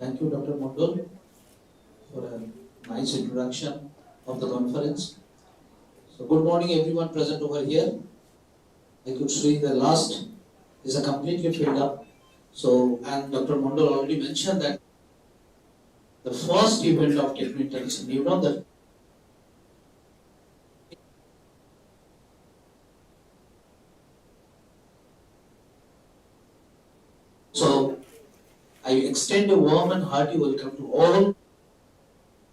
Thank you, Dr. Mondol, for a nice introduction of the conference. So, good morning, everyone present over here. I could see the last is a completely filled up. So, and Dr. Mondol already mentioned that the first event of Techno International New Town, that so I extend a warm and hearty welcome to all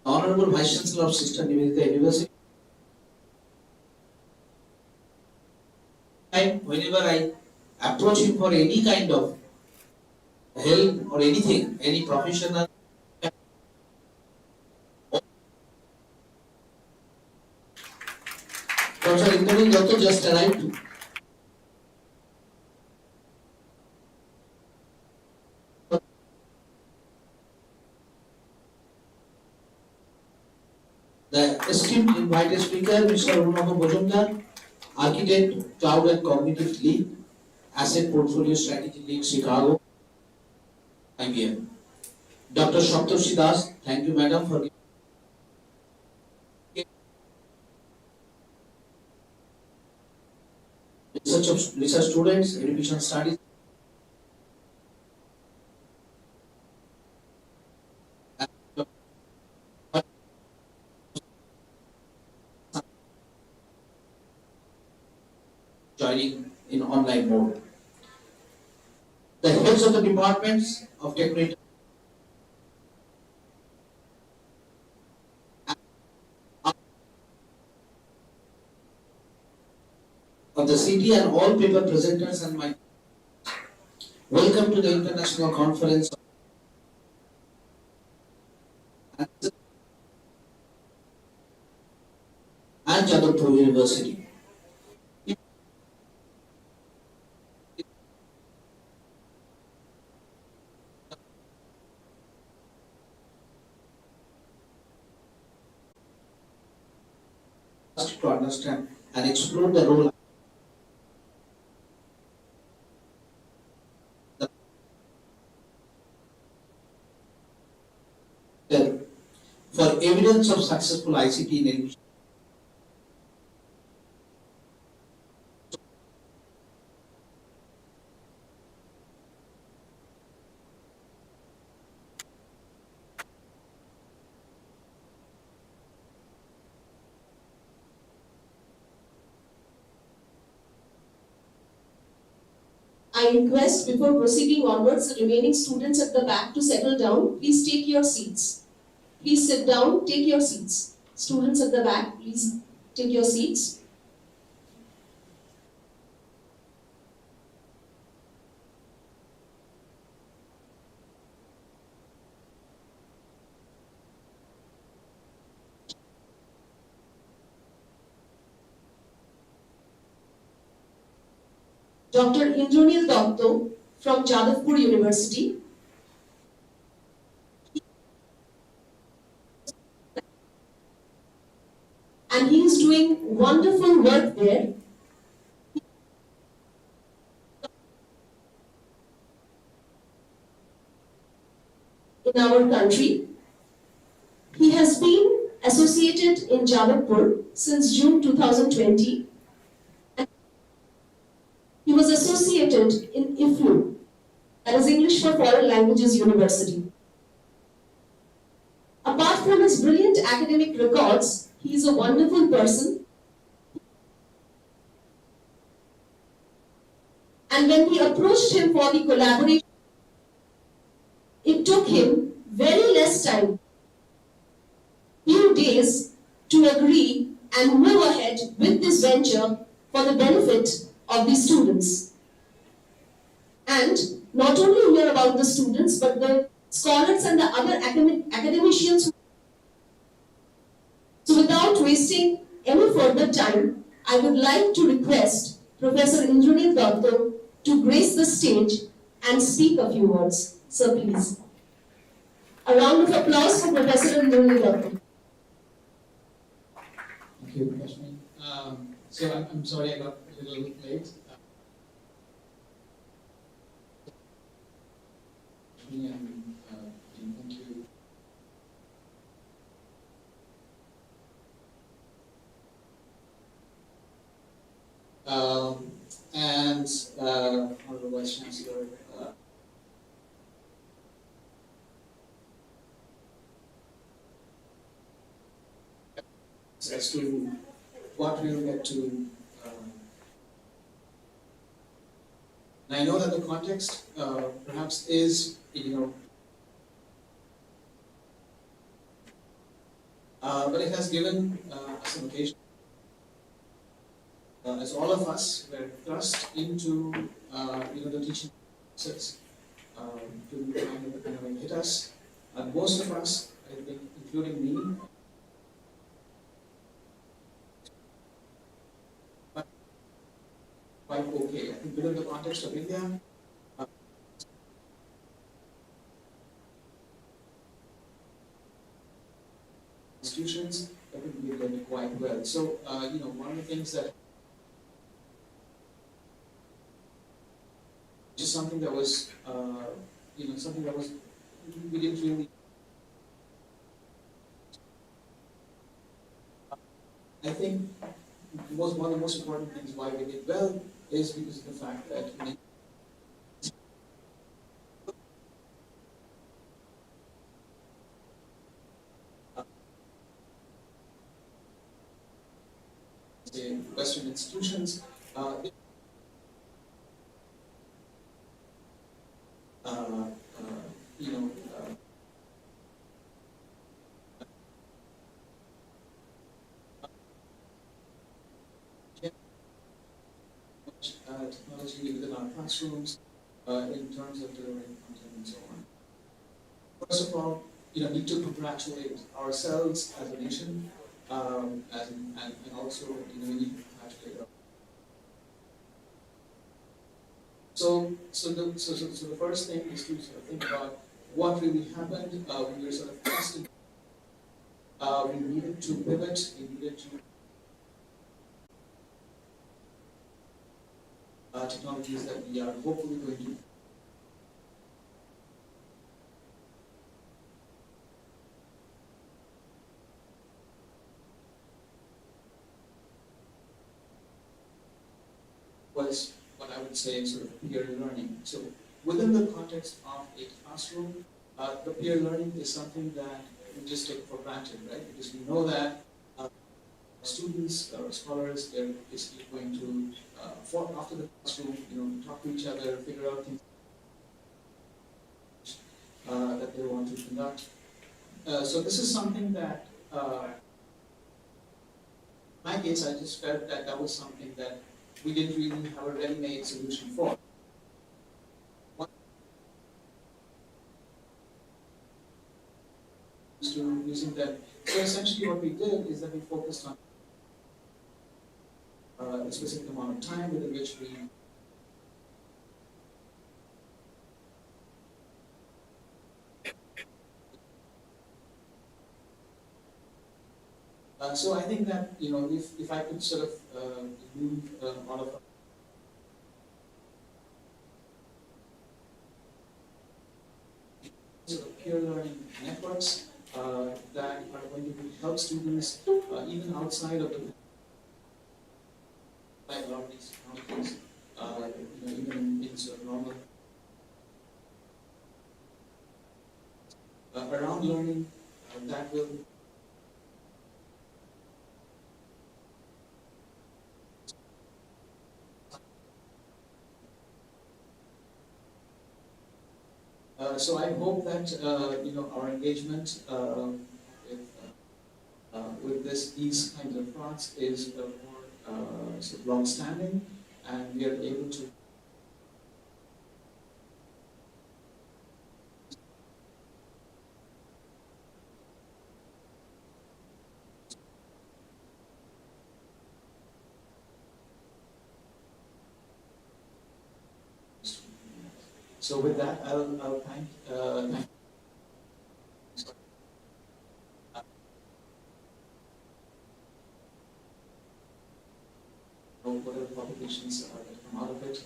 Honorable Vice Chancellor of Sister Nivedita University. And whenever I approach him for any kind of help or anything, any professional, Professor Indranil Dotto just arrived. The esteemed invited speaker, Mr. Arunabha Bojumdar, Architect, Cloud and Cognitive Lead, Asset Portfolio Strategy Lead, Chicago, IBM. Dr. Saptarshi Das, thank you, Madam, for research students, education studies. Joining in online mode. The heads of the departments of Techno of the city and all paper presenters and my welcome to the international conference and Jadavpur University. To understand and explore the role for evidence of successful ICT in education. I request before proceeding onwards the remaining students at the back to settle down. Please take your seats. Please sit down, take your seats. Students at the back, please take your seats. Dr. Indranil Dotto from Jadavpur University. And he is doing wonderful work there. In our country. He has been associated in Jadavpur since June 2020. He was associated in IFLU, that is English for Foreign Languages University. Apart from his brilliant academic records, he is a wonderful person. And when we approached him for the collaboration, it took him very less time, few days, to agree and move ahead with this venture for the benefit of the students. And not only hear about the students, but the scholars and the other academicians. So without wasting any further time, I would like to request Professor Indranil Dotto to grace the stage and speak a few words. Sir, please. A round of applause for Professor Indranil Dotto. Thank you, Kashmi. So I'm sorry I got a little late. I'm Um, and Honorable Vice Chancellor, as to what we'll get to. And I know that the context perhaps is, but it has given us some occasion. As all of us were thrust into, the teaching process during the time that the pandemic hit us. Most of us, I think, including me, quite okay. I think within the context of India, institutions, I think we did quite well. So, one of the things that just something that was, something that was, we didn't really. I think was one of the most important things why we did well is because of the fact that Western institutions, technology within our classrooms in terms of delivering content and so on. First of all, need to congratulate ourselves as a nation, and also we need to congratulate our. So the first thing is to sort of think about what really happened. We were sort of tested. We needed to pivot. We needed to technologies that we are hopefully going to. Was what I would say sort of peer learning. So within the context of a classroom, the peer learning is something that we just take for granted, right? Because we know that students or scholars, they're basically going to, after the classroom, talk to each other, figure out things that they want to conduct. So this is something that, in my case, I just felt that that was something that we didn't really have a ready-made solution for. To using them. So essentially what we did is that we focused on a specific amount of time within which we so I think that, if I could sort of move all of sort of peer learning networks that are going to help students even outside of the like a lot of these technologies, even in sort of normal around learning that will so I hope that our engagement with these kinds of fronts is more sort of long-standing, and we are able to. So with that, I'll thank whatever publications that come out of it.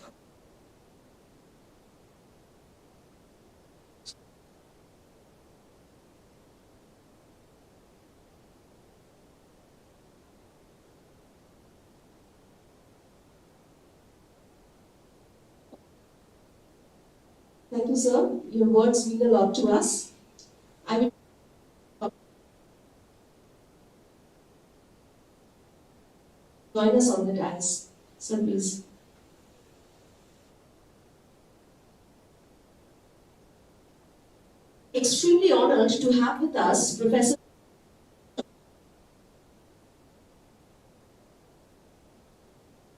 Thank you, sir. Your words mean a lot to us. I will join us on the dais. Sir, please. Extremely honored to have with us Professor.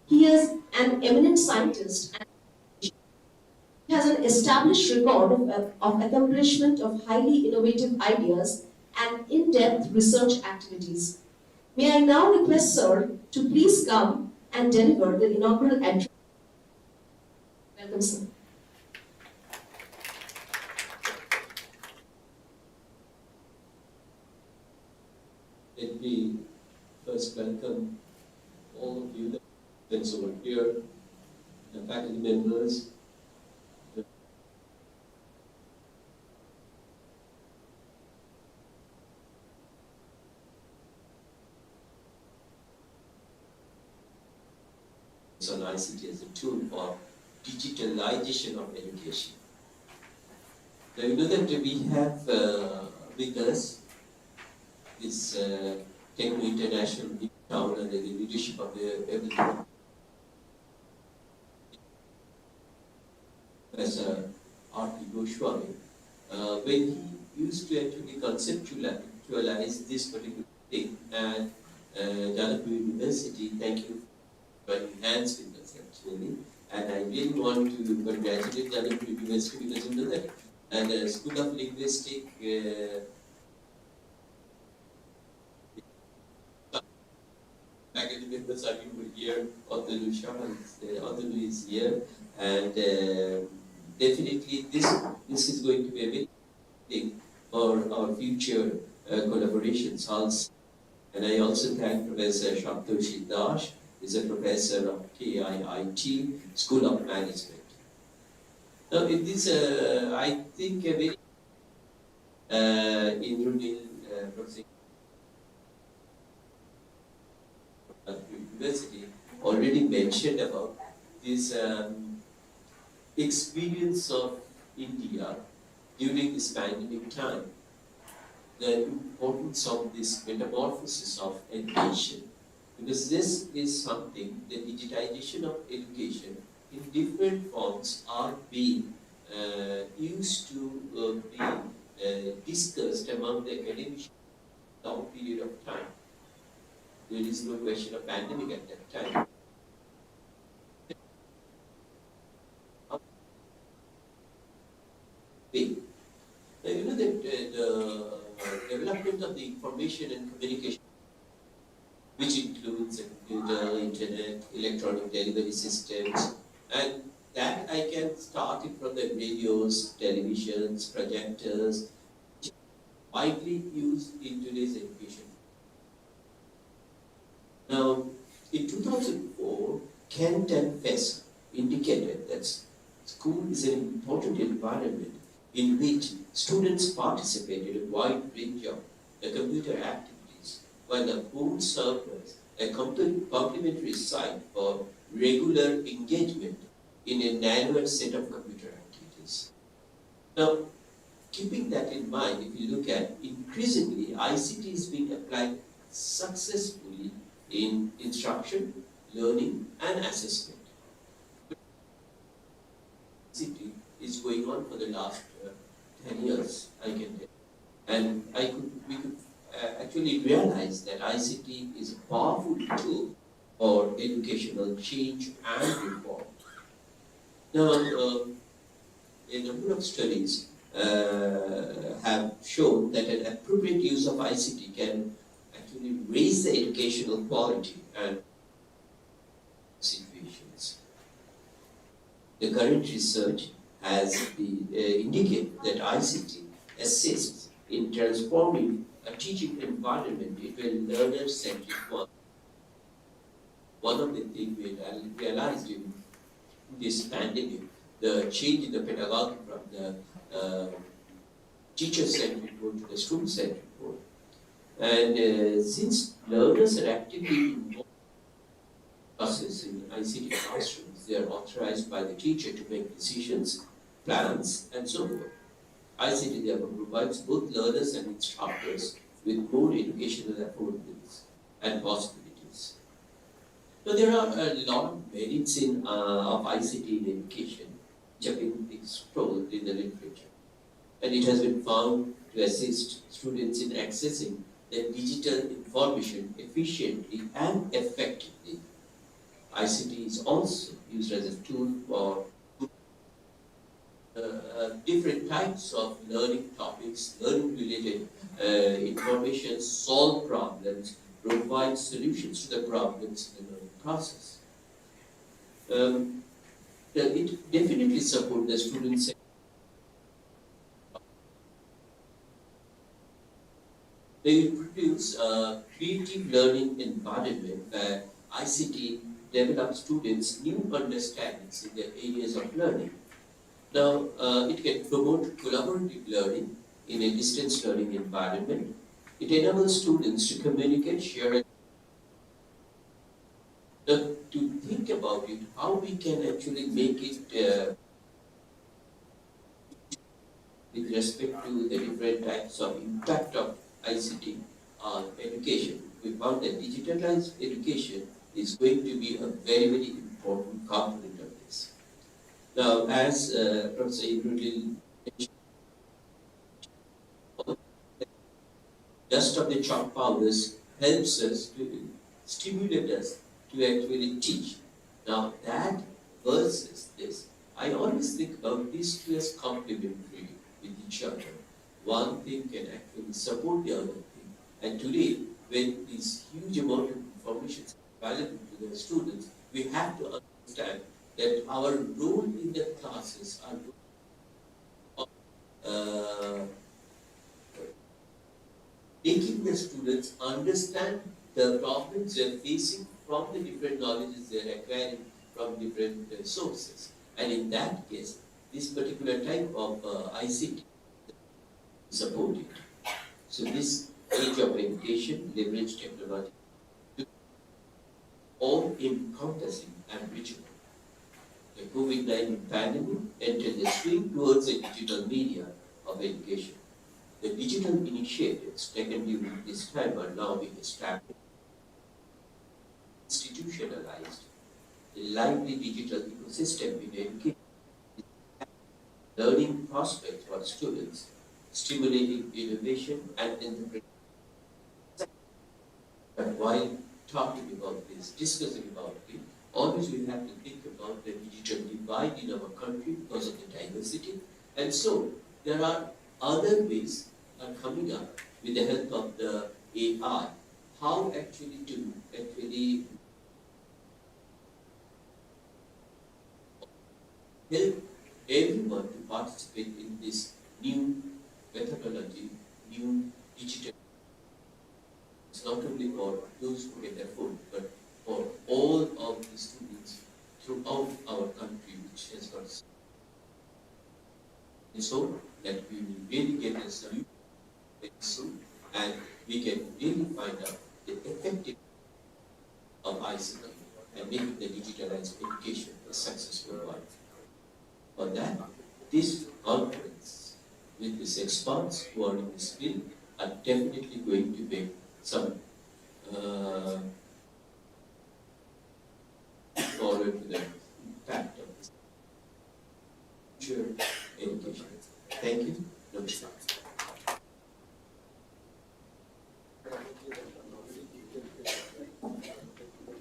He is an eminent scientist and has an established record of accomplishment of highly innovative ideas and in-depth research activities. May I now request Sir to please come and deliver the inaugural address. Welcome, sir. Let me first welcome all of you that's over here, the faculty members, on ICT as a tool for digitalization of education. Now you know that we have with us this Techno International New Town under the leadership of the Professor R.P. Goswami. When he used to actually conceptualize this particular thing at Jadavpur University, thank you for joining hands with us actually. And I really want to congratulate Jadavpur University because you know that and the School of Linguistics faculty members are over here, Othalu is here, and definitely this is going to be a big thing for our future collaborations also. And I also thank Professor Shaptoshi Dash, who is a professor of KIIT, School of Management. Now it is, I think, a very Professor University already mentioned about this experience of India during this pandemic time, the importance of this metamorphosis of education, because this is something, the digitization of education in different forms are being used to be discussed among the academics for a long period of time. There is no question of pandemic at that time. Now, you know that the development of the information and communication, which includes a computer, internet, electronic delivery systems, and that I can start it from the radios, televisions, projectors, widely used in today's education. Now, in 2004, Kent and Fess indicated that school is an important environment in which students participate in a wide range of computer activities, while the home served as a complementary site for regular engagement in a narrower set of computer activities. Now, keeping that in mind, if you look at increasingly, ICT is being applied successfully in instruction, learning, and assessment. ICT is going on for the last 10 years, I can tell. And we could actually realize that ICT is a powerful tool for educational change and reform. Now, a number of studies have shown that an appropriate use of ICT can actually raise the educational quality and situations. The current research has indicated that ICT assists in transforming a teaching environment into a learner-centric one. One of the things we realized in this pandemic, the change in the pedagogy from the teacher-centric mode to the student-centric mode. And since learners are actively involved in classes in ICT classrooms, they are authorized by the teacher to make decisions, plans, and so forth. ICT therefore provides both learners and instructors with more educational affordables and possibilities. So there are a lot of merits of ICT in education which have been explored in the literature, and it has been found to assist students in accessing their digital information efficiently and effectively. ICT is also used as a tool for different types of learning topics, learning related information, solve problems, provide solutions to the problems in the learning process. It definitely supports the students. They produce a creative learning environment where ICT develops students new understandings in their areas of learning. Now, it can promote collaborative learning in a distance learning environment. It enables students to communicate, share, and to think about it, how we can actually make it with respect to the different types of impact of ICT on education. We found that digitalized education is going to be a very, very important component of this. Now, as Professor Ibrahim mentioned, dust of the chalk powders helps us to stimulate us to actually teach. Now, that versus this, I always think of these two as complementary with each other. One thing can actually support the other thing. And today, when this huge amount of information is available to the students, we have to understand that our role in the classes are making the students understand the problems they are facing from the different knowledges they are acquiring from different sources. And in that case, this particular type of ICT supported. So this age of education leverage technology to all encompassing and reachable. The COVID-19 pandemic entered the swing towards the digital media of education. The digital initiatives taken during this time are now being established, institutionalized. The lively digital ecosystem in education, learning prospects for students, stimulating innovation and entrepreneurship. But while talking about this, discussing about it, always we have to think about the digital divide in our country because of the diversity. And so there are other ways are coming up with the help of the AI, how actually to actually help everyone to participate in this new methodology, new digital. It's not only for those who can afford, but for all of the students throughout our country, which has got so that we will really get a solution very soon, and we can really find out the effectiveness of ICT and making the digitalized education a successful one. For that, this conference with these experts who are in this field are definitely going to make some forward to the impact of this future education. Thank you. Namaskar.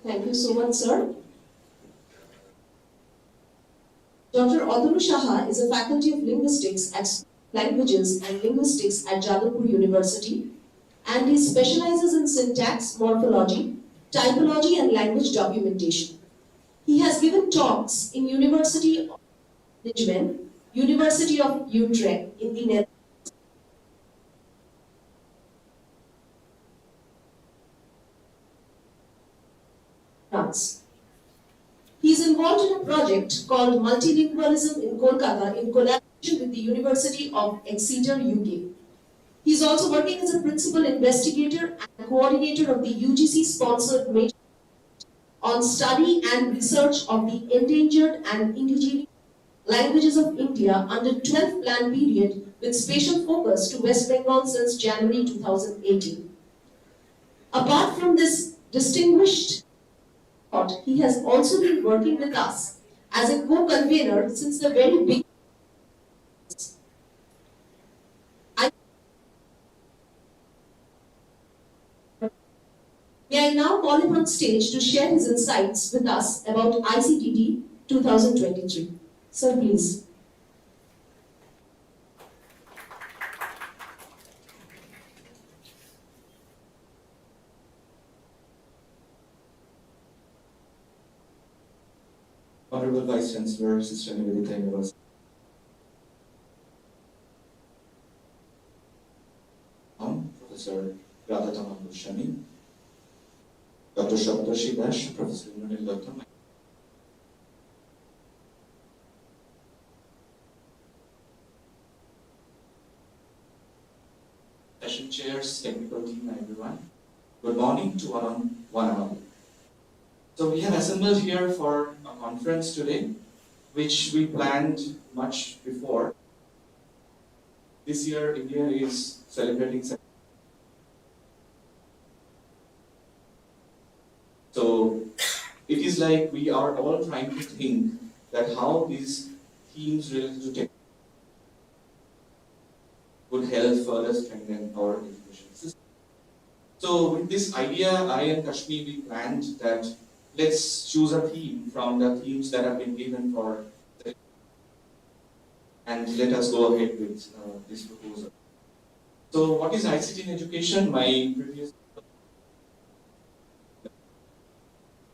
Thank you so much, sir. Dr. Atanu Shaha is a faculty of linguistics at Languages and Linguistics at Jadavpur University, and he specializes in syntax, morphology, typology, and language documentation. He has given talks in University of Management, University of Utrecht in the Netherlands. France. He is involved in a project called Multilingualism in Kolkata in collaboration with the University of Exeter, UK. He is also working as a principal investigator and coordinator of the UGC-sponsored major on study and research of the endangered and indigenous Languages of India under 12th plan period with special focus to West Bengal since January 2018. Apart from this distinguished thought, he has also been working with us as a co-convener since the very beginning. May I now call him on stage to share his insights with us about ICTT 2023. Sir, please. Honorable Vice Chancellor, Sister Nivedita University. Professor Radha Bushani, Dr. Shaptarshi Dash, Professor Nunil Gautam. Session chairs, technical team, and everyone. Good morning to one and all. So we have assembled here for a conference today, which we planned much before. This year, India is celebrating. So it is like we are all trying to think that how these themes related to technology would help further strengthen our education system. So with this idea, I and Kashmir, we planned that let's choose a theme from the themes that have been given for and let us go ahead with this proposal. So what is ICT in education? My previous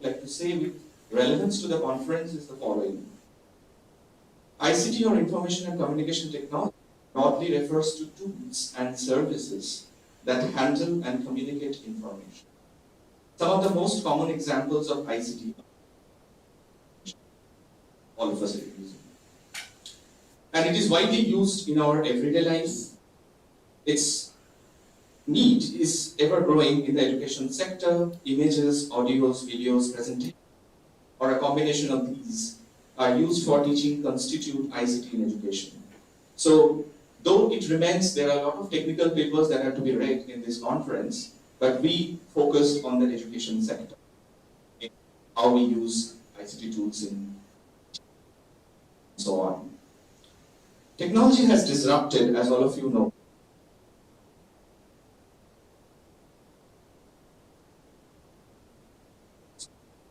like to say with relevance to the conference is the following. ICT or information and communication technology broadly refers to tools and services that handle and communicate information. Some of the most common examples of ICT all of us are using. And it is widely used in our everyday life. Its need is ever growing in the education sector. Images, audios, videos, presentations, or a combination of these are used for teaching constitute ICT in education. So, though it remains, there are a lot of technical papers that have to be read in this conference, but we focus on the education sector, in how we use ICT tools in and so on. Technology has disrupted, as all of you know,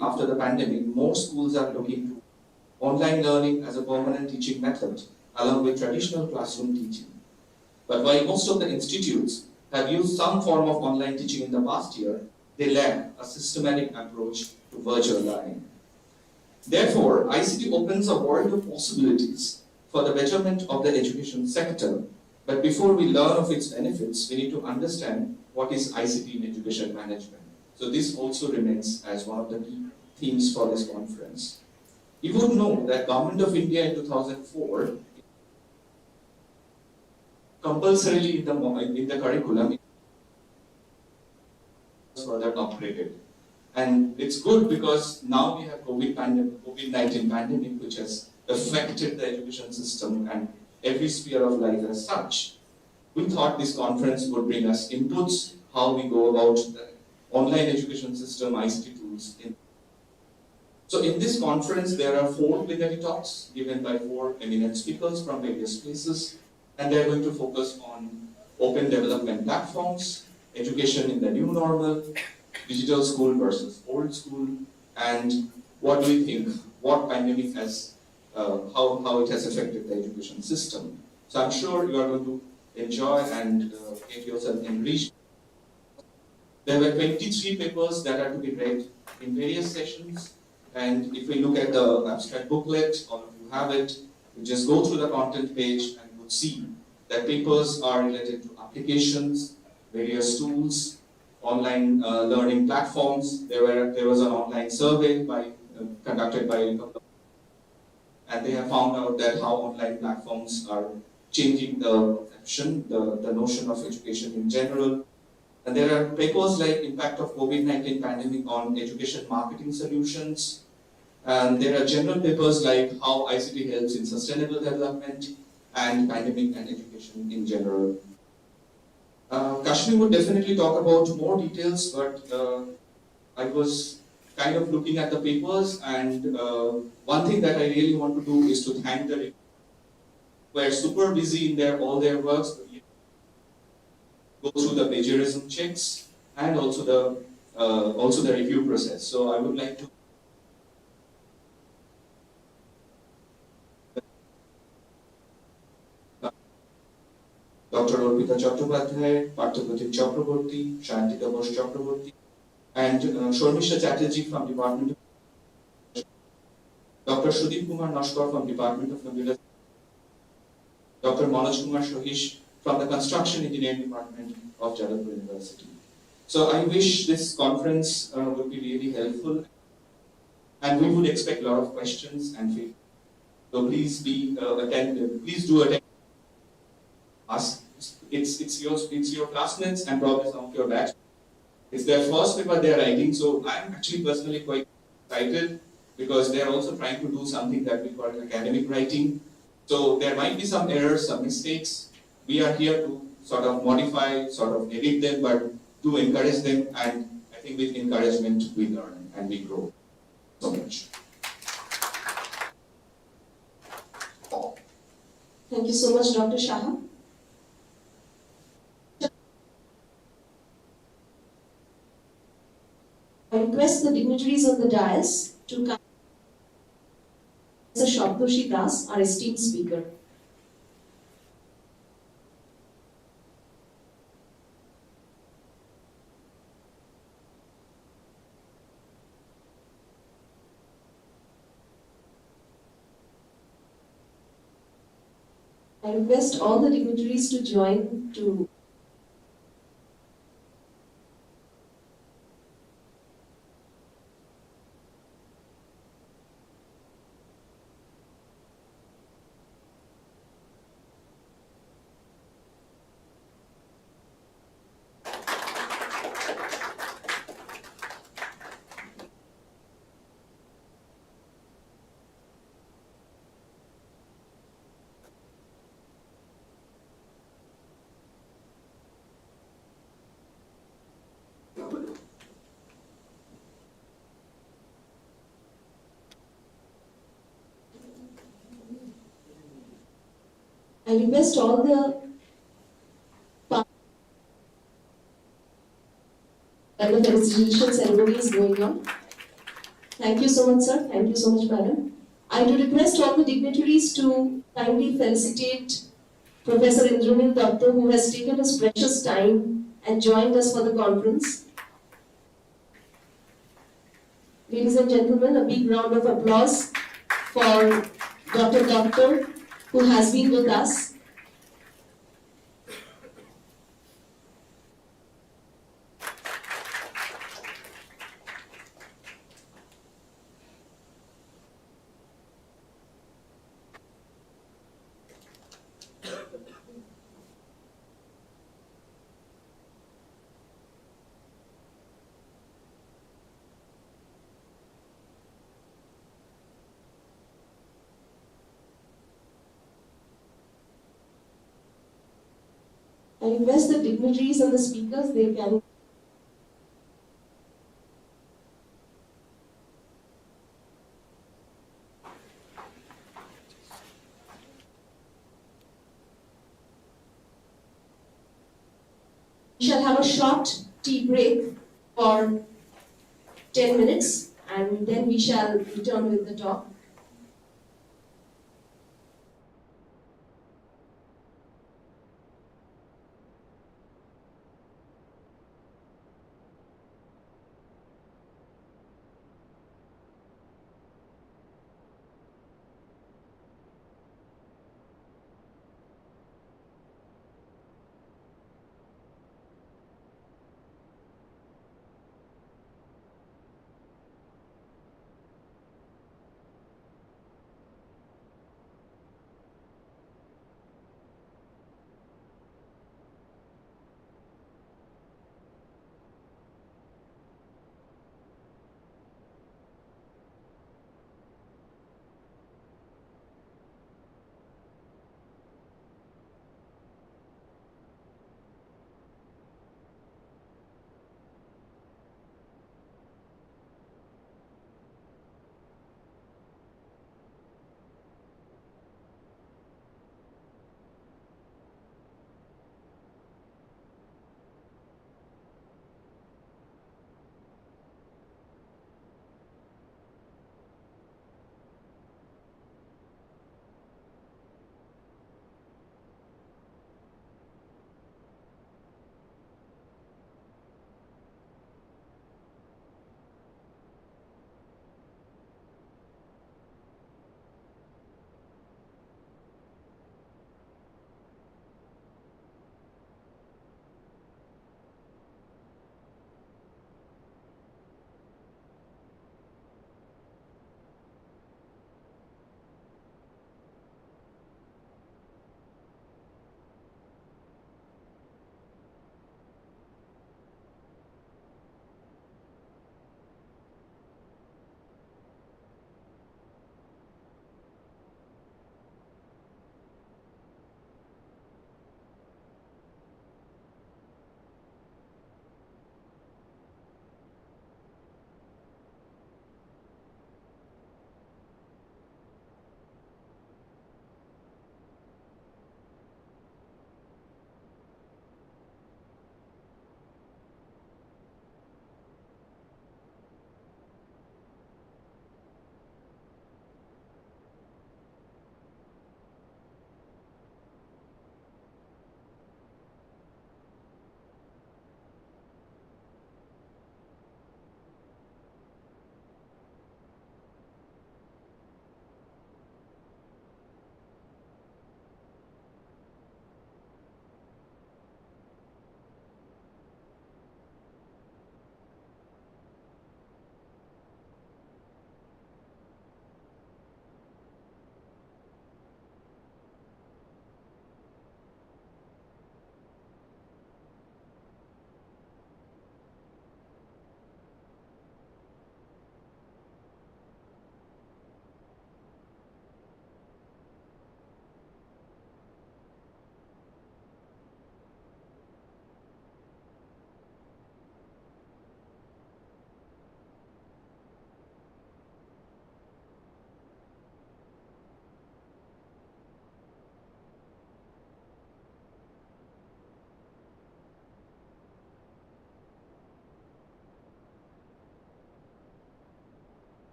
after the pandemic, more schools are looking to online learning as a permanent teaching method, along with traditional classroom teaching. But while most of the institutes have used some form of online teaching in the past year, they lack a systematic approach to virtual learning. Therefore, ICT opens a world of possibilities for the betterment of the education sector. But before we learn of its benefits, we need to understand what is ICT in education management. So this also remains as one of the key themes for this conference. You would know that Government of India in 2004 compulsorily in the curriculum further upgraded. And it's good because now we have COVID-19 pandemic, which has affected the education system and every sphere of life as such. We thought this conference would bring us inputs, how we go about the online education system, ICT tools. So in this conference, there are 4 plenary talks given by 4 eminent speakers from various places, and they're going to focus on open development platforms, education in the new normal, digital school versus old school, and what do we think, what pandemic has, how it has affected the education system. So I'm sure you are going to enjoy and get yourself enriched. There were 23 papers that are to be read in various sessions, and if we look at the abstract booklet, all of you have it, you just go through the content page and you would see that papers are related to applications, various tools, online learning platforms. There was an online survey conducted by, and they have found out that how online platforms are changing the perception, the notion of education in general. And there are papers like impact of COVID-19 pandemic on education marketing solutions, And there are general papers like how ICT helps in sustainable development and pandemic and education in general. Kashmir would definitely talk about more details, but I was kind of looking at the papers, and one thing that I really want to do is to thank the who are super busy in all their works, but yet go through the plagiarism checks and also the review process. So I would like to Dr. Orpita Chattopadhyay, Parthapratim Chakraborty, Shanti Damosh Chakraborty, and Shormisha Chatterjee from Department of Dr. Sudeep Kumar Nashkar from Department of Computer, Dr. Manoj Kumar Shohish from the Construction Engineering Department of Jadavpur University. So I wish this conference would be really helpful, and we would expect a lot of questions and feedback. So please be attentive. Please do attend us. It's your classmates and probably some of your batch. It's their first paper they're writing, so I'm actually personally quite excited because they're also trying to do something that we call academic writing. So there might be some errors, some mistakes. We are here to sort of modify, sort of edit them, but to encourage them, and I think with encouragement we learn and we grow so much. Thank you so much, Dr. Shah. I request the dignitaries on the dais to come. Mr. Shabdoshi Das, our esteemed speaker. I request all the dignitaries to join to I request all the and the felicitation ceremony is going on. Thank you so much, sir. Thank you so much, madam. I do request all the dignitaries to kindly felicitate Professor Indranil Doctor, who has taken his precious time and joined us for the conference. Ladies and gentlemen, a big round of applause for Dr. Doctor, who has been with us. I request the dignitaries and the speakers, they can we shall have a short tea break for 10 minutes and then we shall return with the talk.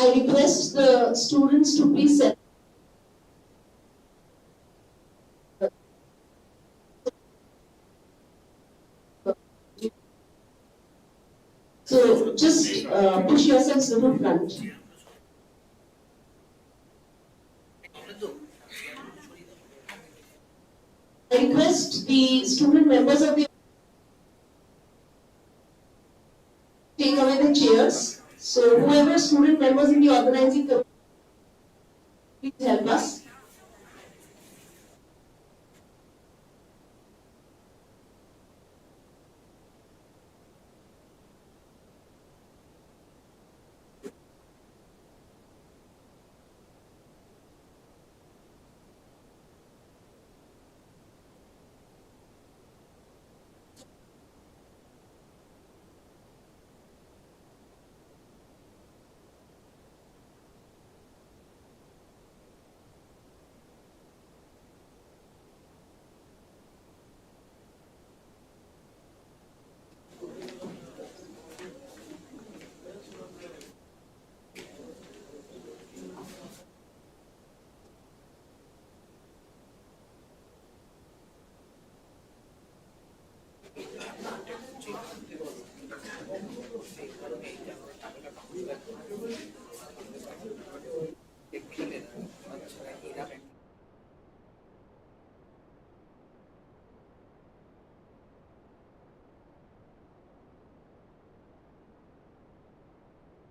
I request the students to please set. So just push yourselves to the front. I request the student members of the take away the chairs. So whoever student members in the organizing committee, please help us.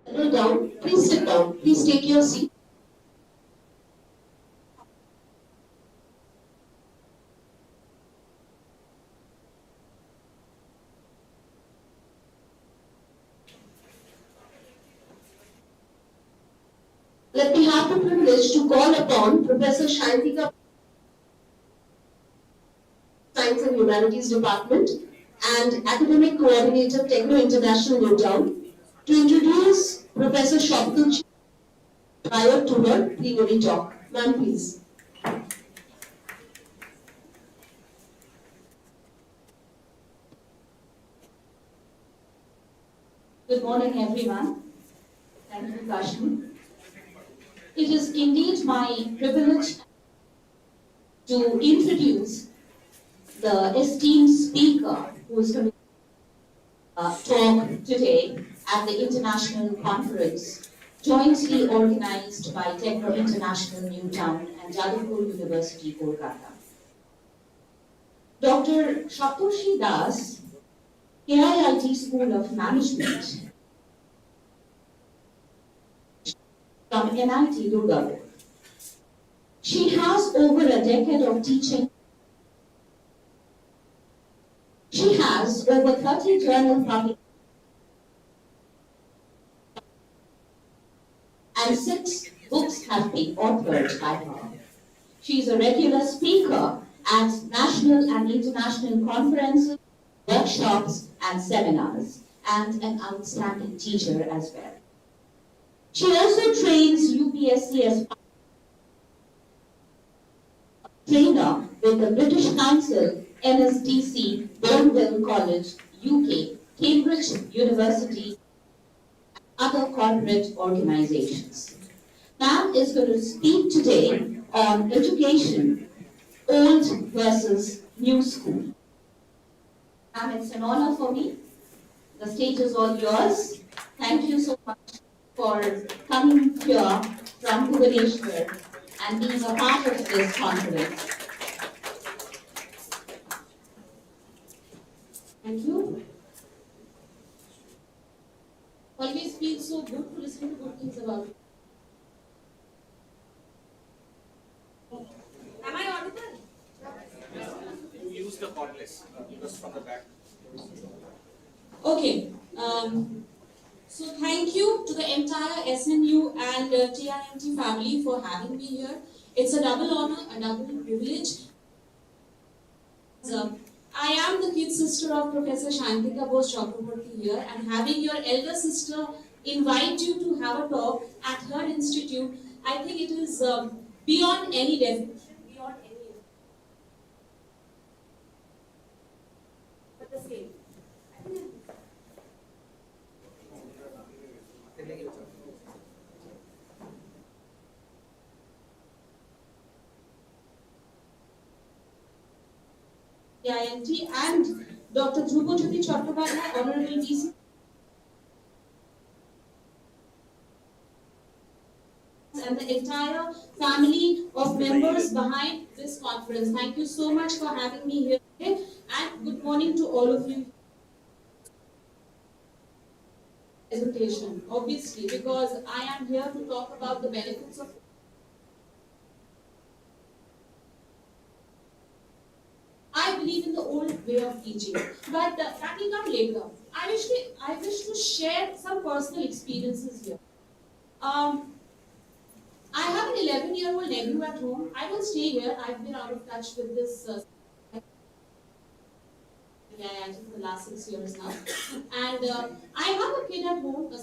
Settle down. Please sit down. Please take your seat. Let me have the privilege to call upon Professor Shantika, Science and Humanities Department and Academic Coordinator, Techno International New Town, to introduce Professor Shoptul prior to her plenary talk. Ma'am, please. Good morning, everyone. Thank you, Kashmi. It is indeed my privilege to introduce the esteemed speaker who is going to talk today at the international conference jointly organized by Techno International New Town and Jadavpur University, Kolkata. Dr. Shapurshi Das, KIIT School of Management from NIT Durgapur. She has over a decade of teaching. She has over 30 journal publications and 6 books have been authored by her. She is a regular speaker at national and international conferences, workshops, and seminars, and an outstanding teacher as well. She also trains UPSC as trainer with the British Council, NSDC, Burnville College, UK, Cambridge University, and other corporate organizations. Ma'am is going to speak today on education, old versus new school. Ma'am, it's an honor for me. The stage is all yours. Thank you so much for coming here from Bhubaneswar and being a part of this conference. Thank you. Always feels so good to listen to good things about it. Am I audible? You use the cordless, just from the back. Okay. So thank you to the entire SNU and TIMT family for having me here. It's a double honor, a double privilege. I am the kid sister of Professor Shantika Bose Chakraborty here, and having your elder sister invite you to have a talk at her institute, I think it is beyond any definition, beyond any. But the same. IIT, and Dr. Dhrupajyoti Chattopadhyay, Honorable DC, and the entire family of members behind this conference. Thank you so much for having me here today, and good morning to all of you. Presentation, obviously, because I am here to talk about the benefits of. I believe in the old way of teaching, but that will come later. I wish to share some personal experiences here. I have an 11-year-old nephew at home. I don't stay here. I've been out of touch with this for the last 6 years now. And I have a kid at home, a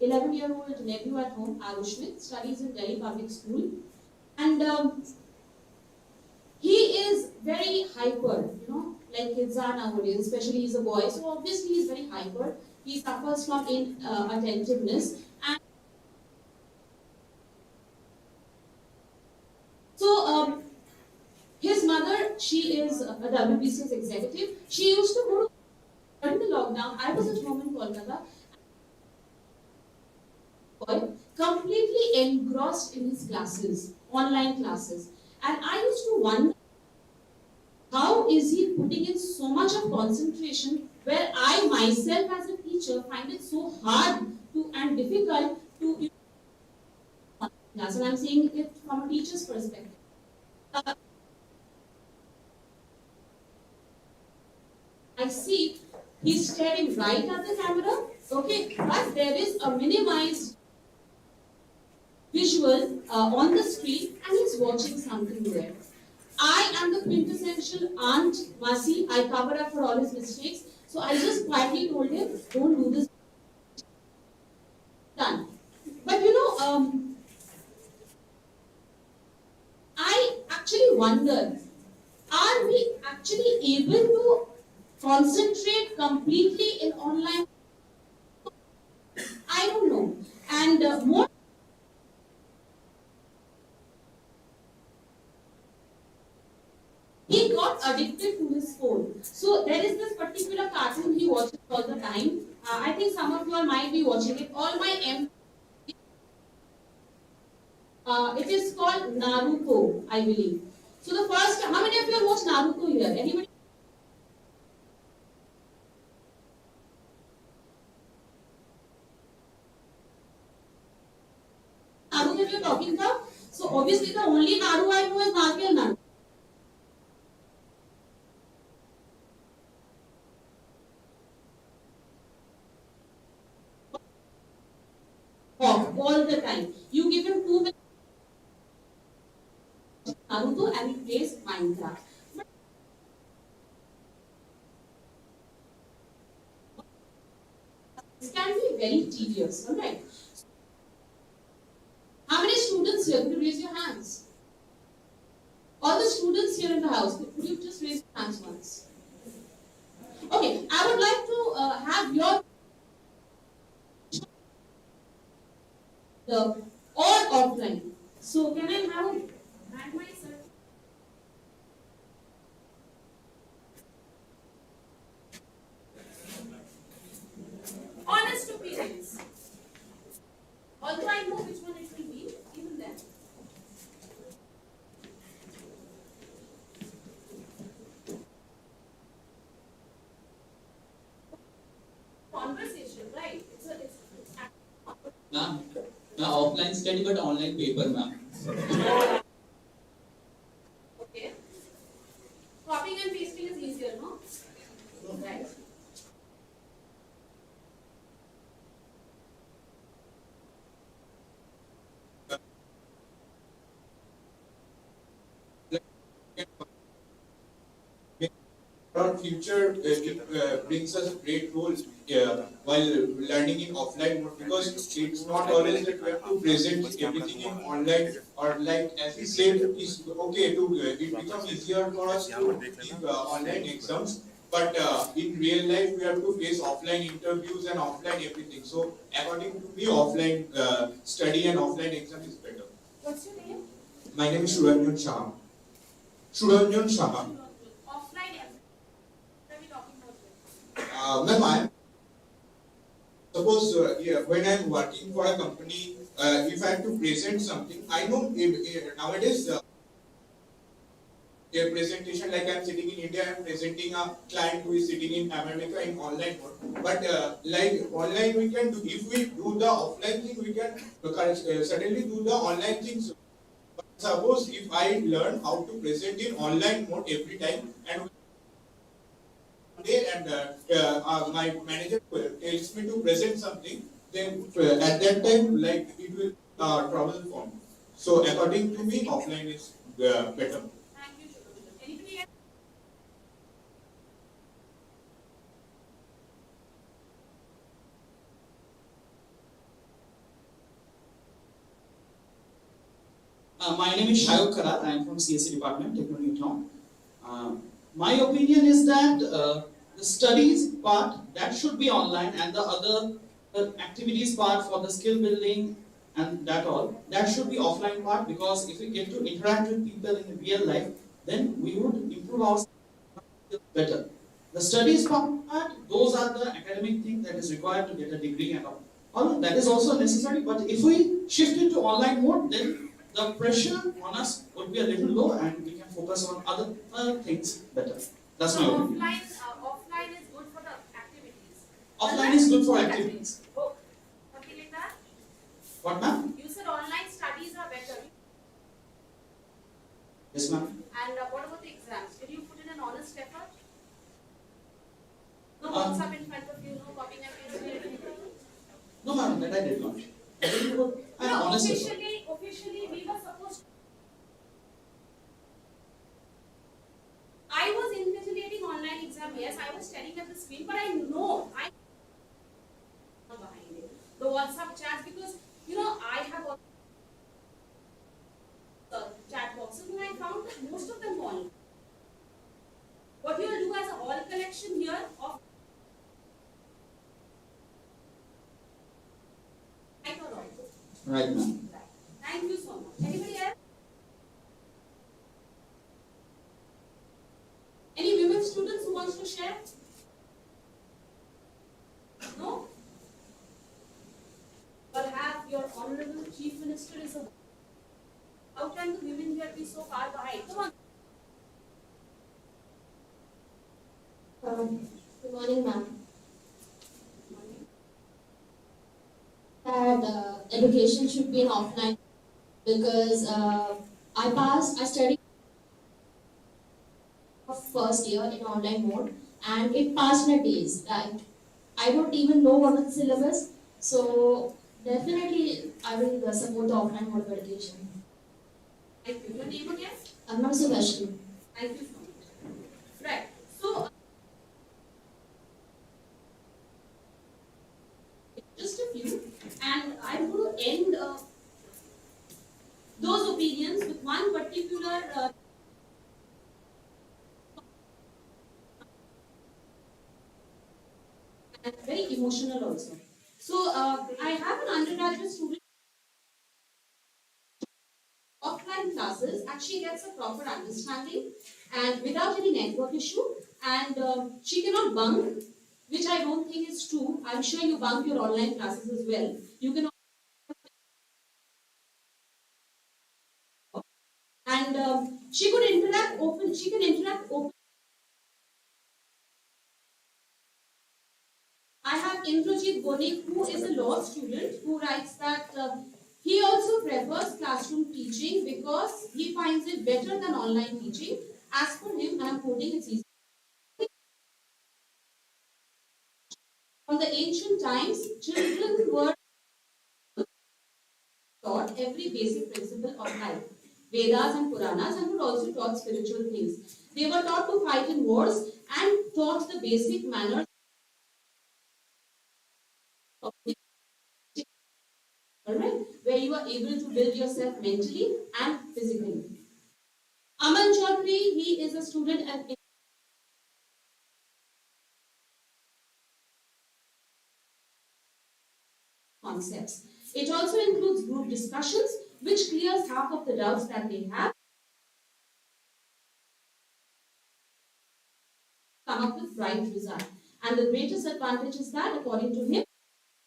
11-year-old nephew at home, Arushmit, studies in Delhi Public School. And he is very hyper, like kids are nowadays, especially he's a boy. So obviously he's very hyper. He suffers from inattentiveness. And so his mother, she is a WBCS executive. She used to go to, during the lockdown, I was at home in Kolkata, completely engrossed in his classes, online classes. And I used to wonder, how is he putting in so much of concentration where I myself as a teacher find it so hard and difficult to class. And I'm saying it from a teacher's perspective. I see he's staring right at the camera, okay, but there is a minimized visual on the screen and he's watching something there. I am the quintessential aunt, Masi. I cover up for all his mistakes. So I just quietly told him, don't do this. Done. But I actually wonder, are we actually able to concentrate completely in online? I don't know. And more. He got addicted to his phone. So there is this particular cartoon he watches all the time. I think some of you all might be watching it. All my it is called Naruto, I believe. So the first, how many of you all watch Naruto here? Anybody? Naruto if you're talking about? So obviously the only Naruto I know is Naruto. All the time. You give him 2 minutes Naruto and he plays Minecraft. This can be very tedious, alright? How many students here? Could you raise your hands? All the students here in the house, could you just raise your hands once? Okay, I would like to have your all offline. So can I have hand myself? Honest opinions. Although I know which one it will be, even then. Conversation, right? It's Ma'am, offline study but online paper, ma'am. okay. Copying and pasting is easier, no? Right. Our future brings us great role while learning in offline mode, because it's not always that we have to present everything in online, or like as we said, it's okay to it becomes easier for us to give online exams, but in real life we have to face offline interviews and offline everything. So according to me, offline study and offline exam is better. What's your name? My name is Shuranjan Shah. Shuranjan Shah. Offline Ma'am, suppose when I'm working for a company, if I have to present something, I know nowadays a presentation like I'm sitting in India, I'm presenting a client who is sitting in America in online mode. But like online, we can do, if we do the offline thing, we can suddenly do the online things. But suppose if I learn how to present in online mode every time, and my manager tells me to present something, then at that time, like it will trouble for me. So according to me, offline is better. Thank you, Shubham. Anybody else? My name is Shayok Karat. I am from CSE department, Techno New Town. My opinion is that the studies part that should be online, and the other activities part for the skill building and that all that should be offline part, because if we get to interact with people in real life, then we would improve our skills better. The studies part, those are the academic thing that is required to get a degree and all. Although that is also necessary, but if we shift it to online mode, then the pressure on us would be a little low, and we can focus on other things better. That's my opinion. Offline is good for the activities. Offline is good for activities. Oh, something like that? What, ma'am? You said online studies are better. Yes, ma'am. And what about the exams? Did you put in an honest effort? No WhatsApp in front of you, no copying and pasting. No, ma'am, that I did not. I didn't put. I am honest. Officially, we were supposed to. I was invigilating online exam, yes, I was staring at the screen, but I know I behind it. The WhatsApp chats, because I have all the chat boxes, and I found that most of them online. What you will do as a all collection here of Right, ma'am. Thank you so much. Anybody else? Any women students who wants to share? No? Perhaps your honorable chief minister is a. How can the women here be so far behind? Come on. Good morning, ma'am. That education should be in offline because I studied first year in online mode and it passed in a days. Like, I don't even know what is the syllabus, so definitely I will support the offline mode of education. Thank you. Your name again? I'm not so special. Thank you so much. Right. So, just a few, and I'm going to end those opinions with one particular and very emotional also. So, I have an undergraduate student. Offline classes actually gets a proper understanding and without any network issue, and she cannot bunk, which I don't think is true. I'm sure you bunk your online classes as well. You can, and she could interact open. She can interact open. I have Indrajit Bonik, who is a law student, who writes that he also prefers classroom teaching because he finds it better than online teaching. As per him, I am quoting, it's easy. From the ancient times, children were taught every basic principle of life, Vedas and Puranas, and were also taught spiritual things. They were taught to fight in wars and taught the basic manners of where you are able to build yourself mentally and physically. Aman Chaudhary, he is a student at concepts. It also includes group discussions, which clears half of the doubts that they have. Come up with right result. And the greatest advantage is that, according to him,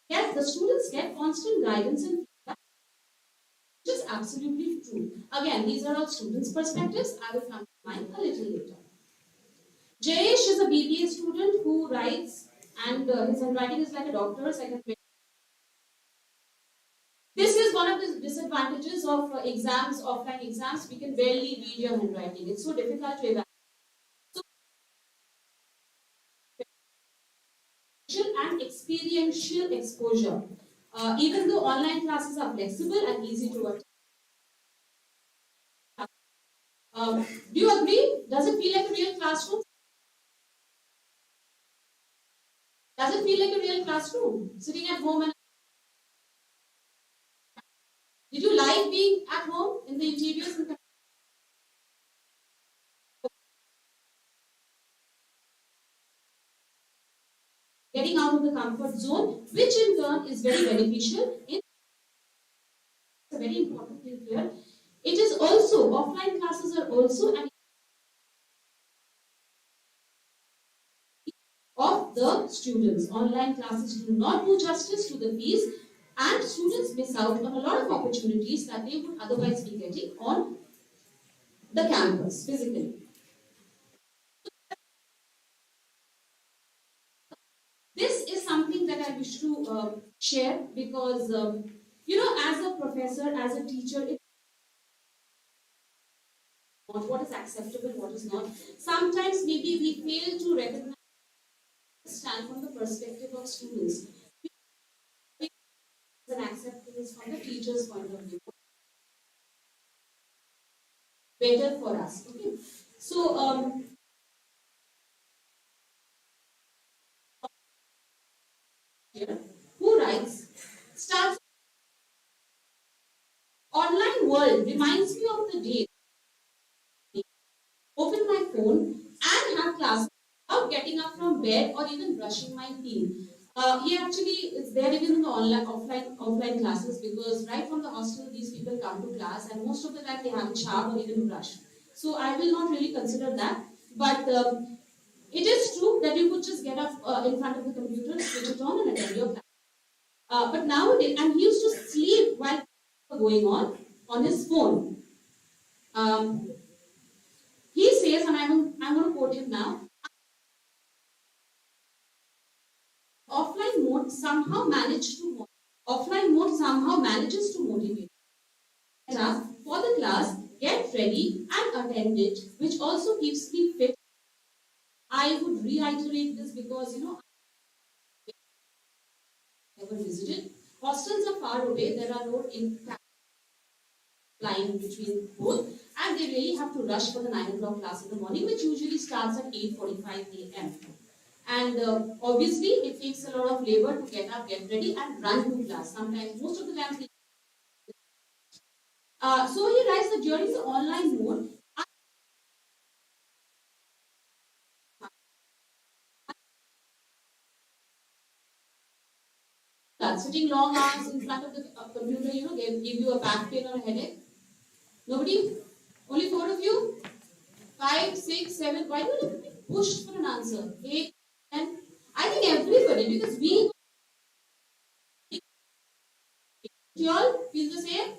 yes, the students get constant guidance and feedback, which is absolutely true. Again, these are all students' perspectives. I will come to mine a little later. Jayesh is a BBA student who writes, and his handwriting is like a doctor's. This is one of the disadvantages of exams, offline exams. We can barely read your handwriting. It's so difficult to evaluate. So, and experiential exposure. Even though online classes are flexible and easy to attend. Do you agree? Does it feel like a real classroom? Does it feel like a real classroom? Sitting at home and did you like being at home in the interiors and getting out of the comfort zone, which in turn is very beneficial. It's a very important thing here. It is also, offline classes are also an of the students. Online classes do not do justice to the fees, and students miss out on a lot of opportunities that they would otherwise be getting on the campus physically. This is something that I wish to share because, as a professor, as a teacher, what is acceptable, what is not. Sometimes maybe we fail to recognize, stand from the perspective of students. And acceptance from the teacher's point of view. Better for us. Okay. So, who writes? Starts. Online world reminds me of the day. Open my phone and have class without getting up from bed or even brushing my teeth. He actually is there even in the offline classes because right from the hostel these people come to class and most of the time they haven't showered or even brushed. So I will not really consider that. But it is true that you could just get up in front of the computer, switch it on and attend your class. But nowadays, and he used to sleep while going on his phone. He says, and I'm going to quote him now. Offline mode somehow manages to motivate. Get up for the class, get ready, and attend it, which also keeps me fit. I would reiterate this because I never visited. Hostels are far away. There are no line between both, and they really have to rush for the 9 o'clock class in the morning, which usually starts at 8:45 a.m. And obviously, it takes a lot of labor to get up, get ready, and run to class. Sometimes, most of the time, so he writes that during the online mode, sitting long hours in front of the computer, give you a back pain or a headache. Nobody? Only 4 of you? 5, 6, 7. Why do you be pushed for an answer? 8, 10. I think everybody, because you all feel the same?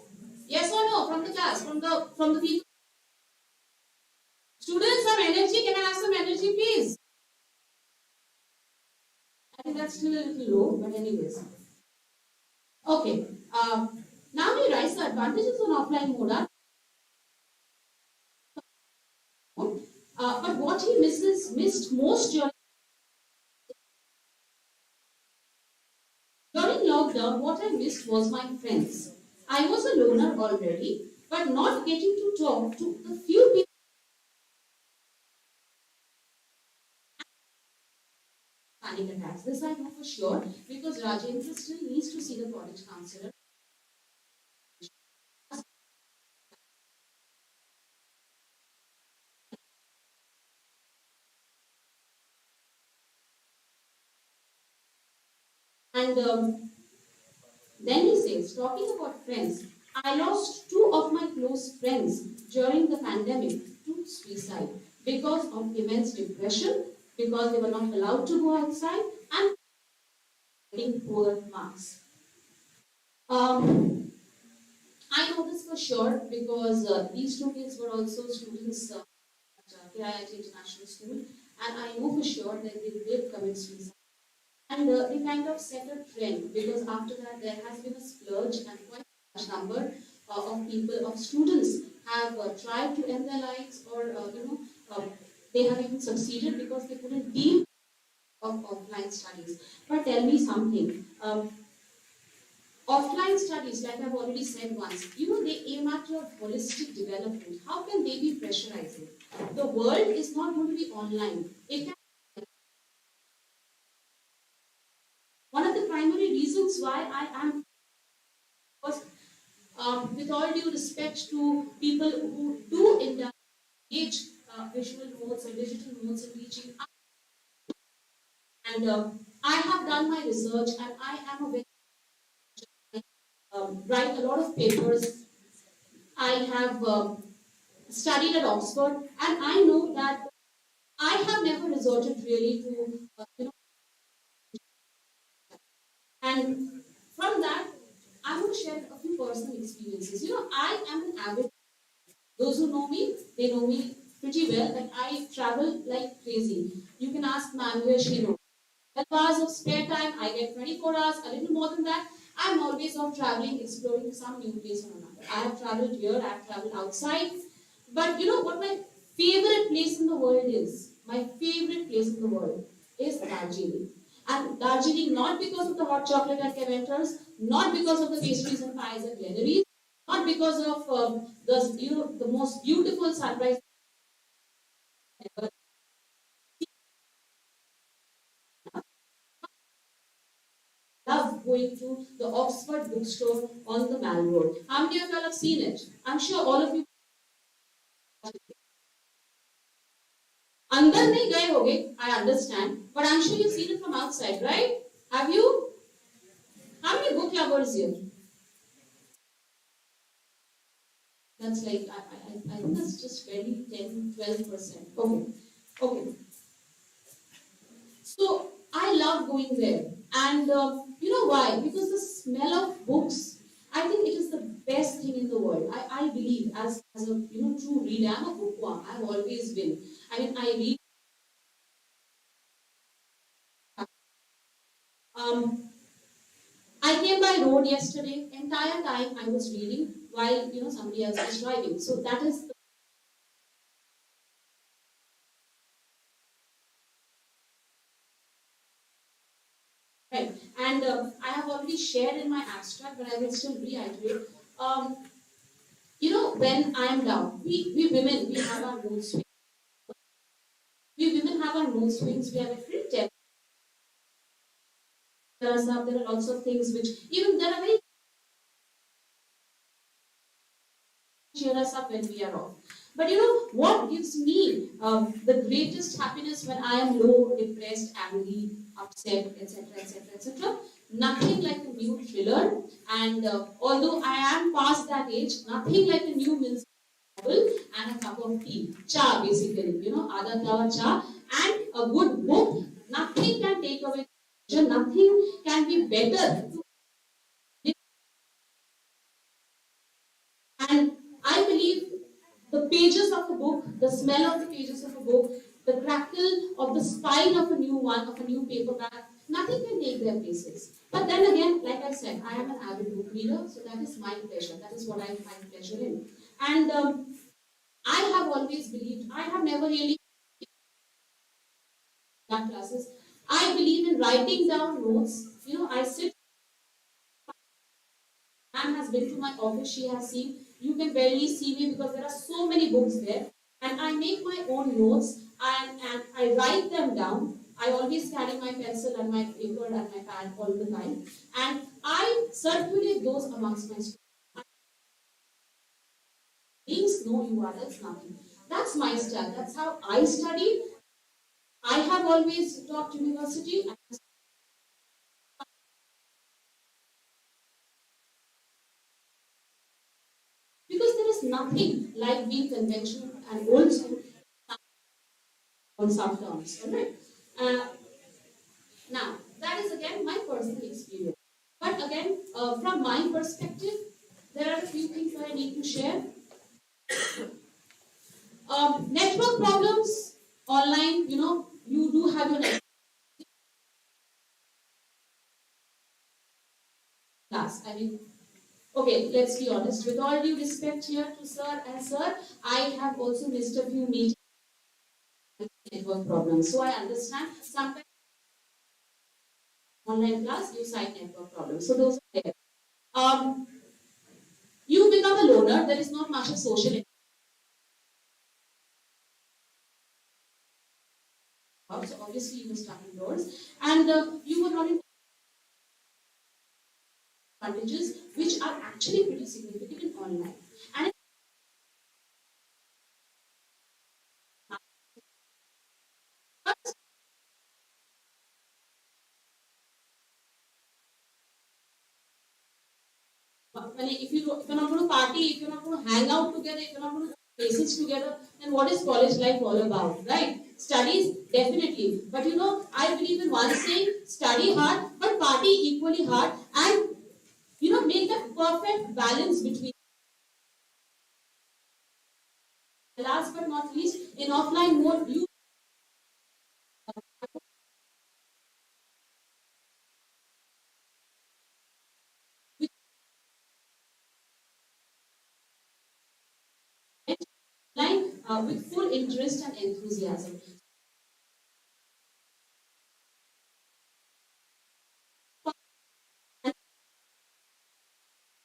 Yes or no? From the class, from the people. Students have energy. Can I have some energy, please? I think that's still a little low, but anyways. Okay. Now he writes the advantages on offline mode. But what he missed most during lockdown, what I missed was my friends. I was a loner already, but not getting to talk to the few people. Panic attacks. This I know for sure because Rajendra still needs to see the college counselor. And then he says, talking about friends, I lost 2 of my close friends during the pandemic to suicide because of immense depression, because they were not allowed to go outside and getting poor marks. Um, I know this for sure because these two kids were also students at IIT International School, and I know for sure that they did commit suicide. And they kind of set a trend because after that there has been a splurge and quite a large number of people, of students have tried to end their lives or they have even succeeded because they couldn't deal of offline studies. But tell me something. Offline studies, like I've already said once, they aim at your holistic development. How can they be pressurizing? The world is not going to be online. It can. One of the primary reasons why I am was, with all due respect to people who do engage visual modes or digital modes in teaching, and I have done my research and I am a very write a lot of papers. I have studied at Oxford, and I know that I have never resorted really to, and from that, I want to share a few personal experiences. I am an avid. Those who know me, they know me pretty well. That I travel like crazy. You can ask Manuel, she knows. 12 hours of spare time, I get 24 hours, a little more than that. I'm always off traveling, exploring some new place or another. I have traveled here, I have traveled outside. But you know what my favorite place in the world is? My favorite place in the world is Darjeeling. And Darjeeling, not because of the hot chocolate and caventas, not because of the pastries and pies and galeries, not because of the most beautiful sunrise ever. Love going to the Oxford bookstore on the Mall Road. How many of you have seen it? I'm sure all of you. अंदर नहीं गए होगे, I understand, but I'm sure you've seen it from outside, right? Have you? How many book lovers here? That's like, I think that's just barely 10, 12%. Okay. Okay. So, I love going there. And you know why? Because the smell of books, I think it is the best thing in the world. I believe, as a true reader, I'm a bookworm. I've always been. I mean, I read. I came by road yesterday. Entire time I was reading while somebody else was driving. So that is the right. And I have already shared in my abstract, but I will still reiterate. When I am down, we women, we have our mood swings. We women have our mood swings. We have a free temper. There are lots of things which even there are very cheer us up when we are off. But what gives me the greatest happiness when I am low, depressed, angry, upset, etc., etc., etc. Nothing like a new thriller. And although I am past that age, nothing like a new music novel and a cup of tea, cha basically. Adha flower cha and a good book. Nothing can take away. Nothing can be better. And I believe the pages of a book, the smell of the pages of a book, the crackle of the spine of a new one, of a new paperback, nothing can take their places. But then again, like I said, I am an avid book reader, so that is my pleasure. That is what I find pleasure in. And I have always believed, I have never really done classes. I believe in writing down notes. I sit. Anne has been to my office, she has seen. You can barely see me because there are so many books there. And I make my own notes and I write them down. I always carry my pencil and my paper and my pad all the time. And I circulate those amongst my students. Links, no URLs, nothing. That's my style. That's how I study. I have always taught university. Because there is nothing like being conventional and old school on some terms. Alright? Uh, Now, that is again my personal experience. But again, from my perspective, there are a few things that I need to share. Network problems online, you do have your network class. I mean, okay, let's be honest. With all due respect here to sir and sir, I have also missed a few meetings with network problems. So I understand sometimes online class you cite network problems. So those are there. Um, you become a loner. There is not much of social so obviously you were stuck indoors and you were not in advantages which are actually pretty significant in online. And if you're not going to party, if you're not going to hang out together, if you're not going to do places together, then what is college life all about, right? Studies, definitely. But I believe in one saying, study hard, but party equally hard, and make that perfect balance between. Last but not least, in offline mode, you online with full interest and enthusiasm. And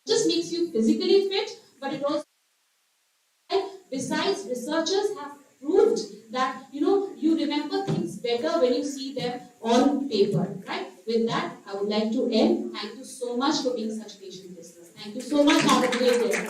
it just makes you physically fit, but it also, besides, researchers have proved that you remember things better when you see them on paper, right? With that, I would like to end. Thank you so much for being such patient listeners. Thank you so much. Have a great day.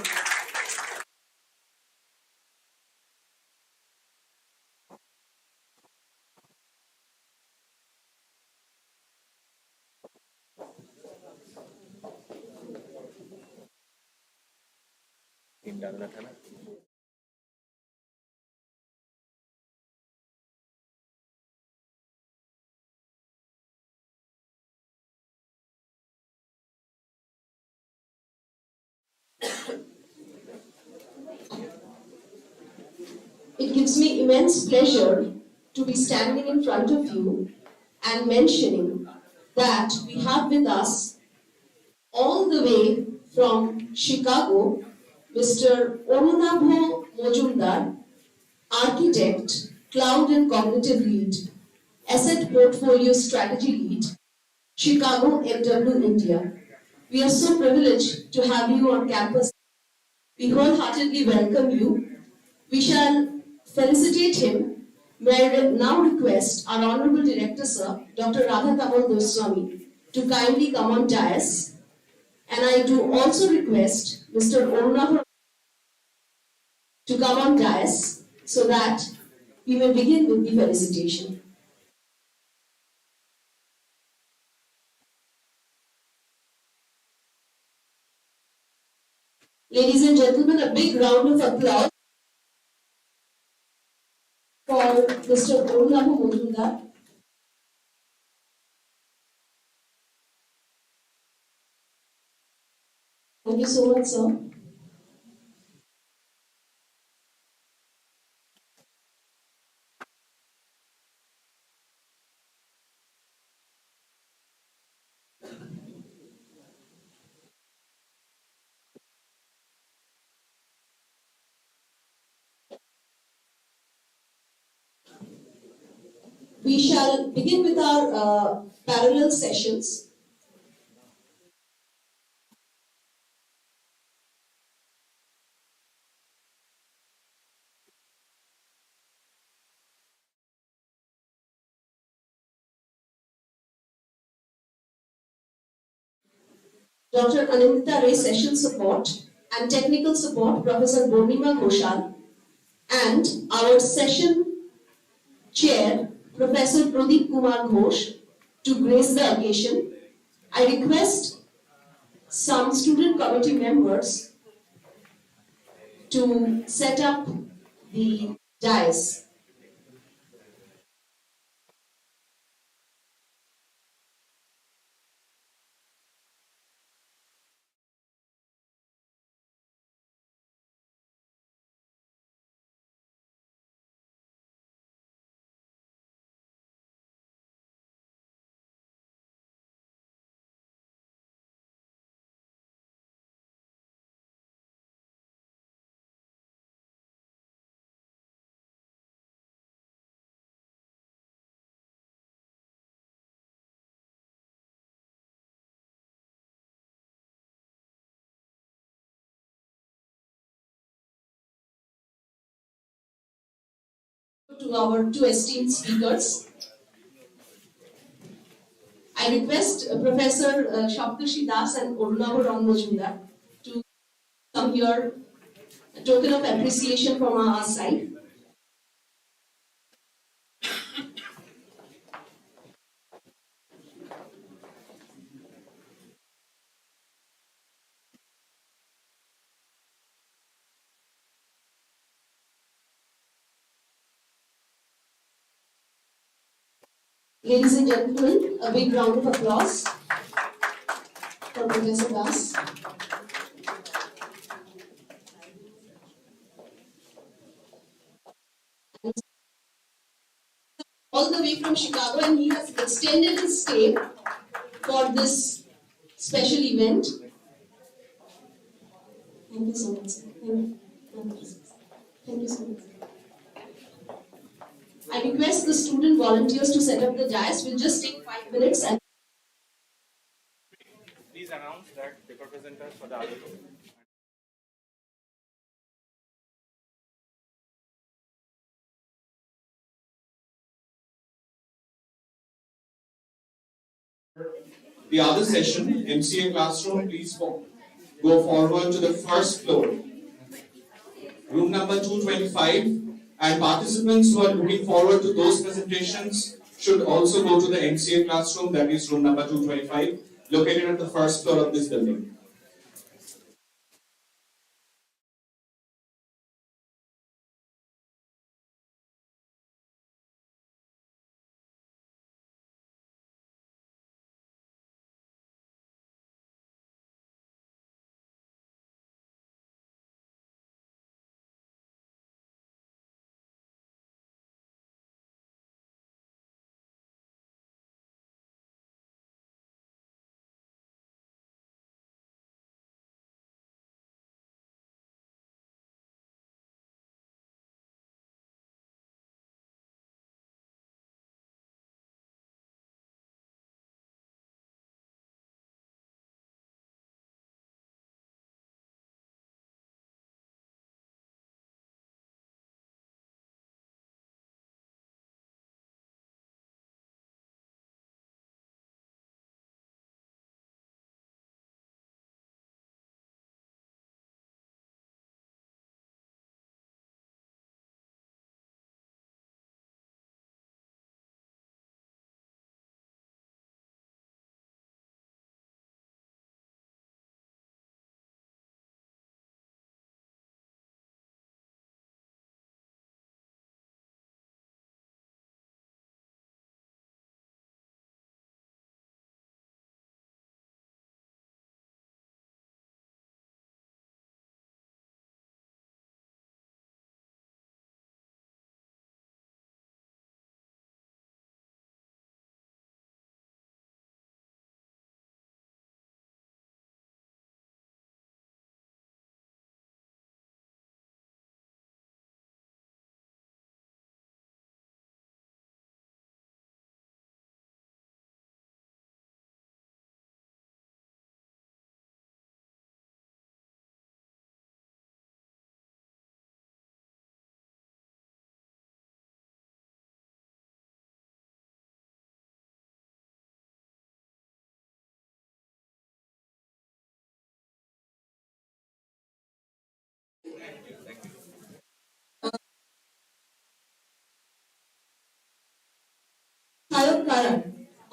It gives me immense pleasure to be standing in front of you and mentioning that we have with us all the way from Chicago, Mr. Orunabho Mojumdar, architect, cloud and cognitive lead, asset portfolio strategy lead, Chicago MW India. We are so privileged to have you on campus. We wholeheartedly welcome you. We shall felicitate him. May I now request our Honorable Director, Sir, Dr. Radha Kamal Goswami, to kindly come on dais. And I do also request Mr. Orunabha to come on dais so that we may begin with the felicitation. Ladies and gentlemen, a big round of applause for Mr. Orunabha Mojumdar. Thank you so much, sir. We shall begin with our parallel sessions. Dr. Anindita Ray Session Support and Technical Support, Professor Bornima Ghoshal, and our session chair, Professor Pradeep Kumar Ghosh, to grace the occasion. I request some student committee members to set up the dais. to our two esteemed speakers. I request Professor Shapkashi Das and Orunabha Rangmajumdar to come here, a token of appreciation from our side. Ladies and gentlemen, a big round of applause for Professor Das. All the way from Chicago, and he has extended his stay for this special event. Thank you so much, sir. Thank you so much. I request the student volunteers to set up the dais. We'll just take 5 minutes and please announce that paper presenters for the other group. The other session, MCA classroom, please go forward to the first floor. Room number 225, and participants who are looking forward to those presentations should also go to the MCA classroom, that is room number 225, located at the first floor of this building.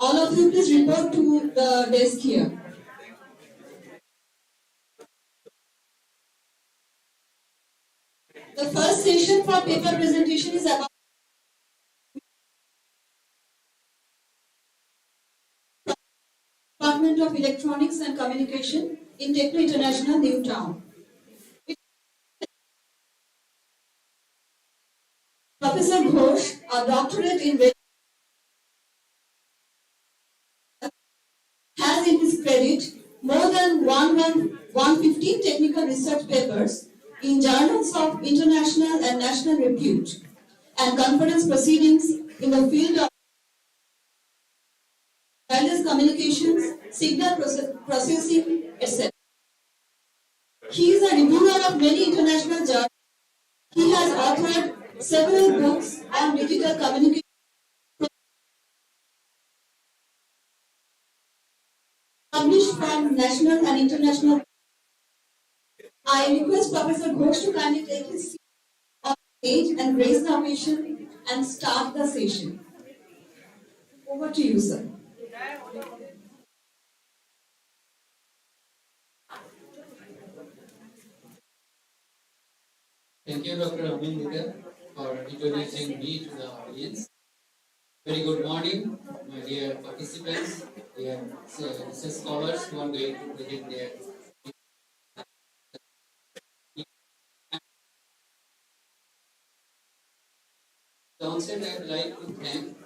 all of you please report to the desk here. The first session for paper presentation is about Department of Electronics and Communication in Techno International New Town. Professor Ghosh, a doctorate in has in his credit more than 115 technical research papers in journals of international and national repute and conference proceedings in the field of wireless communications, signal processing, etc. He is a reviewer of many international journals. He has authored several books on digital communication published from national and international. I request Professor Ghosh to kindly take his seat on stage and raise the occasion and start the session. Over to you, sir. Thank you, Dr. Amin, for introducing me to the audience. Very good morning, my dear participants, dear research scholars who are going to present their. At the onset, I would like to thank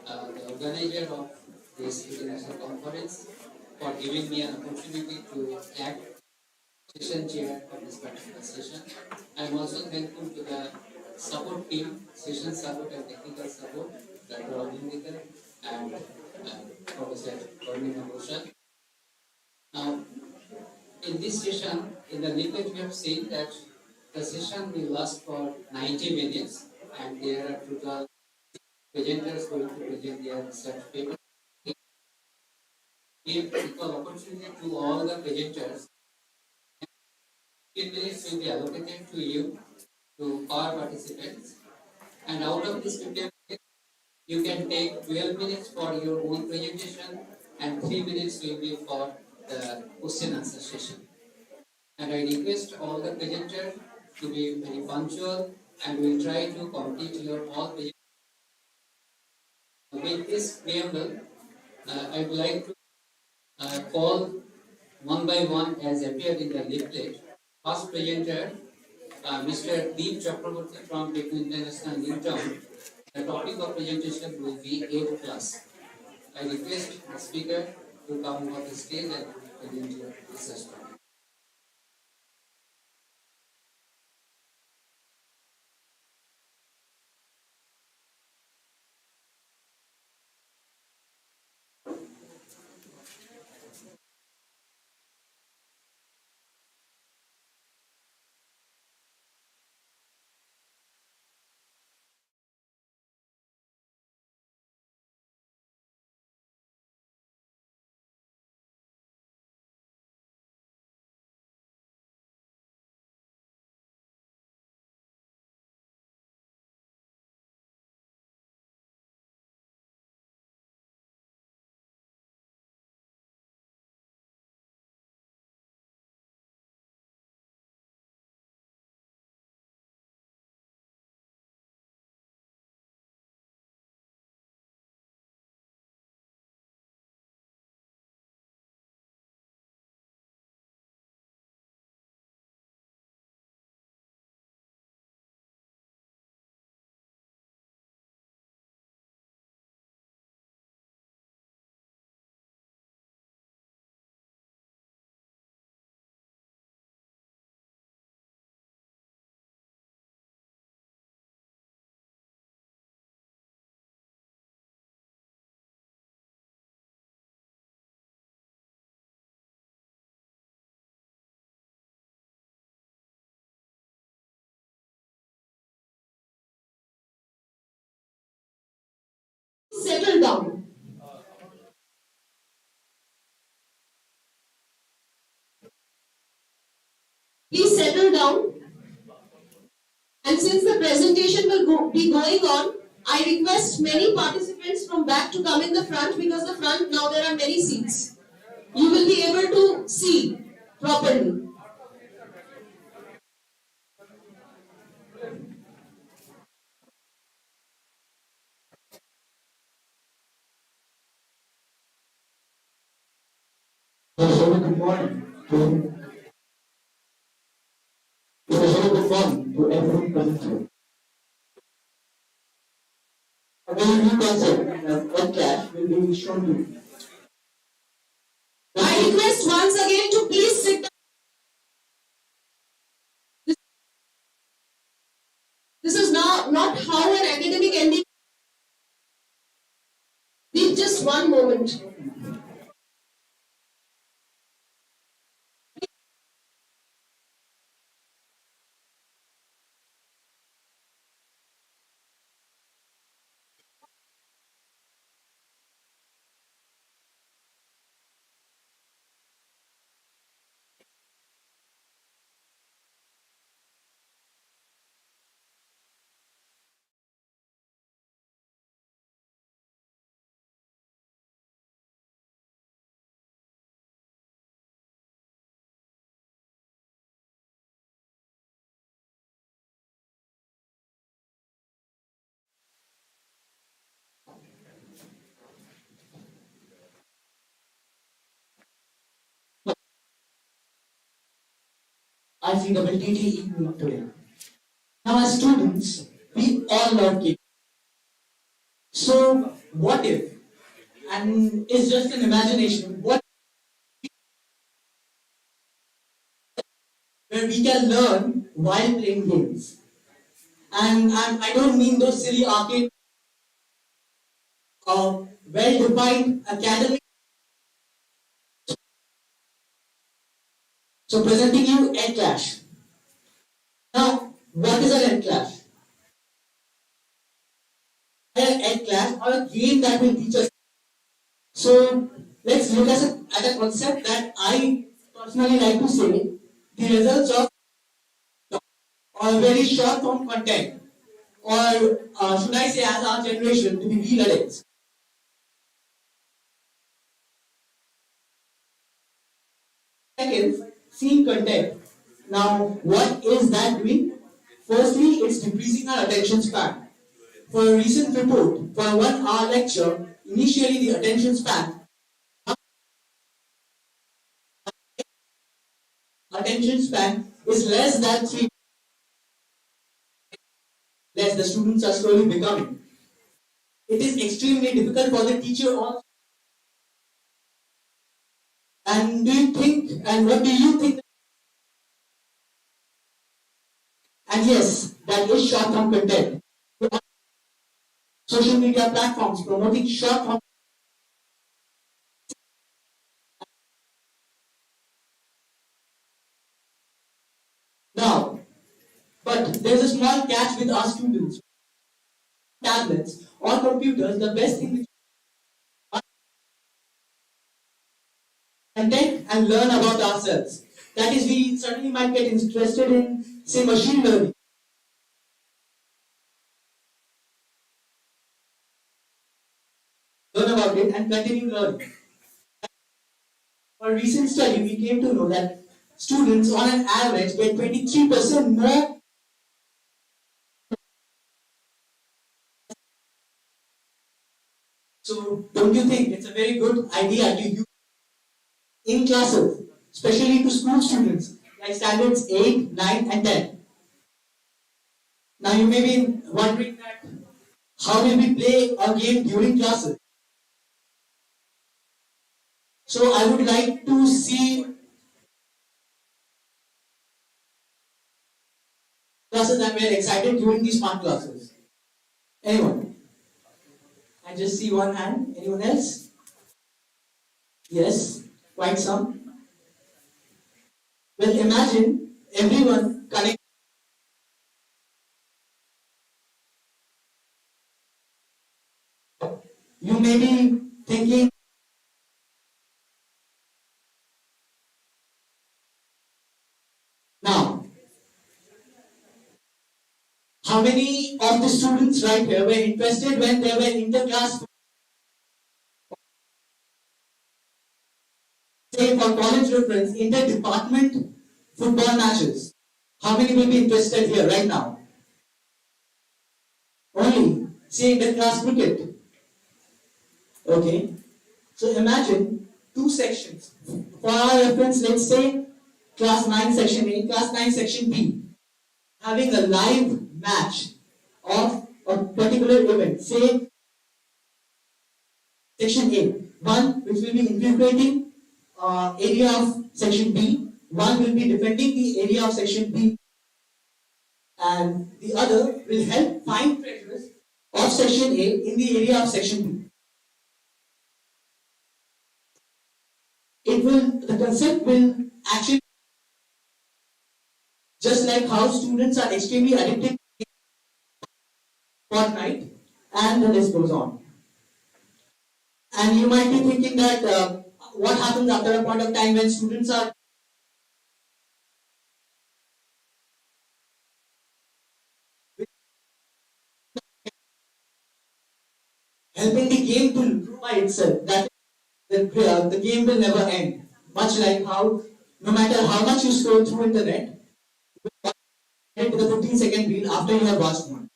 the organizer of this international conference for giving me an opportunity to act session chair of this particular session. I am also thankful to the support team, session support and technical support, Dr. Abhindikar and Professor Gormina Bhushan. Now, in this session, in the leaflet we have seen that the session will last for 90 minutes and there are total presenters going to present their research paper. Give equal opportunity to all the presenters. 15 minutes will be allocated to you, to our participants, and out of this 15 minutes, you can take 12 minutes for your own presentation and 3 minutes will be for the question answer session. And I request all the presenters to be very punctual and we'll try to complete your all presentations. With this preamble, I would like to call one by one as appeared in the leaflet. First presenter, Mr. Deep Chakraborty from Techno International New Town. The topic of presentation will be 8 plus. I request the speaker to come on the stage and present your research topic. Settle down. Please settle down. And since the presentation will be going on, I request many participants from back to come in the front because the front now there are many seats. You will be able to see properly. Good morning to everyone present here. A very new concept of cash will be shown to you. I request once again to please sit down. This is not how an academic ending. Please just one moment. ICTTDE meet today. Now, as students, we all love cake. So, what if, and it's just an imagination, what where we can learn while playing games? And I don't mean those silly arcade, well-defined academic. So, presenting you Ed Clash. Now, what is an Ed Clash? An Ed Clash or a game that will teach us. So, let's look at a concept that I personally like to say the results of or very short form content, or should I say, as our generation, to be real addicts. Second, seeing content. Now, what is that doing? Firstly, it's decreasing our attention span. For a recent report, for a 1 hour lecture, initially the attention span is less than 3. Less the students are slowly becoming. It is extremely difficult for the teacher also. And do you think, and what do you think? And yes, that is short form content. Social media platforms promoting short form. Now, but there's a small catch with our students. Tablets or computers, the best thing which content and learn about ourselves. That is, we certainly might get interested in, say, machine learning. Learn about it and continue learning. For a recent study, we came to know that students on an average get 23% more. So, don't you think it's a very good idea to use in classes, especially to school students like standards 8, 9, and 10? Now, you may be wondering that how will we play a game during classes? So, I would like to see classes that were excited during these smart classes. Anyone? I just see one hand. Anyone else? Yes, quite some. Well, imagine everyone connect. You may be thinking, now, how many of the students right here were interested when they were inter-class, say for college reference, inter-department football matches? How many will be interested here right now? Only, say inter-class cricket. Okay, so imagine 2 sections. For our reference, let's say class 9 section A, class 9 section B, having a live match of a particular event, say section A, one which will be infiltrating area of section B, one will be defending the area of section B, and the other will help find treasures of section A in the area of section B. The concept will actually, just like how students are extremely addicted to Fortnite, and the list goes on. And you might be thinking that what happens after a point of time when students are helping the game to grow by itself, that the game will never end. Much like how, no matter how much you scroll through internet, get to the 15-second reel after you have watched one.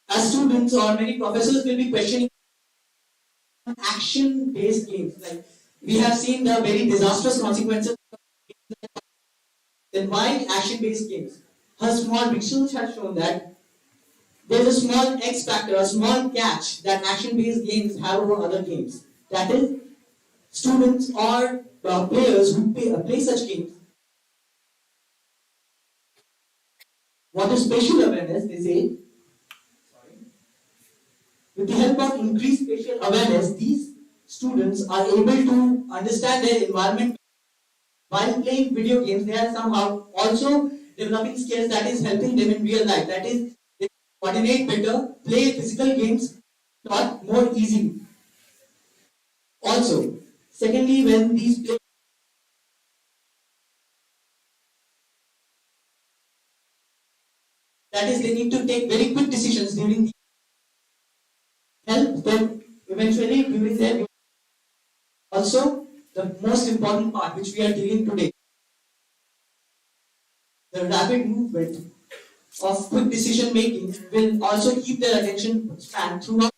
As students or many professors will be questioning action-based games, like we have seen the very disastrous consequences. Then why action-based games? Her small research has shown that there's a small X factor, a small catch that action-based games have over other games. That is, students or players who play such games. What is spatial awareness? They say, with the help of increased spatial awareness, these students are able to understand their environment. While playing video games, they are somehow also developing skills that is helping them in real life. That is, they coordinate better, play physical games lot more easily. Also, secondly, when these players, that is, they need to take very quick decisions during the help them eventually during their. Also, the most important part which we are dealing today, the rapid movement of quick decision making will also keep their attention span throughout.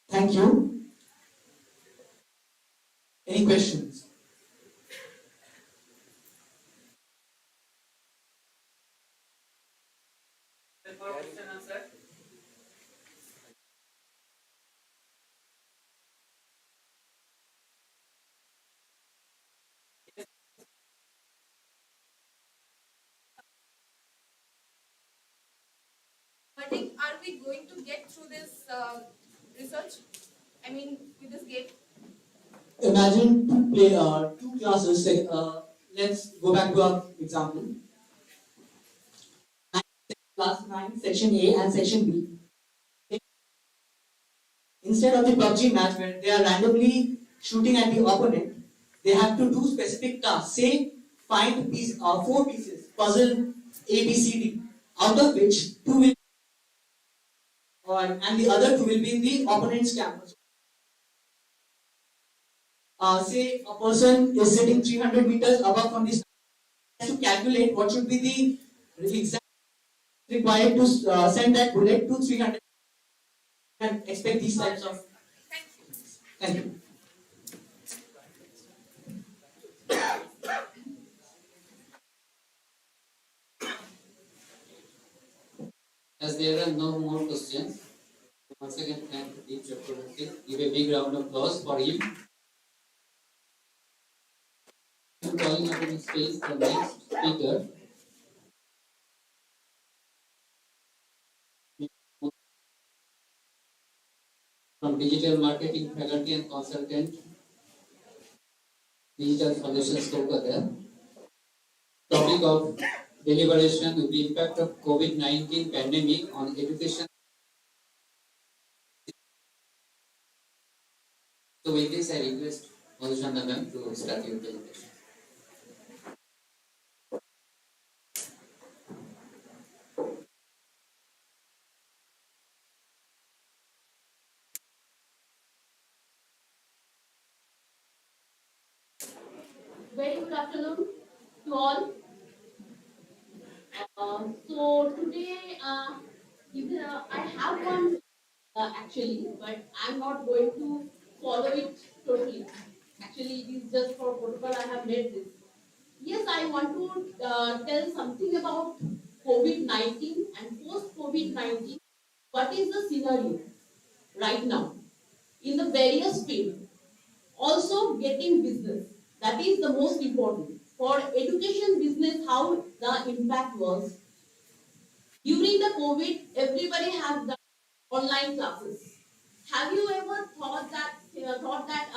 Thank you. Any questions? I think, are we going to get through this research? I mean, with this game? Imagine two classes. Say, let's go back to our example. Class 9, section A and section B. Instead of the PUBG match where they are randomly shooting at the opponent, they have to do specific tasks. Say, find four pieces, puzzle A, B, C, D, out of which two will and the other two will be in the opponent's camp. Say a person is sitting 300 meters above from this, to calculate what should be the exact required to send that bullet to 300 and expect these types of. Thank you. As there are no more questions, once again thank Jadavpur University. Give a big round of applause for him. I'm calling up in space the next speaker. From Digital Marketing Faculty and Consultant, Digital Solutions Kolkata. Topic of deliberation will be impact of COVID-19 pandemic on education. So with this, I request Madhuchanda ma'am to start your presentation. Very good afternoon to all. So today, I have one actually, but I'm not going to follow it totally. Actually, it is just for protocol I have made this. Yes, I want to tell something about COVID-19 and post-COVID-19. What is the scenario right now in the various fields? Also getting business. That is the most important. For education business, how the impact was. During the COVID, everybody has done online classes. Have you ever thought that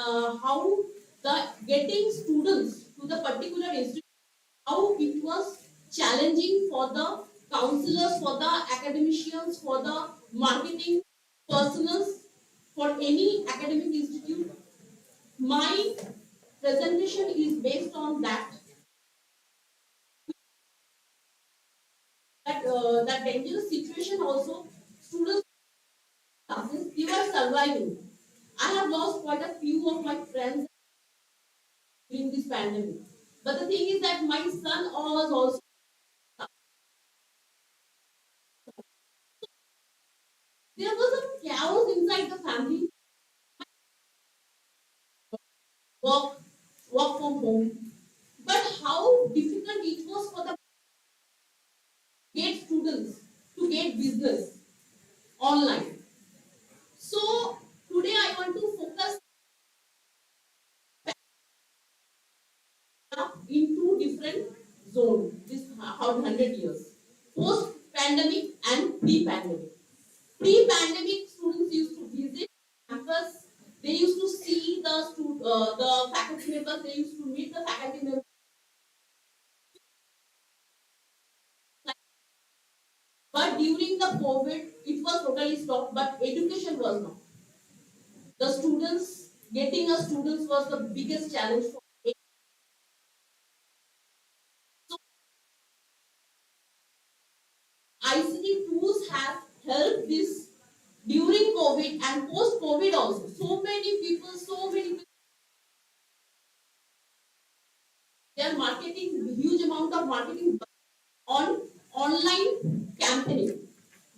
how the getting students to the particular institute, how it was challenging for the counselors, for the academicians, for the marketing personnel, for any academic institute? My presentation is based on that dangerous situation also. Students classes, they were surviving. I have lost quite a few of my friends during this pandemic. But the thing is that my son was also, there was a chaos inside the family. make business online. So today I want to focus in two different zones. This how 100 years. Post pandemic and pre-pandemic. Pre-pandemic, students used to visit campus. They used to see the faculty members. They used to meet the faculty members. But during the COVID, it was totally stopped. But education was not. The students getting a students was the biggest challenge for. So ICT tools have helped this during COVID and post COVID also. So many people, they are marketing huge amount of marketing on online campaigning,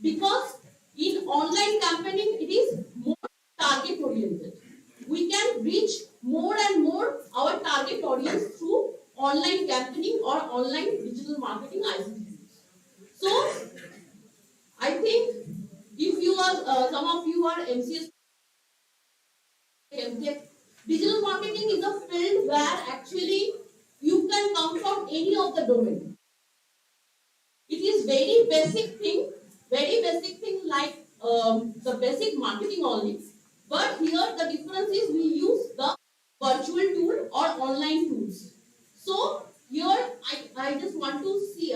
because in online campaigning it is more target oriented. We can reach more and more our target audience through online campaigning or online digital marketing ICT. So I think if you are some of you are MCS, digital marketing is a field where actually you can come from any of the domain. It is very basic thing like the basic marketing only. But here the difference is we use the virtual tool or online tools. So here I just want to say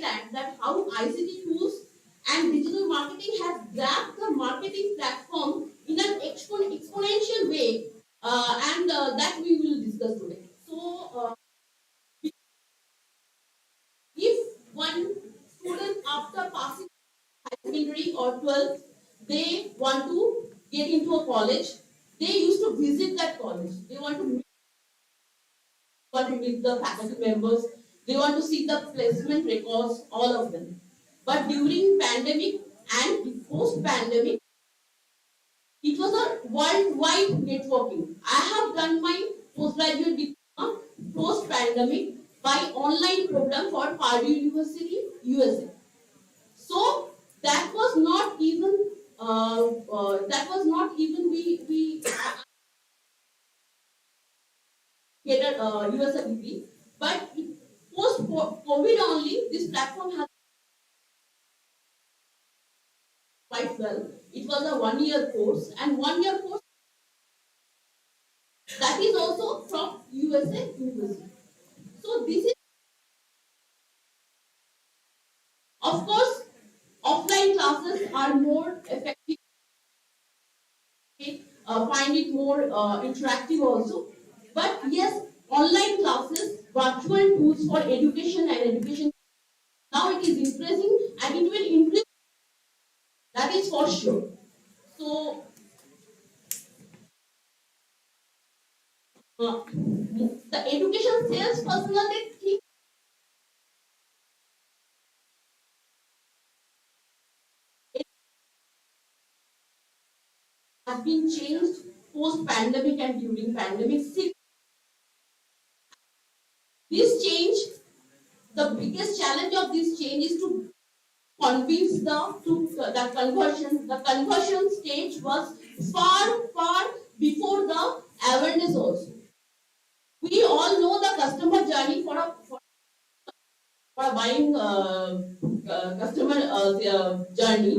that how ICT tools and digital marketing has grabbed the marketing platform in an exponential way, and that we will discuss today. So if one student after passing secondary or 12th, they want to get into a college, they used to visit that college. They want to meet the faculty members, they want to see the placement records, all of them. But during pandemic and post-pandemic, it was a worldwide networking. I have done my postgraduate diploma post-pandemic by online program for Purdue University, USA. So that was not even we get a USA degree, but post COVID only this platform has quite well. It was a 1-year course, and 1-year course that is also from USA University. So this is, of course, offline classes are more effective. Find it more interactive also. But yes, online classes, virtual tools for education and education, now it is increasing and it will increase. That is for sure. So the education sales personnel, they think it has been changed post pandemic and during pandemic. This change, the biggest challenge of this change is to convince the conversion. The conversion stage was far before the awareness also. We all know the customer journey for a buying customer journey.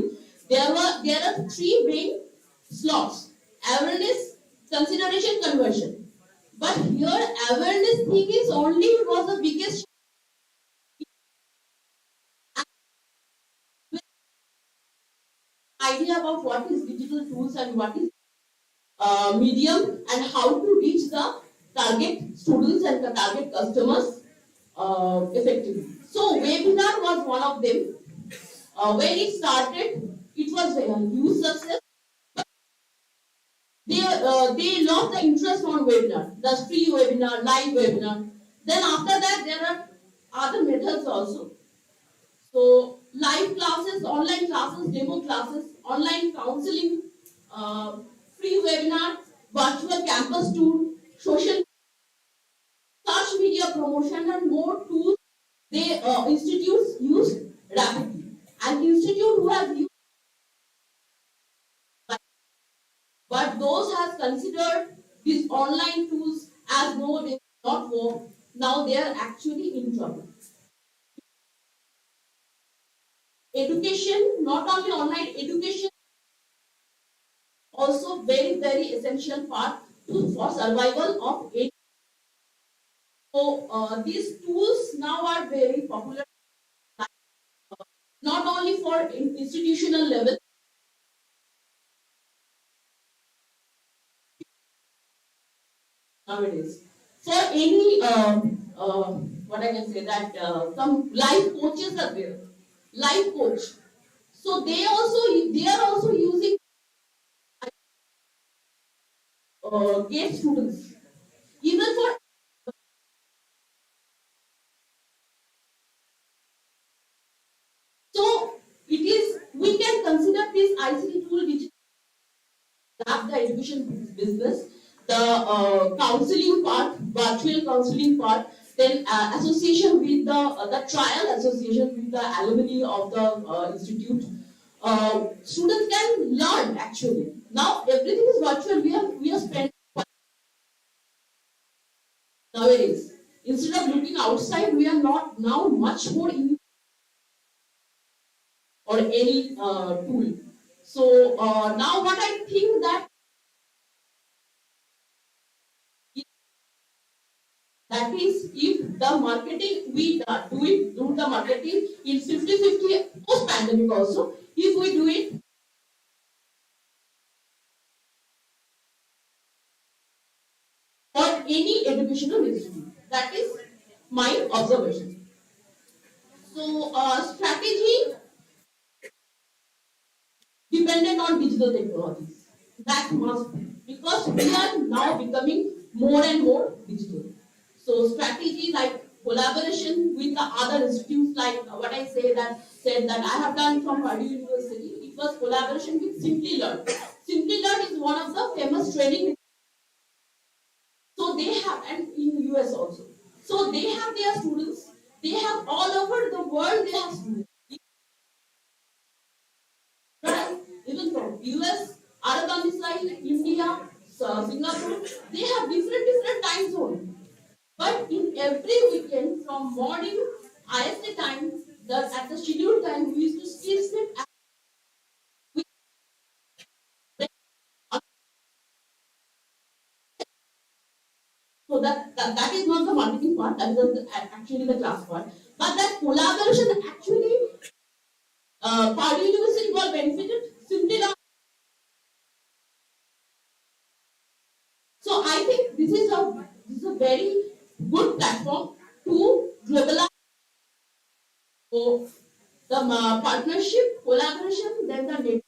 There are three main slots: awareness, consideration, conversion. But here awareness thing is only was the biggest idea about what is digital tools and what is medium and how to reach the target students and the target customers effectively. So webinar was one of them. When it started, it was a huge success. They lost the interest on webinar, the free webinar, live webinar. Then after that, there are other methods also. So live classes, online classes, demo classes, online counseling, free webinar, virtual campus tour, social search media promotion, and more tools they institutes use rapidly. And institute who have used, but those has considered these online tools as though they not work, now they are actually in trouble. Education, not only online education, also very, very essential part for survival of education. So these tools now are very popular, not only for institutional level, nowadays. For any, what I can say that some life coaches are there, life coach. So they are also using GATE students, even for. So it is, we can consider this ICT tool which adapt the education business, the counseling part, virtual counseling part, then association with the trial association with the alumni of the institute. Students can learn actually. Now everything is virtual. We are spending nowadays. Instead of looking outside, we are not now much more in or any tool. So now what I think that is, if the marketing we do the marketing in 50-50 post pandemic also, if we do it for any educational institute, that is my observation. So strategy dependent on digital technologies, that must be, because we are now becoming more and more digital. So strategy like collaboration with the other institutes, like what I said that I have done from Purdue University, it was collaboration with Simply Learn. Simply Learn is one of the famous training. So they have, and in US also. So they have their students. They have all over the world. They have students. Right? Even from US, Arab Emirates, India, Singapore, they have different time zones. But in every weekend, from morning IST time, at the scheduled time, we used to still sit at so that is not the marketing part, that is actually the class part. But that collaboration actually, Purdue University got benefited simply not. So I think this is a very good platform to globalize. So the partnership, collaboration, then the network.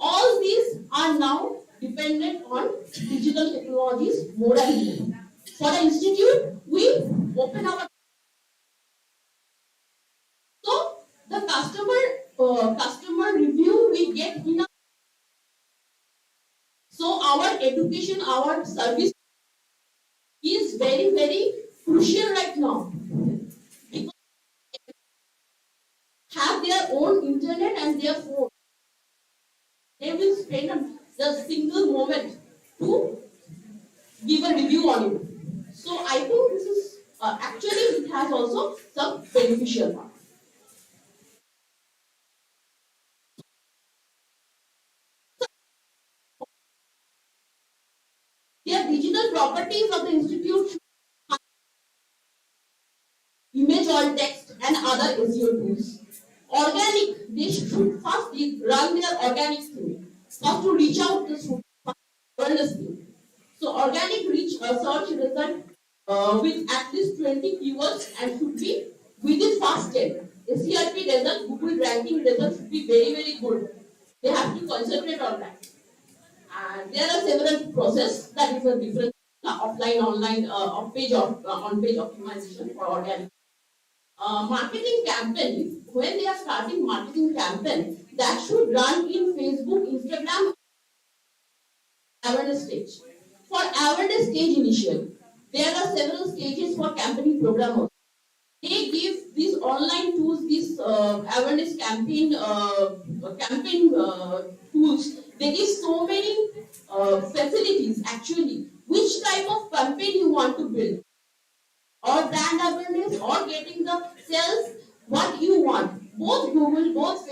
All these are now dependent on digital technologies more and more. For the institute, we open our. So the customer review we get in. So our education, our service is very, very crucial right now. Because they have their own internet and their phone. They will spend the single moment to give a review on it. So I think this is actually it has also some beneficial part. Their digital properties of the institute, image or text and other SEO tools. Organic, they should first run their organic thing. First to reach out to the students. So organic reach search result with at least 20 keywords and should be within first 10. SERP result, Google ranking result should be very, very good. They have to concentrate on that. And there are several processes, that is a different offline, online, on-page optimization for organic. Marketing campaign, when they are starting marketing campaign, that should run in Facebook, Instagram, awareness stage. For awareness stage initial, There are several stages for campaigning programmers. They give these online tools, these awareness campaign tools. They give so many facilities actually. Which type of campaign you want to build, or brand awareness, or getting the sales, what you want. Both Google, both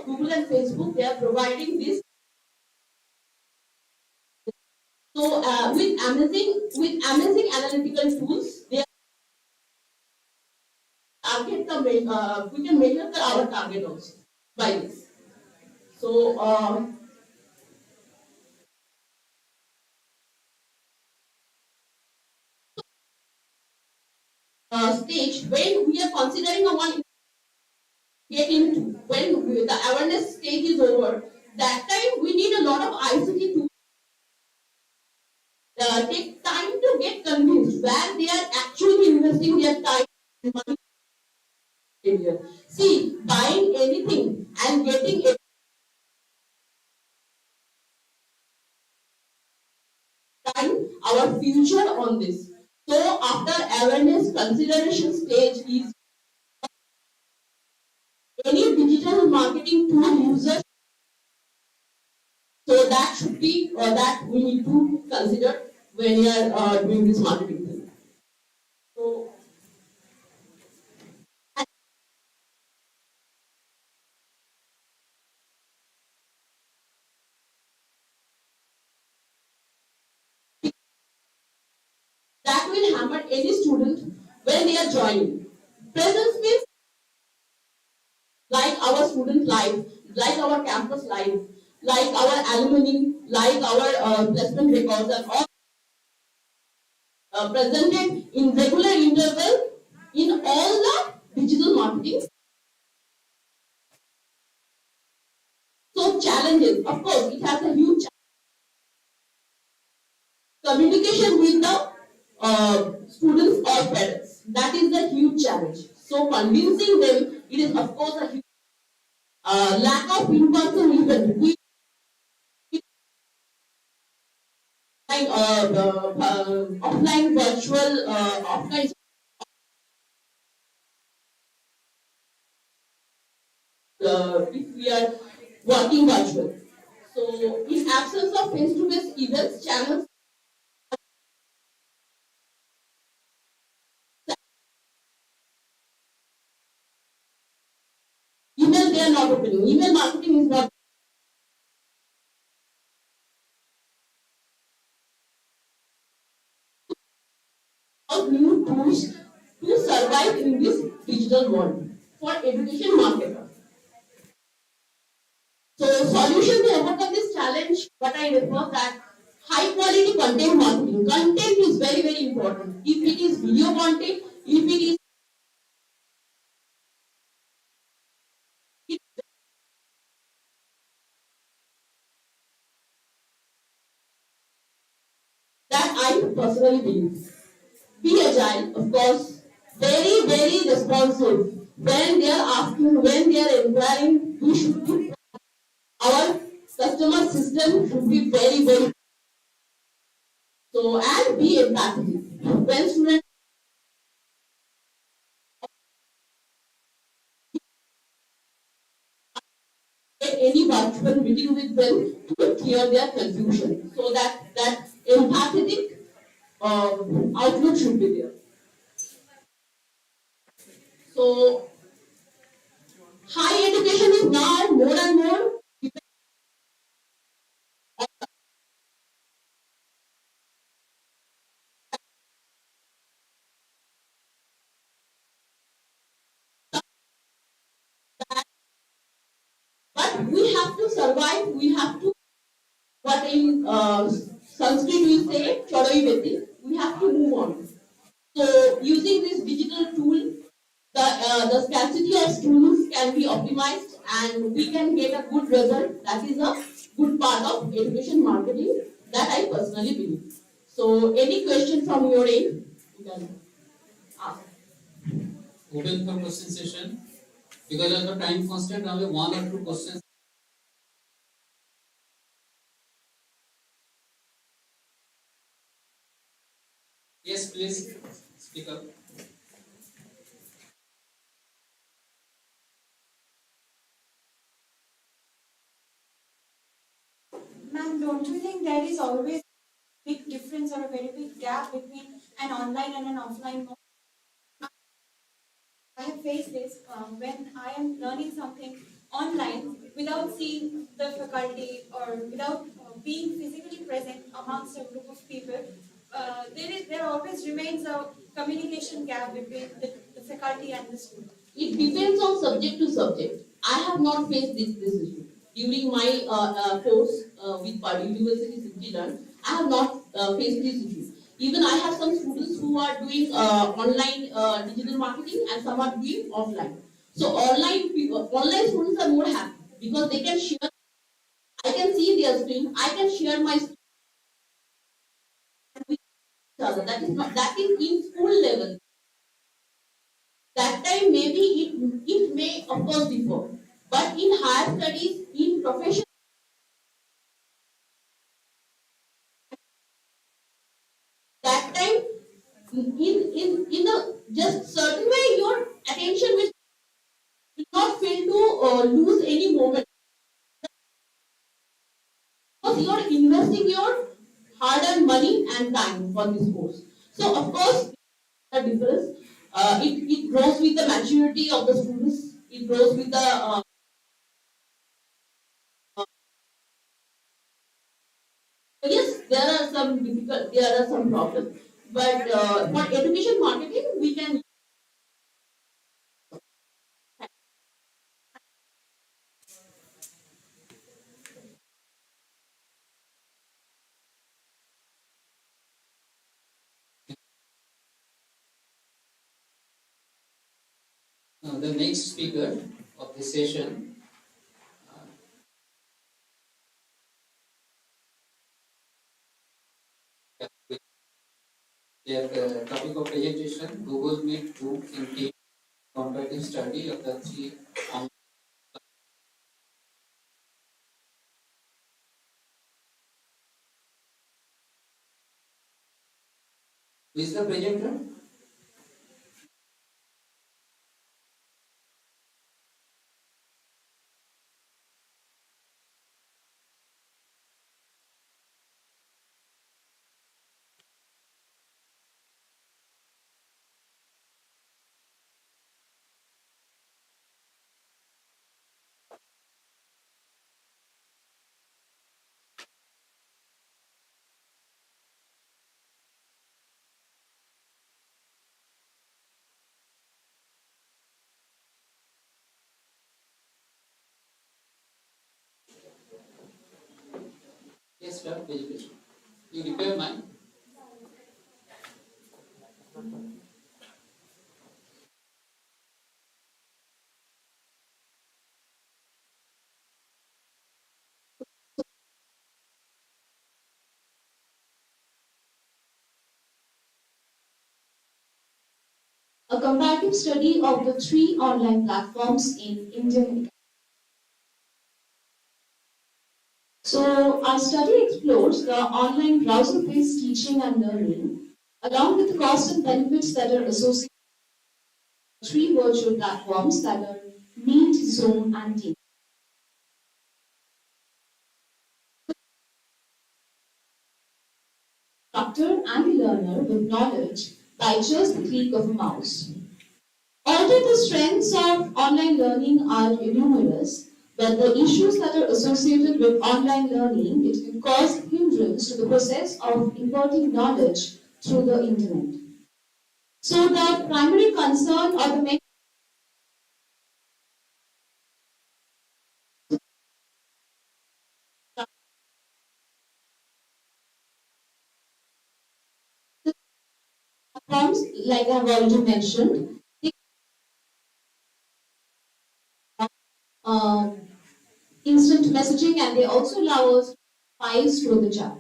Google and Facebook, they are providing this. So with amazing analytical tools, they target we can measure our target also by this. So stage when we are considering a one get into, when the awareness stage is over, that time we need a lot of ICT tools. Take time to get convinced where they are actually investing their time and money. See, buying anything and getting it time our future on this. So after awareness consideration stage is any digital marketing tool user. So that should be that we need to consider when you are doing this marketing thing. So that will hammer any student when they are joining. Presence means like our student life, like our campus life, like our alumni, like our placement records, and all presented in regular interval in all the digital marketing. So challenges, of course, it has a huge communication with the students or parents. That is the huge challenge. So convincing them, it is of course a huge lack of in-person event. We offline virtual offline if we are working virtual. So in absence of face-to-face events, channels email, they are not opening. Email marketing is not. New tools to survive in this digital world for education marketer. So solution to overcome this challenge, what I refer that high quality content marketing. Content is very, very important. If it is video content, if it is that I personally believe. Be agile, of course, very, very responsive. When they are asking, when they are inquiring, we should be, our customer system should be very, very so, and be empathic. When students get any virtual meeting with them to clear their confusion, so that empathetic outlook should be there. So, high education is now more and more. But we have to survive, we have to, what in Sanskrit we say, chodoi beti, we have to move on. So using this digital tool, the scarcity of students can be optimized and we can get a good result. That is a good part of education marketing that I personally believe. So any question from your end, you can ask. Open for question session. Because of the time constraint, only one or two questions. please speak up. Ma'am, don't you think there is always a big difference or a very big gap between an online and an offline mode? I have faced this when I am learning something online without seeing the faculty or without being physically present amongst a group of people. There always remains a communication gap between the faculty and the student. It depends on subject to subject. I have not faced this issue. During my course with Purdue University City, I have not faced this issue. Even I have some students who are doing online digital marketing and some are doing offline. So online students are more happy because they can share. I can see their screen. I can share my screen with each other. That is in school level. That time maybe it may of course differ. But in higher studies, in profession, that time in a just certain way your attention will not fail to lose any moment because you are investing your hard-earned money and time for this course. So of course, the difference it grows with the maturity of the students. It grows with the yes, there are some difficult, there are some problems, but for education marketing, we can. The next speaker of the session, their topic of presentation, Google Meet book in team comparative study of the three. Who is the presenter? Yes, start presentation. You repair mine. A comparative study of the three online platforms in Indian. So, our study explores the online browser-based teaching and learning, along with the costs and benefits that are associated with three virtual platforms that are Meet, Zoom, and Teams. Instructor and the learner with knowledge by just the click of a mouse. Although the strengths of online learning are numerous, but the issues that are associated with online learning, it can cause hindrance to the process of imparting knowledge through the internet. So the primary concern or the main platforms, like I've already mentioned, um, instant messaging, and they also allow us files through the chat.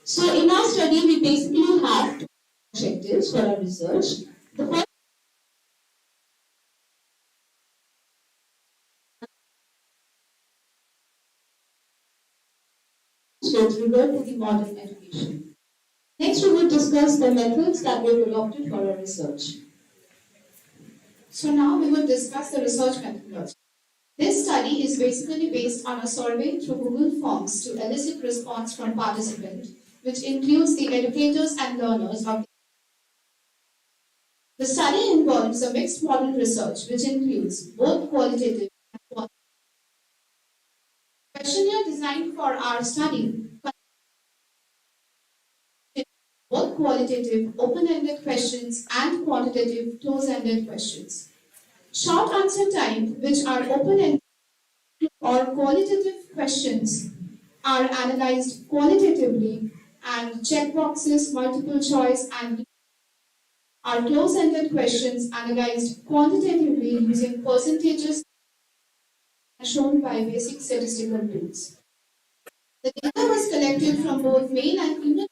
So in our study, we basically have two objectives for our research. The first is to revert to the modern education. Next, we would discuss the methods that were adopted for our research. So now we will discuss the research methodology. This study is basically based on a survey through Google Forms to elicit response from participants, which includes the educators and learners of the study involves a mixed model research, which includes both qualitative and quantitative. The questionnaire designed for our study both qualitative open-ended questions and quantitative close-ended questions. Short answer time, which are open-ended or qualitative questions, are analyzed qualitatively, and checkboxes, multiple choice, and are close-ended questions analyzed quantitatively using percentages shown by basic statistical tools. The data was collected from both male and female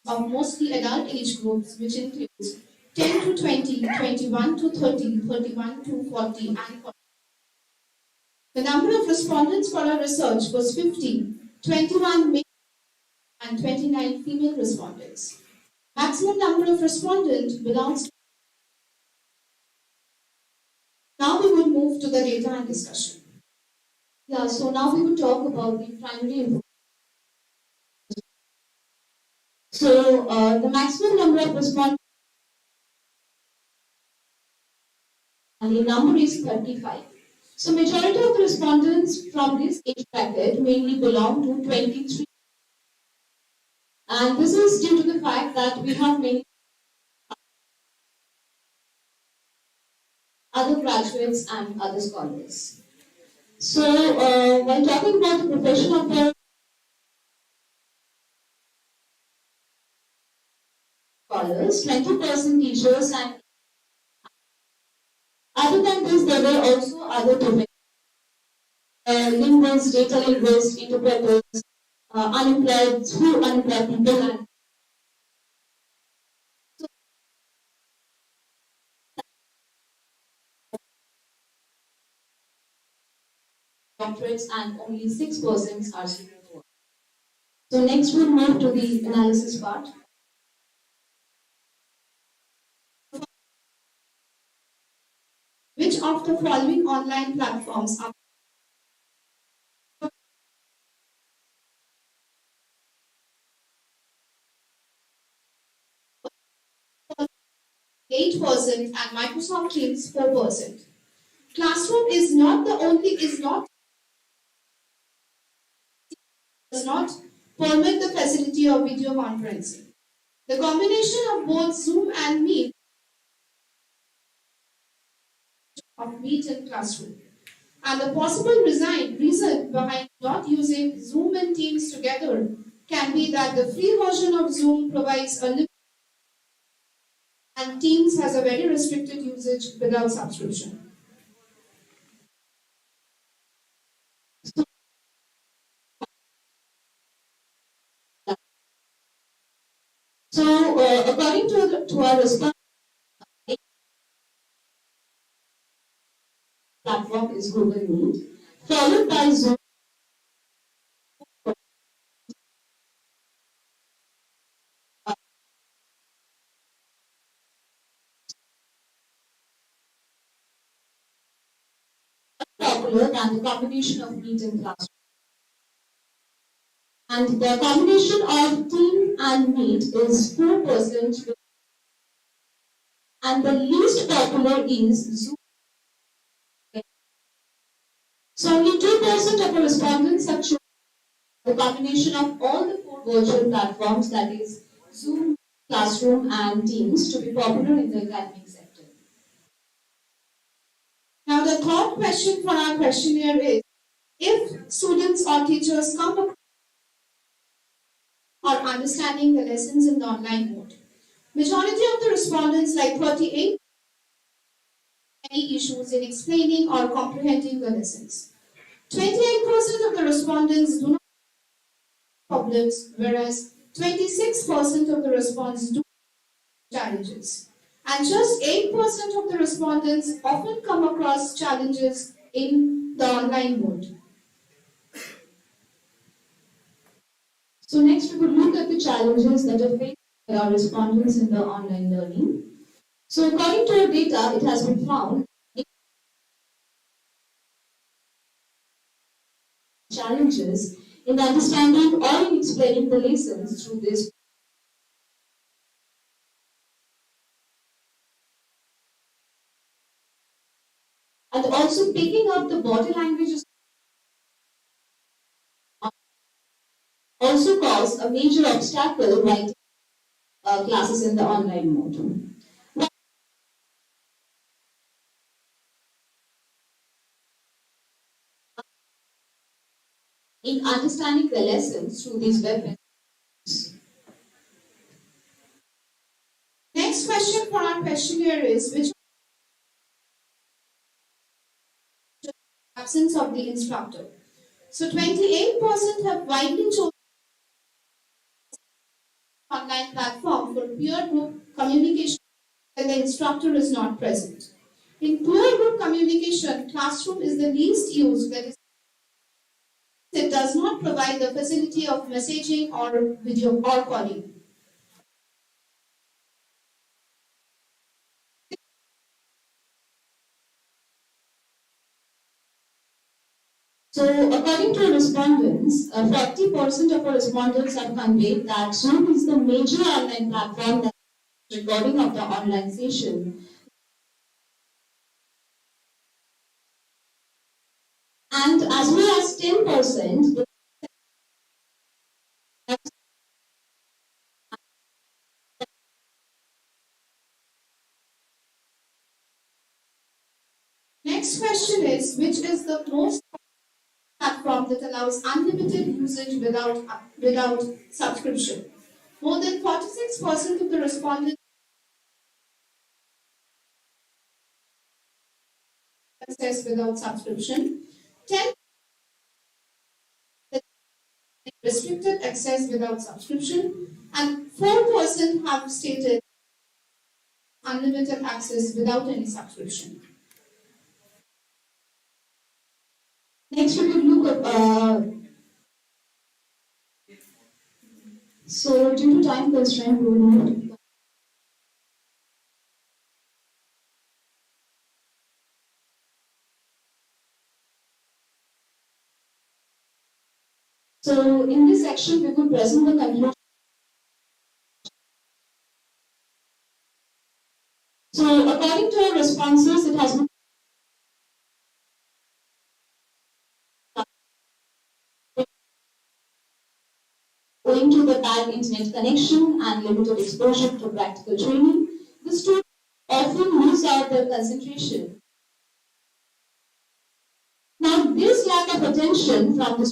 of mostly adult age groups, which includes 10 to 20, 21 to 30, 31 to 40, and 40. The number of respondents for our research was 50, 21 male and 29 female respondents. Maximum number of respondents belongs to. Now we will move to the data and discussion. Yeah, so now we will talk about the primary information. So the maximum number of respondents, and the number is 35. So majority of the respondents from this age bracket mainly belong to 23. And this is due to the fact that we have many other graduates and other scholars. So when talking about the profession of their scholars, 20% teachers, and other than this, there were also other professions. Linguists, data linguists, interpreters, unemployed, few unemployed people, and doctorates, and only 6% are student work. So next we'll move to the analysis part. Which of the following online platforms are 8% and Microsoft Teams 4%. Classroom is not the only does not permit the facility of video conferencing. The combination of both Zoom and Meet in classroom. And the possible reason behind not using Zoom and Teams together can be that the free version of Zoom provides a limit and Teams has a very restricted usage without subscription. So according to our response, platform is Google Meet, followed by Zoom. Popular than the combination of Meet and Classroom. And the combination of Team and Meet is 4%, and the least popular is Zoom. So only 2% of the respondents have chosen the combination of all the 4 virtual platforms, that is Zoom, Classroom, and Teams, to be popular in the academic sector. Now the third question for our questionnaire is, if students or teachers come across or understanding the lessons in the online mode. Majority of the respondents, like 38, any issues in explaining or comprehending the lessons. 28% of the respondents do not have problems, whereas 26% of the respondents do have challenges. And just 8% of the respondents often come across challenges in the online mode. So next we would look at the challenges that are faced our respondents in the online learning. So according to our data, it has been found challenges in understanding or in explaining the lessons through this. And also picking up the body language is also cause a major obstacle while classes in the online mode. In understanding the lessons through these web. Next question for our questionnaire is which absence of the instructor. So 28% have widely chosen online platform for peer group communication when the instructor is not present. In peer group communication, classroom is the least used when it does not provide the facility of messaging or video or calling. So, according to respondents, 40% of our respondents have conveyed that Zoom is the major online platform that is recording of the online session. And as well as 10%, next question is, which is the most platform that allows unlimited usage without subscription? More than 46% of the respondents access without subscription. 10% restricted access without subscription, and 4% have stated unlimited access without any subscription. Next, we will look at. So, due to time constraint, we will move. So, in this section, we could present the conclusion. So, according to our responses, it has been owing to the bad internet connection and limited exposure to practical training, the students often lose out their concentration. Now, this lack of attention from the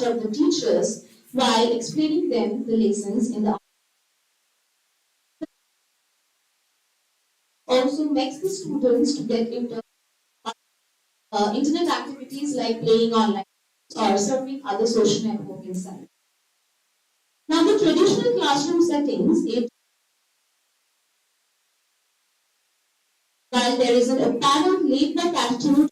of the teachers while explaining them the lessons in the also makes the students to get into internet activities like playing online or surfing other social networking sites. Now, the traditional classroom settings, while there is an apparent laid-back attitude,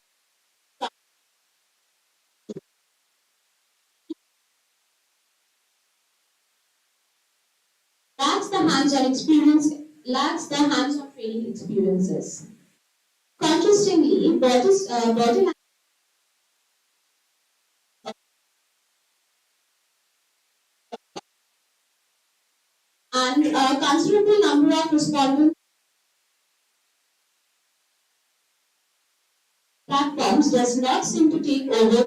lacks the hands-on training experiences. Contrastingly, body and a considerable number of respondents platforms does not seem to take over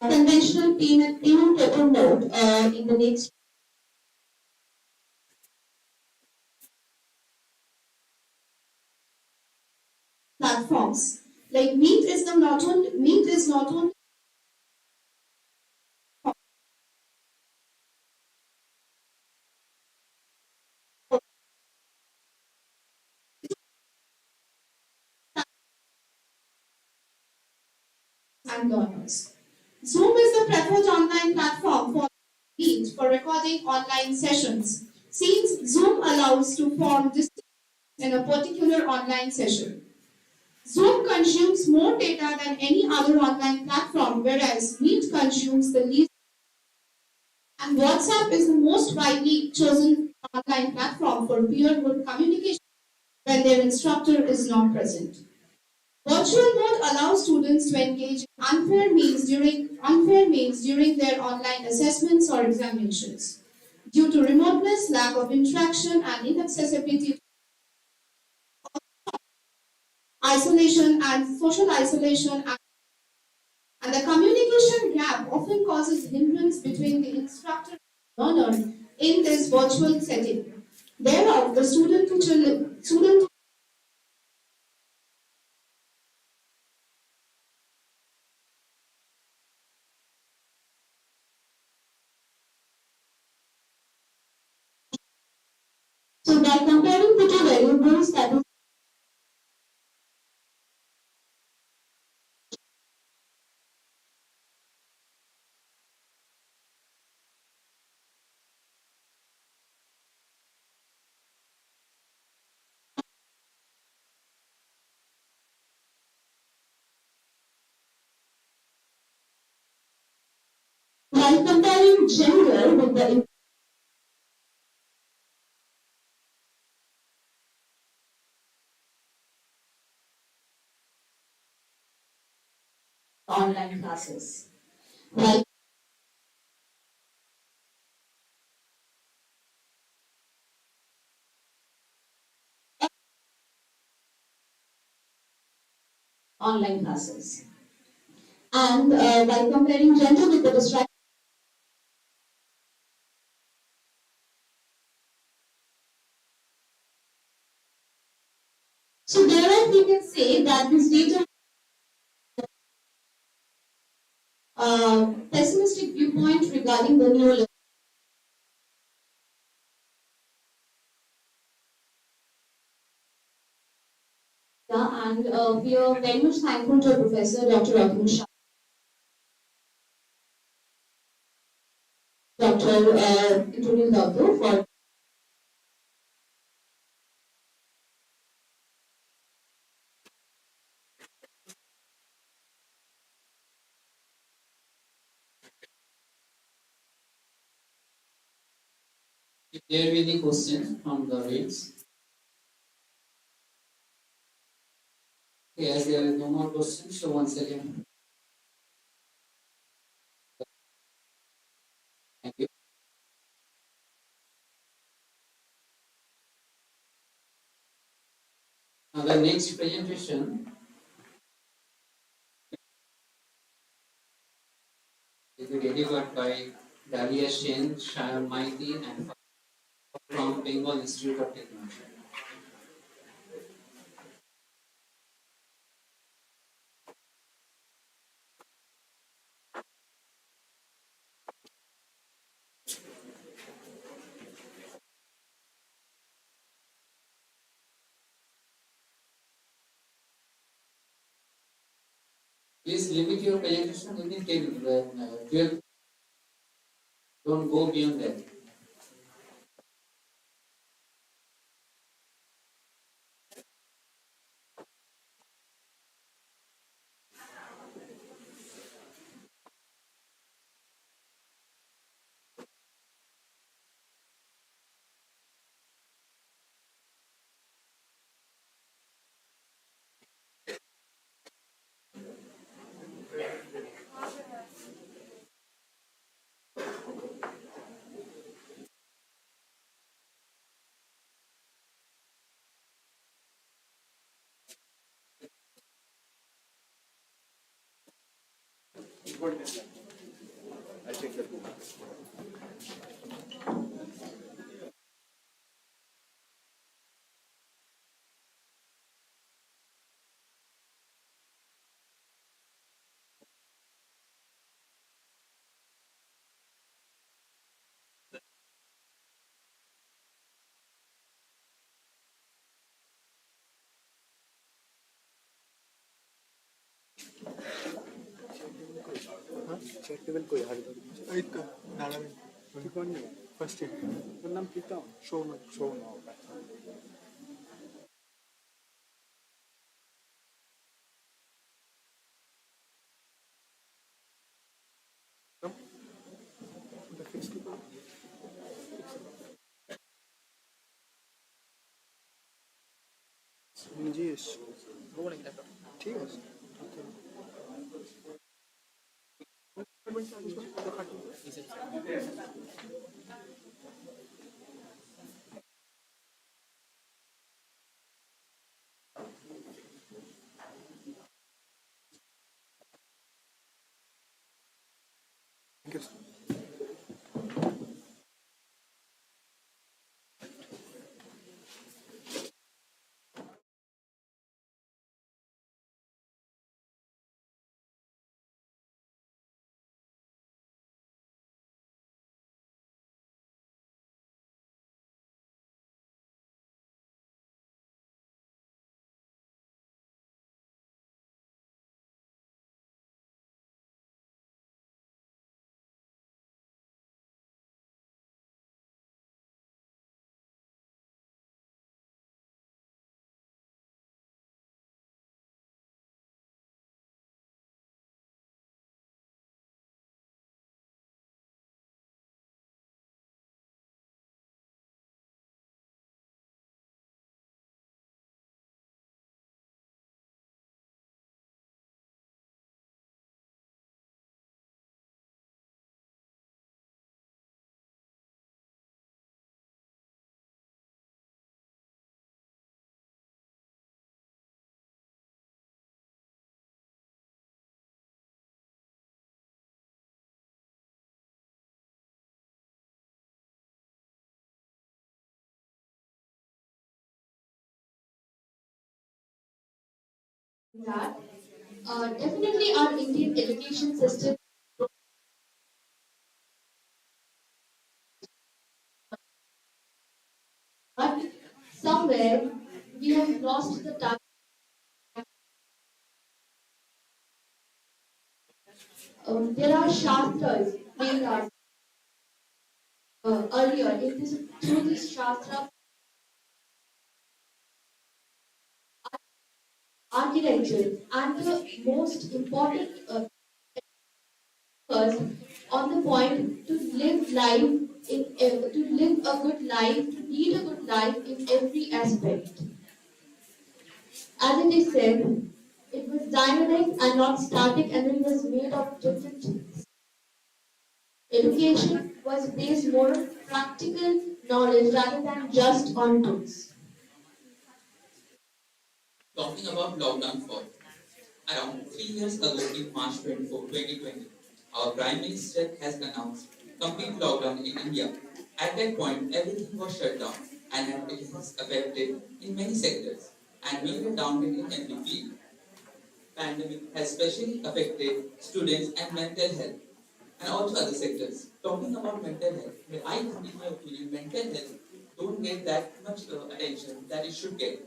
conventional payment paper mode in the next platforms. Like Meet is not only and learners. Zoom is the preferred online platform for Meet for recording online sessions. Since Zoom allows to form distance in a particular online session. Zoom consumes more data than any other online platform, whereas Meet consumes the least And WhatsApp is the most widely chosen online platform for peer group communication when their instructor is not present. Virtual mode allows students to engage in unfair means during their online assessments or examinations. Due to remoteness, lack of interaction, and inaccessibility, isolation and social isolation, and the communication gap often causes hindrance between the instructor and learner in this virtual setting. Thereof, the student so by comparing the two variables, that is while comparing gender with the online classes. While online classes. And by comparing gender with the distraction. So thereof we can say that this data pessimistic viewpoint regarding the new learning. And we are very much thankful to Professor Dr. Raghun Dr. Introduce Dr. for If there are any questions from the audience. Okay, as there is no more questions, so once again, thank you. Now the next presentation is delivered by Dalia Sen, Shah Maiti, and from Bengal Institute of Technology. Please limit your presentation within 12. Don't go beyond that. That definitely our Indian education system, but somewhere we have lost the touch. There are Shastras, Vedas, earlier in this through this Shastra architecture and the most important focus on the point to live life to live a good life, to lead a good life in every aspect. As it is said, it was dynamic and not static, and it was made of different. Education was based more on practical knowledge rather than just on books. Talking about lockdown for around 3 years ago in March 2020, our Prime Minister has announced complete lockdown in India. At that point, everything was shut down and it has affected in many sectors and made a downgrade in every field. Pandemic has especially affected students and mental health and also other sectors. Talking about mental health, I think in my opinion, mental health don't get that much attention that it should get.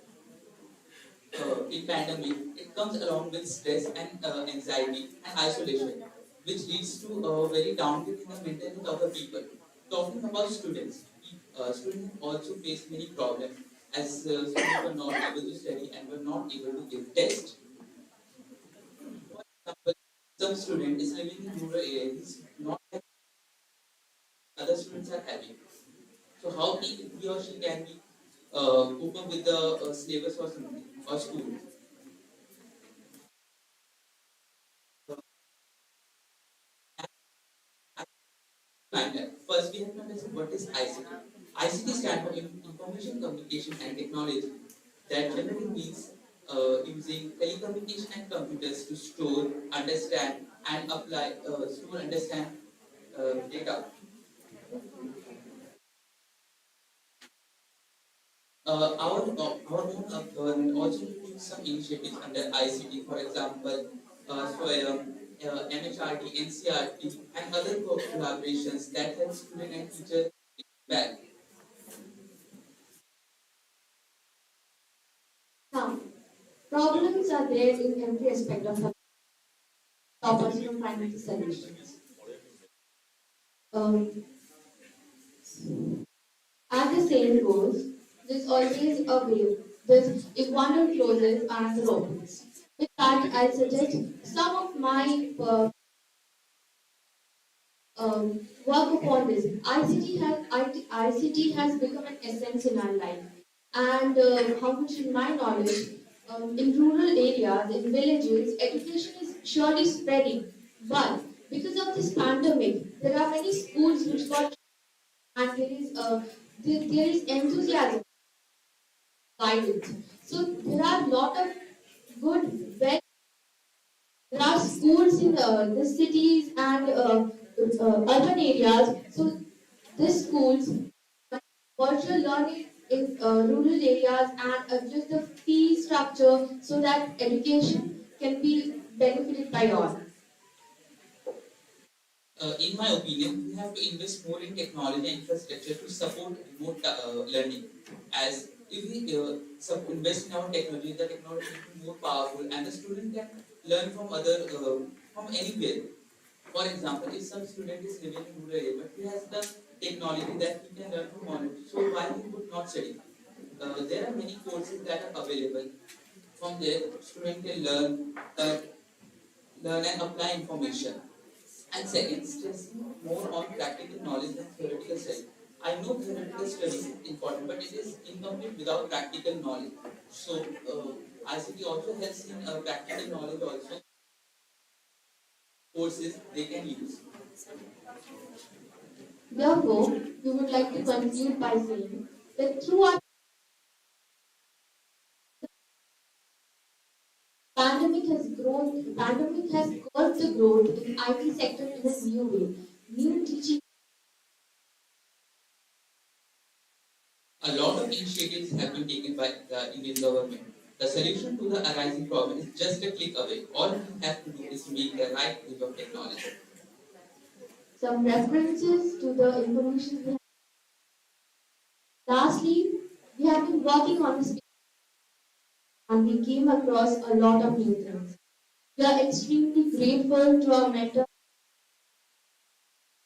In pandemic, it comes along with stress and anxiety and isolation, which leads to a very downgrade in the mental health of the people. Talking about students, students also face many problems as students were not able to study and were not able to give tests. For example, some student is living in rural areas, not like other students are having. So how he or she can be cope up with the syllabus or something or school? First, we have to understand what is ICT. ICT stands for Information Communication and Technology. That generally means using telecommunication and computers to store, understand, and apply, understand data. Our own government also took some initiatives under ICT, for example, SWAYAM, MHRD, NCRT, and other collaborations that help student and teacher back. Now, problems are there in every aspect of life. Stoppers from finding the solutions. Um, as the saying goes, there's always a way. There's, if one door closes, another opens. With that, I suggest some of my work upon this. ICT has become an essence in our life. And how much in my knowledge, in rural areas, in villages, education is surely spreading. But because of this pandemic, there are many schools which got, and there is enthusiasm guidance. So there are a lot of good, very, there are schools in the cities and urban areas. So these schools virtual learning in rural areas and adjust the fee structure so that education can be benefited by all. In my opinion, we have to invest more in technology and infrastructure to support remote learning. As if we invest in our technology, the technology will be more powerful, and the student can learn from from anywhere. For example, if some student is living in rural area, but he has the technology that he can learn from online, so why he would not study? There are many courses that are available. From there, student can learn and apply information. And second, stressing more on practical knowledge than theoretical study. I know theoretical study is important, but it is incomplete without practical knowledge. So, ICT also helps in practical knowledge also. Courses they can use. Therefore, we would like to conclude by saying that through our pandemic has caused the growth in IT sector in a new way. New teaching. A lot of initiatives have been taken by the Indian government. The solution to the arising problem is just a click away. All we have to do is make the right use of technology. Some references to the information we have. Lastly, we have been working on this and we came across a lot of new things. We are extremely grateful to our mentor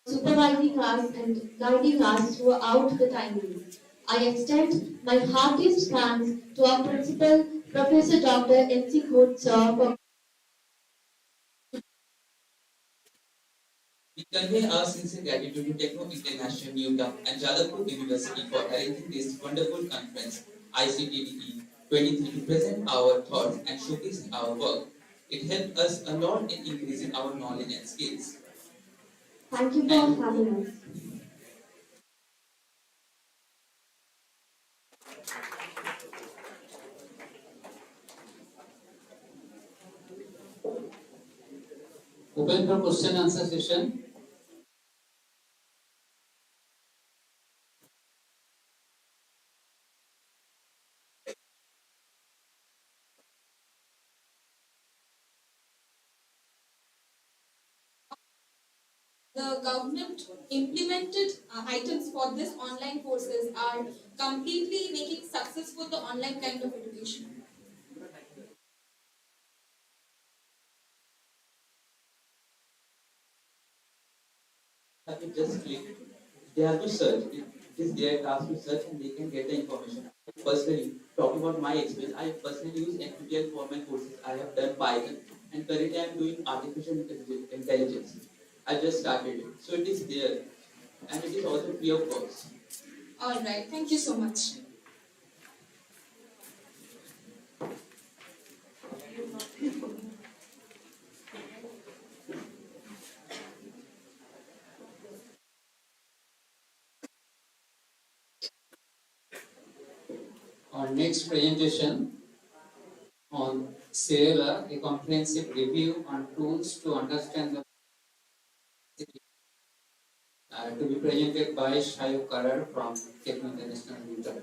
supervising us and guiding us throughout the time. I extend my heartiest thanks to our principal, Professor Dr. N.C. Khote, sir, for We convey our sincere gratitude to Techno International New Town and Jadavpur University for arranging this wonderful conference, ICTTDE 23, to present our thoughts and showcase our work. It helped us a lot in increasing our knowledge and skills. thank you for having us. Open for question answer session. The government implemented items for this online courses are completely making successful the online kind of education. Have to just click. They have to search. It is their task to search and they can get the information. Personally, talking about my experience, I personally use NPTEL for my courses. I have done Python and currently I am doing artificial intelligence. I just started it. So it is there and it is also free of cost. All right, thank you so much. Our next presentation on CLR, a comprehensive review on tools to understand the to be presented by Shayuk Karar from Techno International New Town.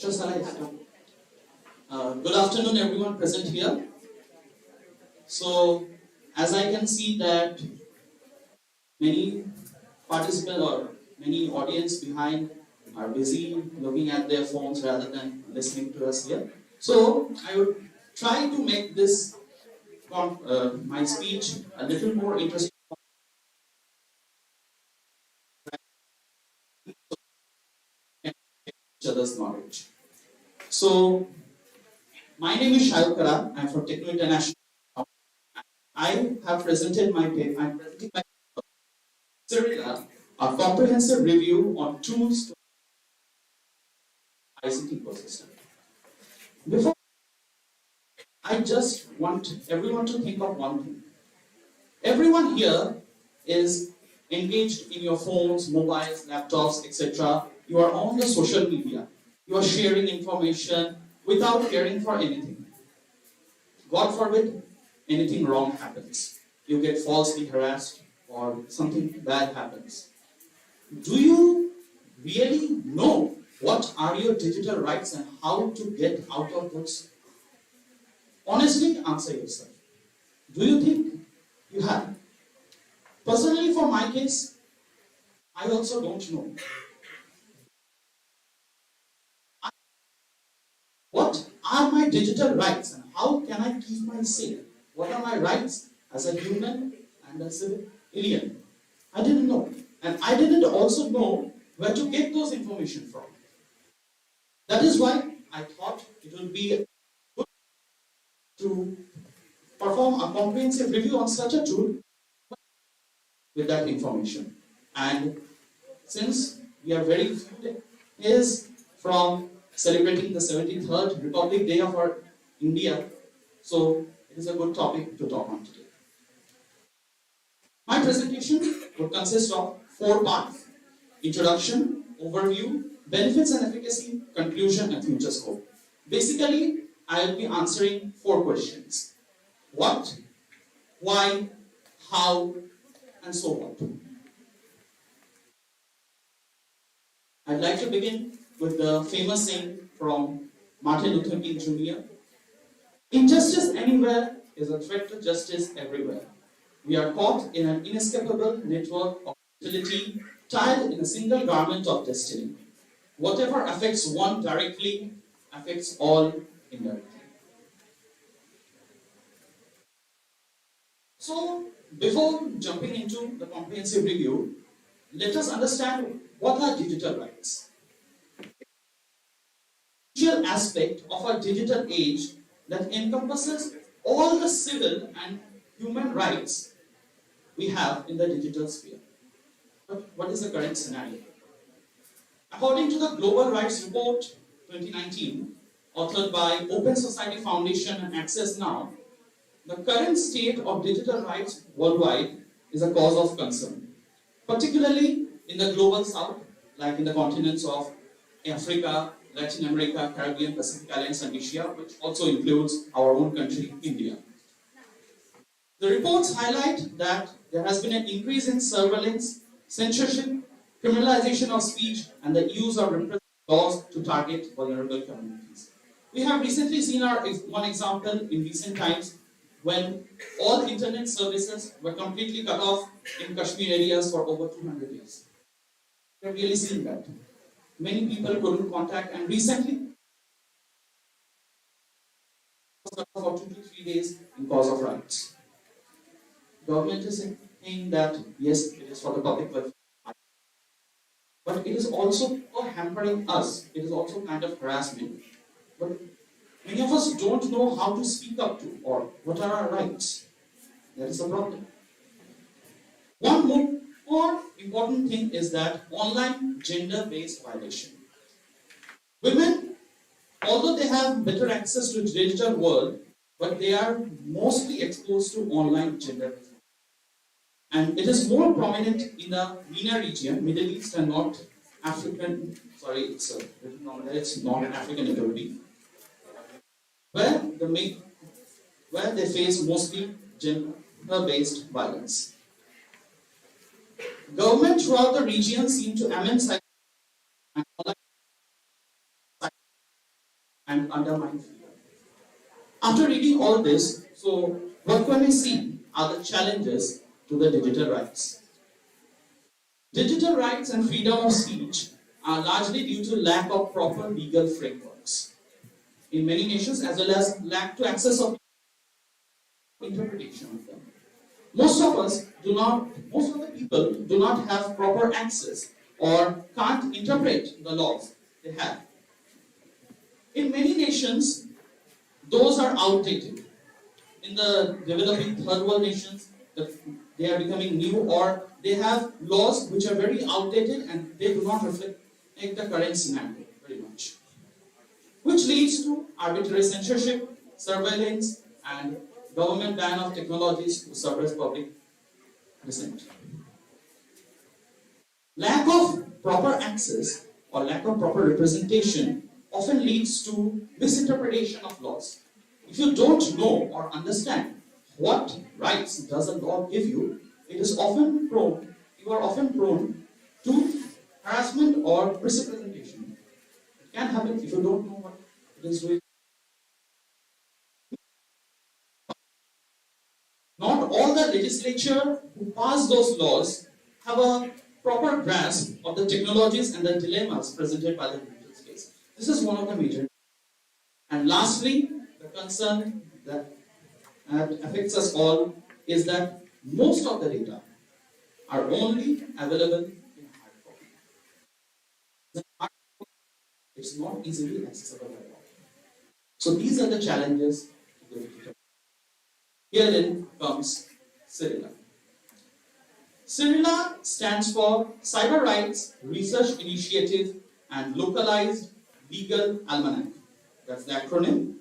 Good afternoon, everyone present here. So, as I can see that many participants or many audience behind are busy looking at their phones rather than listening to us here. So, I would try to make this my speech a little more interesting. Each other's knowledge. So, my name is Shayuk Kara. I'm from Techno International. I have presented my paper. I'm presenting my paper, a comprehensive review on tools to ICT ecosystem. Before, I just want everyone to think of one thing. Everyone here is engaged in your phones, mobiles, laptops, etc. You are on the social media. You are sharing information without caring for anything. God forbid, anything wrong happens. You get falsely harassed or something bad happens. Do you really know what are your digital rights and how to get out of those? Honestly, answer yourself. Do you think you have? Personally, for my case, I also don't know. What are my digital rights and how can I keep my say? What are my rights as a human and as an alien? I didn't know. And I didn't also know where to get those information from. That is why I thought it would be good to perform a comprehensive review on such a tool with that information. And since we are very few days from celebrating the 73rd Republic Day of our India, so it is a good topic to talk on today. My presentation would consist of 4 parts: introduction, overview, benefits and efficacy, conclusion, and future scope. Basically, I will be answering 4 questions: what, why, how, and so on. I'd like to begin with the famous saying from Martin Luther King Jr. Injustice anywhere is a threat to justice everywhere. We are caught in an inescapable network of utility, tied in a single garment of destiny. Whatever affects one directly affects all indirectly. So, before jumping into the comprehensive review, let us understand what are digital rights. Crucial aspect of our digital age that encompasses all the civil and human rights we have in the digital sphere. But what is the current scenario? According to the Global Rights Report 2019, authored by Open Society Foundation and Access Now, the current state of digital rights worldwide is a cause of concern, particularly in the global south, like in the continents of Africa, Latin America, Caribbean, Pacific Islands, and Asia, which also includes our own country, India. The reports highlight that there has been an increase in surveillance, censorship, criminalization of speech, and the use of repressive laws to target vulnerable communities. We have recently seen one example in recent times when all internet services were completely cut off in Kashmir areas for over 200 years. We have really seen that. Many people couldn't contact, and recently for 2 to 3 days in cause of rights. Government is saying that yes, it is for the public welfare, but it is also hampering us. It is also kind of harassment. But many of us don't know how to speak up to or what are our rights. That is a problem. One more important thing is that online gender-based violation. Women, although they have better access to the digital world, but they are mostly exposed to online gender-based. And it is more prominent in the MENA region, Middle East and North African, it's non-African it will be, where they face mostly gender-based violence. Government throughout the region seem to amend and undermine freedom. After reading all this, so what can we see are the challenges to the digital rights? Digital rights and freedom of speech are largely due to lack of proper legal frameworks in many nations, as well as lack to access of interpretation of them. Most of the people do not have proper access or can't interpret the laws they have. In many nations, those are outdated. In the developing third world nations, they are becoming new, or they have laws which are very outdated and they do not reflect the current scenario very much. Which leads to arbitrary censorship, surveillance, and government ban of technologies to suppress public dissent. Lack of proper access or lack of proper representation often leads to misinterpretation of laws. If you don't know or understand what rights does a law give you, you are often prone to harassment or misrepresentation. It can happen if you don't know what it is doing. Not all the legislature who pass those laws have a proper grasp of the technologies and the dilemmas presented by the digital space. This is one of the major. And lastly, the concern that affects us all is that most of the data are only available in hard copy. The hard copy is not easily accessible by all. So these are the challenges to the digital. Herein comes CIRILA. CIRILA stands for Cyber Rights Research Initiative and Localized Legal Almanac. That's the acronym.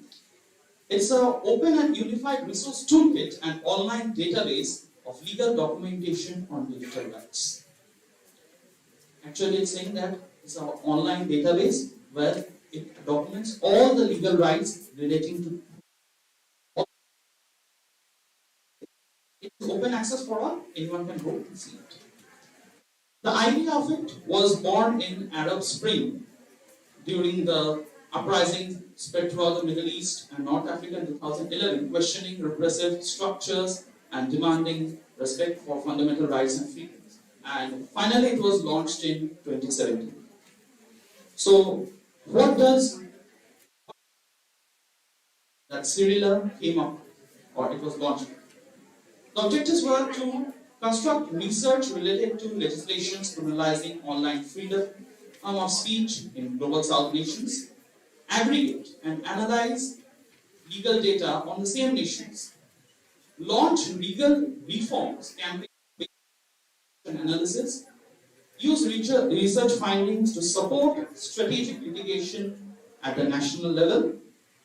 It's an open and unified resource toolkit and online database of legal documentation on digital rights. Actually, it's saying that it's an online database where it documents all the legal rights relating to. It's open access for all, anyone can go and see it. The idea of it was born in Arab Spring during the uprising spread throughout the Middle East and North Africa in 2011, questioning repressive structures and demanding respect for fundamental rights and freedoms. And finally, it was launched in 2017. So, what does that CIRILA came up, or it was launched? The objectives were to construct research related to legislations criminalizing online freedom of speech in global south nations, aggregate and analyze legal data on the same nations, launch legal reforms campaign analysis, use research findings to support strategic litigation at the national level,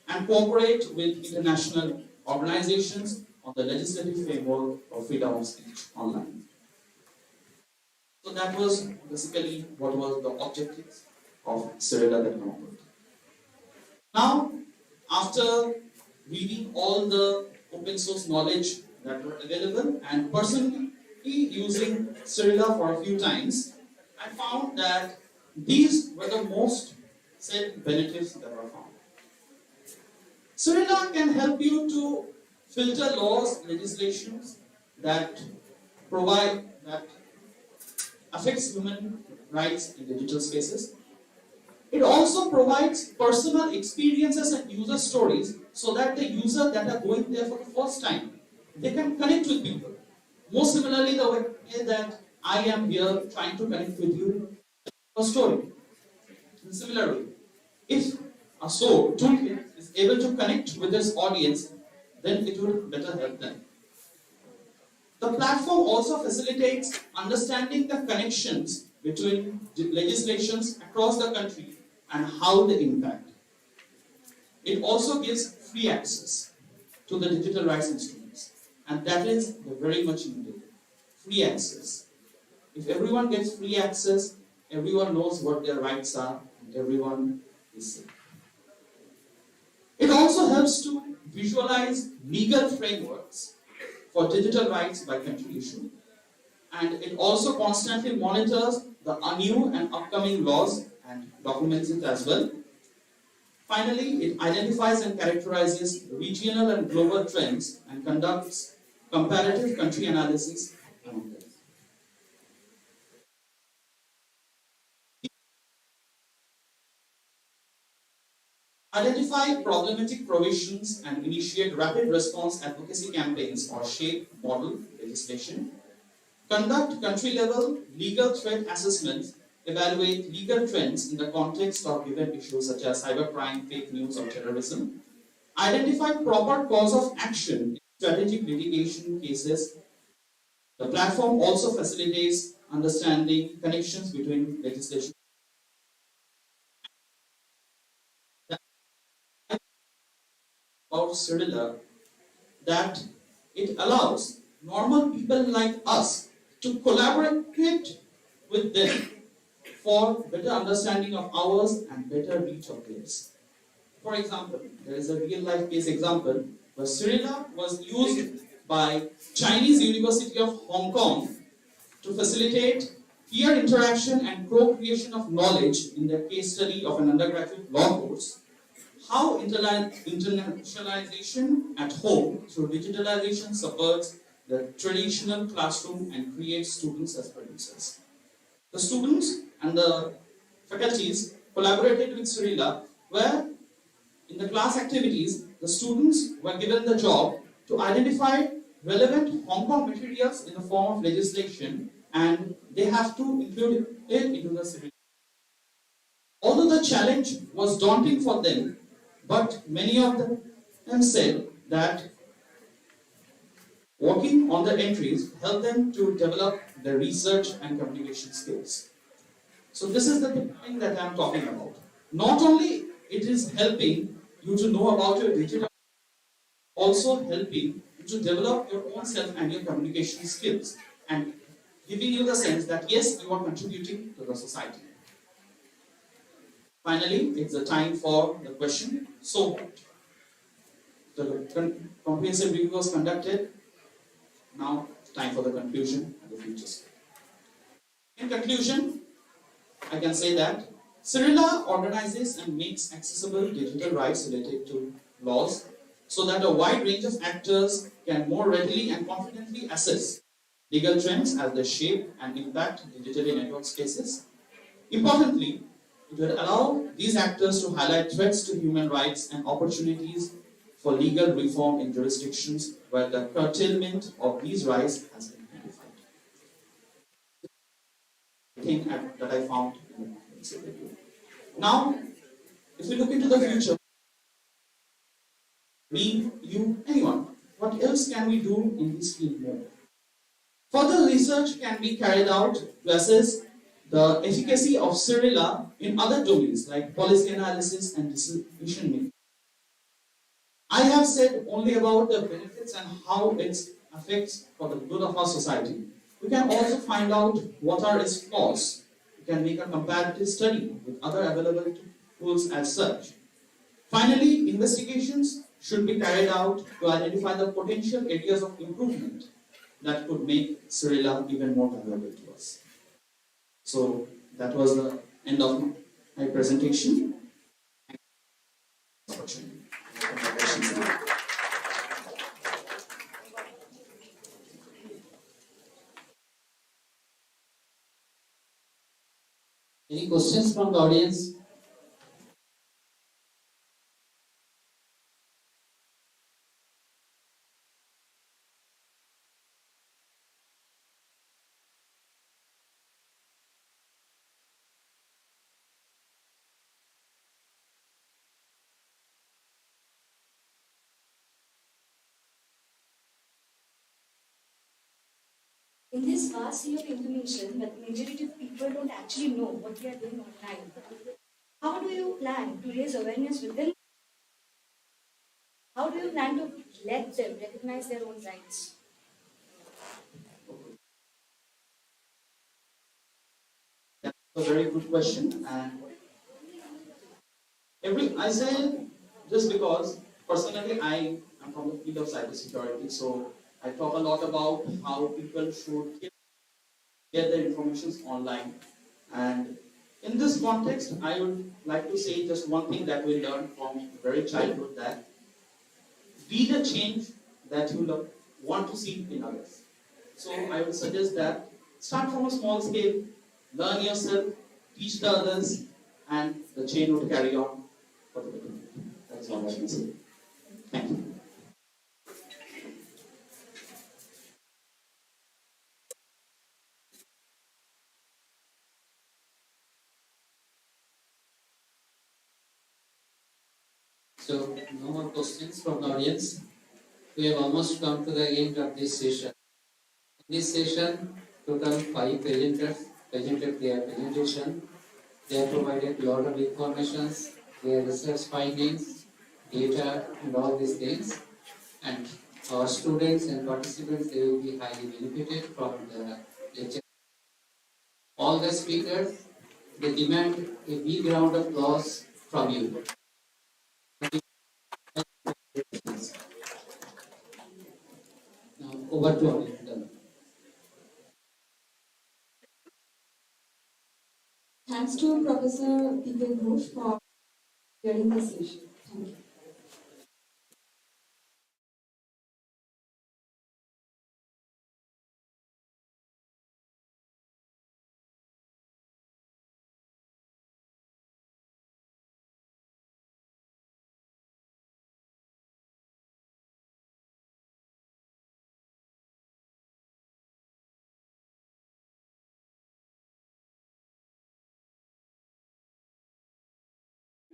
and cooperate with international organizations on the legislative framework of freedom of speech online. So that was basically what was the objectives of CIRILA that came up with. Now, after reading all the open source knowledge that were available and personally using CIRILA for a few times, I found that these were the most said benefits that were found. CIRILA can help you to filter laws, legislations that affects human rights in digital spaces. It also provides personal experiences and user stories so that the user that are going there for the first time, they can connect with people. Most similarly, the way that I am here trying to connect with you, a story. In a similar way, if a toolkit is able to connect with this audience, then it will better help them. The platform also facilitates understanding the connections between legislations across the country and how they impact. It also gives free access to the digital rights instruments, and that is very much needed. Free access. If everyone gets free access, everyone knows what their rights are, and everyone is safe. It also helps to visualize legal frameworks for digital rights by country issue, and it also constantly monitors the new and upcoming laws and documents it as well. Finally, it identifies and characterizes regional and global trends and conducts comparative country analysis among them. Identify problematic provisions and initiate rapid response advocacy campaigns or shape model legislation. Conduct country-level legal threat assessments, evaluate legal trends in the context of given issues such as cybercrime, fake news, or terrorism. Identify proper cause of action in strategic litigation cases. The platform also facilitates understanding connections between legislation. About Cyrilla, that it allows normal people like us to collaborate with them for better understanding of ours and better reach of theirs. For example, there is a real life case example where Cyrilla was used by Chinese University of Hong Kong to facilitate peer interaction and co-creation of knowledge in their case study of an undergraduate law course. How internationalization at home through digitalization supports the traditional classroom and creates students as producers. The students and the faculties collaborated with Cyrilla, where in the class activities, the students were given the job to identify relevant Hong Kong materials in the form of legislation, and they have to include it into the Cyrilla. Although the challenge was daunting for them, but many of them said that working on the entries helped them to develop their research and communication skills. So this is the thing that I am talking about. Not only it is helping you to know about your digital, also helping you to develop your own self and your communication skills and giving you the sense that yes, you are contributing to the society. Finally, it's the time for the question, so what? The comprehensive review was conducted. Now, time for the conclusion and the future. In conclusion, I can say that Cyrilla organizes and makes accessible digital rights related to laws so that a wide range of actors can more readily and confidently assess legal trends as they shape and impact digitally network spaces. Importantly, it will allow these actors to highlight threats to human rights and opportunities for legal reform in jurisdictions where the curtailment of these rights has been identified. The thing that I found in the video. Now, if we look into the future, me, you, anyone, what else can we do in this field more? Further research can be carried out to assess the efficacy of Cyrilla in other domains like policy analysis and decision making. I have said only about the benefits and how it affects for the good of our society. We can also find out what are its flaws. We can make a comparative study with other available tools as such. Finally, investigations should be carried out to identify the potential areas of improvement that could make Cyrilla even more valuable to us. So that was the end of my presentation. Any questions from the audience? In this vast sea of information that the majority of people don't actually know what they are doing online, how do you plan to raise awareness within? How do you plan to let them recognize their own rights? That's a very good question. And I say just because personally I am from the field of cybersecurity, so I talk a lot about how people should get their information online. And in this context, I would like to say just one thing that we learned from very childhood, that be the change that you want to see in others. So I would suggest that start from a small scale, learn yourself, teach the others, and the chain would carry on for the better. That's all I can say. Thank you. So, no more questions from the audience. We have almost come to the end of this session. In this session, total 5 presenters presented their presentation. They have provided a lot of information, their research findings, data, and all these things. And our students and participants, they will be highly benefited from the lecture. All the speakers, they demand a big round of applause from you. Now, over to Anil. Thanks to Professor P.K. Ghosh for sharing this session. Thank you.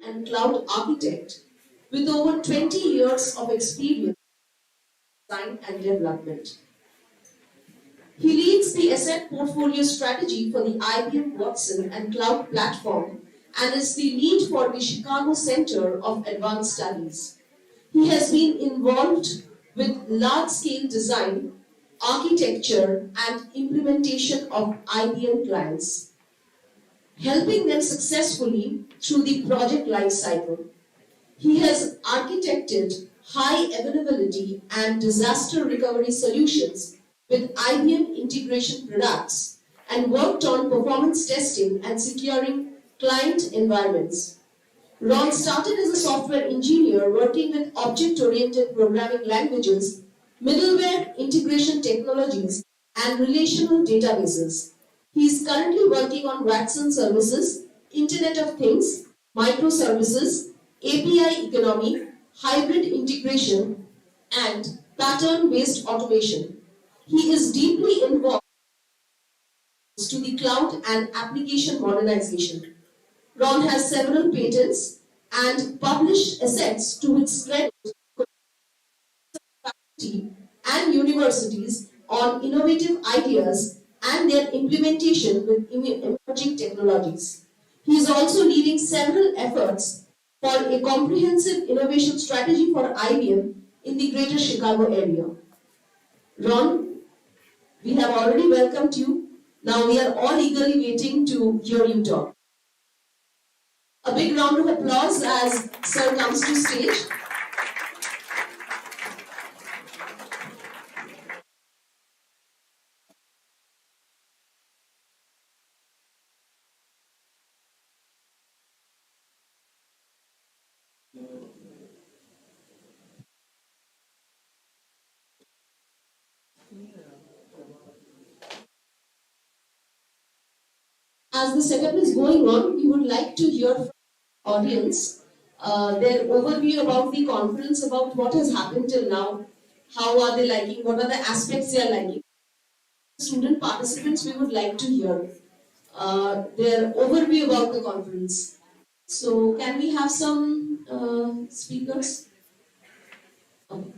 And cloud architect with over 20 years of experience in design and development. He leads the asset portfolio strategy for the IBM Watson and Cloud platform and is the lead for the Chicago Center of Advanced Studies. He has been involved with large-scale design, architecture, and implementation of IBM clients, helping them successfully through the project lifecycle. He has architected high availability and disaster recovery solutions with IBM integration products and worked on performance testing and securing client environments. Ron started as a software engineer working with object-oriented programming languages, middleware integration technologies, and relational databases. He is currently working on Watson services, Internet of Things, microservices, API economy, hybrid integration, and pattern-based automation. He is deeply involved to the cloud and application modernization. Ron has several patents and published assets to its credit and universities on innovative ideas and their implementation with emerging technologies. He is also leading several efforts for a comprehensive innovation strategy for IBM in the greater Chicago area. Ron, we have already welcomed you. Now we are all eagerly waiting to hear you talk. A big round of applause as Sir comes to stage. As the setup is going on, we would like to hear from the audience their overview about the conference, about what has happened till now, how are they liking, what are the aspects they are liking. Student participants, we would like to hear their overview about the conference. So, can we have some speakers? Okay.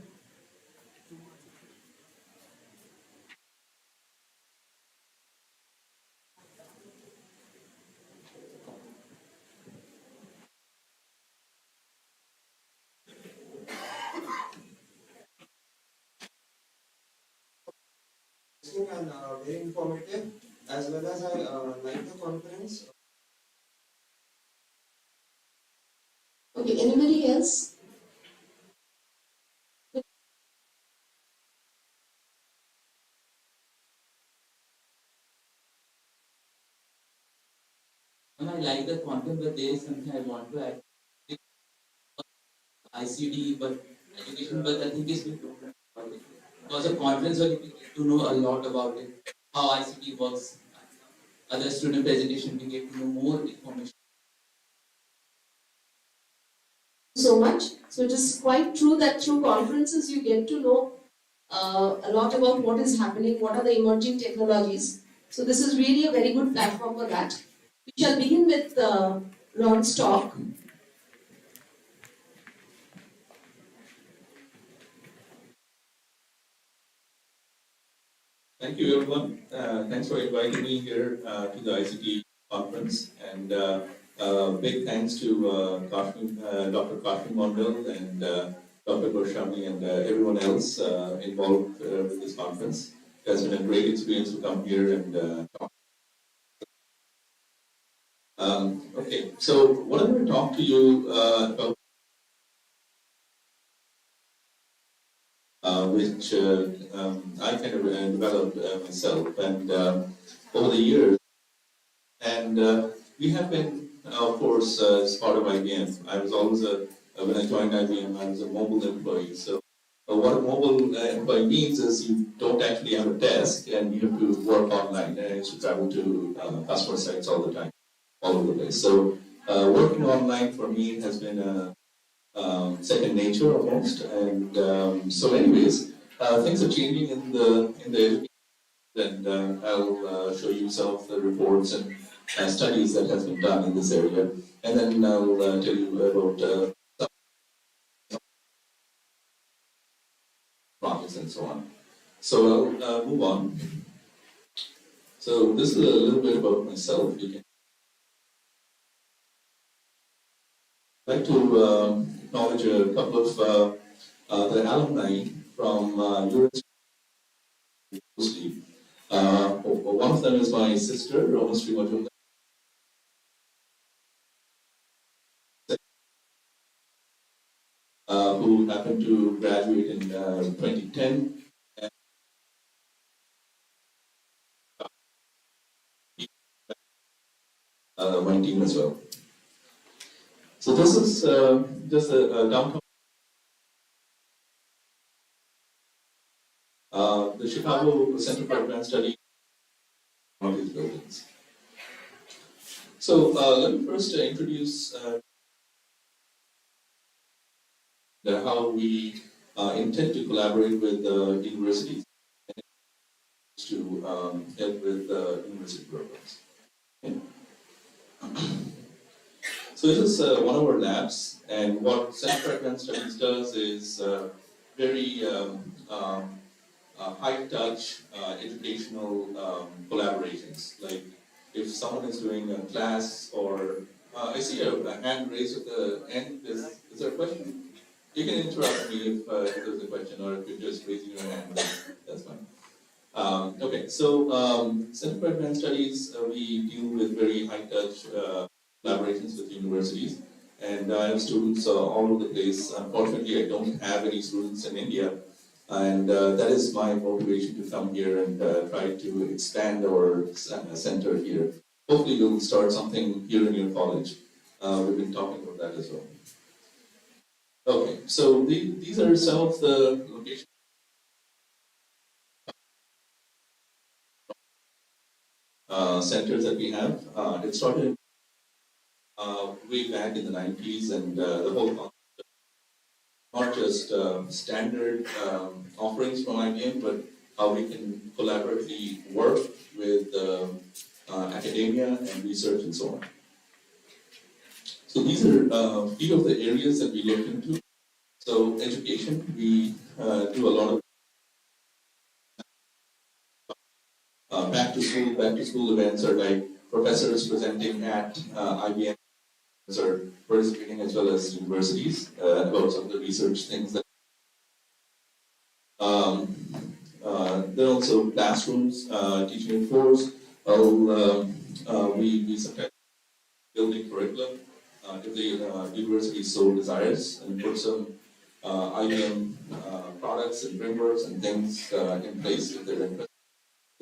And very informative, as well as I like the conference. Okay, anybody else? Am I I like the content, but there is something I want to add. ICT, but education, but I think it's been different. It was a conference where you get to know a lot about it, how ICT works. Other student presentation, we get to know more information. So much. So it is quite true that through conferences you get to know a lot about what is happening, what are the emerging technologies. So this is really a very good platform for that. We shall begin with Ron's talk. Thank you, everyone. Thanks for inviting me here to the ICT conference, and big thanks to Dr. Kashmi Mondal and Dr. Goswami and everyone else involved with this conference. It has been a great experience to come here and talk. Okay, so what I'm going to talk to you about, which I kind of developed myself, and over the years, and we have been, of course, as part of IBM. I was always when I joined IBM, I was a mobile employee. So what a mobile employee means is you don't actually have a desk and you have to work online. And I used to travel to customer sites all the time, all over the place. So working online for me has been a second nature almost. And so, anyways, things are changing in the education, and I'll show you some of the reports and studies that has been done in this area, and then I'll tell you about some projects and so on. So I'll move on. So this is a little bit about myself. I'd like to acknowledge a couple of the alumni from University. One of them is my sister, Romasri Majumdar, who happened to graduate in 2010. My team as well. So this is just a downtown. The Chicago Center for Advanced Study, one of these buildings. So let me first introduce how we intend to collaborate with universities to help with university programs. Okay. So this is one of our labs, and what Center for Advanced Studies does is very high-touch educational collaborations. Like if someone is doing a class, or I see a hand raised at the end. Is there a question? You can interrupt me if there's a question, or if you're just raising your hand, that's fine. Okay, so Center for Advanced Studies, we deal with very high-touch collaborations with universities, and I have students all over the place. Unfortunately, I don't have any students in India, and that is my motivation to come here and try to expand our center here. Hopefully, we'll start something here in your college. We've been talking about that as well. Okay, so these are some of the locations. Centers that we have. It started way back in the 90s, and the whole concept, not just standard offerings from IBM, but how we can collaboratively work with academia and research and so on. So these are a few of the areas that we look into. So education, we do a lot of back to school events, or like professors presenting at IBM are participating, as well as universities about some of the research things that there are also classrooms, teaching in force. We sometimes building curriculum if the university so desires, and put some IBM products and frameworks and things in place if they're interested.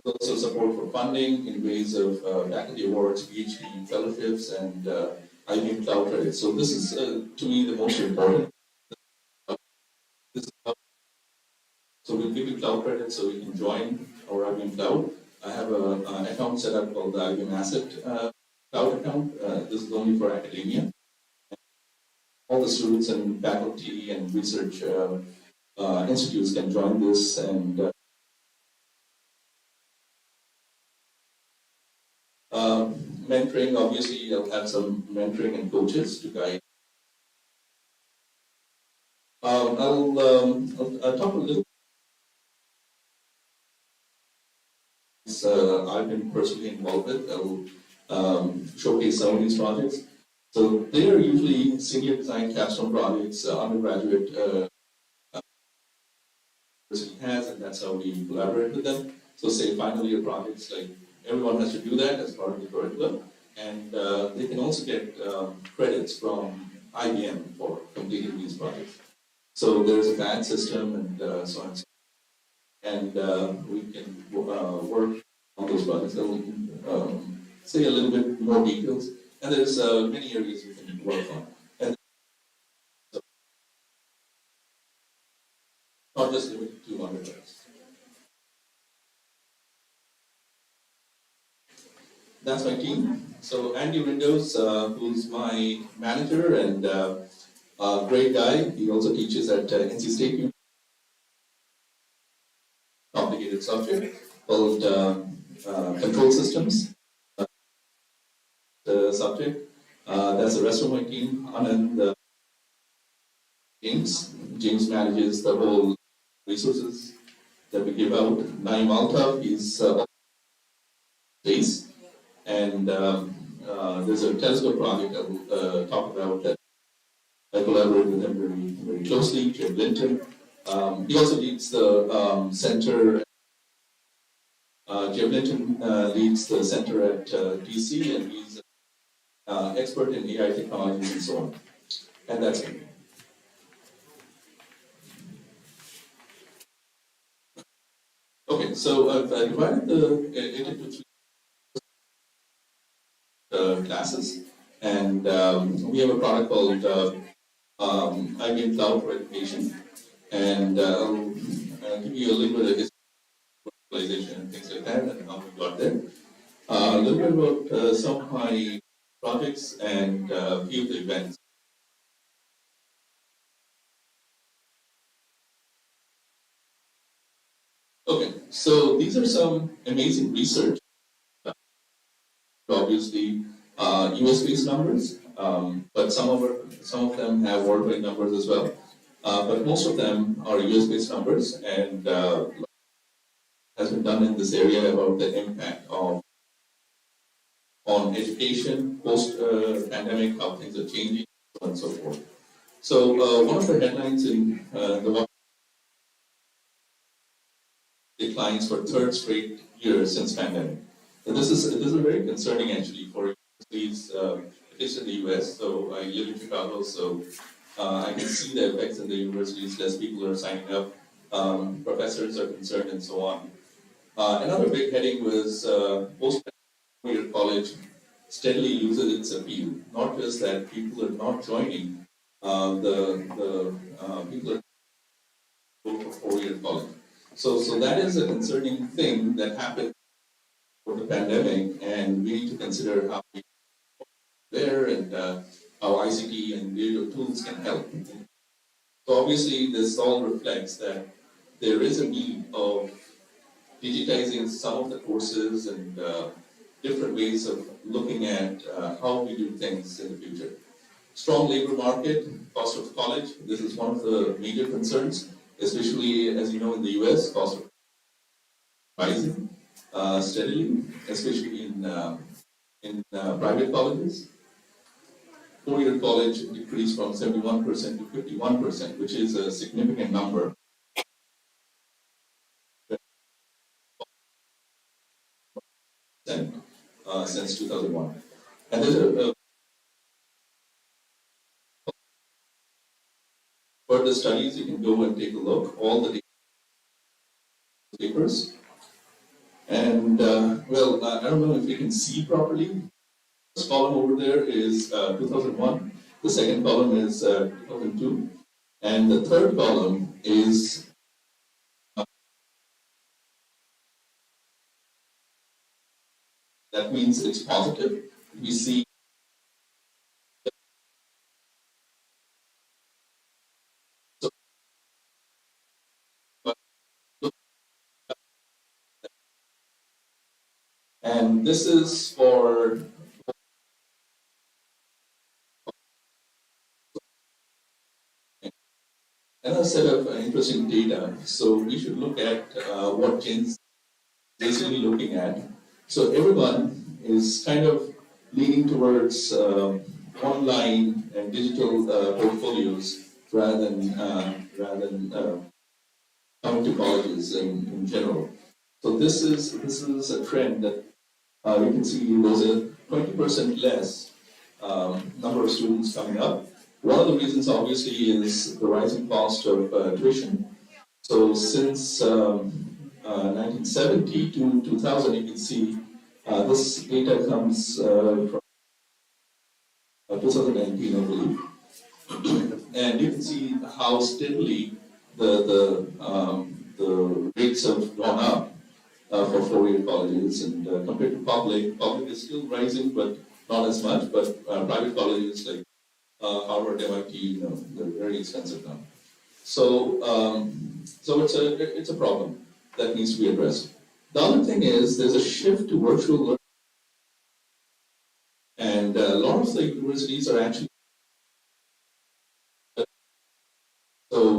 Also support for funding in ways of faculty awards, PhD fellowships, and IBM Cloud credits. So this is, to me, the most important. This is so we'll give you cloud credits so you can join our IBM Cloud. I have an account set up called the IBM Asset Cloud account. This is only for academia. All the students and faculty and research institutes can join this, and mentoring, obviously, I'll have some mentoring and coaches to guide. I'll talk a little. I've been personally involved with. I'll showcase some of these projects. So they are usually senior design capstone projects, undergraduate university has, and that's how we collaborate with them. So say final year projects, like everyone has to do that as part of the curriculum, and they can also get credits from IBM for completing these projects. So there's a badge system and so on. And we can work on those projects. I'll say a little bit more details. And there's many areas we can work on. And so, not just limited to undergrads. That's my team. So Andy Windows, who's my manager and a great guy. He also teaches at NC State University. Complicated subject called control systems. The subject. That's the rest of my team. Anand, James manages the whole resources that we give out. Naim Altaf, he's space. And there's a telescope project I'll talk about that I collaborate with him very, very closely. Jim Linton. He also leads the center. Jim Linton leads the center at DC, and he's expert in AI technologies and so on. And that's it. Okay, so I've divided it into three classes, and we have a product called IBM Cloud for Education, and I'll give you a little bit of history of virtualization and things like that, and how we got there. A little bit about some of my projects and a few of the events. Okay, so these are some amazing research. Obviously, US-based numbers, but some of them have worldwide numbers as well. But most of them are US-based numbers, and has been done in this area about the impact of on education post-pandemic, how things are changing, so on and so forth. So one of the headlines in the one declines for third straight year since pandemic. And this is very concerning actually for universities, at least in the US. So I live in Chicago, so I can see the effects in the universities. Less people are signing up, professors are concerned, and so on. Another big heading was post-4-year college steadily loses its appeal. Not just that people are not joining, the people are going for 4-year college. So that is a concerning thing that happened for the pandemic, and we need to consider how we there and how ICT and digital tools can help. So obviously, this all reflects that there is a need of digitizing some of the courses and different ways of looking at how we do things in the future. Strong labor market, cost of college. This is one of the major concerns, especially as you know in the US, cost of rising steadily, especially in private colleges. 4-year college decreased from 71% to 51%, which is a significant number. Since 2001. And there's further studies, you can go and take a look, all the papers. And I don't know if you can see properly. First column over there is 2001. The second column is 2002. And the third column is that means it's positive. We see so, and this is for another set of interesting data. So we should look at what Gen Z is basically looking at. So everyone is kind of leaning towards online and digital portfolios rather than coming to colleges in general. So this is a trend that you can see there's a 20% less number of students coming up. One of the reasons obviously is the rising cost of tuition. So since 1970 to 2000, you can see this data comes from 2019, I believe. And you can see how steadily the rates have gone up for four-year colleges, and compared to public is still rising, but not as much. But private colleges like Harvard, MIT, they're very expensive now. So it's a problem that needs to be addressed. The other thing is there's a shift to virtual learning, and a lot of the universities are actually. So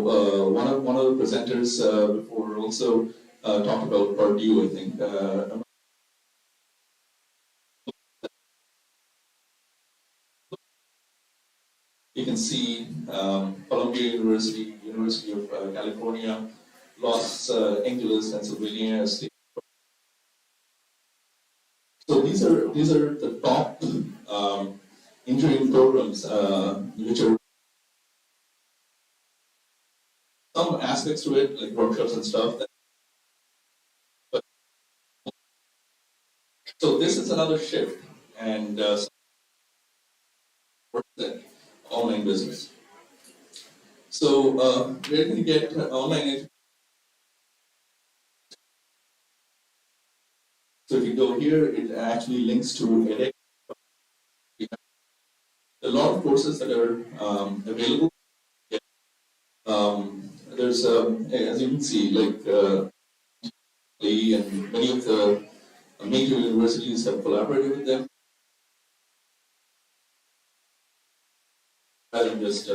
one of the presenters before also talked about Purdue, I think. You can see Columbia University, University of California, Los Angeles, Pennsylvania State. So these are the top engineering programs which are some aspects to it, like workshops and stuff. So this is another shift, and online business. So where can you get online education? So if you go here, it actually links to edX. A lot of courses that are available. There's, as you can see, like and many of the major universities have collaborated with them, rather than just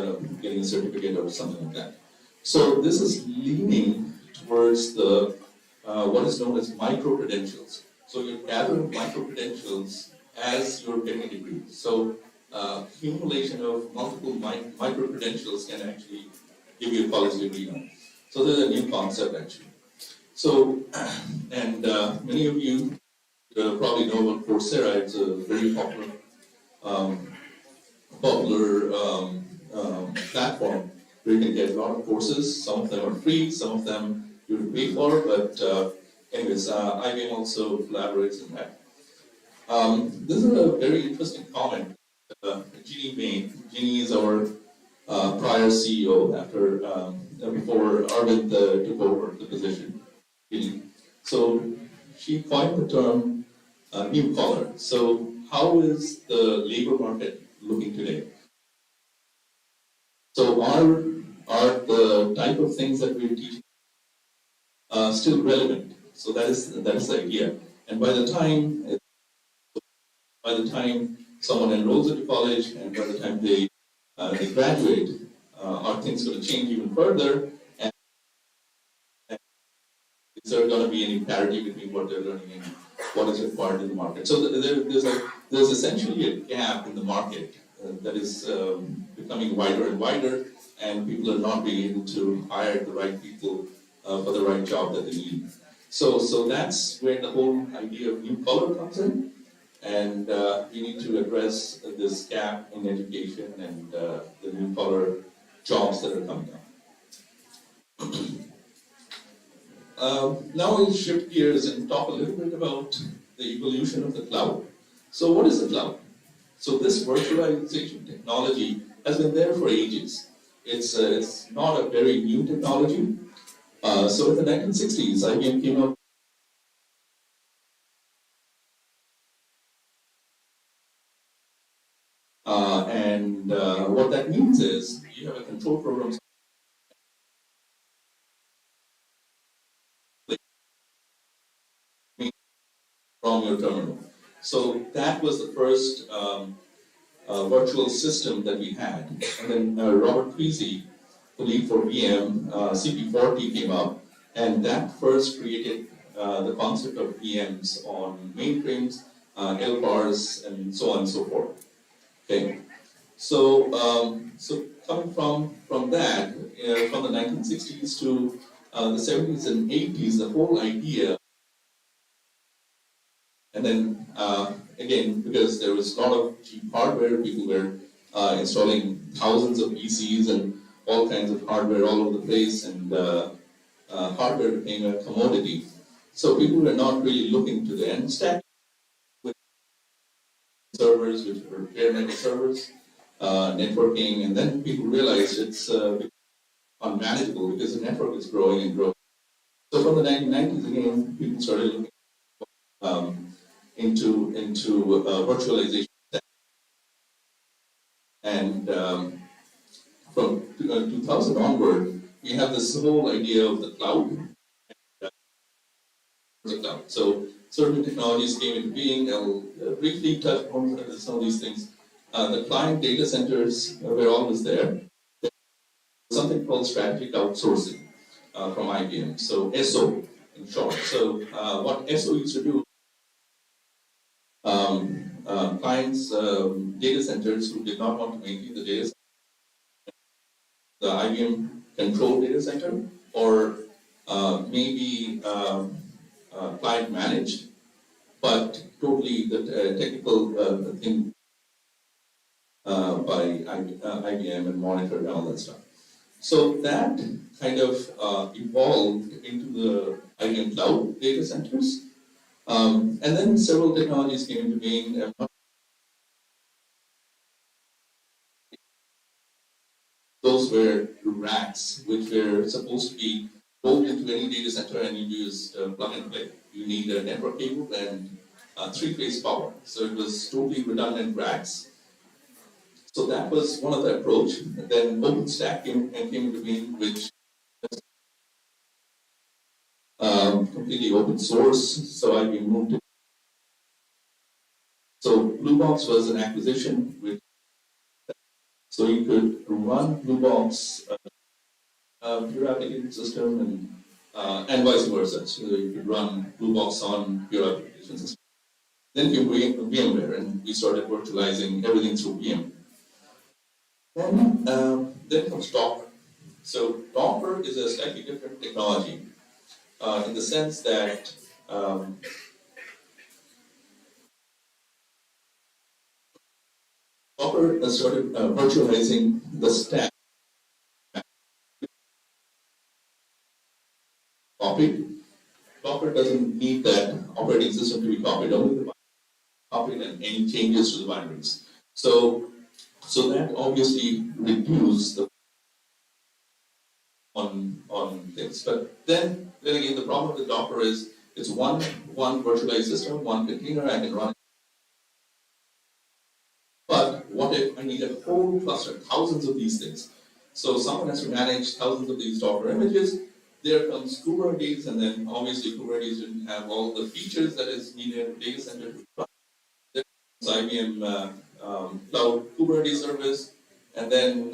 getting a certificate or something like that. So this is leaning towards the what is known as micro credentials. So you're gathering micro credentials as you're getting a degree. So accumulation of multiple micro credentials can actually give you a college degree now. So there's a new concept actually. So, and many of you probably know about Coursera. It's a very popular platform where you can get a lot of courses. Some of them are free, some of them you have to pay for. But anyways, IBM also collaborates in that. This is a very interesting comment. Jeannie made. Jeannie is our prior CEO before Arvind took over the position. So she coined the term new collar. So how is the labor market looking today? So are the type of things that we're teaching still relevant? So that is the idea. And by the time someone enrolls into college and by the time they graduate, are things going to change even further? And is there going to be any parity between what they're learning and what is required in the market? So there's essentially a gap in the market that is becoming wider and wider, and people are not being able to hire the right people for the right job that they need. So that's where the whole idea of new collar comes in, and we need to address this gap in education and the new collar jobs that are coming up. Now we'll shift gears and talk a little bit about the evolution of the cloud. So what is the cloud? So this virtualization technology has been there for ages. It's not a very new technology. So in the 1960s, IBM came up and what that means is you have a control program from your terminal. So that was the first virtual system that we had. And then Robert Creasy, the lead for VM, CP40 came up, and that first created the concept of VMs on mainframes, LBARs, and so on and so forth. Okay, so coming from that, from the 1960s to the 70s and 80s, the whole idea. And then again, because there was a lot of cheap hardware, people were installing thousands of PCs and all kinds of hardware all over the place, and hardware became a commodity. So people were not really looking to the end stack with servers, which were bare metal servers, networking, and then people realized it's unmanageable because the network is growing and growing. So from the 1990s, again, people started looking into virtualization, and from 2000 onward, we have this whole idea of the cloud. So certain technologies came into being. I'll briefly touch on some of these things. The client data centers were always there. Something called strategic outsourcing from IBM. So SO in short. So what SO used to do, clients, data centers who did not want to maintain the data center, the IBM control data center, or maybe client managed, but totally the technical thing by IBM and monitored and all that stuff. So that kind of evolved into the IBM cloud data centers. And then several technologies came into being. Those were racks, which were supposed to be pulled into any data center, and you use plug and play. You need a network cable and three-phase power. So it was totally redundant racks. So that was one of the approach. And then OpenStack came into being, which completely open source. So IBM moved it. So Blue Box was an acquisition, which so you could run Blue Box your application system and vice versa. So you could run Blue Box on your application system. Then came VMware, and we started virtualizing everything through VM. Then comes Docker. So Docker is a slightly different technology in the sense that Docker started virtualizing the stack. Copied. Docker doesn't need that operating system to be copied, only the copied and any changes to the binaries. So that obviously reduced the on things. But then again, the problem with Docker is it's one virtualized system, one container I can run. But what if I need a whole cluster, thousands of these things? So someone has to manage thousands of these Docker images. There comes Kubernetes, and then obviously Kubernetes didn't have all the features that is needed in a data center to run. There comes IBM Cloud Kubernetes service, and then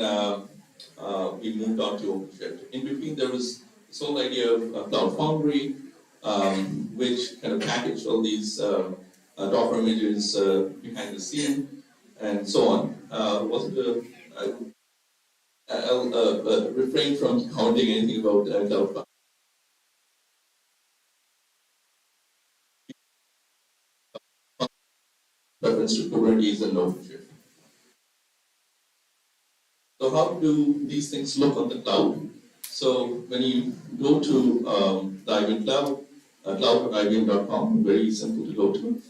we moved on to OpenShift. In between, there was this whole idea of Cloud Foundry, which kind of packaged all these Docker images behind the scene, and so on. I'll refrain from commenting anything about Cloud Foundry. Reference to Kubernetes and OpenShift. So how do these things look on the cloud? So when you go to the IBM Cloud, cloud.ibm.com, very simple to go to.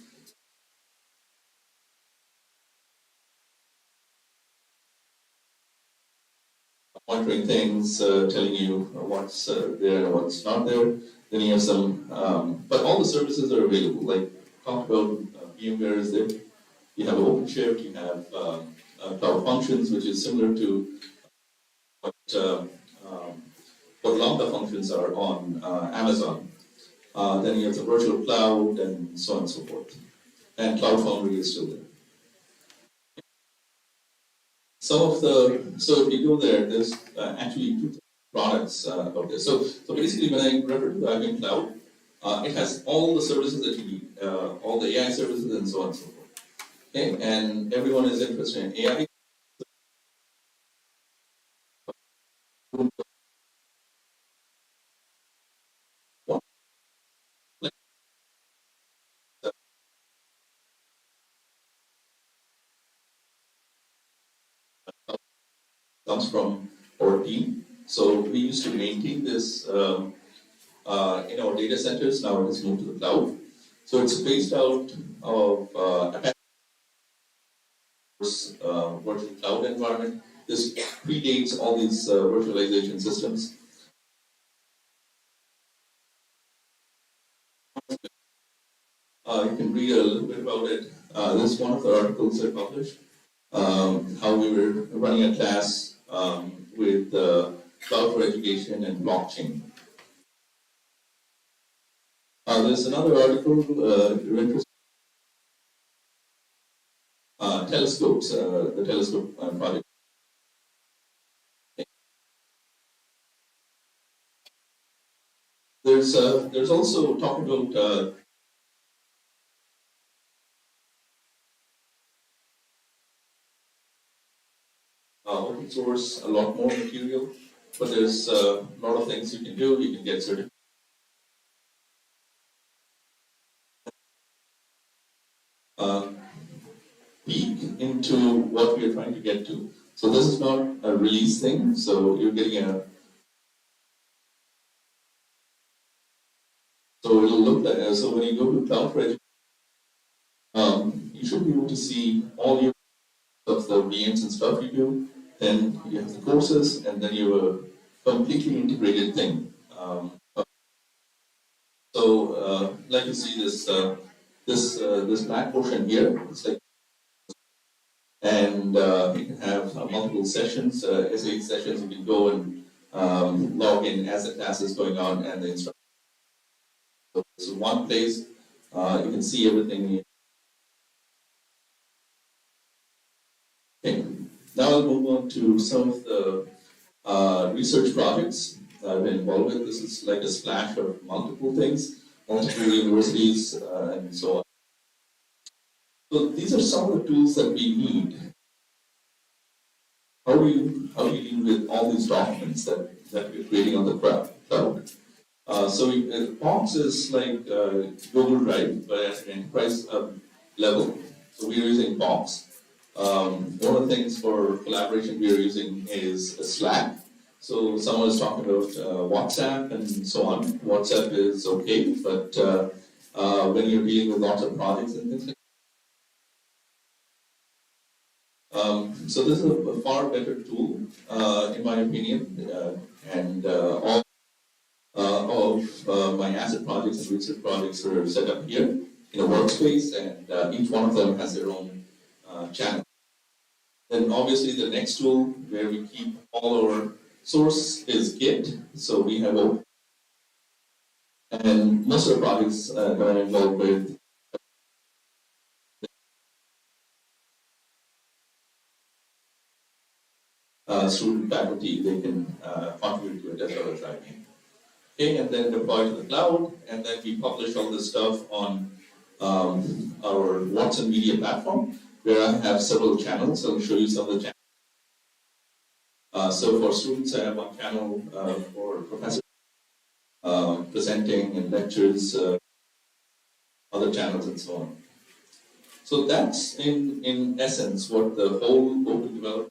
Monitoring things, telling you what's there and what's not there. Then you have some, but all the services are available. Like talk about VMware is there. You have OpenShift, you have Cloud Functions, which is similar to what Lambda functions are on Amazon. Then you have the virtual cloud and so on and so forth. And Cloud Foundry is still there. So if you go there, there's actually two products out there. So basically, when I refer to the IBM Cloud, it has all the services that you need, all the AI services and so on and so forth. Okay, and everyone is interested in AI. Comes from our team. So we used to maintain this in our data centers. Now it has moved to the cloud. So it's based out of virtual cloud environment. This predates all these virtualization systems. You can read a little bit about it. This is one of the articles I published. How we were running a class with cloud for education and blockchain. There's another article, telescopes, the telescope project. There's also talking about open source, a lot more material, but there's a lot of things you can do. You can get certificates. Peek into what we are trying to get to. So this is not a release thing. So you're getting a. So it'll look like so when you go to Cloud for Education, you should be able to see all your of the VMs and stuff you do. Then you have the courses, and then you have a completely integrated thing. Like you see this black portion here, it's like, and you can have multiple sessions, SA sessions. You can go and log in as the class is going on, and the instructor. So it's one place you can see everything. Okay. Now I'll move on to some of the research projects I've been involved with. This is like a splash of multiple things, multiple universities, and so on. So these are some of the tools that we need. How do you deal with all these documents that we're creating on the cloud? POX is like Google Drive, but at an enterprise level. So we're using POX. One of the things for collaboration we are using is Slack. So someone is talking about WhatsApp and so on. WhatsApp is okay, but when you're dealing with lots of projects and things like that. So this is a far better tool, in my opinion, and all of my asset projects and research projects are set up here in a workspace, and each one of them has their own channel. Then obviously the next tool where we keep all our source is Git. So we have open, and most of the projects that I'm involved with student faculty, they can contribute to it as well as I can. Okay, and then deploy to the cloud, and then we publish all this stuff on our Watson Media platform, where I have several channels. I'll show you some of the channels. So for students, I have one channel for professors presenting and lectures, other channels, and so on. So that's in essence what the whole open development.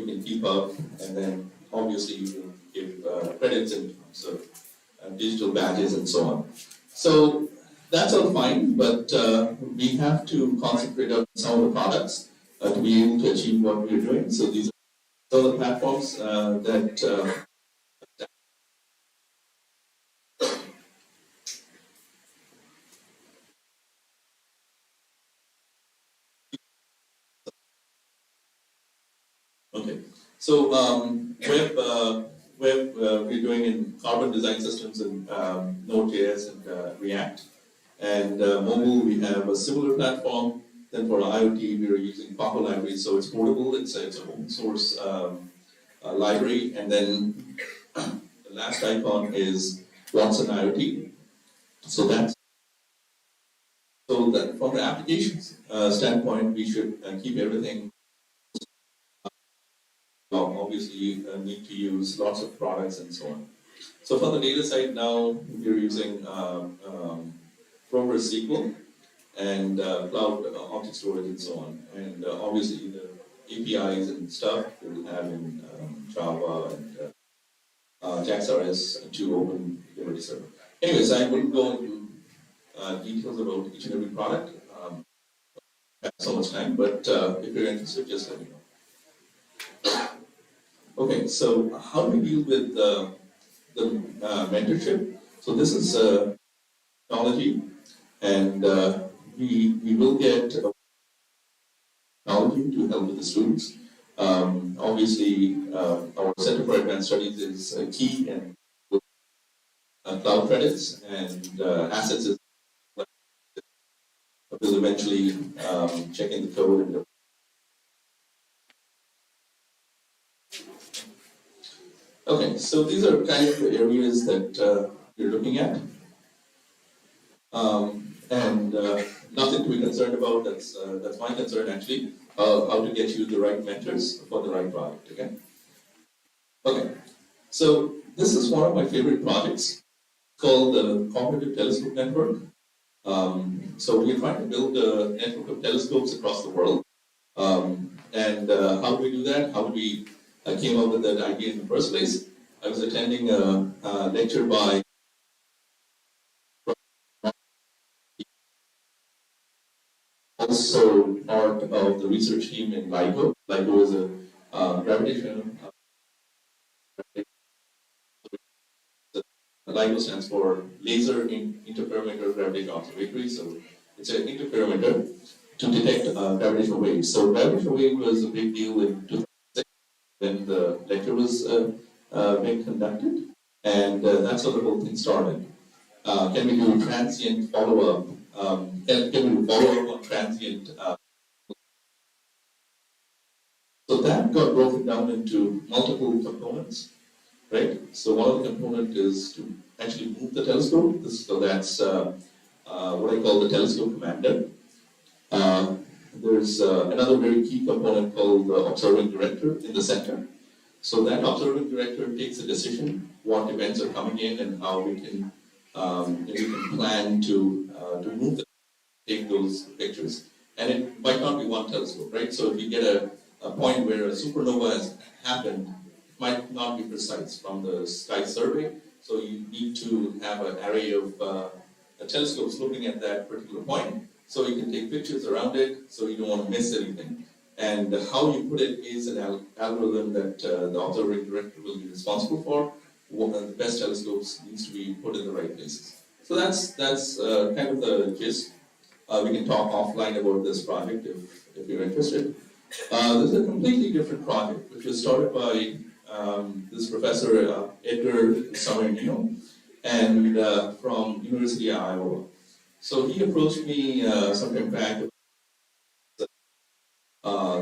can keep up, and then obviously you can give credits in terms of digital badges and so on. So that's all fine, but we have to concentrate on some of the products to be able to achieve what we're doing. So these are some of the platforms that okay. So we're doing in carbon design systems in Node.js and React. And mobile, we have a similar platform. Then for IoT, we are using Paco library, so it's portable. It's an open source library. And then the last icon is Watson IoT. So that from the applications standpoint, we should keep everything. Obviously, you need to use lots of products and so on. So for the data side now, we're using Progress SQL and cloud object storage and so on. And obviously the APIs and stuff we'll have in Java and JAX-RS to open Liberty Server. Anyways, I wouldn't go into details about each and every product. I have so much time, but if you're interested, just let me know. Okay, so how do we deal with the mentorship? So this is technology, and we will get technology to help with the students. Obviously, our Center for Advanced Studies is key, and cloud credits and assets is will eventually check in the code. And okay, so these are kind of the areas that you're looking at. And nothing to be concerned about, that's my concern actually, how to get you the right mentors for the right project, okay? Okay, so this is one of my favorite projects called the Cognitive Telescope Network. So we are trying to build a network of telescopes across the world. And how do we do that? How do we came up with that idea in the first place? I was attending a lecture by also part of the research team in LIGO. LIGO is a gravitational. LIGO stands for Laser Interferometer Gravitational Observatory. So it's an interferometer to detect gravitational waves. So gravitational wave was a big deal in 2006 when the lecture was being conducted, and that's how the whole thing started. Can we do transient follow-up? Can we follow up on transient? So that got broken down into multiple components, right? So one of the components is to actually move the telescope. So that's what I call the telescope commander. There's another very key component called the observing director in the center. So that observing director takes a decision what events are coming in and how we can plan to move them, take those pictures. And it might not be one telescope, right? So if you get a point where a supernova has happened, it might not be precise from the sky survey. So you need to have an array of telescopes looking at that particular point, so you can take pictures around it, so you don't want to miss anything. And how you put it is an algorithm that the observing director will be responsible for. The best telescopes needs to be put in the right places. So that's kind of the gist. We can talk offline about this project if you're interested. This is a completely different project, which was started by this professor Edgar Samarino, and from University of Iowa. So he approached me sometime back.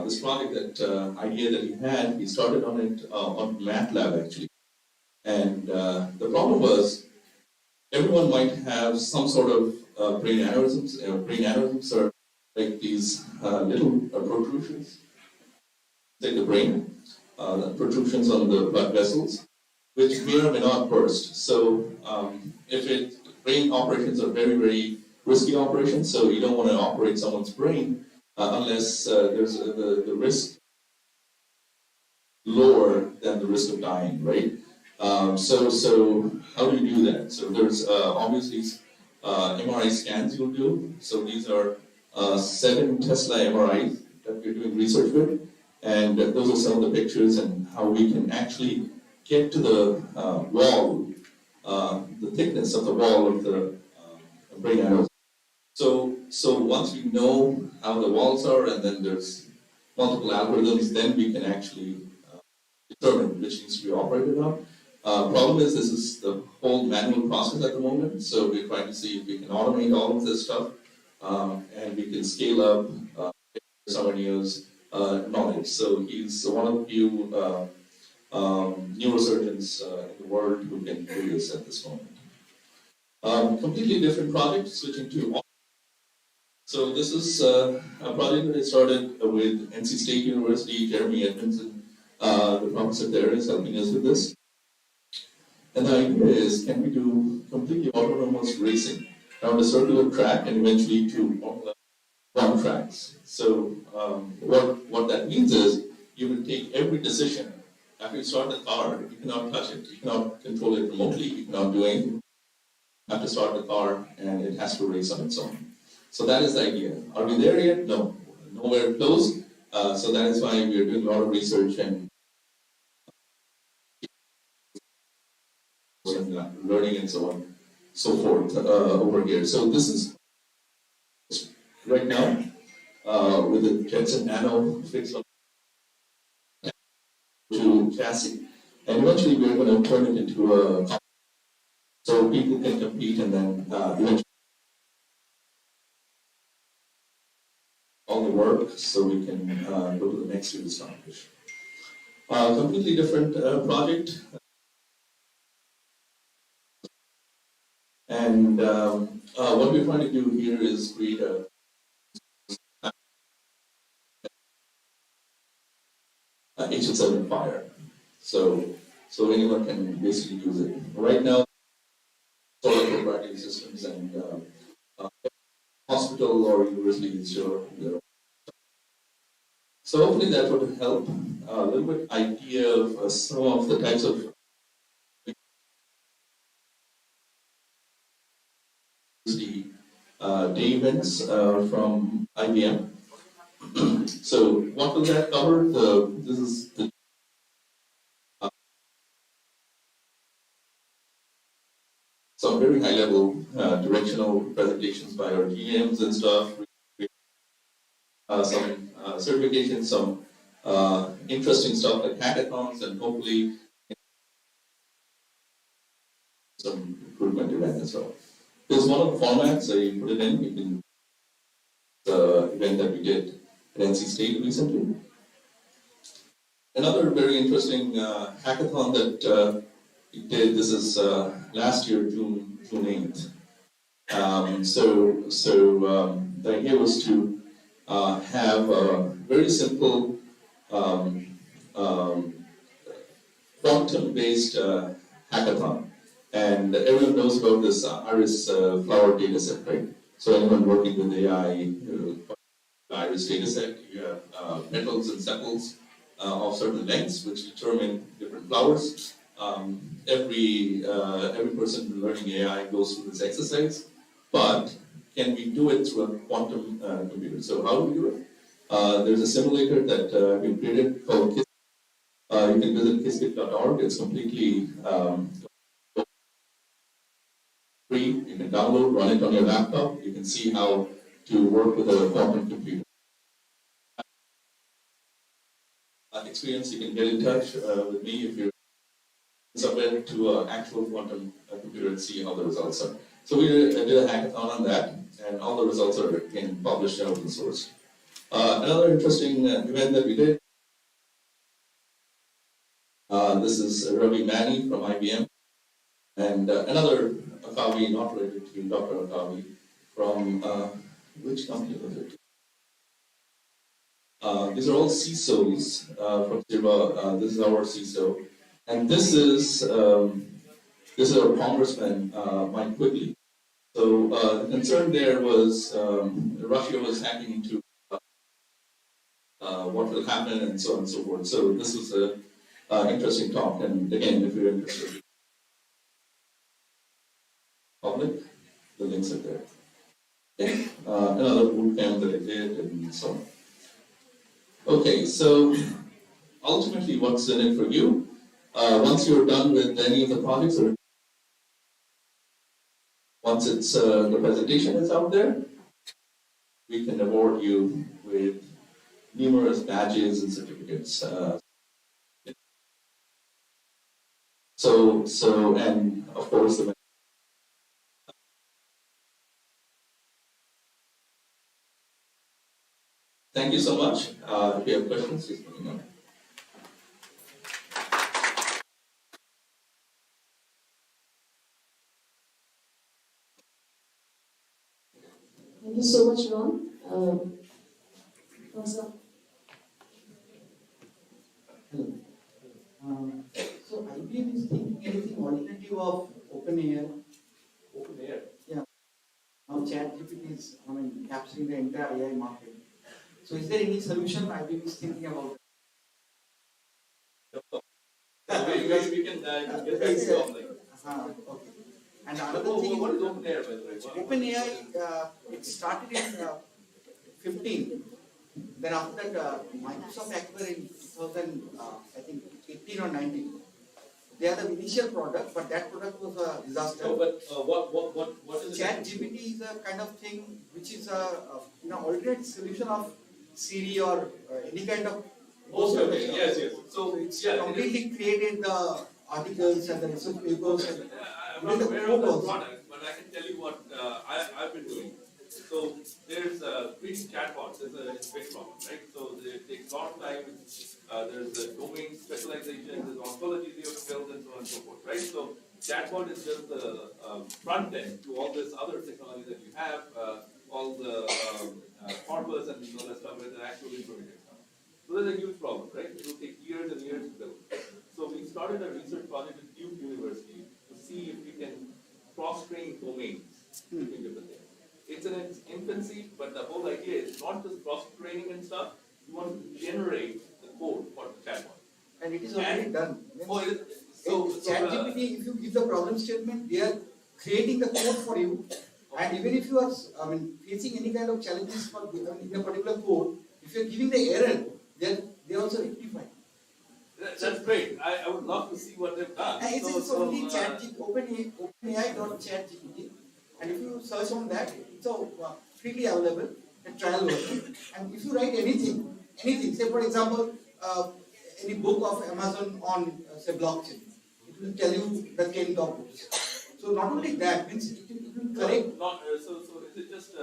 This project, that idea that he had, he started on it on MATLAB actually. And the problem was, everyone might have some sort of brain aneurysms. Brain aneurysms are like these little protrusions in the brain, protrusions on the blood vessels, which may or may not burst. So if brain operations are very, very risky operations, so you don't want to operate someone's brain unless there's the risk lower than the risk of dying, right? So how do you do that? So there's obviously MRI scans you'll do. So these are 7 Tesla MRIs that we're doing research with, and those are some of the pictures and how we can actually get to the wall, the thickness of the wall of the brain areas. So once we know how the walls are, and then there's multiple algorithms, then we can actually determine which needs to be operated on. Problem is, this is the whole manual process at the moment, so we're trying to see if we can automate all of this stuff, and we can scale up Savanya's knowledge. So he's one of the few neurosurgeons in the world who can do this at this moment. Completely different project, switching to. So this is a project that I started with NC State University. Jeremy Edmondson, the professor there, is helping us with this. And the idea is, can we do completely autonomous racing around a circular track and eventually to one tracks? So what that means is, you will take every decision. After you start the car, you cannot touch it, you cannot control it remotely, you cannot do anything. You have to start the car and it has to race on its own. So that is the idea. Are we there yet? No, nowhere close. So that is why we are doing a lot of research and learning and so on, so forth over here. So this is right now with the Jetson Nano fixed on to chassis, and eventually we're going to turn it into a so people can compete, and then eventually all the work, so we can go to the next year's competition. Completely different project. And what we're trying to do here is create a HL7 fire. So anyone can basically use it. Right now, solar proprietary systems and hospital or university is your. So hopefully that would help a little bit idea of some of the types of day events from IBM. So what will that cover? This is the some very high level directional presentations by our GMs and stuff. Some certifications, some interesting stuff like hackathons, and hopefully some recruitment event as well. There's one of the formats, you put it in, you can, the event that we did at NC State recently. Another very interesting hackathon that we did, this is last year, June 8th. The idea was to have a very simple quantum-based hackathon. And everyone knows about this iris flower dataset, right? So anyone working with AI, iris dataset, you have petals and sepals of certain lengths which determine different flowers. Every person learning AI goes through this exercise, but can we do it through a quantum computer? So how do we do it? There's a simulator that we created called KISS. You can visit kisskit.org. It's completely free. You can download, run it on your laptop. You can see how to work with a quantum computer. Experience, you can get in touch with me if you're somewhere to an actual quantum computer and see how the results are. So we did a hackathon on that, and all the results are again published and open source. Another interesting event that we did. This is Ravi Mani from IBM, and another Akavi, not related to Dr. Akavi, from which company was it? These are all CISOs from Sirva. This is our CISO, and this is our congressman, Mike Quigley. So the concern there was Russia was hacking into what will happen and so on and so forth. So this was interesting talk. And again, if you're interested in public, the links are there. Okay. Another boot camp that I did and so on. Okay, so ultimately, what's in it for you? Once you're done with any of the projects, or once it's the presentation is out there, we can award you with numerous badges and certificates. And of course, thank you so much. If you have questions, please let me know. Thank you so much, Ron. What's up? Hello. So IBM is thinking anything alternative of OpenAI. OpenAI? Yeah. Now ChatGPT is, capturing the entire AI market. So is there any solution IBM is thinking about? We can get back to you on that. Okay. And another thing. What is OpenAI, by the way? OpenAI, it started in 15. Then after that, Microsoft acquired in 2018 or 19. They are the initial product, but that product was a disaster. No, but what is it? ChatGPT is a kind of thing which is a alternate solution of Siri or any kind of. Okay. Yes. So it's completely created the articles and the research papers. And I'm not aware of the product, but I can tell you what I've been doing. So there's creating chatbots is a big problem, right? So it takes a lot of time. There's a domain specialization, there's ontology you have to build, and so on and so forth, right? So chatbot is just the front end to all this other technology that you have, all the corpus and all that stuff with the actual information stuff. So there's a huge problem, right? It will take years and years to build. So we started a research project with Duke University to see if we can cross-train domains between different things. It's in its infancy, but the whole idea is not just cross-training and stuff. You want to generate the code for the chatbot. And it is already done. So ChatGPT, if you give the problem statement, they are creating the code for you. And even if you are, facing any kind of challenges for in a particular code, if you are giving the error, they also rectify. That's great. I would love to see what they've done. It's only OpenAI.ChatGPT. And if you search on that, it's freely available, a trial version. And if you write anything, say for example, any book of Amazon on, say, blockchain, it will tell you the 10 topics. So not only that, means it will correct. So is it just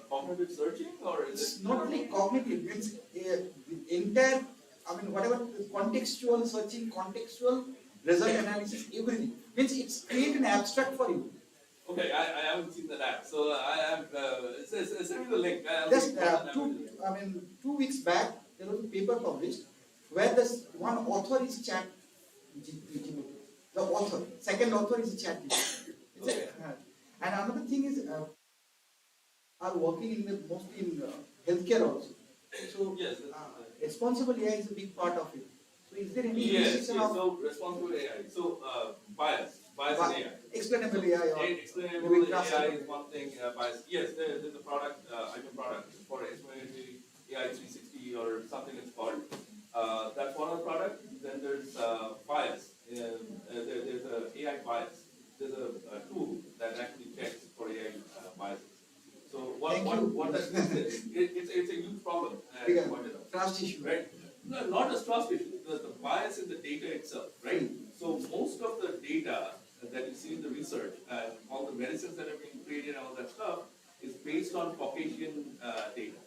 cognitive searching, or is It's it? not only cognitive, means the entire, whatever contextual searching, contextual result analysis, everything. Means it's create an abstract for you. Okay, I haven't seen that app, so I have. Send me the link. Just 2 weeks back, there was a paper published where this one author is ChatGPT. The author, second author is ChatGPT. Okay. And another thing is, are working mostly in healthcare also. So yes, responsible AI is a big part of it. So is there any yes. restriction of So responsible AI. So bias in AI. explainable AI or Explainable AI is one thing. Bias. Yes, there's a product, item product for explanatory AI 360 or something it's called. That's one of the product. Then there's bias. There's a AI bias. There's a tool that actually checks for AI biases. So what that means is it's a huge problem. Trust issue, right? No, not a trust issue. The bias in the data itself, right? So most of the data that you see in the research and all the medicines that have been created and all that stuff is based on Caucasian data.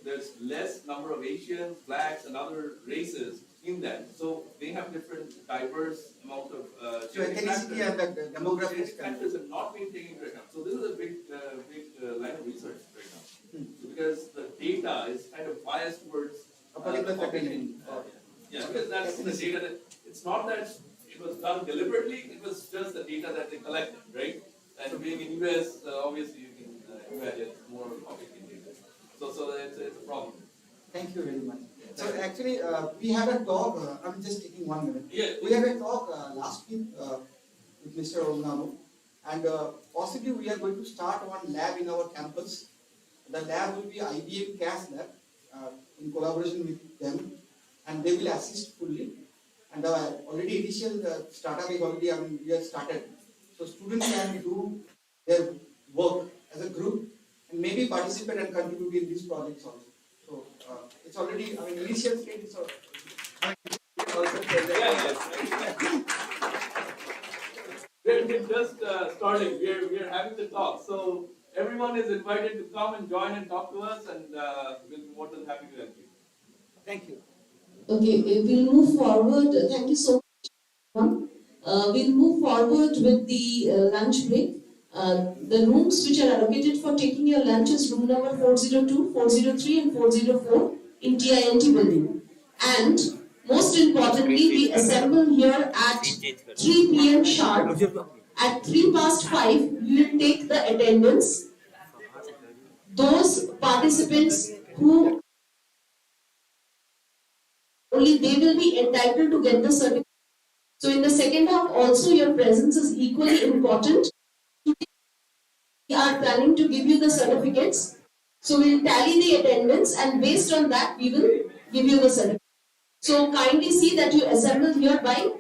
There's less number of Asians, blacks, and other races in that. So they have different diverse amount of ethnicity and the demographics factors are not being taken into account. So this is a big line of research right now. Because the data is kind of biased towards a particular Caucasian. Yeah, because that's the data that it's not that it was done deliberately, it was just the data that they collected, right? And being in US, obviously you can imagine more Caucasian data. So it's a problem. Thank you very much. So actually, we had a talk. I'm just taking 1 minute. Yeah. We had a talk last week with Mr. Ogunamo, and possibly we are going to start one lab in our campus. The lab will be IBM CAS lab in collaboration with them, and they will assist fully. And already initial startup is already, we have started. So students can do their work as a group and maybe participate and contribute in these projects also. So it's already, initial stage is also We're just starting. We're having the talk. So everyone is invited to come and join and talk to us, and we'll be more than happy to help you. Thank you. Okay, we'll move forward. Thank you so much. We'll move forward with the lunch break. The rooms which are allocated for taking your lunch is room number 402, 403 and 404 in TINT building. And most importantly, we assemble here at 3 p.m. sharp. At 3 past 5, we will take the attendance. Those participants who only they will be entitled to get the certificate. So in the second half also your presence is equally important. We are planning to give you the certificates. So we'll tally the attendance and based on that we will give you the certificate. So kindly see that you assemble here by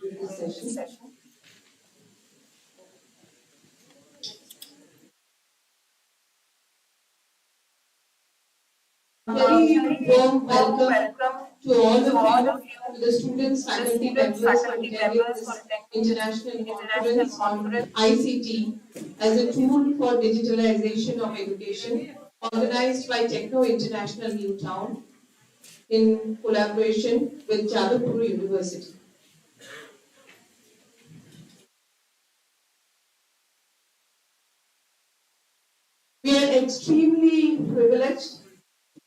with this session. Very warm welcome to all of you, to the students, faculty members for attending this international conference on ICT as a tool for digitalization of education, organized by Techno International New Town in collaboration with Jadavpur University. We are extremely privileged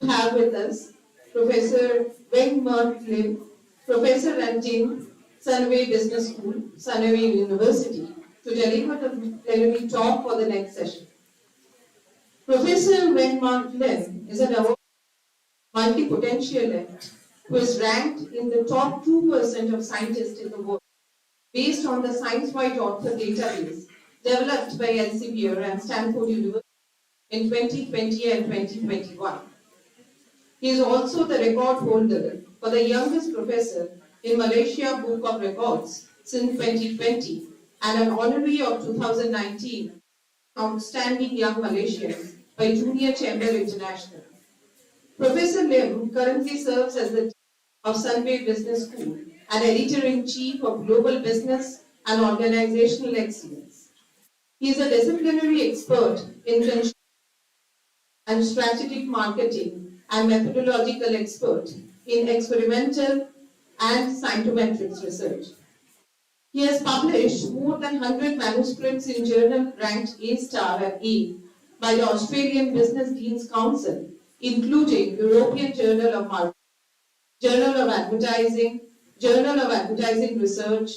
to have with us Professor Weng Mert Lim, Professor at Sunway Business School, Sunway University, to deliver the talk for the next session. Professor Weng Mert Lim is an award multi-potentialist who is ranked in the top 2% of scientists in the world based on the science-wide author database developed by Elsevier and Stanford University in 2020 and 2021. He is also the record holder for the youngest professor in Malaysia Book of Records since 2020 and an honorary of 2019 Outstanding Young Malaysians by Junior Chamber International. Professor Lim currently serves as the Dean of Sunway Business School and Editor-in-Chief of Global Business and Organizational Excellence. He is a disciplinary expert in and strategic marketing and methodological expert in experimental and scientometrics research. He has published more than 100 manuscripts in journal ranked A-star and A by the Australian Business Deans Council, including European Journal of Marketing, Journal of Advertising Research,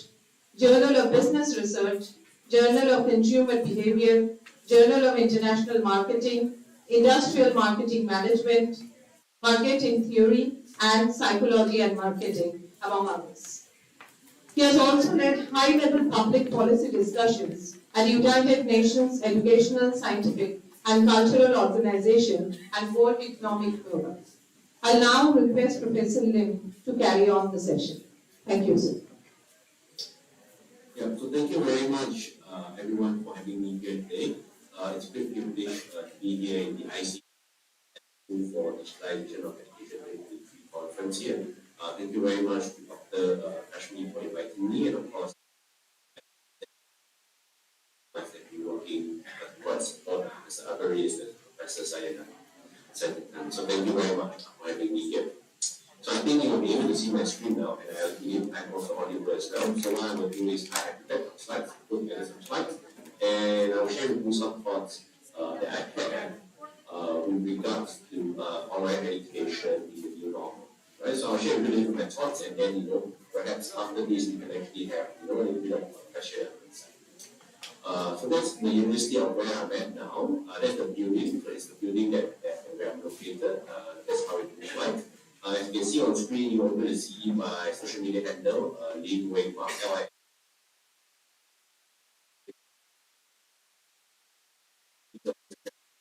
Journal of Business Research, Journal of Consumer Behavior, Journal of International Marketing, Industrial Marketing Management, Marketing Theory, and Psychology and Marketing, among others. He has also led high-level public policy discussions at United Nations Educational, Scientific, and Cultural Organization and World Economic Forum. I'll now request Professor Lim to carry on the session. Thank you, sir. Yeah, so thank you very much, everyone, for having me here today. It's a great privilege to be here in the ICT for Digitalization of Education 2023 conference here. Thank you very much to Dr. Kashmir for inviting me, and of course, I've been working quite support Mr. Agaris and Professor Sayana. So thank you very much for having me here. So I think you will be able to see my screen now, and I believe I'm also audible as well. So what I will do is I have prepared some slides, put together some slides, and I'll share with you some thoughts that I had with regards to online education in the new normal. Right? So I'll share with you my thoughts, and then perhaps after this we can actually have a little bit of question. So that's the university of where I'm at now. That's the building. So it's the building that where I'm located. That's how it looks like. As you can see on screen, you're able to see my social media handle, Lim Weng Mak,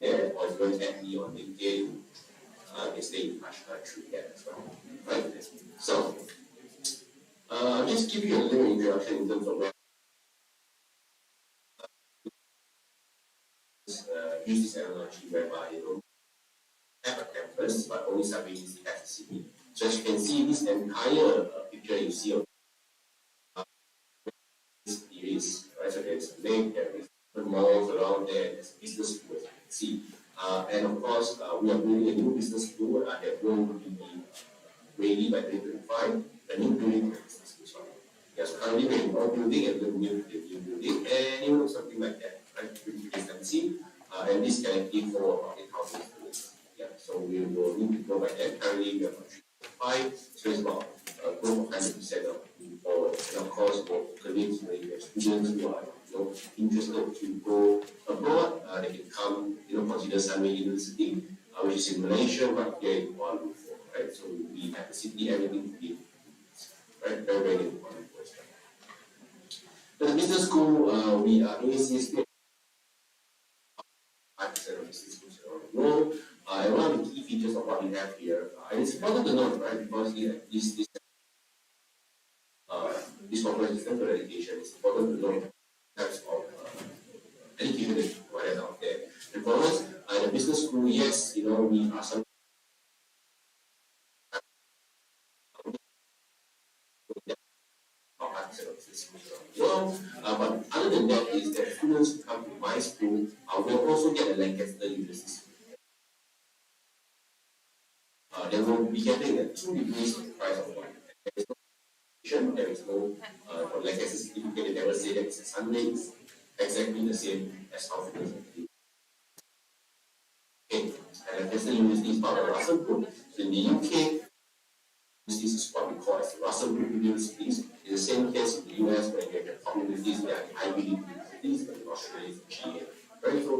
there, or if you want to add me on LinkedIn, they stay in touch through that as well. Right? So, I'll just give you a little introduction in terms of where use this analogy whereby you don't have a campus, but only simultaneously has a city. So as you can see, this entire picture you see of this series, right? So there's a lake, there is malls around there, there's business schools, you can see. And of course, we are building a new business school that will be ready by 2025, a new building for business school. Sorry. Yes, currently we're in old building and we're new building, and it looks something like that, right? Which you can see. And this can give for about 8,000 students. Yeah, so we will need to go by that. Currently, we are about 3.5, so it's about growth of 100% of moving forward. And of course, for colleagues, we have students who are interested to go abroad. They can come, consider Sunway University, which is in Malaysia, but here in Kuala Lumpur, right? So we have the city, everything to be, right? Very, very important for us. The business school, we are doing CSP. 5% of business schools around the world. And one of the key features of what we have here, and it's important to note, right, because this this formulate system for education, it's important to know types of education that is provided out there. And for us, the business school, yes, we are some well, but other than that is that students who come to my school will also get a Lancaster University. They will be getting a 2 degrees of the price of one. There is no for Lancaster certificate, they never say that it's a Sunday, it's exactly the same as our university. Okay, and Lancaster University is part of the Russell Group. So in the UK, this is what we call as the Russell Group universities. It's the same case in the US where you have top universities, there are Ivy League universities, but in Australia it's GA. Right? So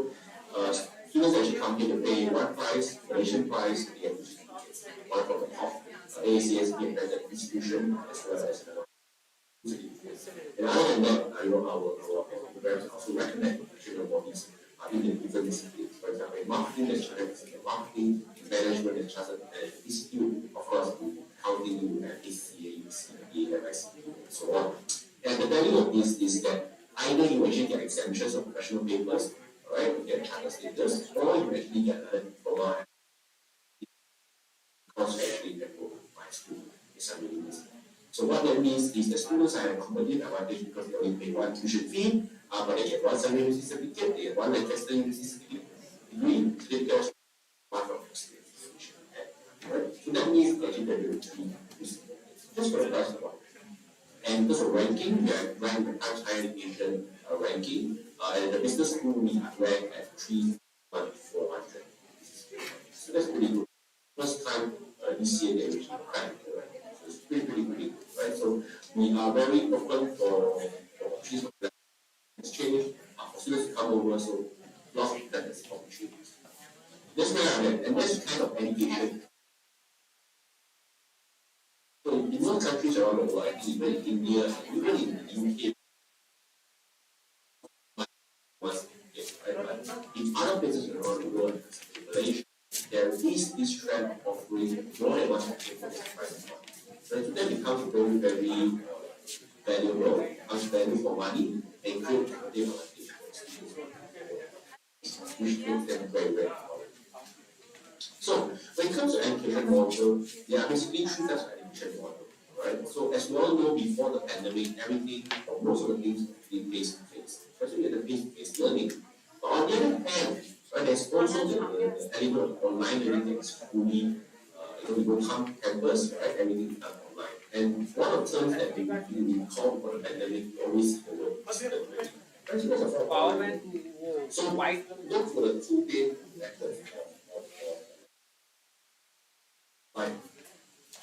students actually come here to pay one price, Malaysian price, they have one from the top ACSB accredited institution as well as and other than that, our programs also recommend children bodies in the different disciplines. For example, in marketing, there's marketing, management, and chartered management institute, of course, accounting, and ACA, CPA, and ICT, and so on. And the value of this is that either you actually get exemptions of professional papers, right, you get chartered status, or you actually get a diploma because you actually can go to my school in some university. So what that means is the students have a competitive advantage because they only pay one tuition fee, but they get one Sunday University certificate, they get one Lancaster University certificate, one from Lancaster institution. Right? So that means actually they're doing three. Just for the price of one. And because of ranking, we are ranked the Times Higher Education ranking, and the business school we are ranked at 3,400. So that's pretty good. First time this year they reached rank. So it's pretty good. Right? So we are very open for opportunities of exchange, for students to come over, so lots of plans for opportunities. That's where I'm at, and that's kind of education. So in most countries around the world, even in India, even in the UK, right? In other places around the world, in Malaysia, there is this trend of offering more than one option for the price. So that becomes very, very valuable, becomes value for money, and create competitive advantage for students, which makes them very, very important. So when it comes to education model, there are basically three types of education model, right? So as we all know, before the pandemic, everything or most of the things were face to face, especially the face to face learning. But on the other hand, right, there's also the element of online learning that is fully we go come campus, right? Everything is done online. And one of the terms that we call for the pandemic, we always see the word distance learning. Right? So that's a form. So look for the two main methods of life.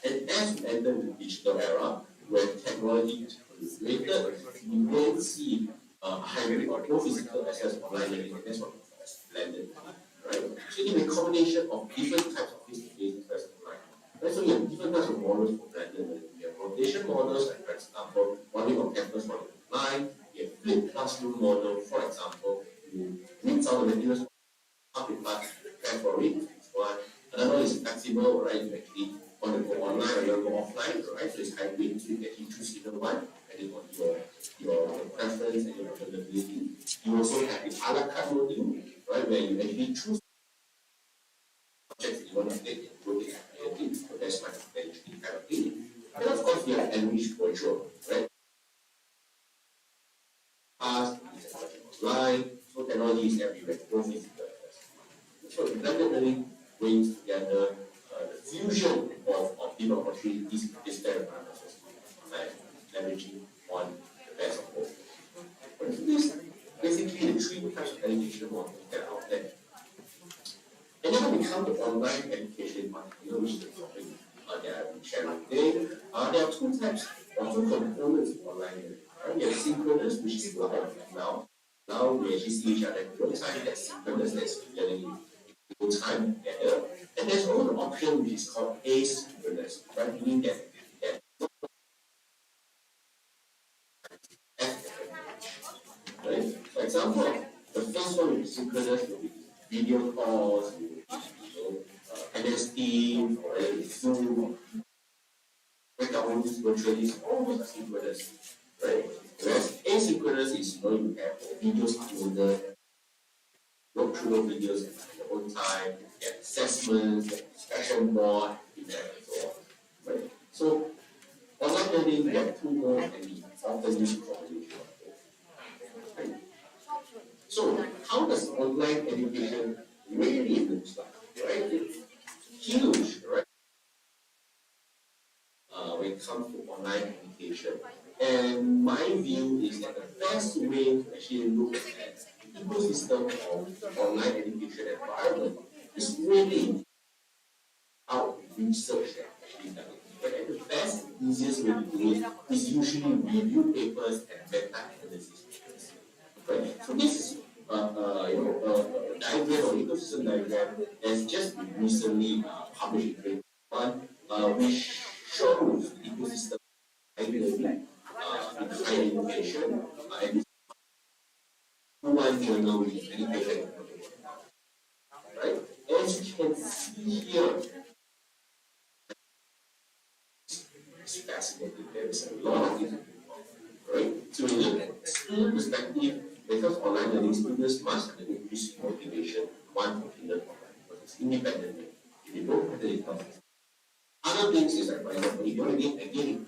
And as we enter the digital era, where technology is proliferated, we will see a hybrid of both physical as well as online learning, and that's what we call as blended. Right? So in a combination of different types of face-to-face and online. Right? So we have different types of models for blended learning. We have rotation models, like for example, one on campus, one online. We have flipped classroom model, for example, you meet some of the materials, up in class, prepare for it. One. Another is flexible, right? You actually want to go online or you want to go offline, right? So it's hybrid, so you can actually choose either one, depending on your preference and your availability. You also have the a la carte module, right, where you actually choose subjects that you want to take and go take activity, so that's one that you actually kind of need. And of course, we have enriched virtual, right? Past, online, so technology is everywhere, both physical. So blended learning brings together the fusion of different opportunities, digital advantages, and leveraging on the best of both. But this basically the three types of education models that are out there. And then when we come to online education in particular, which is the topic that I've been sharing today, there are two types or two components of online learning. Right? We have synchronous, which is live now. Now we actually see each other in real time. That's synchronous, that's learning in real time together. And there's also an option which is called asynchronous, right? Meaning that right? For example, the first one will be synchronous, will be video calls, NST, or Zoom, breakout rooms, virtually, all those are synchronous. right? Whereas asynchronous is, you have videos uploaded, work through the videos at your own time, get assessments, get discussion board, and so on, right? So online learning, we have two more, and we often use combination of both, right? So how does online education really look like, right? It's huge, right? When it comes to online education. And my view is that the best way to actually look at the ecosystem of online education environment is really how research that actually done. And the best, easiest way to do it is usually review papers and meta-analysis. Right? So this is a diagram or ecosystem diagram that's just been recently published in 2021, which shows the ecosystem regularly in higher education and one journal which is education, right? As you can see here, it's fascinating. There is a lot of things, right? So we look at student perspective, because online learning students must have an increased motivation, one to learn online, because it's independently. If you don't have the classes. Other things is that, for example, if you want to get again,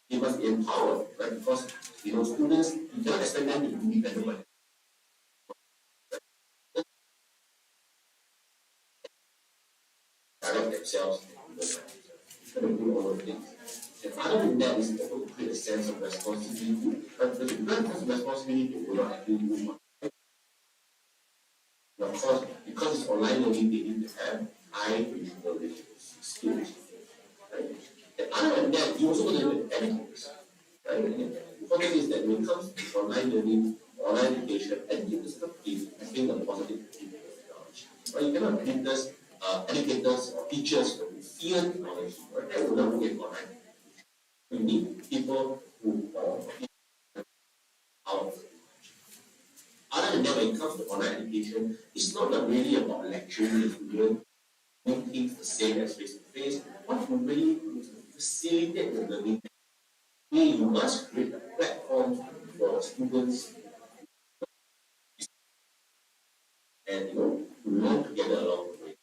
you must be empowered, right? Because students, you cannot expect them to be independent. Direct themselves, to do all of things. And other than that, is also to create a sense of responsibility. But the different sense of responsibility will not actually move on. And of course, because it's online learning, they need to have high critical skills. Right? And other than that, you also got to look at ethics. Right? And the important is that when it comes to online learning, online education, ethics is not key. I think the positive technology. Right? You cannot treat us educators or teachers who fear technology, right? That will not work online. We need people who are powerful. Other than that, when it comes to online education, it's not really about lecturing the student, doing things the same as face to face. What you really do is to facilitate the learning. You must create a platform for students and to learn together along the way.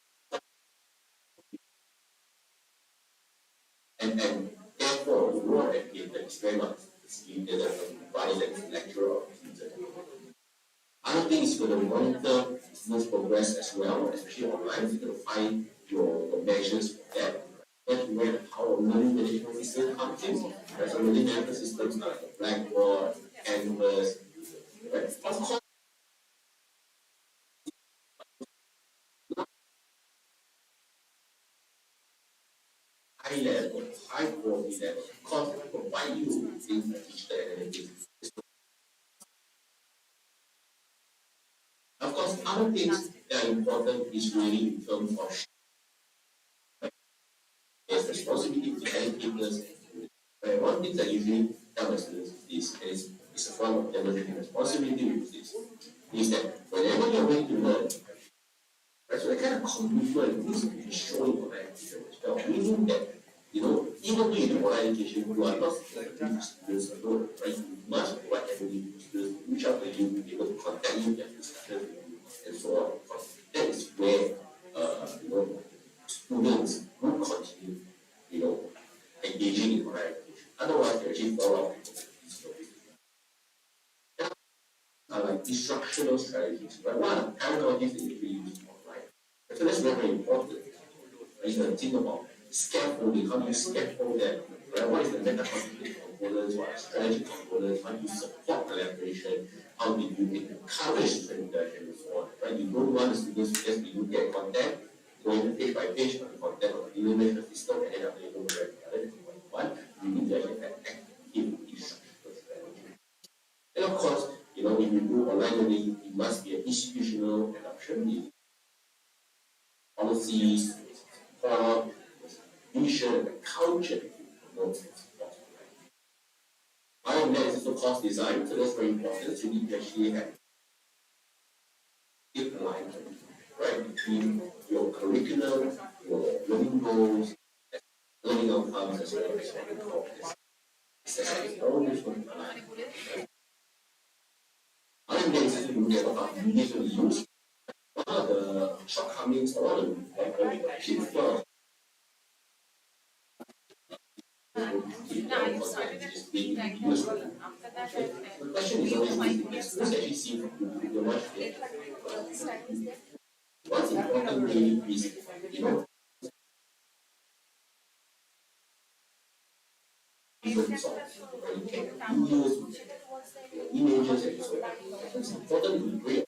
And therefore, the role of educator is very much facilitated by the lecturer or tutor. Other thing is going to monitor students' progress as well, especially online. You're going to find your measures for that. That's where how learning management system comes in. Right? So learning management systems like Blackboard, Canvas, right? Of course, high level, high quality level, because they provide you with things like digital analytics. Of course, other things that are important is really in terms of there's responsibility to educators. One thing that usually tell my students is it's a form of demonstrating responsibility with this, is that whenever you're going to learn, right, so the kind of commitment needs to be shown in online education as well. Meaning that, even though you do online education, you are not the students alone, right? You must provide everything to students, reach out to you, be able to contact you, have discussions with you, and so on. Because that is where students will continue, engaging in online education. Otherwise, they actually fall out of like instructional strategies, right? What are the pedagogies that you use online? So that's very, very important. Right? You think about scaffolding, how do you scaffold that? Right? What is the metacognitive components, what are strategic components, how do you support collaboration, how do you encourage student interaction and so on. Right? You don't want the students to just be looking at content, going page by page on the content of the information system, and then after you don't read the other one, you need to actually have active instructional strategy. And of course, if you do online learning, it must be an institutional adoption. Policies, support, vision, the culture promotes and supports. Other than that is also course design, so that's very important. So you need to actually have alignment, right, between your curriculum, your learning goals, learning outcomes, as well as your all different. I'm going to look at what we usually use. What are the shortcomings or the kids first? The question is always, who's actually seen the much what's important really is, you know, even songs, you can videos, images, and so on. It's important to be great.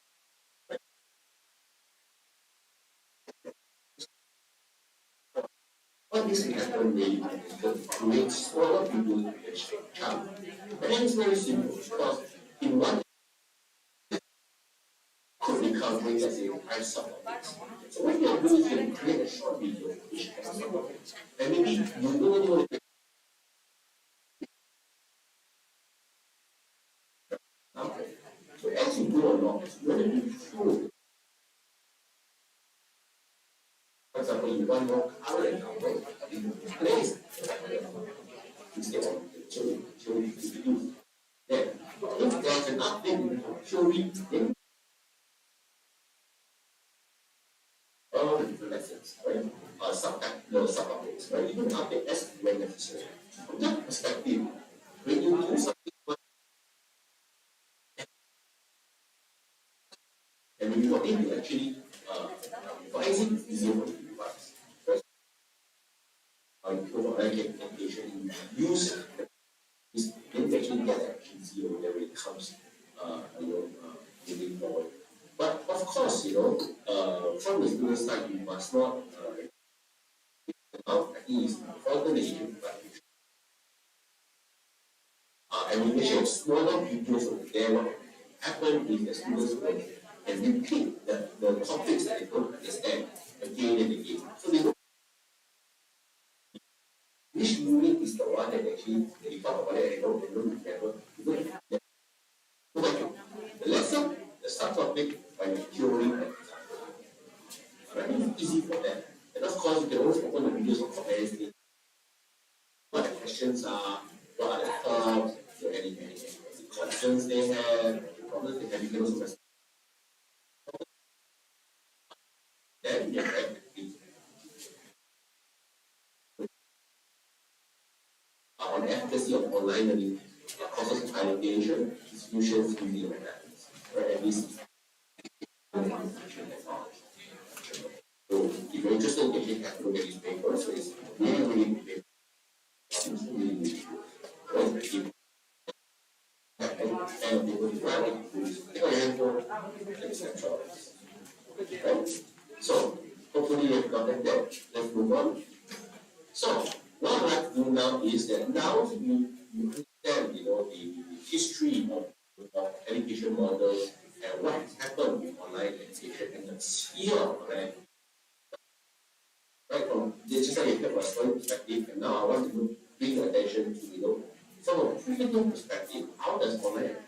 What needs to happen really is to create smaller people to reach a child. And then it's very simple because in one could be covering, let's say, 5 subtopics. So what you're doing is you create a short video which has subtopics. And maybe you don't know the so as you go along, you're going to be through. For example, you want more color example, in place instead of showing use. Then, if there's an update in showing, then all the different lessons, right? Subtopics, right? You can update as when necessary. From that perspective, when you do something, and when you are able to actually devising is easier for you to devise. First, for education, you use is then actually get action zero whenever it comes, moving forward. But of course, from the student side, you must not. I think it's important that you and we make smaller videos over there. What happen with the students and repeat the topics that they don't understand again and again. So they don't. Which unit is the one that actually they talk about it and they don't remember? The lesson, the subtopic, by the theory and example. I think it's easy for them. And of course, you can always open the videos of comparison. What the questions are, what are the thoughts, any concerns they have, problems they have, you can also respond. Then you have on efficacy of online learning, causes of education, institutions using methods, right? At least. So if you're interested in actually have to look at these papers, so it's really, really important. And they will etc. So hopefully you've gotten that. Let's move on. So what I'd like to do now is that now you understand the history of education models and what has happened with online education in the sphere of online. Right from just like a historical perspective, and now I want to bring your attention to from a critical perspective, how does online education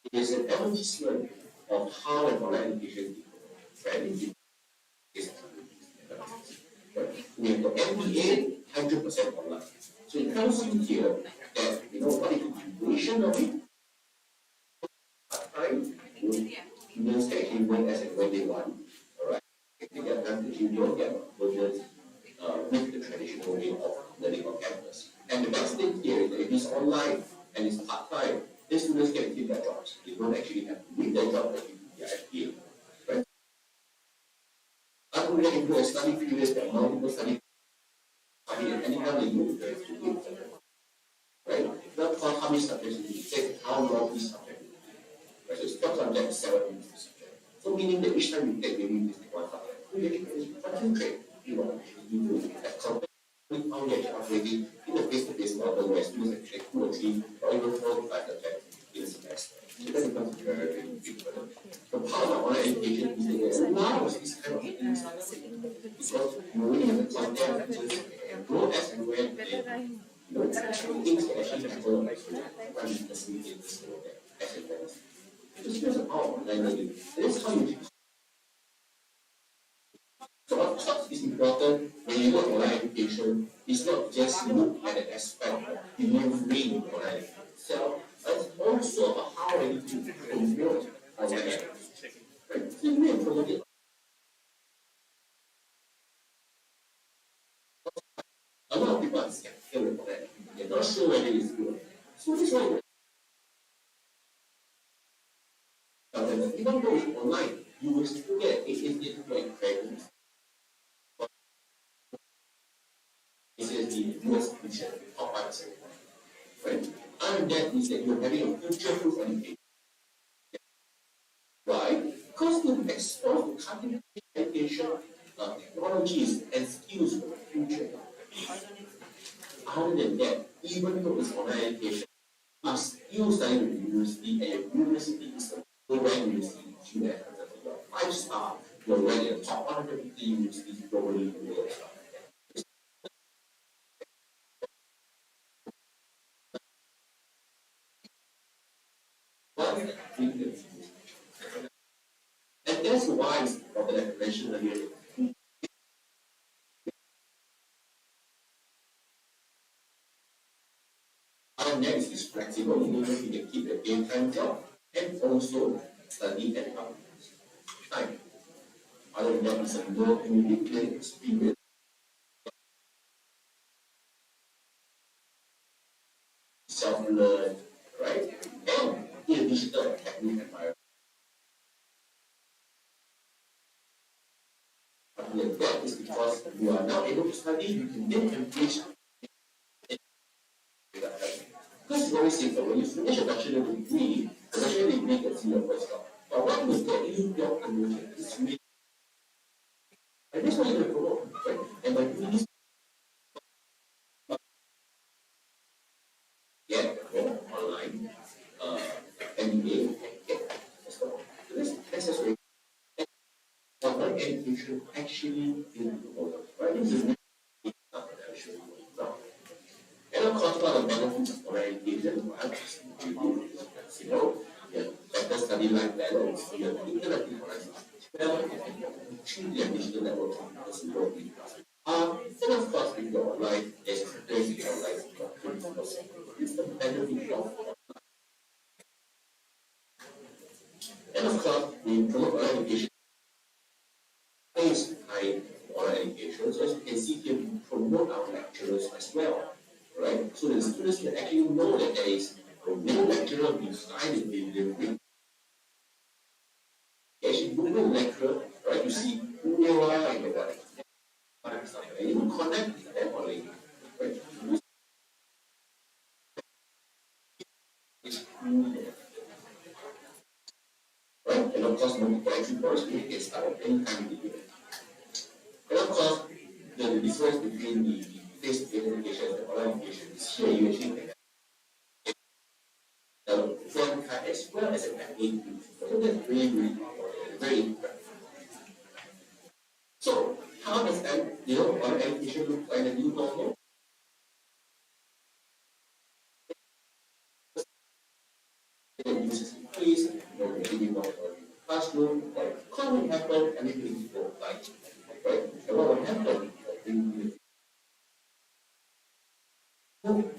it is an evolution of how an online education is we have the MBA 100% online. So it tells you here that what is the duration of it, part-time, students can actually work as and when they want. Alright. They get time to don't get versions with the traditional way of learning on campus. And the best thing here is that it is online and it's part-time. The students can keep their jobs. They don't actually have to leave their job and keep their FBA. Right? I'm going to do a study period that multiple study anytime they do it, right? Not for how many subjects you take, how long each subject. Right? So it's 12 subjects, 7 minutes per subject. So meaning that each time you take, maybe you take one subject. So you actually concentrate, you do that company found that operating in a face-to-face model where students actually take 2 or 3 or even 4 to 5 subjects in a semester. So that becomes very, very important. The power of online education is that it allows this kind of things because you really have the content just go as and when things that actually happen on the school when you facilitate the school as and when. Just use the power of online learning. That is how you so what is important when you look at online education It's not just look at the aspect of delivering online itself, but it's also about how we promote online. Right? So we promote it. A lot of people are skeptical about that. They're not sure whether it's good. So this is why even though it's online, you will still get ACTTDE credits. ACTTDE US education, top 5%. Right? And that is that you're having a future-proof education. Why? Because you expose the cutting education, technologies, and skills for the future. Other than that, even though it's online education, are still studying at university, and your university is a program university, you have your 5-star, you're ranked in the top 150 universities globally in the world. And that's why it's important that I mentioned earlier. Our next is flexible, you can keep your daytime job and also study at home. Time. Other than that, it's a more immediate experience. Self-learn, right? And in a digital technical environment. And that is because you are now able to study, you can then engage. Because it's always safer when you finish a bachelor degree, the bachelor degree gets you your first job. But what will get you your promotion is really, and that's what you're going to promote, right? And by doing this, get online, MBA, and get as well. So this necessary. Online education actually is important, right? This is really not that I show you now. And of course, one of the benefits of online education, you know, better study life balance, you have interactive horizons, well, and choose your digital networking as you go in. And of course, if you're online, there's cryptography online, it's the benefit of. And of course, we promote online education based on online education. So as you can see here, we promote our lecturers as well, right? So the students can actually know that there is a real lecturer behind the delivery. Actually, Google lecturer, right? You see who they are and what. And you connect with them online, right? Right? And of course, multiple entry points, we can start at any time in the year. And of course, the difference between the face-to-face education and the online education is here you actually can get the front card as well as a back end. So that's really, really important, very important. So, how does online education look like the new normal? Users increase, maybe not classroom, like common happen, and it will go like, right? And what will happen?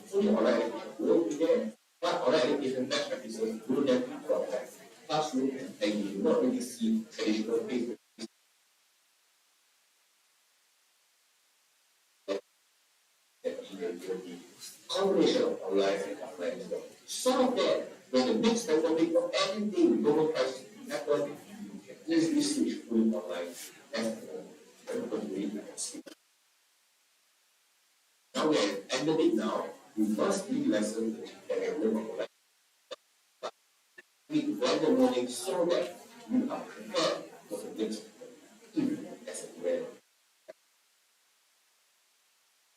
Fully online education will be there, but online education best practices will then be from classroom, and you will not really see traditional paper. Combination of online and offline as well. Some of that, when the mixed pandemic of everything, global crisis happen, you can easily switch fully online as now we have ended it now, we must read lessons that we have learned online. We read the morning so that we are prepared for the next even as a well.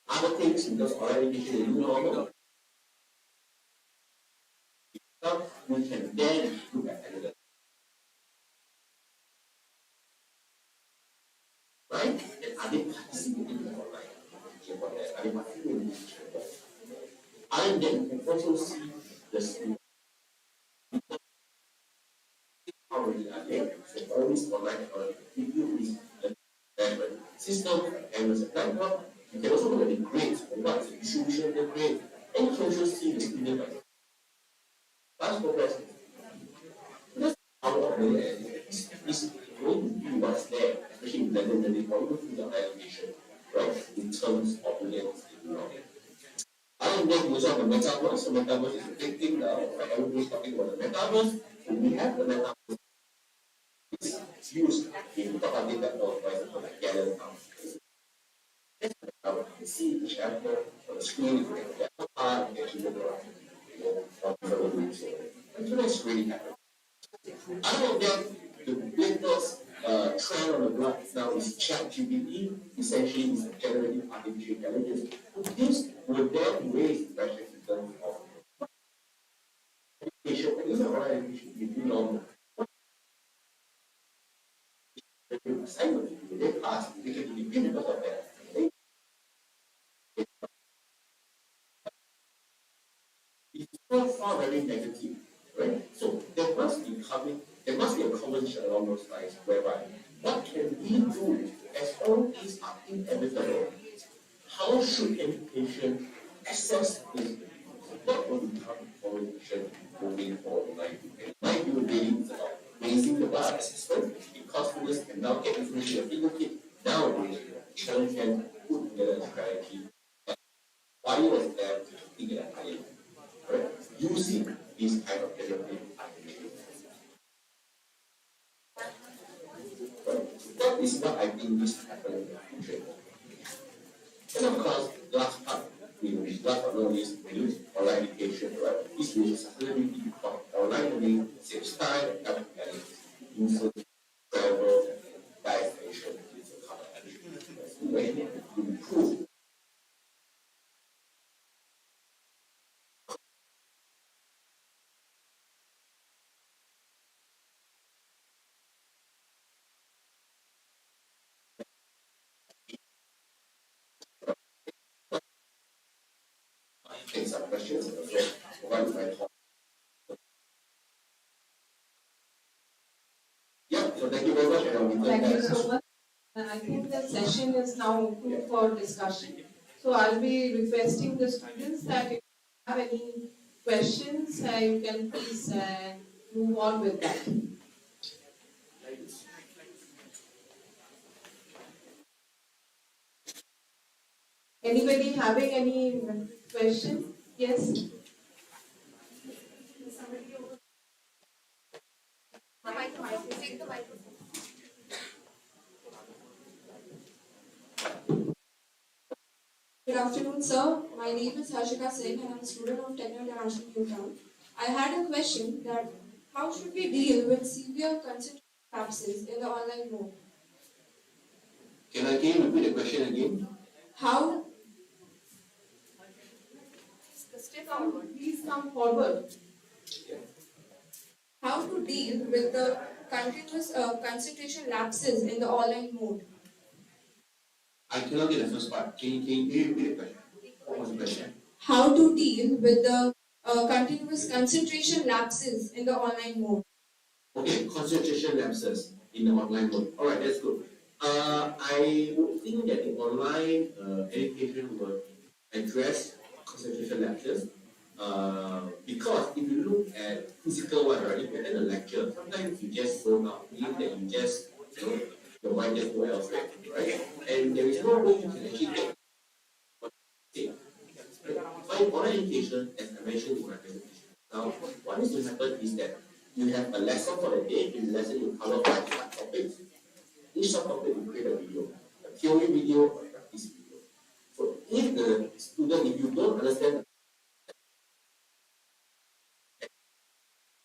Other things, because online education is new normal, we can then look at another. Right? And are they participating in online? Are they participating in and then you can also see the school. Already are there. So always online technology give you this management system and with a platform, You can also look at the grades, what's the distribution of the grade, and you can also see the student by class progress. That's how is going to be what's there, especially in blended learning or even through the higher education, right? In terms of learning. I don't know much of the metaverse. The metaverse is a big thing now. Right? Everybody's talking about the metaverse. So we have the metaverse. It's used in propagating that law, for example, like Jadavpur. You see the chapter on the screen, you can get a part, you can actually look around, from several weeks. And so that's really happening. I don't know the latest trend on the block now is ChatGPT. Essentially, it's generating artificial intelligence. This will then raise the question in terms of education, and even online education, you do normal. The assignment, they pass, they can be beaten because of that. It's so far very negative, right? So there must be a conversation along those lines whereby what can we do as all these are inevitable? How should education assess this? What will become conversation moving forward? Like, my view really is about raising the bar assessment because students can now get information at fingertip. Nowadays, children can put together a strategy. Why was there to think at a higher level? Using these kind of generative applications. That is what I think needs to happen in the future. And of course, last part, last but not least, we use online education, right? This is sustainability because online learning saves time and helps users travel, digestion, when you improve. Take some questions and also provide my talk. Yeah, so thank you very much. Thank you so much. And I think the session is now open for discussion. So I'll be requesting the students that if you have any questions, you can please move on with that. Anybody having any questions? Yes? Take the microphone. Good afternoon, sir. My name is Harshika Singh and I'm a student of Techno International New Town. I had a question that how should we deal with severe concentration lapses in the online mode? Can you repeat the question again? How? Please come forward. How to deal with the continuous concentration lapses in the online mode? I cannot get the first part. Can you repeat the question? What was the question? How to deal with the continuous concentration lapses in the online mode? Okay, concentration lapses in the online mode. All right, that's good. I would think that the online education will address concentration lapses because if you look at physical one, right, if you attend a lecture, sometimes you just zone out, meaning that you just, your mind just go elsewhere, right? And there is no way you can actually get what you say. Right? For online education, as I mentioned in my presentation, now what needs to happen is that you have a lesson for the day. In the lesson, you cover 5 topics. Each subtopic you create a video, a theory video or a practice video. So if the student, if you don't understand,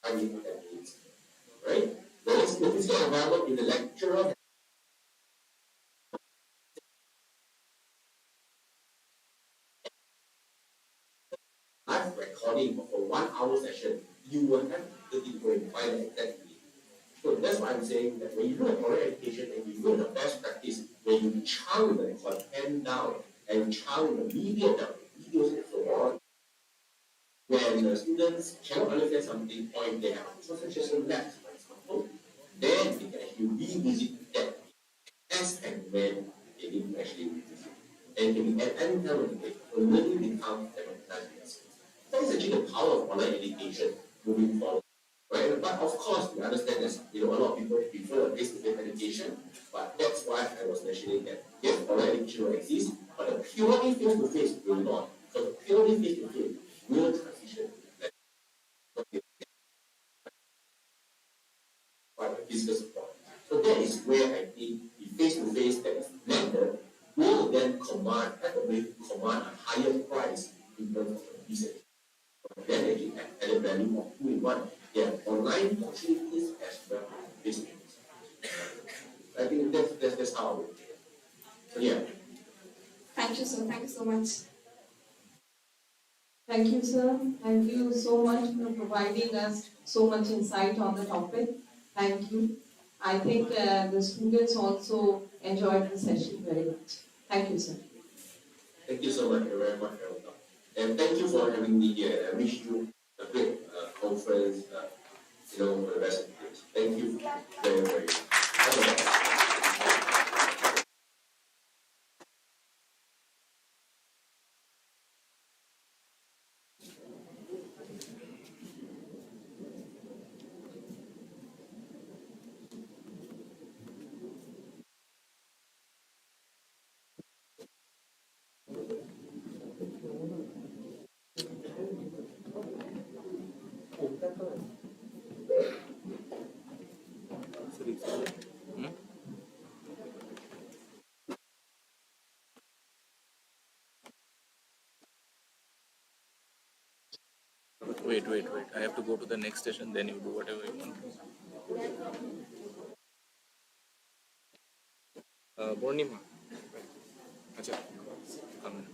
I mean that means, right? There is the physical environment in the lecturer. Live recording of a 1 hour session, you will have to go and find it exactly. So that's why I'm saying that when you look at online education and you look at the best practice, when you chunk the content down and chunk the media down, videos and so on, when the students cannot understand something or if they have a concentration lapse, for example, then they can actually revisit that as and when they need to actually revisit. and can be at any time of the day. So learning becomes democratized. That is actually the power of online education moving forward. Right? But of course, we understand that a lot of people prefer face-to-face education, but that's why I was mentioning that yes, online education will exist, but a purely face-to-face will not. So purely face-to-face will transition by physical support. So that is where I think the face-to-face that is blended will then command, have the ability to command a higher price in terms of the research. Then actually added value of 2 in 1. Yeah, online opportunities as well as face-to-face. I think that's how I would. So yeah. Thank you, sir. Thank you so much. Thank you, sir. Thank you so much for providing us so much insight on the topic. Thank you. I think the students also enjoyed the session very much. Thank you, sir. Thank you so much. You're very much welcome. And thank you for having me here. I wish you a great conference, for the rest of the days. Thank you very, very much. All the best. Wait. I have to go to the next session, then you do whatever you want. Purnima. Acha. Come.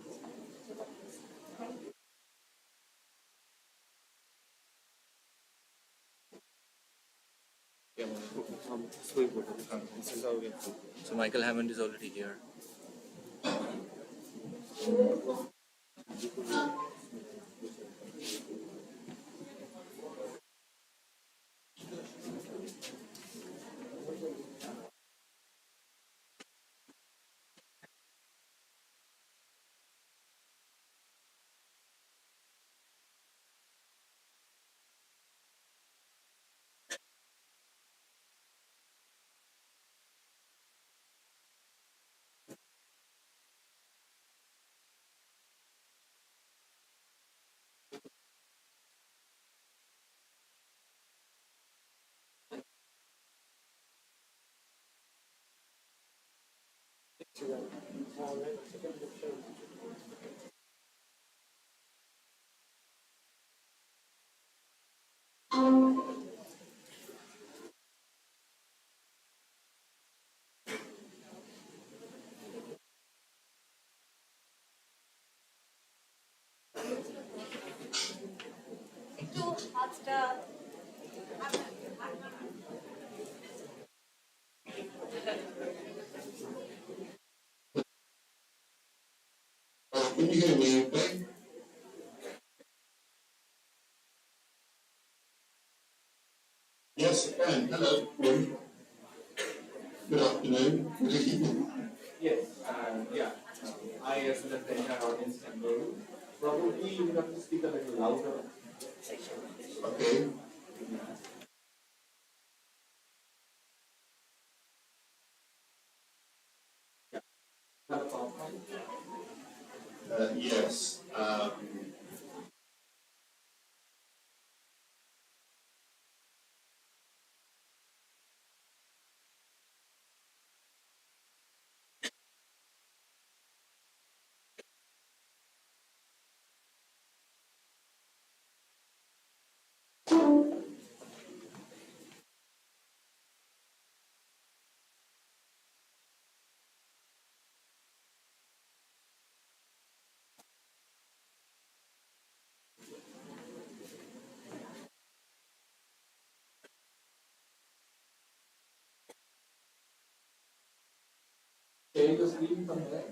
Yeah, this is how we have to. So Michael Hammond is already here. Can you hear me okay? Yes, I can. Hello. Good afternoon. Good evening. Yes, I as well as the entire audience can hear you. Probably you have to speak a little louder. Okay. Yes. Share the screen from there.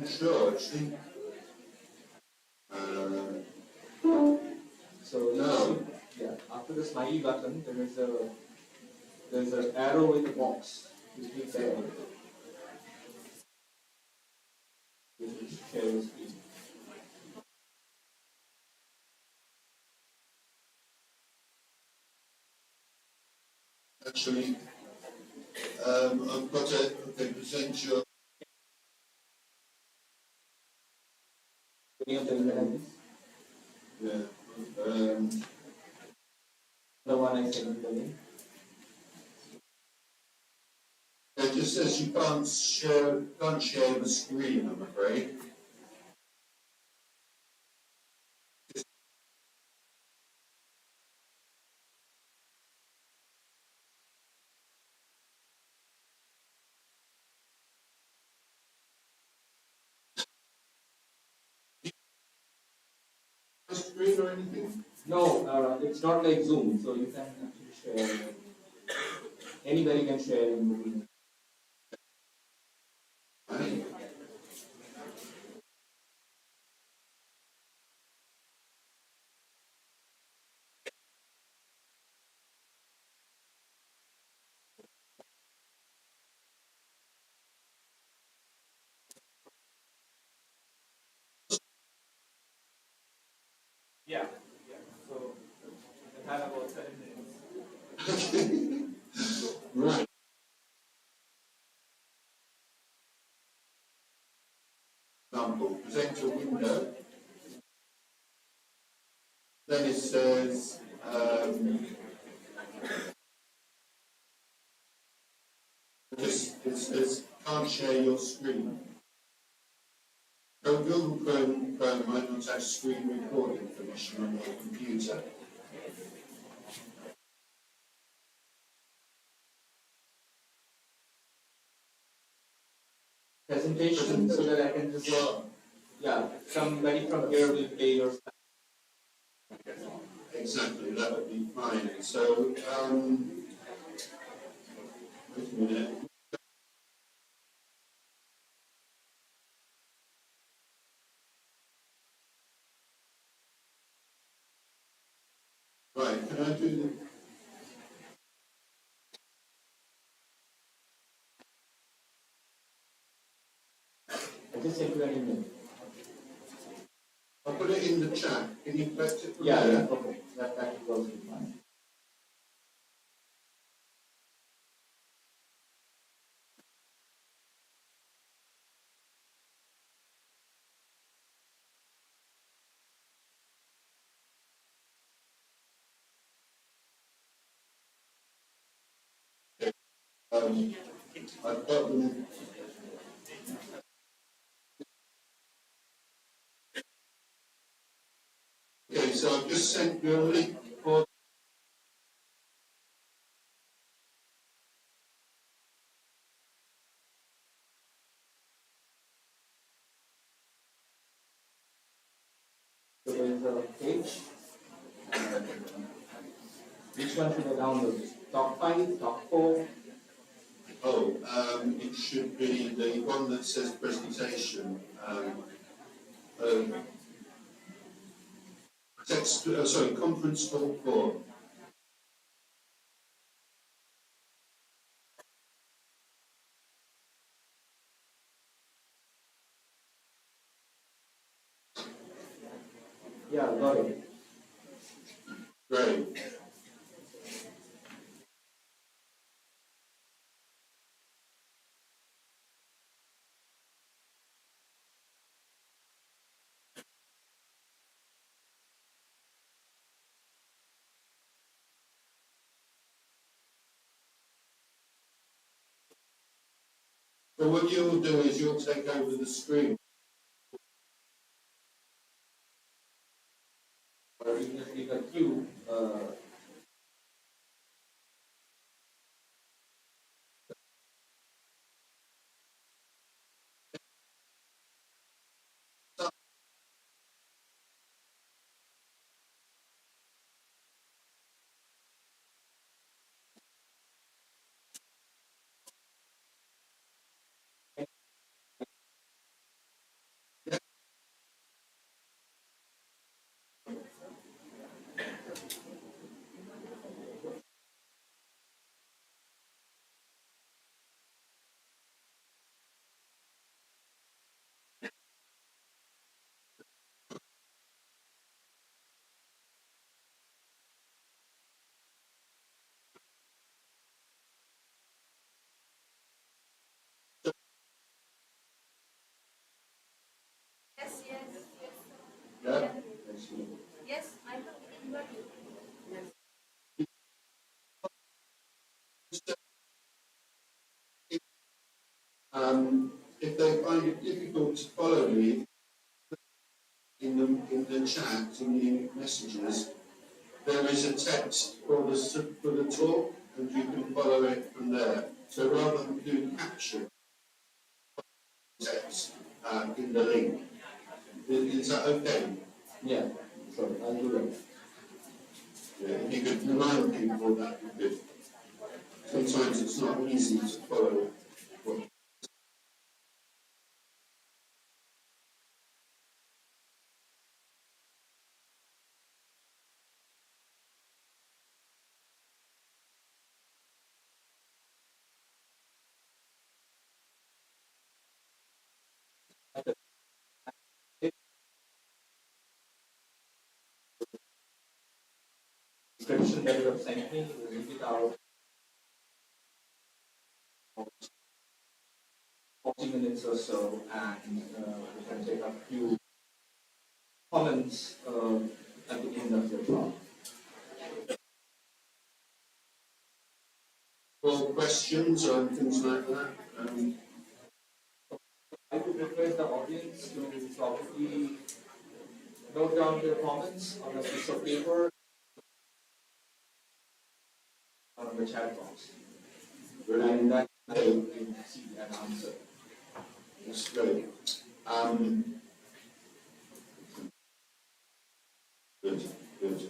Sure, actually. So now, after the smiley button, there is an arrow with a box. You click there. Actually, I've got to present your. Any of the Humanities? Yeah. The one I said in the link. It just says you can't share the screen, I'm afraid. Screen or anything? No, it's not like Zoom, so you can actually share. Anybody can share in the room. Yeah. So we have about 7 minutes. Right. Example, present a window. Then it says, it says, can't share your screen. So Google Chrome might not have screen recording permission on your computer. Presentation so that I can just, somebody from here will play your stuff. Exactly, that would be fine. So, wait a minute. Right, can I do the... I just sent you an email. I'll put it in the chat. Can you collect it from Yeah, there? yeah, okay. That will also be fine. I've got them. Okay, so I've just sent you a link for... So there is a page. Which one should I download? Top 5, top 4? Oh, it should be the one that says presentation. Conference call 4. Yeah, got it. Great. So what you'll do is you'll take over the screen. Or you just leave a queue. in the chat, in the messages, there is a text for the talk, and you can follow it from there. So rather than do caption text in the link, is that okay? Yeah, sure, I'll do that. Yeah, if you could remind people that would be good. Sometimes it's not easy to follow what. Description that you have sent me, we'll read it out. 40 minutes or so, and we can take a few comments at the end of your talk. Or questions or things like that. I would request the audience to probably note down their comments on a piece of paper or on the chat box. And that I will see and answer. That's great. Good, good.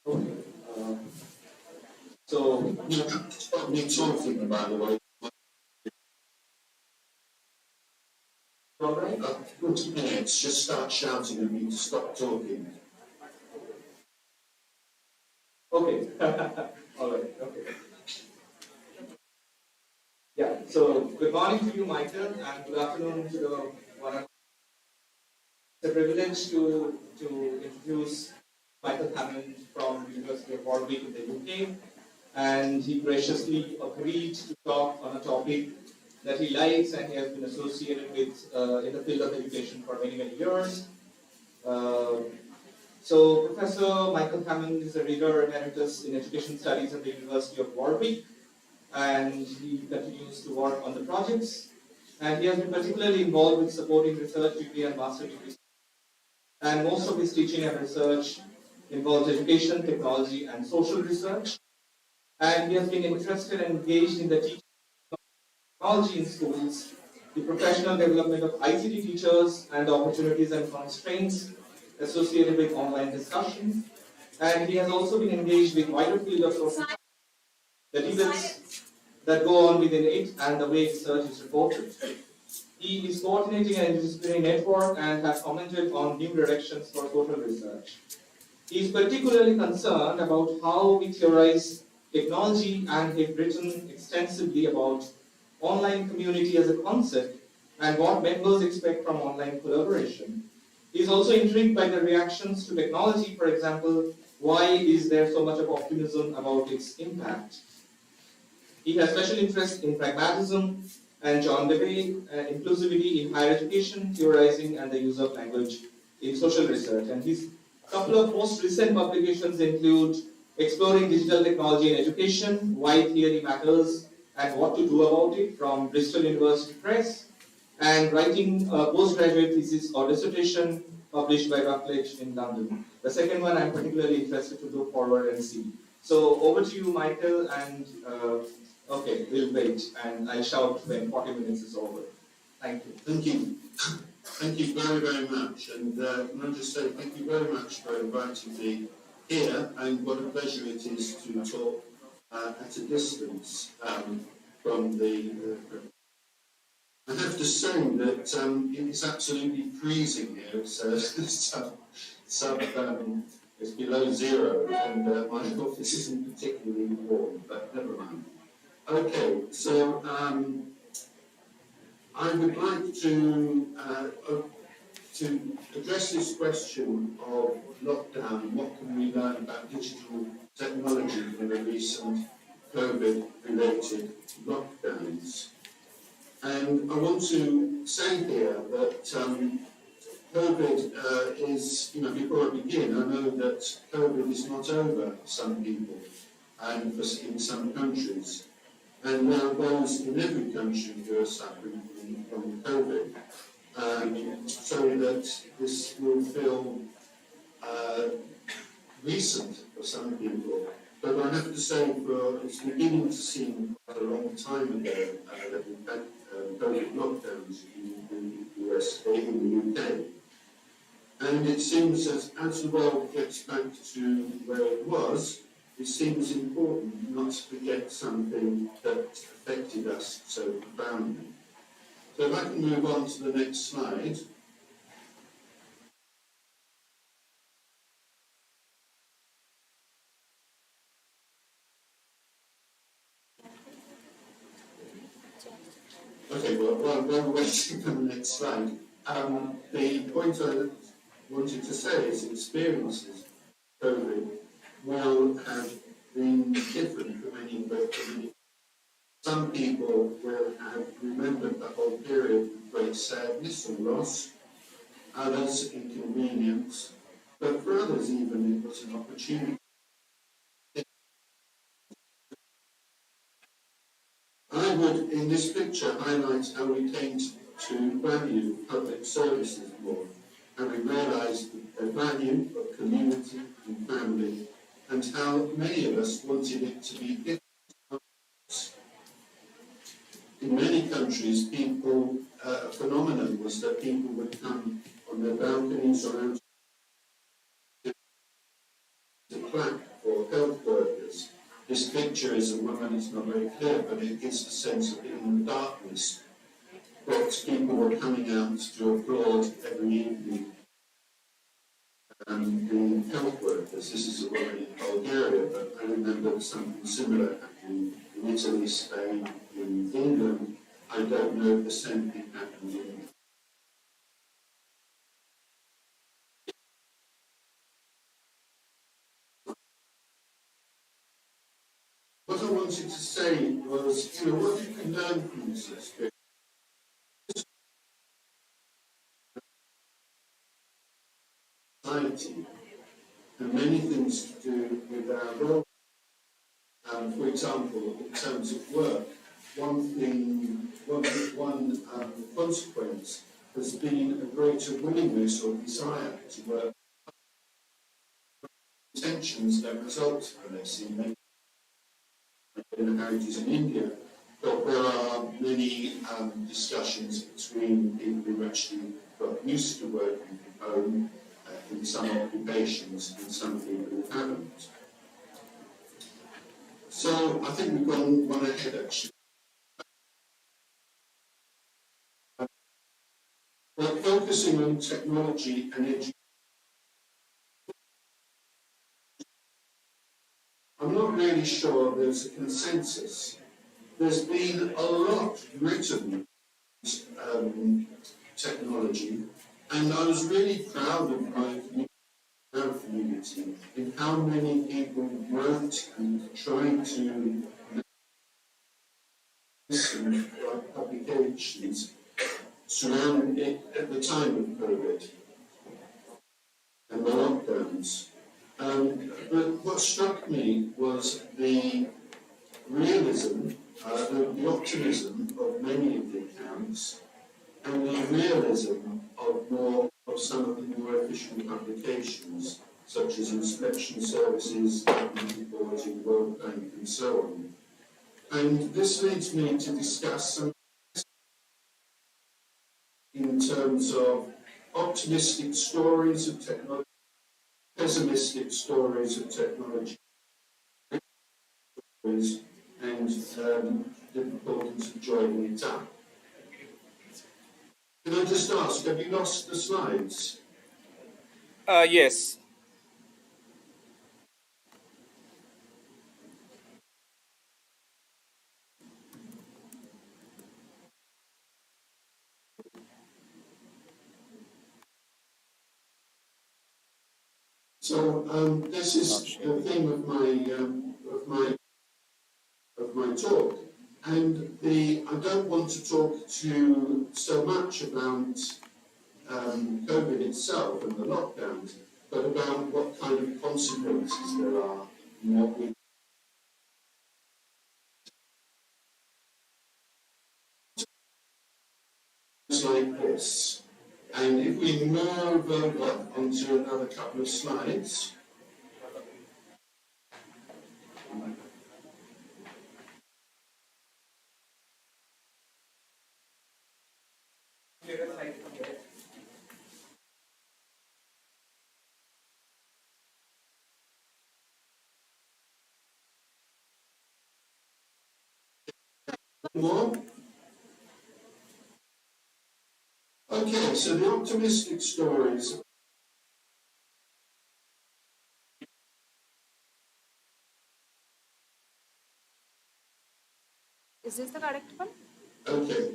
Okay. So, stop me talking, by the way. All right. 20 minutes, just start shouting at me to stop talking. Okay. All right. Okay. Yeah. So, good morning to you, Michael, and good afternoon to the one. It's a privilege to introduce Michael Hammond from the University of Warwick in the UK, and he graciously agreed to talk on a topic that he likes and he has been associated with in the field of education for many, many years. So Professor Michael Hammond is a reader emeritus in education studies at the University of Warwick, and he continues to work on the projects. And he has been particularly involved with supporting research degree and master degree. And most of his teaching and research involves education, technology, and social research. And he has been interested and engaged in the teaching of technology in schools, the professional development of ICT teachers, and the opportunities and constraints associated with online discussion. And he has also been engaged with wider field of social the debates that go on within it and the way research is reported. He is coordinating an interdisciplinary network and has commented on new directions for social research. He is particularly concerned about how we theorize technology, and has written extensively about online community as a concept and what members expect from online collaboration. He is also intrigued by the reactions to technology. For example, why is there so much of optimism about its impact? He has special interest in pragmatism and John Dewey, inclusivity in higher education, theorizing, and the use of language in social research. And his couple of most recent publications include Exploring Digital Technology in Education, Why Theory Matters, and What to Do About It from Bristol University Press, and writing a postgraduate thesis or dissertation published by Routledge in London. The second one I'm particularly interested to look forward and see. So over to you, Michael, and okay, we'll wait, and I'll shout when 40 minutes is over. Thank you. Thank you. Thank you very, very much. And can I just say thank you very much for inviting me here, and what a pleasure it is to talk at a distance from the I have to say that it's absolutely freezing here. It's below zero, and my office isn't particularly warm, but never mind. Okay, so I would like to address this question of lockdown. What can we learn about digital technology from the recent COVID-related lockdowns? And I want to say here that COVID is, before I begin, I know that COVID is not over for some people and in some countries. And there are those in every country who are suffering from COVID. So that this will feel recent for some people. But I have to say, it's beginning to seem quite a long time ago that we had COVID lockdowns in the US, in the UK. And it seems that as the world gets back to where it was, it seems important not to forget something that affected us so profoundly. So if I can move on to the next slide. Okay, well, while we're waiting for the next slide, the point I wanted to say is experiences of COVID will have been different for many, but for many. Some people will have remembered the whole period with great sadness and loss, others inconvenience, but for others even it was an opportunity. I would, in this picture, highlight how we came to value public services more, and we realised the value of community and family, and how many of us wanted it to be different. In many countries, a phenomenon was that people would come on their balconies or out to clap for health workers. This picture is a woman, it's not very clear, but it gives the sense of being in the darkness. But people were coming out to applaud every evening. The health workers, this is a woman in Bulgaria, but I remember something similar happening in Italy, Spain, in England. I don't know if the same thing happened in what I wanted to say was, what you can learn from this experience. Society, and many things to do with our role. For example, in terms of work, one consequence has been a greater willingness or desire to work. Tensions that result from this in many marriages in India, but there are many discussions between people who actually got used to working from home in some occupations and some people who haven't. So I think we've gone one ahead actually. We're focusing on technology and education. I'm not really sure there's a consensus. There's been a lot written technology, and I was really proud of my community in how many people wrote and tried to listen to publications surrounding it at the time of COVID and the lockdowns. But what struck me was the realism, the optimism of many of the accounts, and the realism of some of the more official publications, such as inspection services, reporting, World Bank, and so on. And this leads me to discuss some in terms of optimistic stories of technology, pessimistic stories of technology, and difficulties of joining it up. Can I just ask, have you lost the slides? Yes. So this is the theme of my talk, and I don't want to talk so much about COVID itself and the lockdowns, but about what kind of consequences there are and what we like this. And if we move over onto another couple of slides. More? Okay, so the optimistic stories. Is this the correct one? Okay,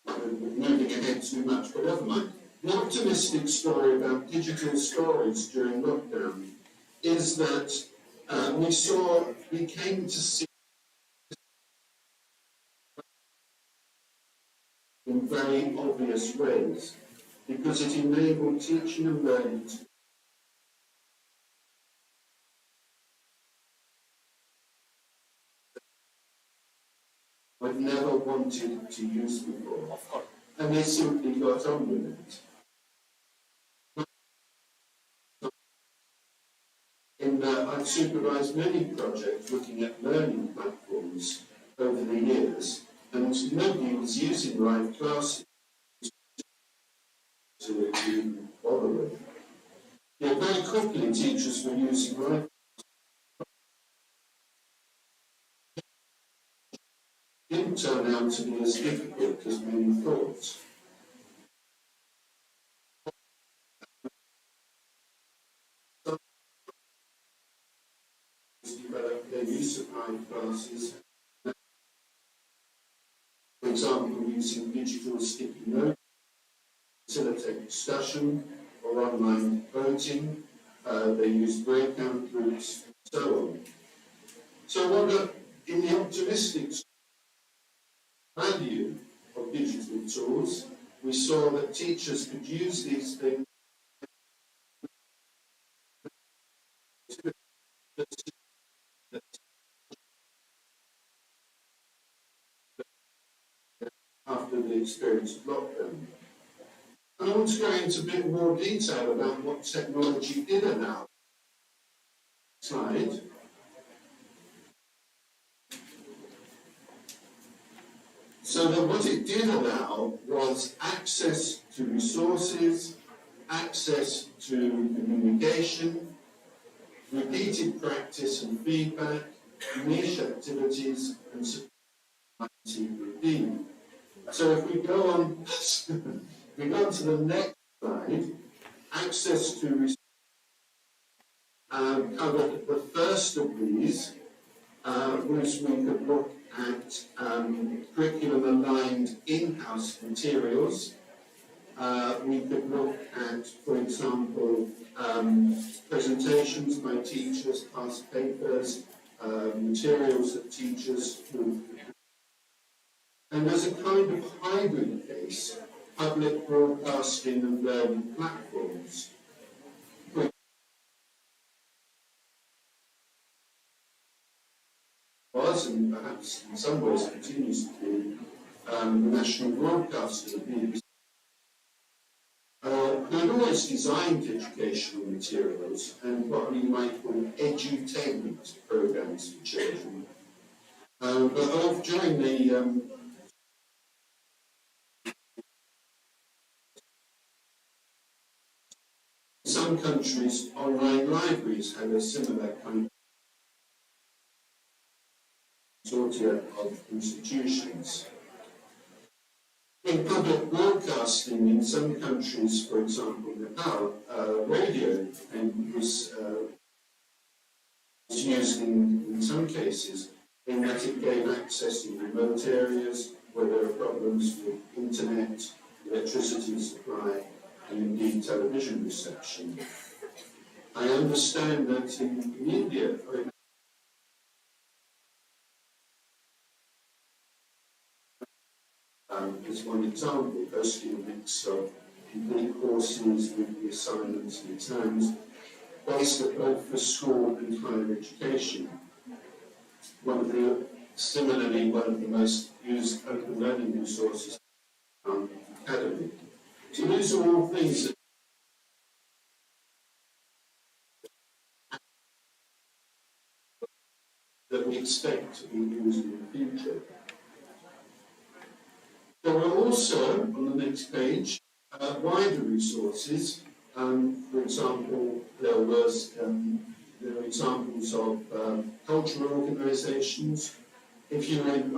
we're moving ahead too much, but never mind. The optimistic story about digital stories during lockdown is that we came to see in very obvious ways, because it enabled teaching and learning to I've never wanted to use before. And they simply got on with it. In that I've supervised many projects looking at learning platforms over the years, and nobody was using live classes to bother with. Yeah, very quickly teachers were using live. Didn't turn out to be as difficult as many thought. Develop their use of live classes. For example, using digital sticky notes, facilitate discussion or online voting. They use breakout groups, and so on. So what in the optimistic value of digital tools, we saw that teachers could use these things after the experience of lockdown. And I want to go into a bit more detail about what technology did allow. Slide. So that what it did allow was access to resources, access to communication, repeated practice and feedback, niche activities, and society routine. So if we go on, we go on to the next slide, access to resources covered the first of these, which we could look at curriculum-aligned in-house materials. We could look at, for example, presentations by teachers, past papers, materials that teachers would. And as a kind of hybrid case, public broadcasting and learning platforms. Was, and perhaps in some ways continues to be, the national broadcaster, the BBC. They've always designed educational materials and what we might call edutainment programs for children. But during the some countries, online libraries have a similar kind of consortia of institutions. In public broadcasting in some countries, for example, Nepal, radio was used in some cases in that it gave access in remote areas where there are problems with internet, electricity supply, and indeed television reception. I understand that in India, as one example, mostly a mix of complete courses with the assignments and exams, based at both for school and higher education. Similarly, one of the most used open learning resources academy. So these are all things that we expect to be used in the future. There are also, on the next page, wider resources. For example, there are examples of cultural organisations. I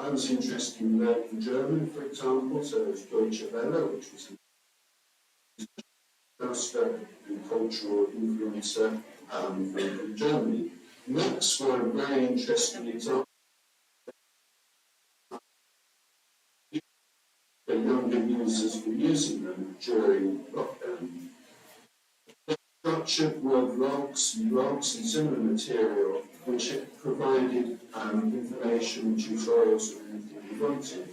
was interested in learning German, for example, so there's Deutsche Welle, which was a cultural influencer from Germany. Next, were a very interesting example. The younger users were using them during lockdown. Structured were blogs and similar material which provided information, tutorials, or anything you wanted.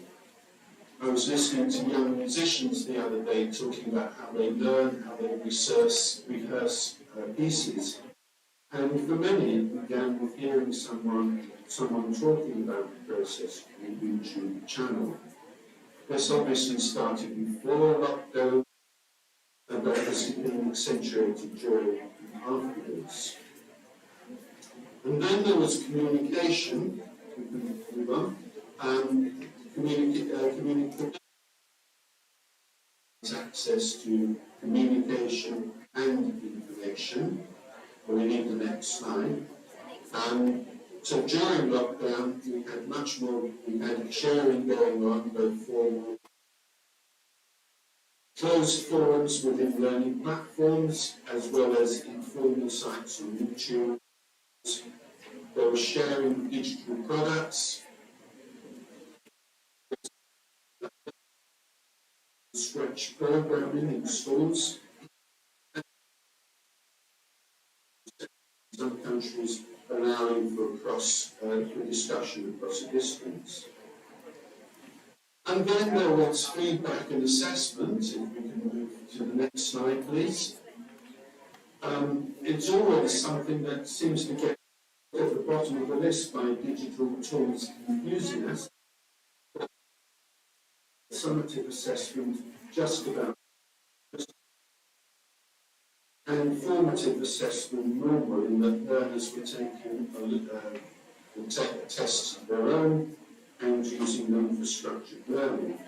I was listening to young musicians the other day talking about how they learn, how they rehearse pieces. And for many, it began with hearing someone talking about the process on a YouTube channel. This obviously started before lockdown, and that has been accentuated during and afterwards. And then there was communication, we can move on, access to communication and information. We need the next slide. So during lockdown, we had sharing going on, both formal, closed forums within learning platforms, as well as informal sites on YouTube. There was sharing of digital products, stretch programming in schools. Some countries allowing for discussion across a distance. And then there was feedback and assessment, if we can move to the next slide, please. It's always something that seems to get at the bottom of the list by digital tools enthusiasts. Summative assessment, just about, and formative assessment normal in that learners were taking tests of their own and using them for structured learning.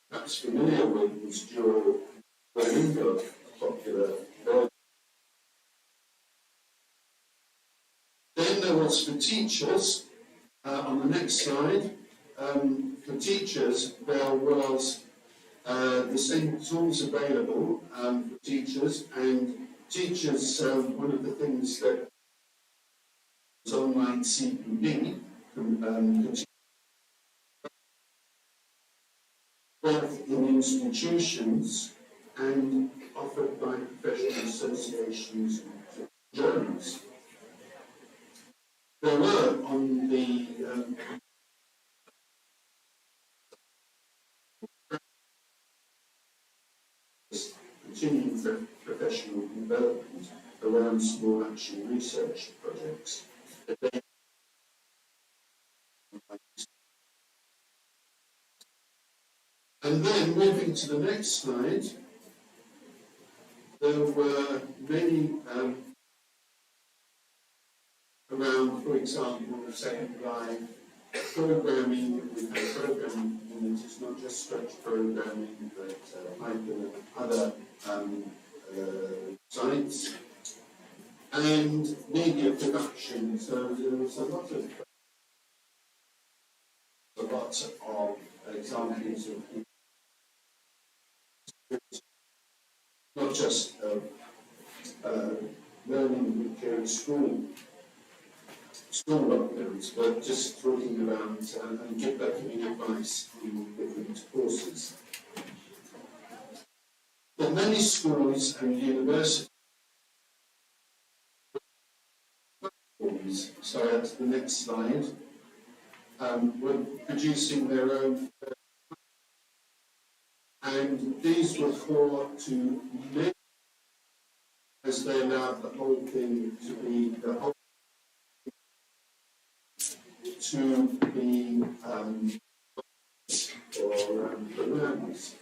Perhaps familiar with was Duolingo, popular word. Then there was for teachers, on the next slide, for teachers there was the same tools available for teachers, and teachers, one of the things that was online CPD, both in institutions and offered by professional associations and journals. There were on the continuing professional development around small action research projects. And then moving to the next slide, there were many around, for example, the second line, programming. We have programming communities, not just structured programming, but Python and other sites, and media production. So there was a lot of examples of not just learning during school lockdowns, but just talking around and giving advice in different courses. But many schools and universities, sorry, that's the next slide, were producing their own, and these were thought to make, as they allowed the whole thing to be the whole to be for learners.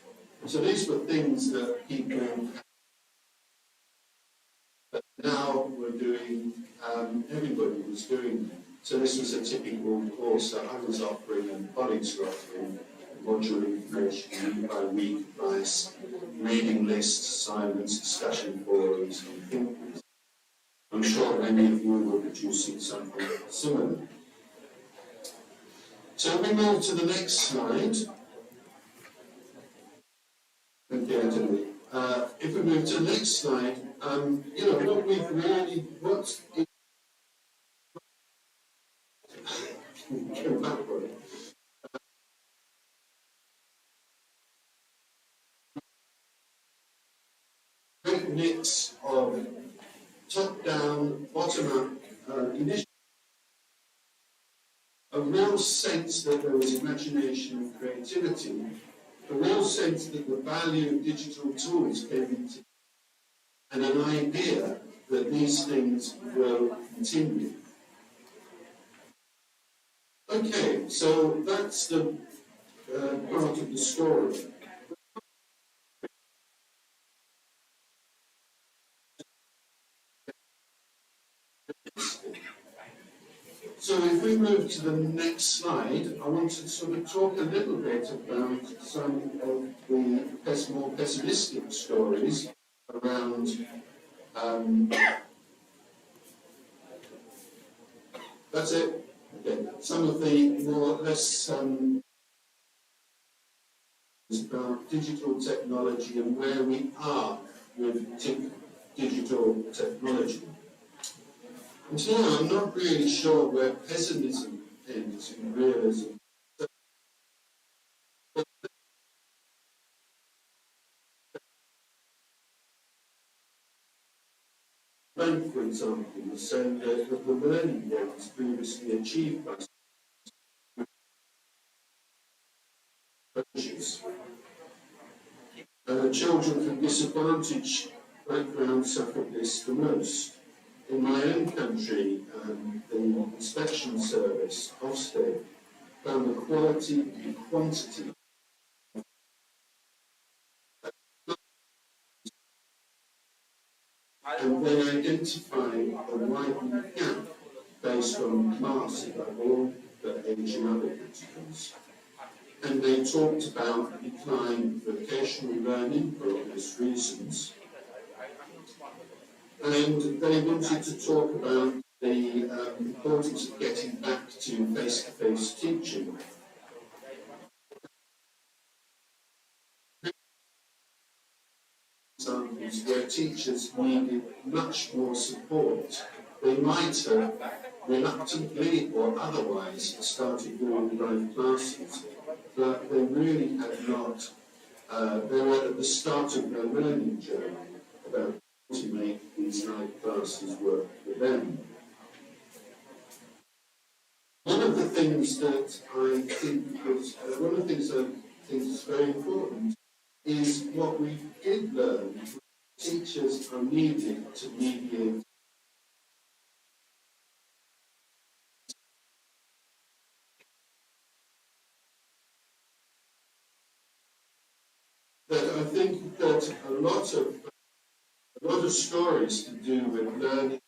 So these were things that people that now were doing, everybody was doing them. So this was a typical course that I was offering and colleagues were offering: modular information, week by week advice, reading lists, assignments, discussion forums, and things. I'm sure many of you were producing something similar. So we move to the next slide. Okay, Anthony. If we move to the next slide, you know, what we've really, what's in, go backward. Great mix of top-down, bottom-up initiatives. A real sense that there was imagination and creativity, a real sense that the value of digital tools came into, and an idea that these things will continue. Okay, so that's the part of the story. So if we move to the next slide, I want to sort of talk a little bit about some of the more pessimistic stories around that's it. Okay. Some of the more or less about digital technology and where we are with digital technology. And here I'm not really sure where pessimism ends and realism. For example, was saying that the learning rates previously achieved by children from disadvantaged backgrounds suffered this the most. In my own country, the inspection service, Ofsted, found the quality and quantity and then identifying a widening gap based on class above all, but age and other principles. And they talked about decline vocational learning for obvious reasons. And they wanted to talk about the importance of getting back to face-to-face teaching. Examples where teachers needed much more support. They might have reluctantly or otherwise started doing live classes, but they really had not. They were at the start of their learning journey about how to make these live classes work for them. One of the things that I think was one of the things I think is very important is what we did learn. Teachers are needed to mediate. That I think that a lot of stories to do with learning,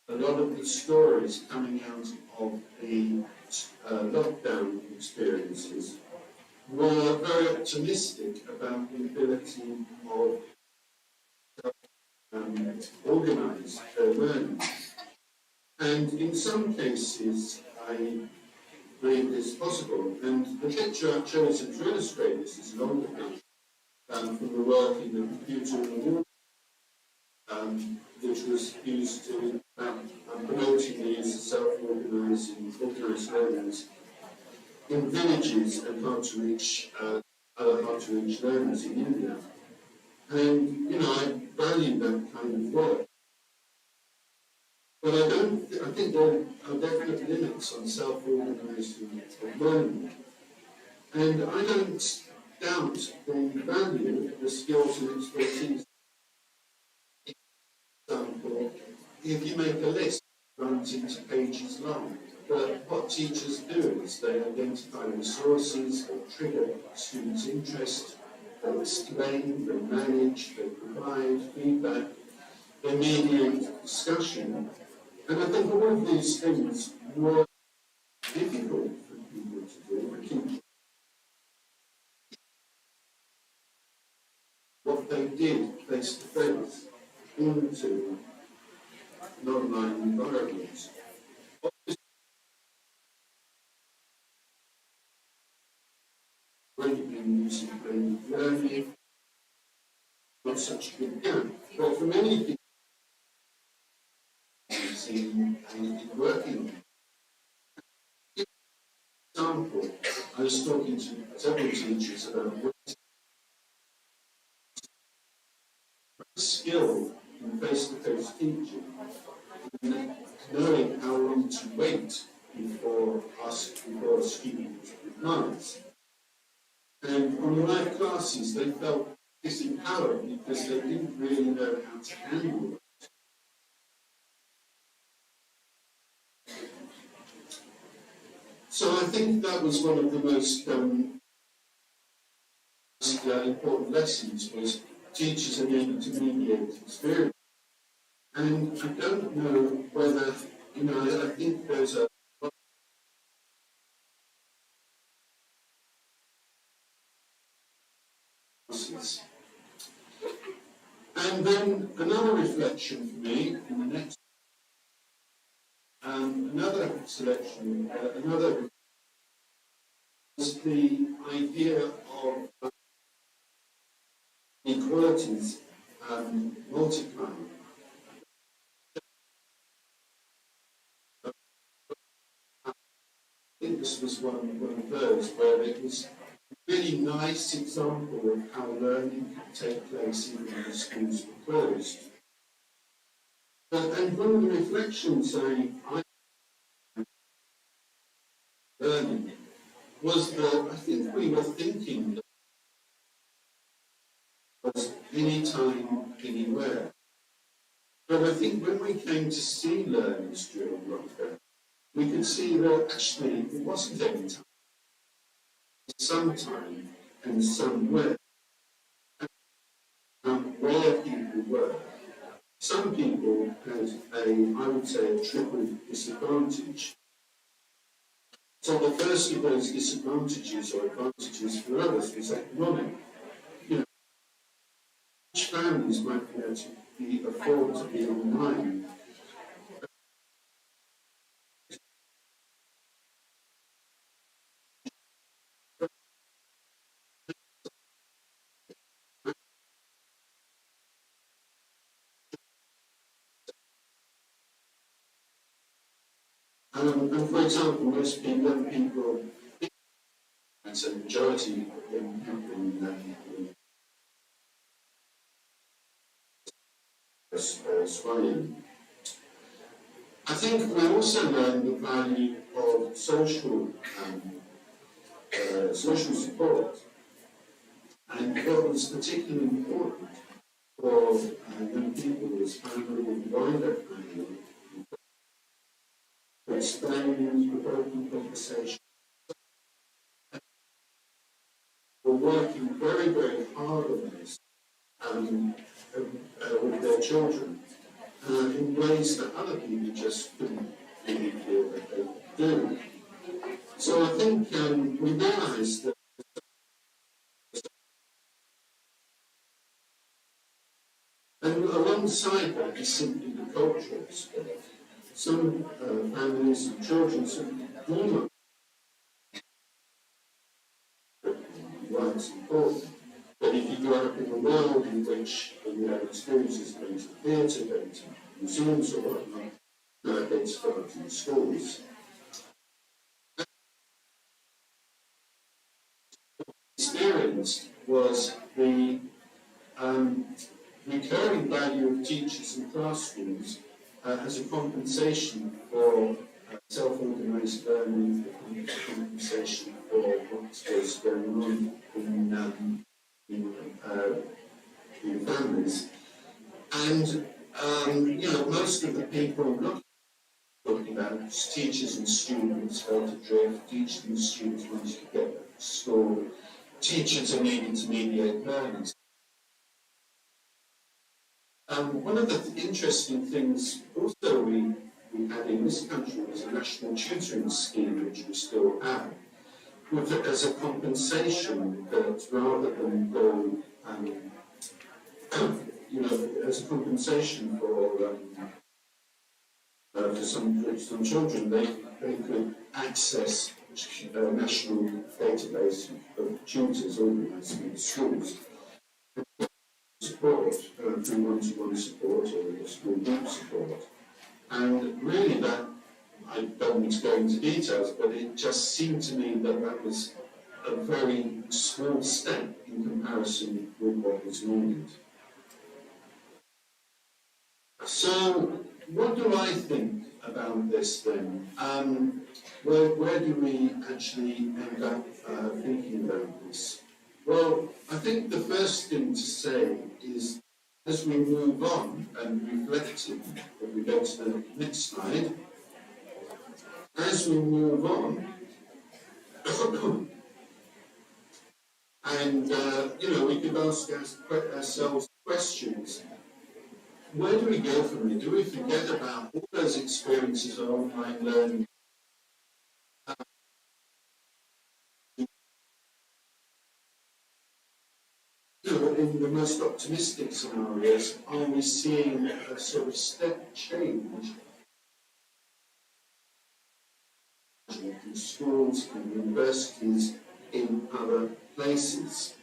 a lot of the stories coming out of the lockdown experiences were very optimistic about the ability of organise their learning. And in some cases, I believe this possible. And the picture I've chosen to illustrate this is an older picture from the work in the computer in the war, which was used to promoting the use of self-organising, organised learners in villages and hard to reach learners in India. And, you know, I value that kind of work. But I think there are definite limits on self-organising of learning. And I don't doubt the value of the skills and expertise. For example, if you make a list, it runs into pages long. But what teachers do is they identify resources, they trigger students' interest, they explain, they manage, they provide feedback, they mediate discussion. And I think all of these things were difficult for people to do. I think what they did face to face into an online environment. When you've been using blended learning, not such a good gap. But for many people, I've seen and working. For example, I was talking to several teachers about what skill in face-to-face teaching, knowing how long to wait before a student replies. And on live classes, they felt disempowered because they didn't really know how to handle it. So I think that was one of the most important lessons, was teachers are needing to mediate experience. And I don't know whether, I think there's a and then another reflection for me in the next, another selection, another was the idea of inequalities multiplying. I think this was one of those where it was a really nice example of how learning could take place even when the schools were closed. And one of the reflections I learning was that I think we were thinking that it was anytime, anywhere. But I think when we came to see learners during lockdown, we could see that actually it wasn't any time. Sometime and somewhere, where people were. Some people had I would say, a triple disadvantage. So the first of those disadvantages or advantages for others was economic. Each families might be able to afford to be online. And for example, most young people, it's a majority of young people in Australia. I think we also learned the value of social support, and what was particularly important for young people was family and wider family, to explain the open conversation. We're working very, very hard on this with their children in ways that other people just couldn't really feel that they could do. So I think we realised that and alongside that is simply the cultural aspect. Some families and children simply do not rights important. But if you grow up in a world in which you have experiences going to theatre, going to museums or whatnot, going to start in schools, experienced was the recurring value of teachers in classrooms as a compensation for self-organised learning, compensation for what was going on in families. And, most of the people not talking about teachers and students felt adrift, teachers and students wanted to get back to school, teachers are needing to mediate learning. One of the interesting things also we had in this country was a national tutoring scheme, which we still have, with it as a compensation that rather than go, as a compensation for some children, they could access a national database of tutors organised in schools. Support, through one-to-one support or school group support. And really that, I don't need to go into details, but it just seemed to me that that was a very small step in comparison with what was needed. So, what do I think about this then? Where do we actually end up thinking about this? Well, I think the first thing to say is, as we move on and reflecting, if we go to the next slide, as we move on, and we could ask ourselves questions. Where do we go from here? Do we forget about all those experiences of online learning? In the most optimistic scenarios, are we seeing a sort of step change in schools and universities in other places?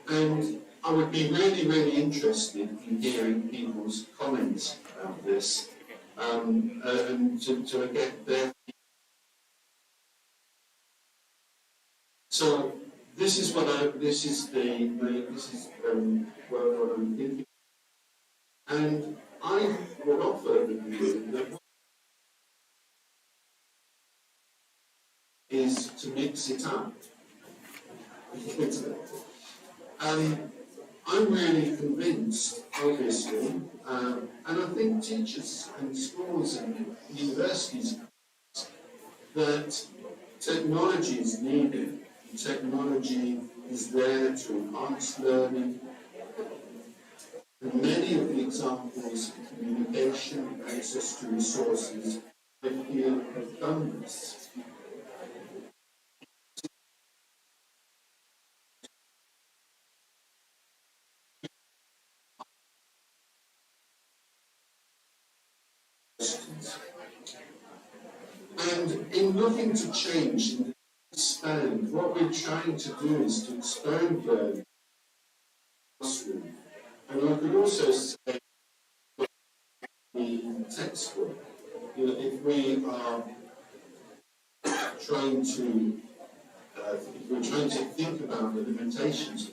And I would be really, really interested in hearing people's comments about this and to get their. So this is what I'm thinking, and I would offer the view that is to mix it up. I'm really convinced, obviously, and I think teachers and schools and universities, that technology is needed. Technology is there to enhance learning. And many of the examples of communication, access to resources, I feel have done this. And in looking to change and expand, what we're trying to do is to expand learning in the classroom. And I could also say the textbook. If we are trying to, think about the limitations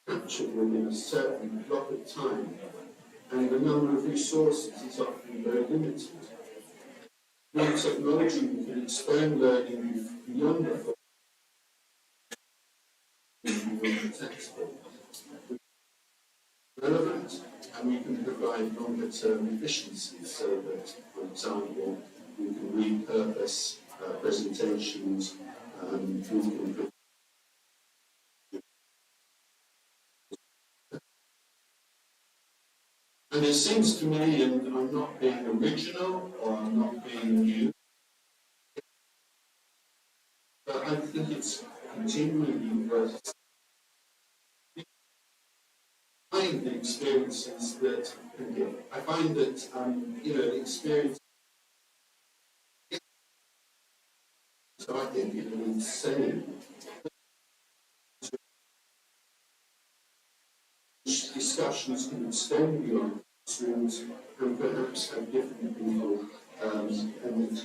captured within a certain block of time, and the number of resources is often very limited. With technology, we can expand learning beyond the textbook. Relevant, and we can provide longer-term efficiencies so that, for example, we can repurpose presentations, we can and it seems to me, and I'm not being original or I'm not being new, but I think it's continually worth find the experiences that I find that the experience. So I think it needs saying. Discussions can extend beyond classrooms and perhaps have different people, and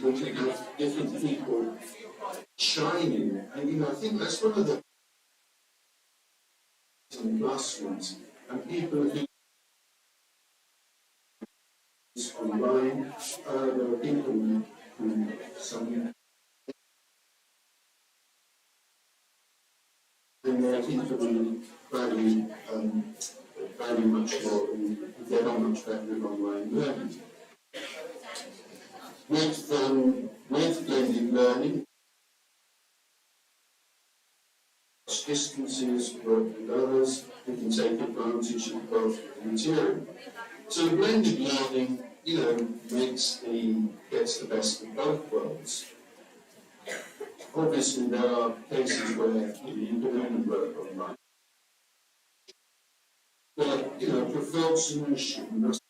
we can have different people shining. And I think that's one of the in classrooms, and people who online. There are people who some and there are people who value much more, who get on much better with online learning. With blended learning, distances, work with others, we can take advantage of both the material. So blended learning, gets the best of both worlds. Obviously, there are cases where you can only work online. But a preferred solution must.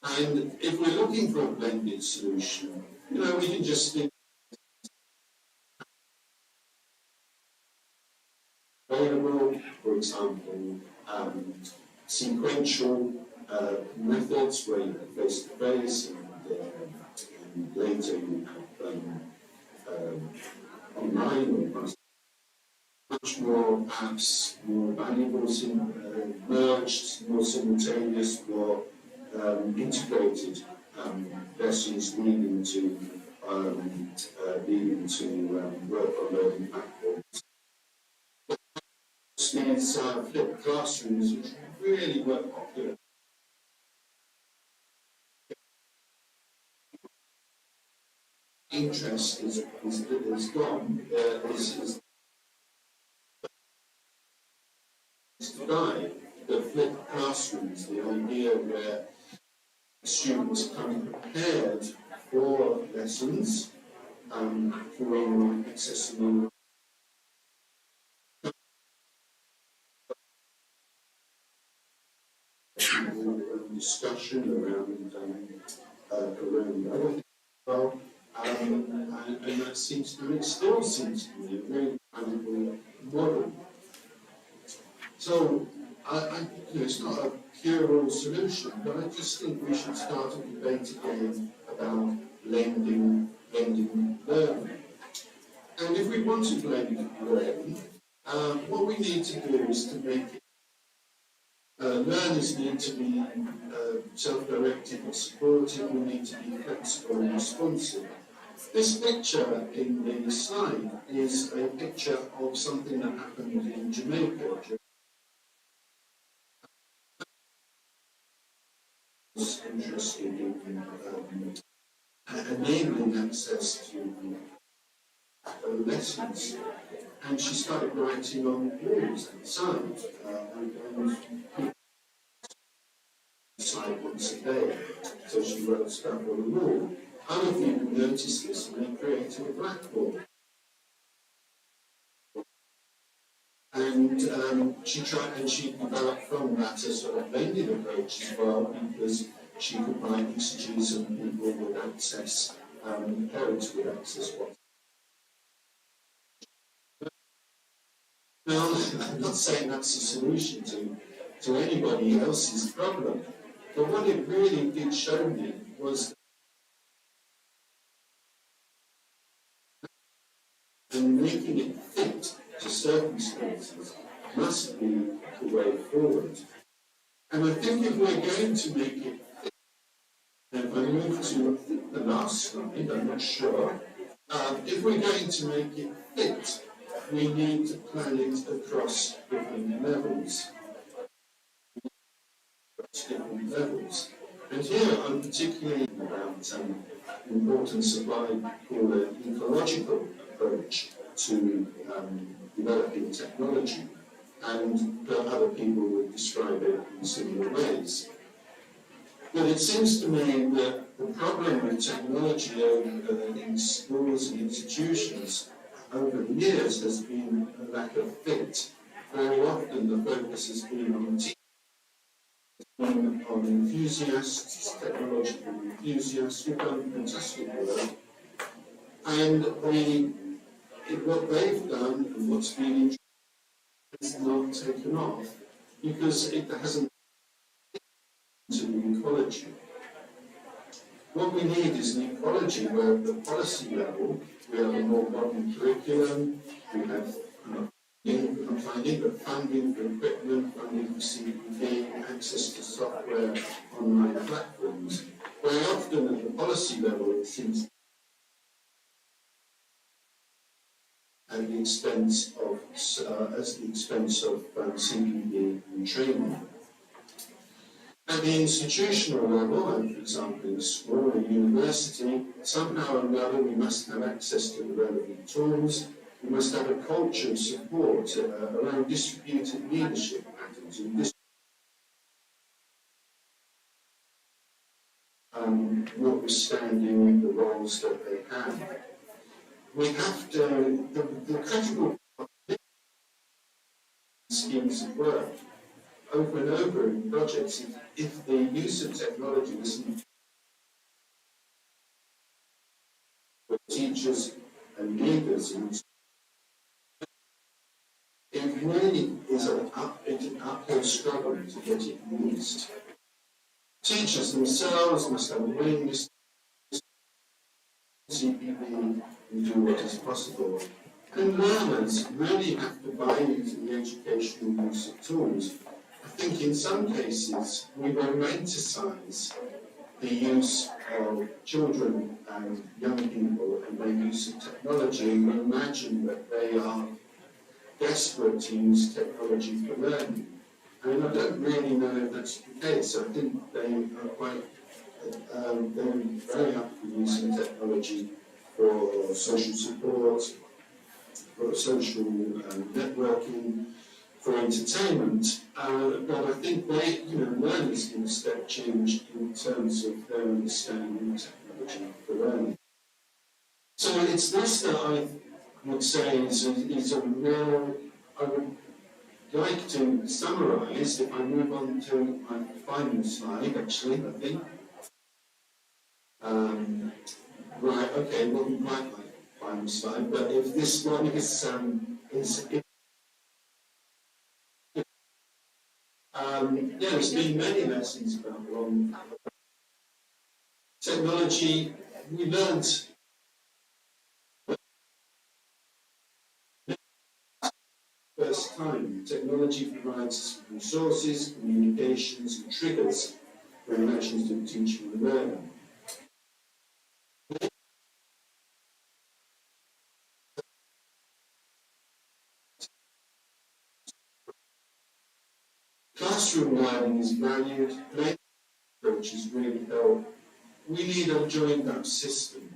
And if we're looking for a blended solution, we can just think available, for example, sequential methods where you have face-to-face and later you have online or much more perhaps more valuable, merged, more simultaneous, more integrated lessons leading to work on learning platforms. These flipped classrooms which really were popular. Interest is gone. Is to die. The flipped classrooms, the idea where students come prepared for lessons, for accessible discussion around other things. Well, and that seems to me, it still seems to me, a very valuable model. So, it's not a cure-all solution, but I just think we should start a debate again about blending learning. And if we want to blend learning, what we need to do is to make it learners need to be self-directed and supported. We need to be flexible and responsive. This picture in the slide is a picture of something that happened in Jamaica. I was interested in enabling access to lessons, and she started writing on walls outside, once a day. So she wrote stuff on the wall. Other people noticed this and they created a blackboard. And she developed from that a sort of blended approach as well, because she could buy messages and people would access, parents would access what. Now, I'm not saying that's a solution to anybody else's problem, but what it really did show me was and making it fit to circumstances must be the way forward. And I think if we're going to make it fit, and if I move to the last slide, I'm not sure, if we're going to make it fit, we need to plan it across different levels. And here I'm particularly about importance of what I call an ecological approach to developing technology, and other people would describe it in similar ways. But it seems to me that the problem with technology in schools and institutions over the years has been a lack of fit. Very often the focus has been on enthusiasts, technological enthusiasts who've done fantastic work, and what they've done and what's been is not taken off because it hasn't to the ecology. What we need is an ecology where at the policy level we have a more modern curriculum, we have finding, but funding for equipment, funding for CPD, access to software, online platforms. Very often at the policy level, it seems at the expense of CPD and training. At the institutional level, like for example in a school or university, somehow or another we must have access to the relevant tools. We must have a culture of support around distributed leadership patterns and notwithstanding the roles that they have. We have to, the critical schemes of work over and over in projects, if the use of technology isn't for teachers and leaders, it really is an uphill struggle to get it used. Teachers themselves must have a willingness to CPD and do what is possible. And learners really have to buy into the educational use of tools. I think in some cases we romanticize the use of children and young people and their use of technology, and we imagine that they are desperate to use technology for learning. And I don't really know if that's the case. I think they are quite, they're very up for using technology for social support, for social networking, for entertainment. But I think they, learners need a step change in terms of their understanding of technology for learning. So it's this that I would say is a real, I would like to summarise, if I move on to my final slide, actually, I think. Right, okay, it wasn't quite my final slide, but if this one is there's been many lessons about technology. We learned first time. Technology provides resources, communications, and triggers for imaginative teaching and learning. Classroom learning is valued, many approaches really help. We need a joined up system.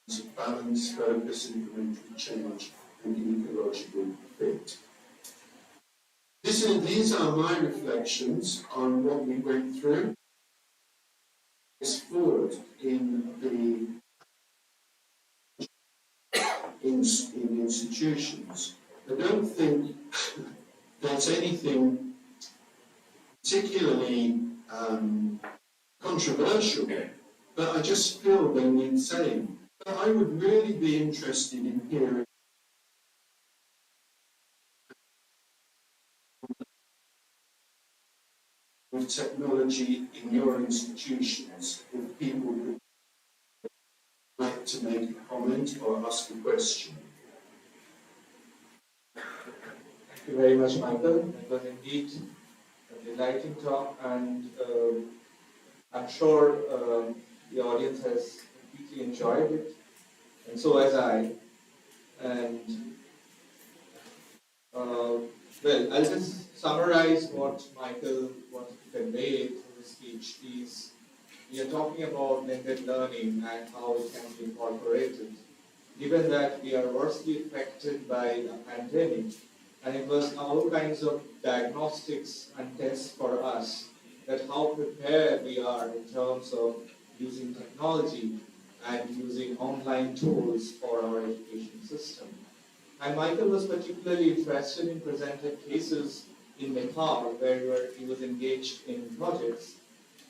To balance, focus, incremental change, and ecological fit. These are my reflections on what we went through. It's forward in the institutions. I don't think there's anything particularly controversial, but I just feel they need saying. But I would really be interested in hearing with technology in your institutions, if people would like to make a comment or ask a question. Thank you very much, Michael. It was indeed a delighting talk, and I'm sure the audience has completely enjoyed it, and so has I. And well, I'll just summarize what Michael wanted to convey through his speech. We are talking about blended learning and how it can be incorporated. Given that we are worstly affected by the pandemic, and it was all kinds of diagnostics and tests for us, that how prepared we are in terms of using technology and using online tools for our education system. And Michael was particularly interested in presenting cases in Nepal where he was engaged in projects,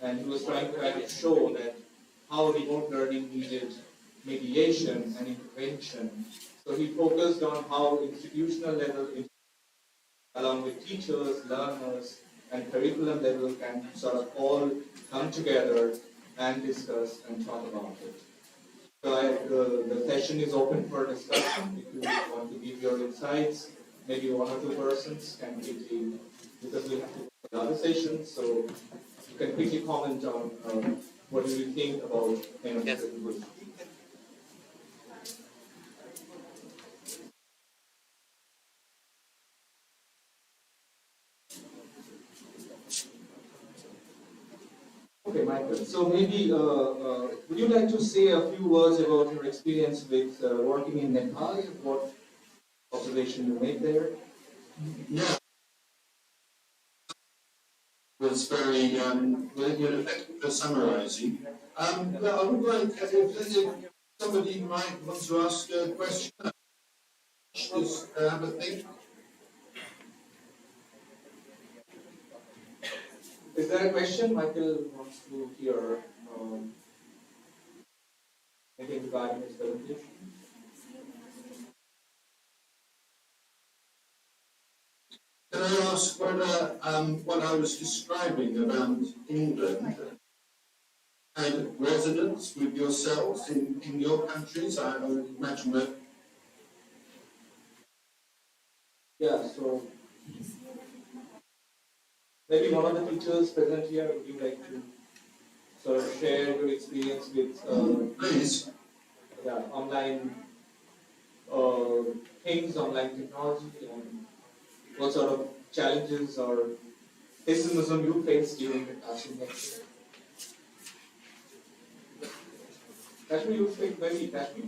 and he was trying to kind of show that how remote learning needed mediation and intervention. So he focused on how institutional level, along with teachers, learners, and curriculum level can sort of all come together and discuss and talk about it. So the session is open for discussion. If you want to give your insights, maybe one or two persons can quickly, because we have to go to the other sessions, so you can quickly comment on what do you think about kind of presentation. Okay, Michael. So maybe would you like to say a few words about your experience with working in Nepal? What observation you made there? Yeah, was very effective for summarising. But I would like if somebody might want to ask a question. Just have a think. Is there a question Michael wants to hear? Maybe regarding his presentation. Can I ask whether what I was describing about England had residents with yourselves in your countries? I would imagine that. Yeah, so maybe one of the teachers present here, would you like to sort of share your experience with please? Yeah, online things, online technology, and what sort of challenges or pessimism you faced during the classroom lecture? Kashmir, you speak maybe Kashmir?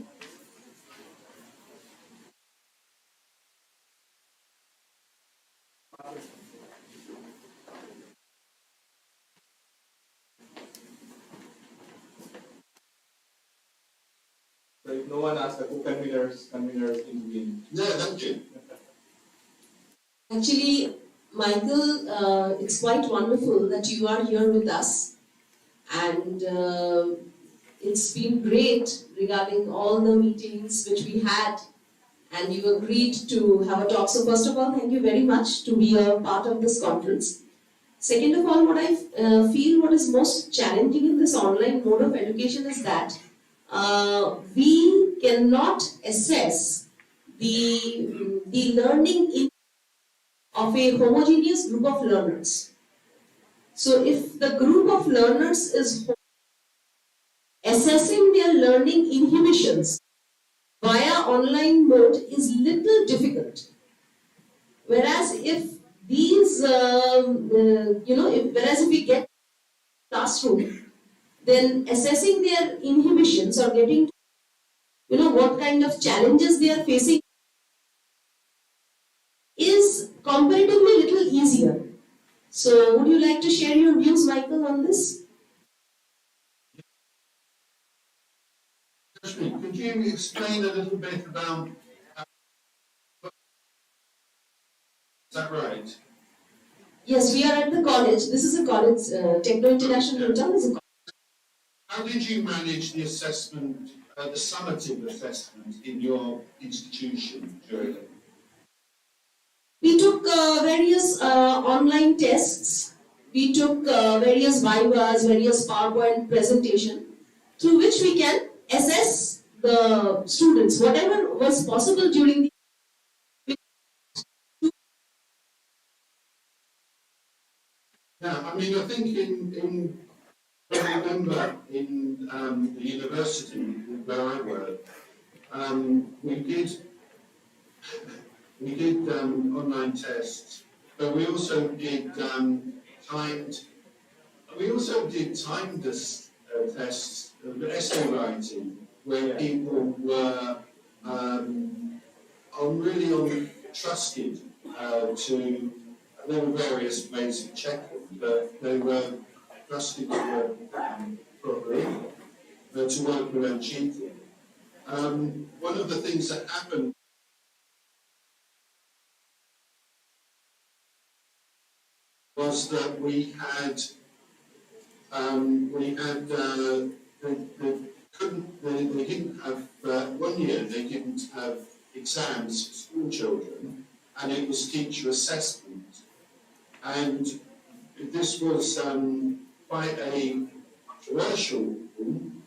So if no one asks, who conveners in between? Yeah, thank you. Actually, Michael, it's quite wonderful that you are here with us, and it's been great regarding all the meetings which we had, and you agreed to have a talk. So first of all, thank you very much to be a part of this conference. Second of all, what I feel what is most challenging in this online mode of education is that we cannot assess the learning of a homogeneous group of learners. So if the group of learners is assessing their learning inhibitions via online mode is little difficult. Whereas if these, whereas if we get classroom, then assessing their inhibitions or getting, what kind of challenges they are facing is comparatively little easier. So would you like to share your views, Michael, on this? Could you explain a little bit about, is that right? Yes, we are at the college. This is a college, Techno International New Town is a college. How did you manage the assessment, the summative assessment in your institution during it? We took various online tests. We took various vivas, various PowerPoint presentation, through which we can assess the students. Whatever was possible during the Yeah, I mean, I think I remember in the university where I worked, we did online tests, but we also did timed tests of essay writing, where people were trusted to. There were various ways of checking, but they were trusted to work properly, to work without cheating. One of the things that happened was that we didn't have, one year they didn't have exams for school children, and it was teacher assessment. And this was quite a controversial thing,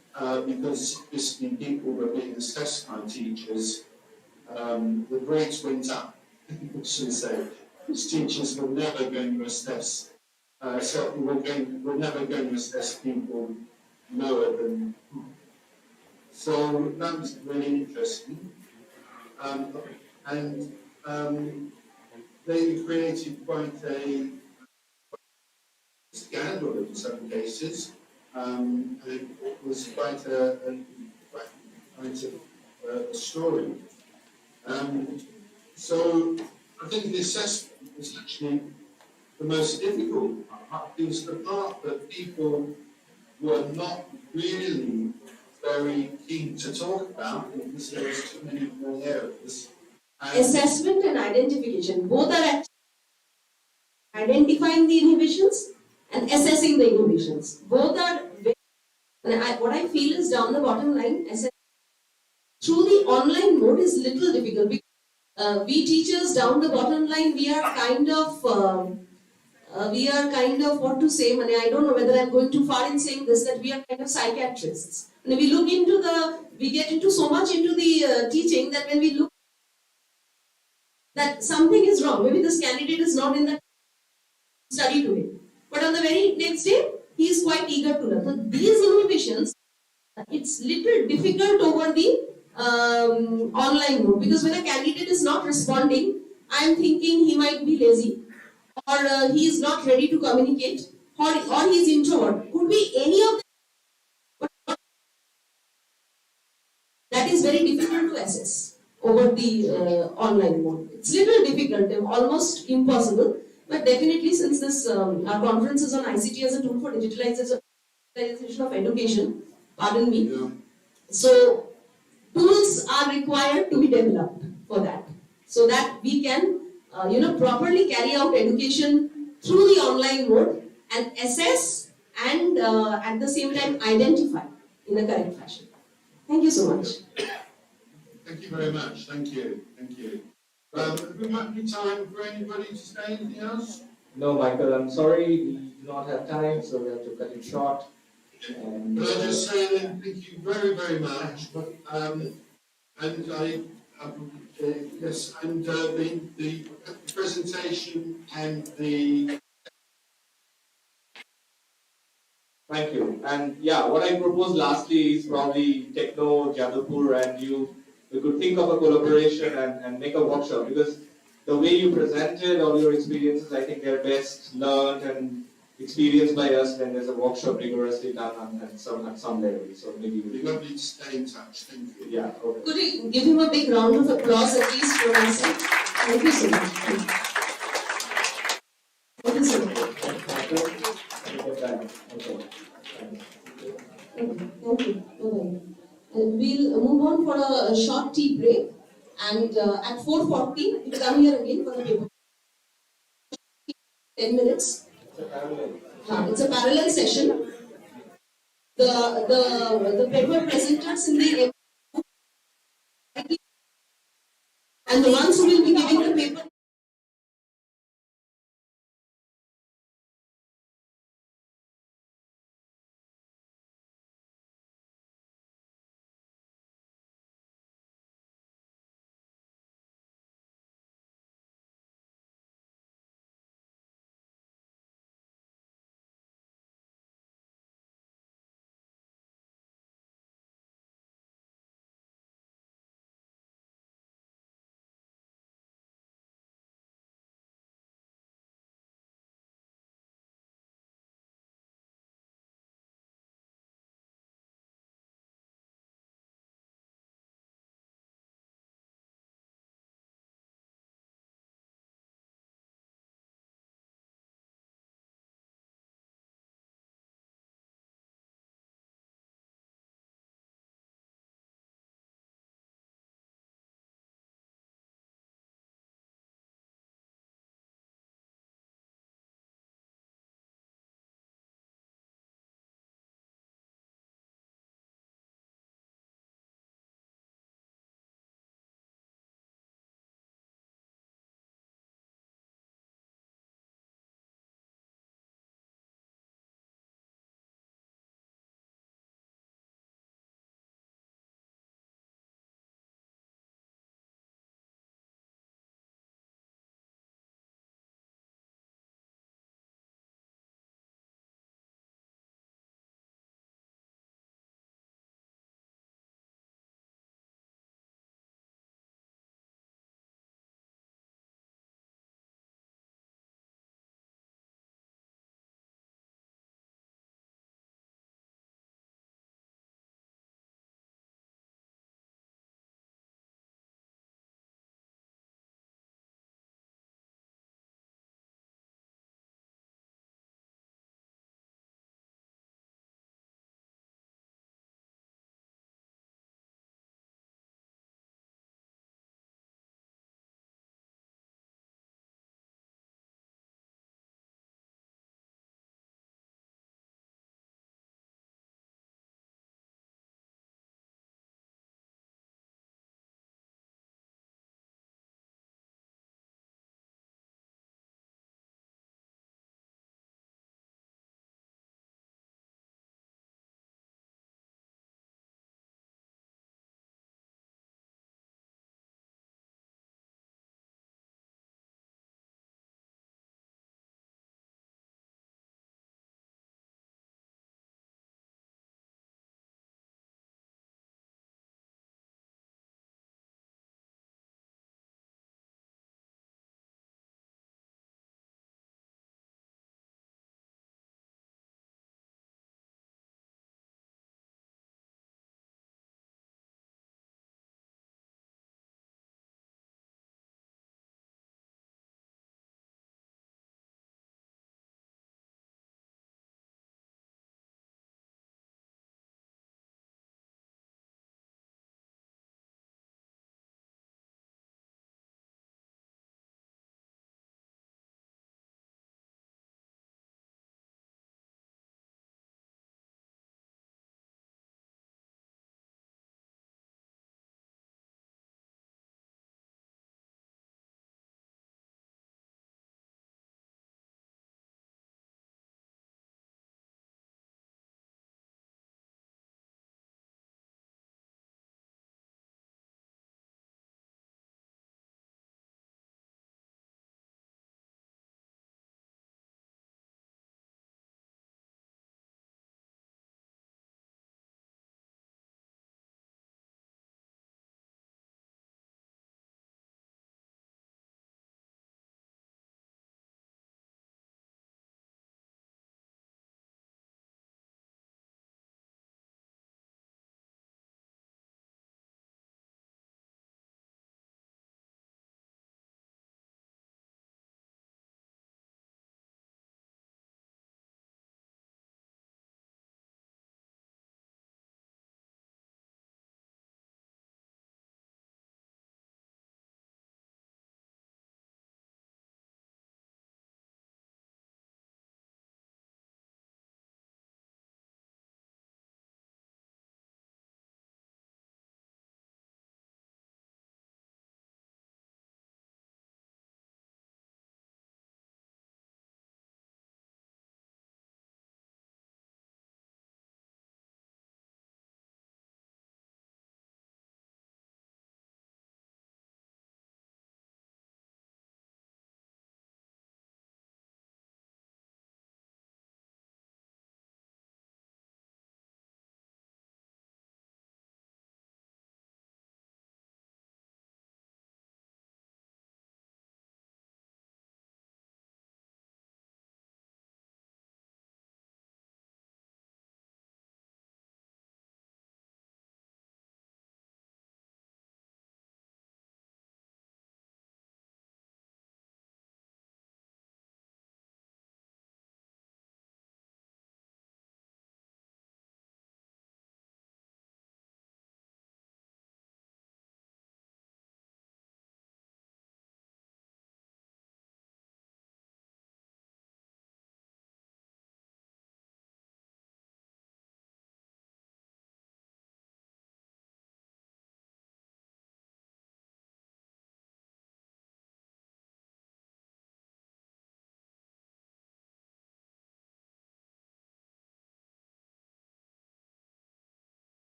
because obviously people were being assessed by teachers, the grades went up, should we say. Because teachers were never going to assess, certainly were never going to assess people lower than. So that was really interesting. And they created quite a scandal in some cases. And it was quite a story. So I think the assessment was actually the most difficult part. It was the part that people were not really very keen to talk about because there was too many grey areas. Assessment and identification, both are identifying the inhibitions and assessing the inhibitions. Both are very, what I feel is down the bottom line, through the online mode is little difficult because we teachers down the bottom line, we are kind of what to say, I don't know whether I'm going too far in saying this, that we are kind of psychiatrists. And we get into so much into the teaching that when we look that something is wrong, maybe this candidate is not in the study today, but on the very next day, he is quite eager to learn. So these inhibitions, it's little difficult over the online mode because when a candidate is not responding, I am thinking he might be lazy, or he is not ready to communicate, or he is introvert. Could be any of them. That is very difficult to assess over the online mode. It's little difficult, almost impossible. But definitely, since this our conference is on ICT as a tool for digitalization of education, pardon me. Yeah. So tools are required to be developed for that, so that we can properly carry out education through the online mode and assess and at the same time identify in a correct fashion. Thank you so much. Thank you very much. Thank you. Thank you. Have we got any time for anybody to say anything else? No, Michael, I'm sorry, we do not have time, so we have to cut it short. And, Can I just say then, thank you very, very much. And yes, and the presentation and the. Thank you. And yeah, what I propose lastly is probably Techno, Jadavpur, and we could think of a collaboration and make a workshop, because the way you presented all your experiences, I think they're best learned and experienced by us when there's a workshop rigorously done at some level. So maybe We're going to stay in touch. Thank you. Yeah. Okay. Could you give him a big round of applause at least for us? Thank you so much. Thank you so much. Thank you. Bye-bye. And we'll move on for a short tea break. And at 4:40, we'll come here again for the paper. 10 minutes. It's a parallel session. The paper presenters in the and the ones who will be giving the paper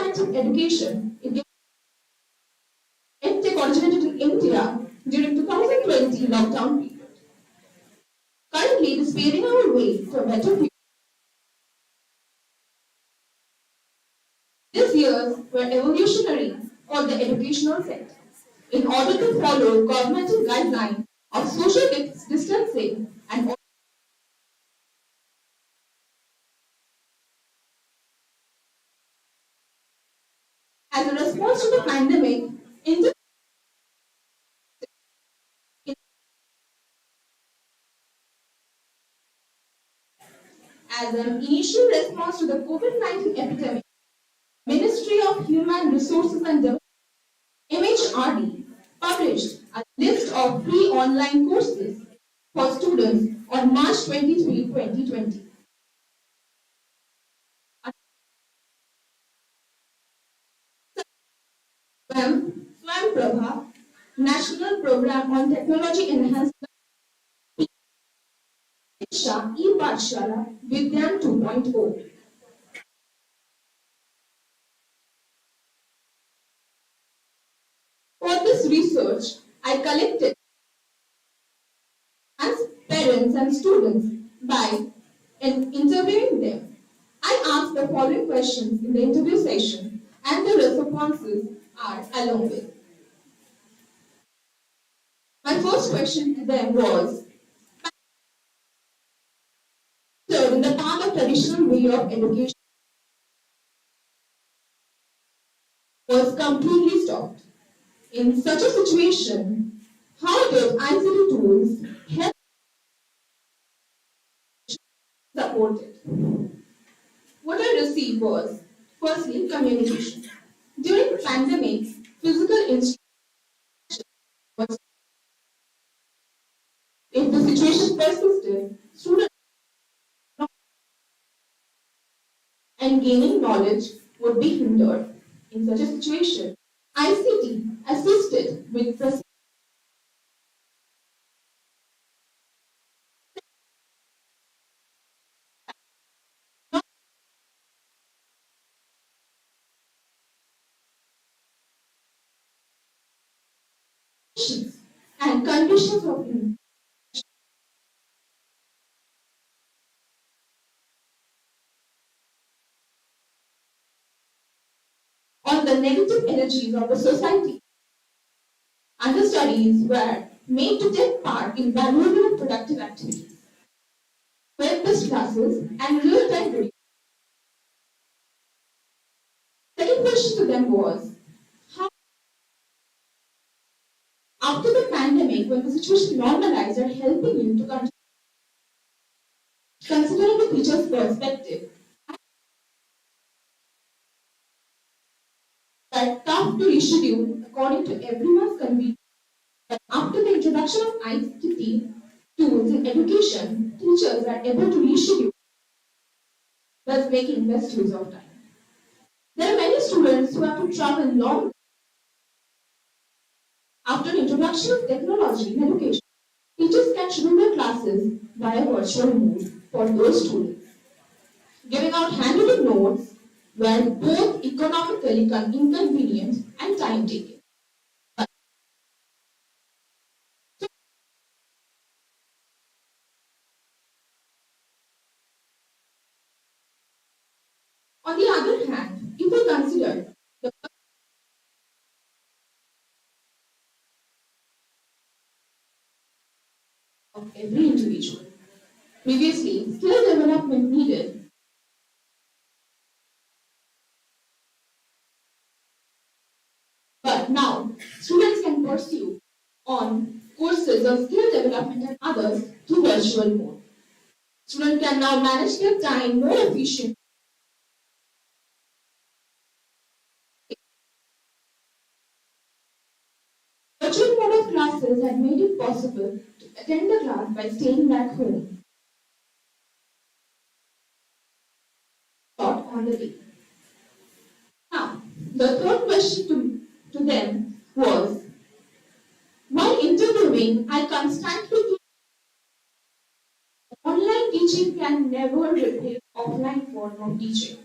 COVID-19 education, it EdTech originated in India during 2020 lockdown period. Currently, it is paving our way for better future. These years were evolutionary for the educational sector. In order to follow governmental guidelines of social distancing and as a response to the pandemic, as an initial response to the COVID-19 epidemic, Ministry of Human Resources and Development, MHRD, published a list of free online courses for students on March 23, 2020. Swam Prabha, National Program on Technology Enhancement, Shiksha e-Pathshala, Vidyan 2.0. For this research, I collected parents and students by interviewing them. I asked the following questions in the interview session, and the responses are along with. My first question to them was, in the path of traditional way of education was completely stopped. In such a situation, how did ICT tools help support it? What I received was, firstly, communication. During the pandemic, physical instruction was, if the situation persisted, students and gaining knowledge would be hindered. In such a situation, ICT assisted with and conditions of on the negative energies of the society. Understudies were made to take part in valuable and productive activities, web-based classes, and real-time video. Second question to them was, how after the pandemic, when the situation normalized, are helping you to continue considering the teacher's perspective, that tough to reschedule according to everyone's convenience. But after the introduction of ICT tools in education, teachers are able to reschedule, thus making best use of time. There are many students who have to travel long after the introduction of technology in education. Teachers can schedule their classes via virtual mode for those students, giving out handwritten notes were both economically inconvenient and time-taking. On the other hand, if we consider the of every individual, previously skill development needed but now students can pursue on courses of skill development and others through virtual mode. Students can now manage their time more efficiently. Virtual mode of classes had made it possible to attend the class by staying back home. Taught on the day. Now, the third question to them was, while interviewing, I constantly online teaching can never replace offline form of teaching.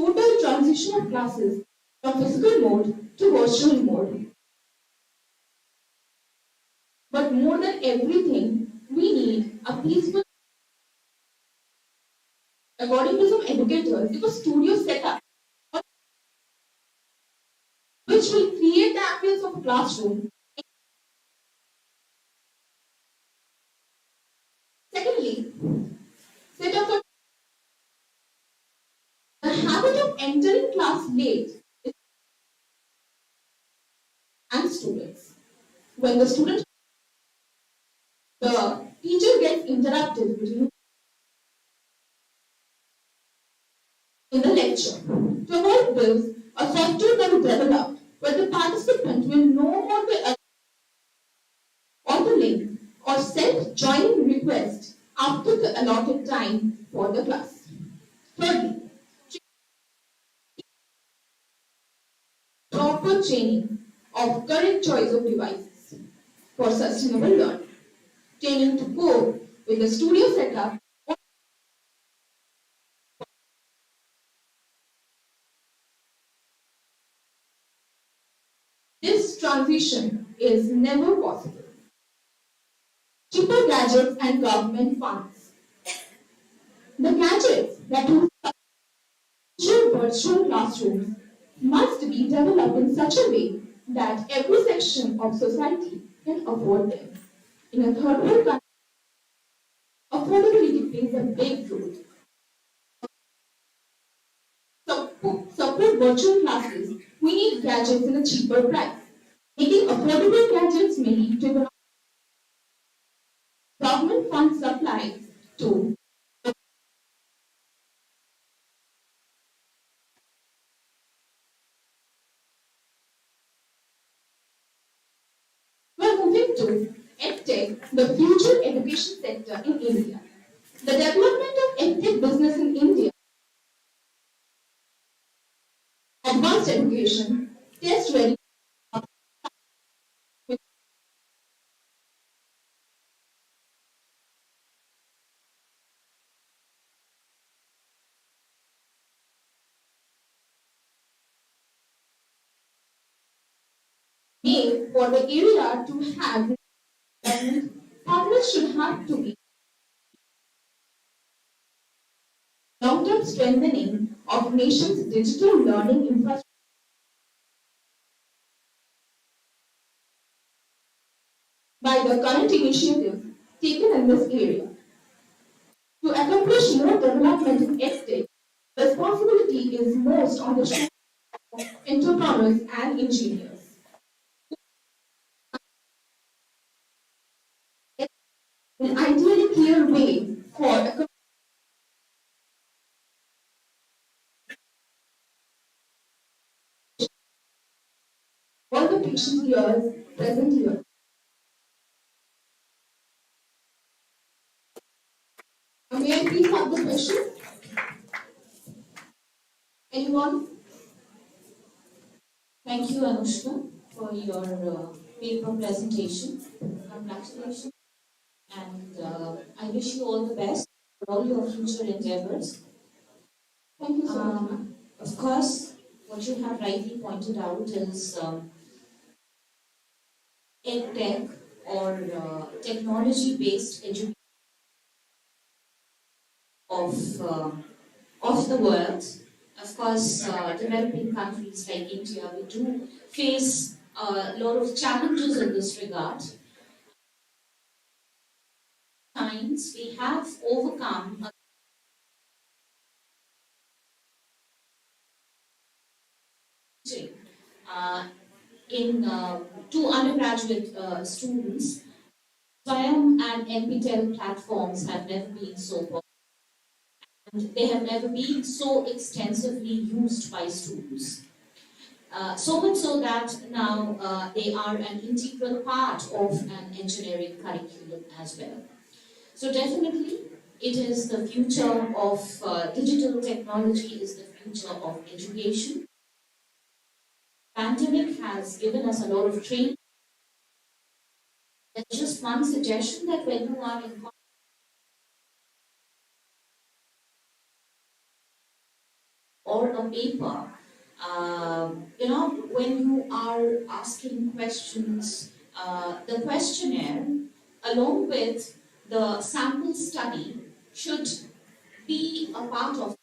total transition of classes from physical mode to virtual mode. But more than everything, we need a peaceful, according to some educators, if a studio setup which will create the ambience of a classroom. Secondly, set up the habit of entering class late and students. When the teacher gets interrupted in the lecture. To avoid this, a software can be developed where the participant will no more be on the link or send joining request after the allotted time for the class. Thirdly, proper training of correct choice of devices for sustainable learning. Training to cope with the studio setup. This transition is never possible. Cheaper gadgets and government funds. The gadgets that will feature virtual classrooms must be developed in such a way that every section of society can afford them. In a third world country, affordability plays a big role. Support virtual classes, we need gadgets in a cheaper price. Making affordable gadgets may lead to government fund supplies to we're moving to EdTech, the future education sector in India. The development of EdTech business in India, advanced education, test ready, made for the area to have partners should have to be long-term strengthening of nation's digital learning infrastructure by the current initiatives taken in this area. To accomplish more development in EdTech, responsibility is most on the shoulders of entrepreneurs and engineers. An ideally clear way for all the patient ears present here. May I please have the question? Anyone? Thank you, Anushka, for your paper presentation. Congratulations. And I wish you all the best for all your future endeavors. Thank you so much. Of course, what you have rightly pointed out is EdTech or technology-based education of the world. Of course, developing countries like India, we do face a lot of challenges in this regard. Times we have overcome in two undergraduate students. SWAYAM and NPTEL platforms have never been so popular. And they have never been so extensively used by students. So much so that now they are an integral part of an engineering curriculum as well. So definitely, it is the future of digital technology, is the future of education. Pandemic has given us a lot of training. There's just one suggestion that when you are in contact, or a paper, when you are asking questions, the questionnaire along with the sample study should be a part of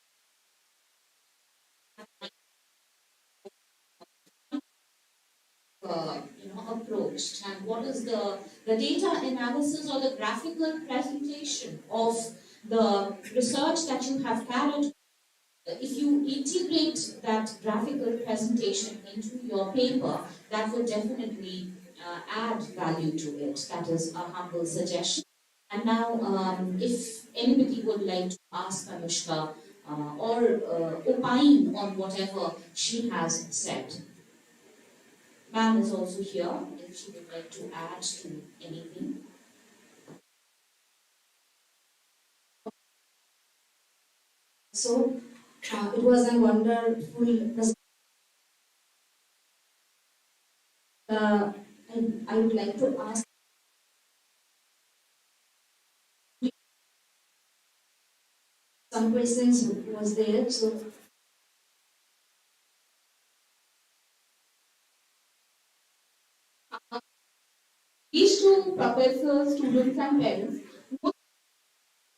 approached, and what is the data analysis or the graphical presentation of the research that you have carried. If you integrate that graphical presentation into your paper, that would definitely add value to it. That is a humble suggestion. And now, if anybody would like to ask Anushka or opine on whatever she has said. Ma'am is also here if she would like to add to anything. So it was a wonderful presentation. I would like to ask some questions was there. So These two professors, students and parents, most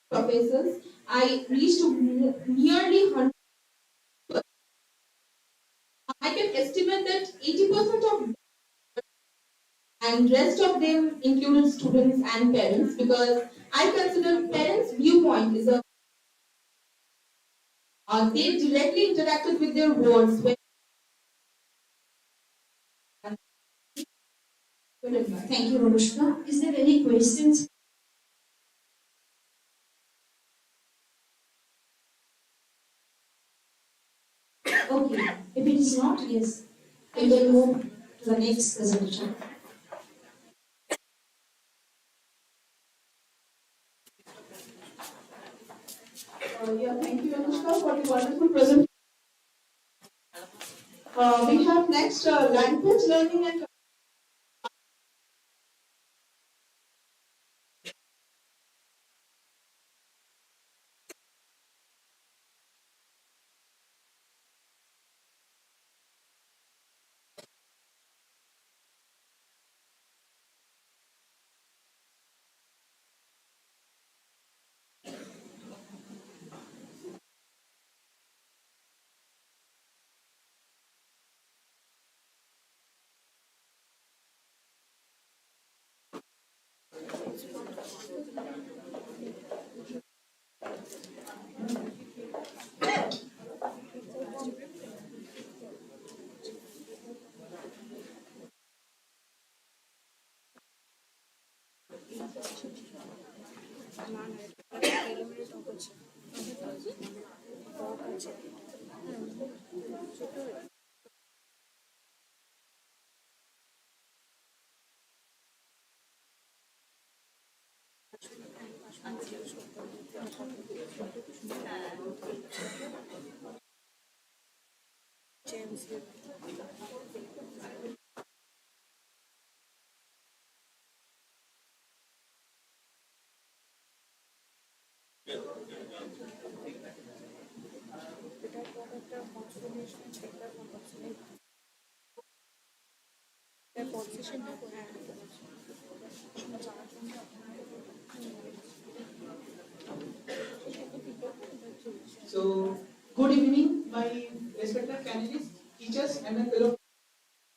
professors, I reached to nearly 100. I can estimate that 80% of and rest of them included students and parents, because I consider parents' viewpoint is a they directly interacted with their words. thank you, Anushka. Is there any questions? Okay, if it is not, yes, we will move to the next presentation. Thank you, Anushka, for the wonderful presentation. We have next language learning and So, good evening, my respected candidates, teachers, and my fellow.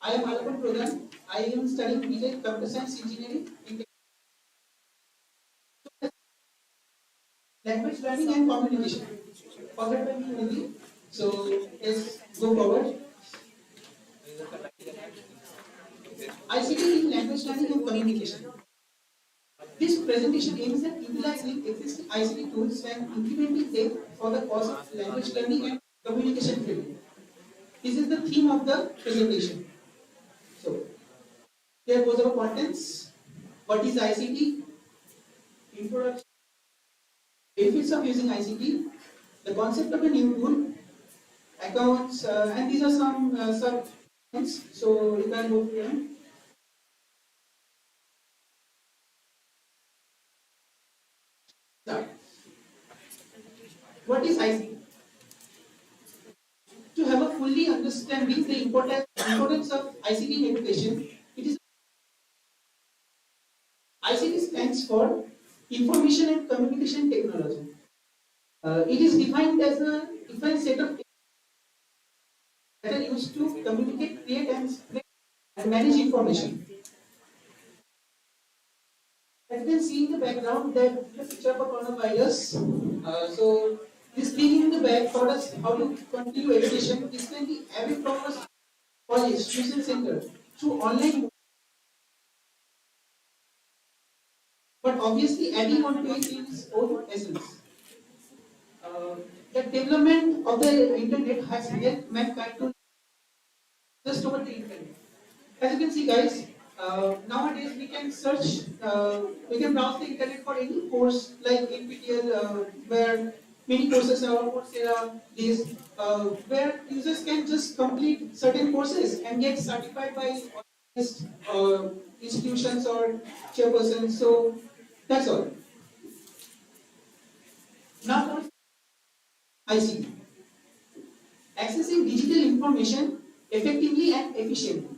I am Alapun Pradhan. I am studying BTech Computer Science Engineering in Language Learning and Communication. Followed by me only. So, let's go forward. ICT in Language Learning and Communication. This presentation aims at utilizing existing ICT tools and implementing them for the cause of language learning and communication field. This is the theme of the presentation. So, here goes our contents. What is ICT? Introduction. Benefits of using ICT. The concept of a new tool. Accounts, and these are some sub points. So you can go through them. Start. What is ICT? to have a fully understanding the importance of ICT in education, it is ICT stands for Information and Communication Technology. It is defined as a different set of that are used to communicate, create, and spread and manage information. As you can see in the background, that the picture of a coronavirus. So this thing in the back taught us how to continue education. This can be every from a college, tuition center, through online. But obviously, adding on to it in its own essence. The development of the internet has helped mankind to just over the internet. As you can see, guys, nowadays we can search, we can browse the internet for any course like NPTEL, where many courses are on Coursera, this, where users can just complete certain courses and get certified by institutions or chairpersons. So that's all. Now, ICT. Accessing digital information effectively and efficiently.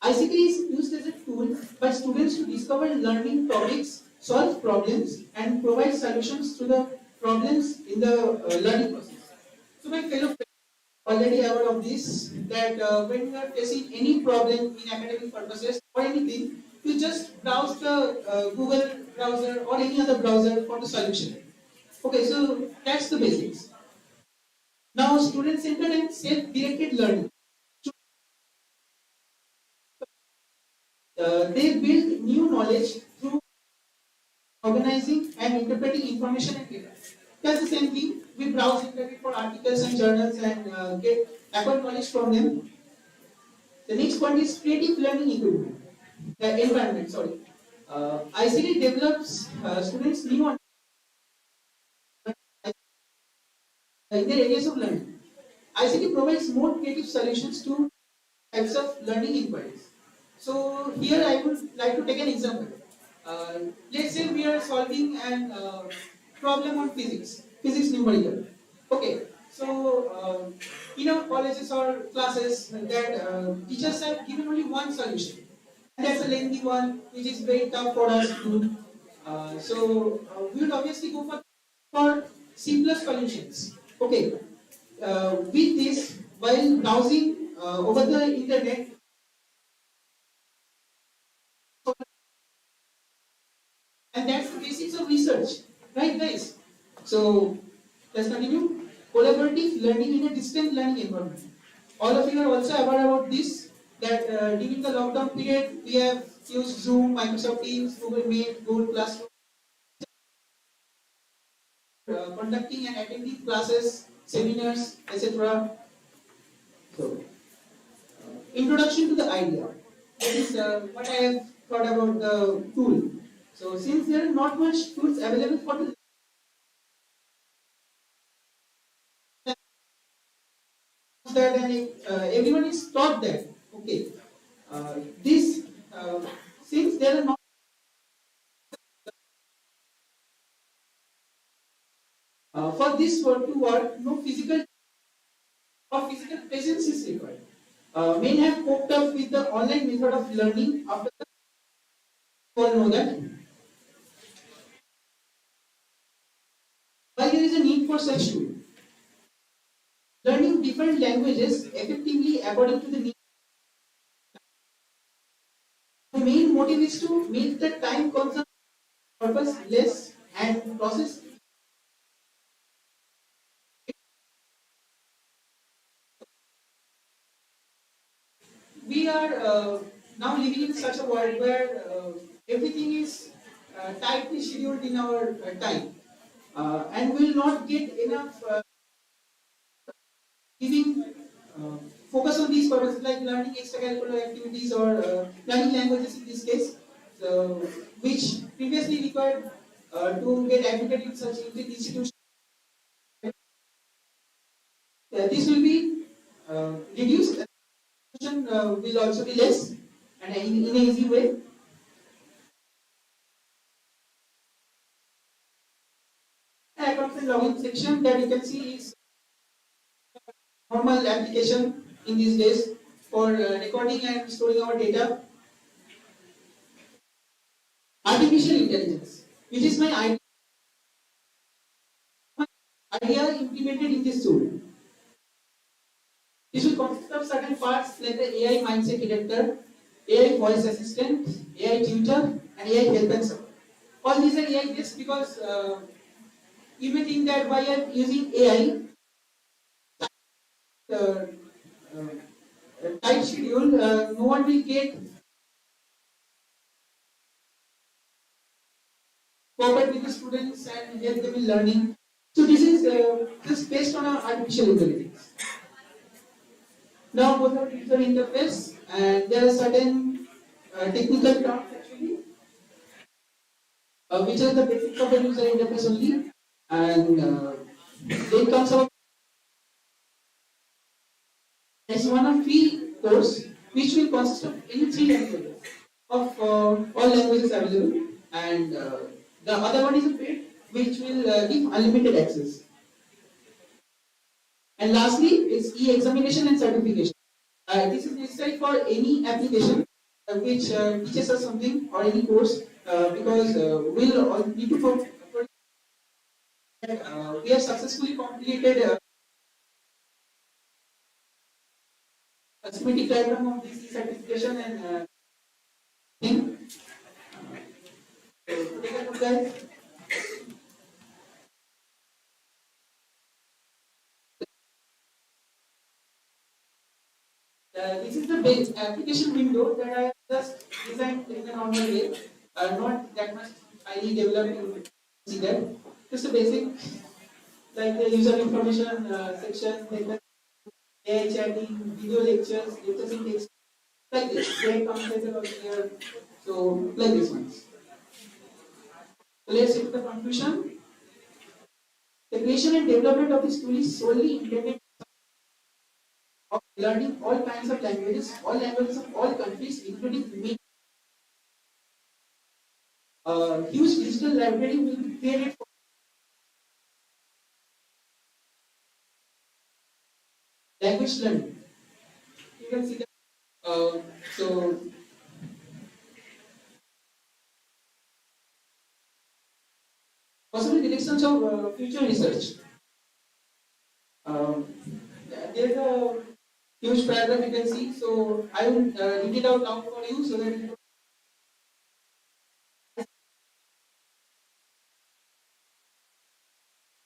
ICT is used as a tool by students to discover learning topics, solve problems, and provide solutions to the problems in the learning process. So, my fellow friends already aware of this, that when you are facing any problem in academic purposes or anything, you just browse the Google browser or any other browser for the solution. Okay, so that's the basics. Now, student-centered and self-directed learning. They build new knowledge through organizing and interpreting information and data. That's the same thing. We browse internet for articles and journals and get acquire knowledge from them. The next point is creative learning equipment. Environment, sorry. ICT develops students new in their areas of learning. ICT provides more creative solutions to types of learning inquiries. So here I would like to take an example. Let's say we are solving an problem on physics numerical. Okay, so in our colleges or classes that teachers have given only one solution. And that's a lengthy one which is very tough for us to do. We would obviously go for simpler solutions. Okay, with this, while browsing over the internet, and that's the basics of research, right, guys? So let's continue. Collaborative learning in a distant learning environment. All of you are also aware about this, that during the lockdown period, we have used Zoom, Microsoft Teams, Google Meet, Google Classroom, conducting and attending classes, seminars, etc. So, introduction to the idea. That is what I have thought about the tool. So, since there are not much tools available for the that, and everyone is taught that. Okay, this since there are not for this work to work, no physical or physical presence is required. Many have coped up with the online method of learning after the all know that. Why there is a need for such tool? Learning different languages effectively according to the need. The main motive is to make the time consumption purpose less and process. We are now living in such a world where everything is tightly scheduled in our time, and we will not get enough giving focus on these purposes like learning extracurricular activities or learning languages in this case, so, which previously required to get admitted in such institutions. This will be reduced. Will also be less and in an easy way. Accounts and login section that you can see is normal application in these days for recording and storing our data. Artificial intelligence, which is my idea implemented in this tool. This will consist of certain parts like the AI mindset detector, AI voice assistant, AI tutor, and AI help and support. All these are AI based because you may think that by using AI, uh, tight schedule, no one will get cooperate with the students and help them in learning. So this is just based on our artificial intelligence. Now both are user interface and there are certain technical terms actually, which are the basics of the user interface only, and then comes our as one of three course which will consist of any three languages of all languages available, and the other one is a paid which will give unlimited access. And lastly, it's e-examination and certification. This is necessary for any application which teaches us something or any course because we'll all need to we have successfully completed a schematic diagram of this certification and thing. Take a look, guys. This is the base application window that I just designed in a normal way, not that much highly developed. You see that just a basic like the user information section, like the AI chatting, video lectures, lectures in text, like this. Great concepts are also here. So like this ones. So let's see the conclusion. The creation and development of this tool is solely intended of learning all kinds of languages of all countries, including many. Huge digital library will be created for language learning. You can see that. So, possible directions of future research. There's a huge paragraph you can see. So, I will read it out loud for you so that you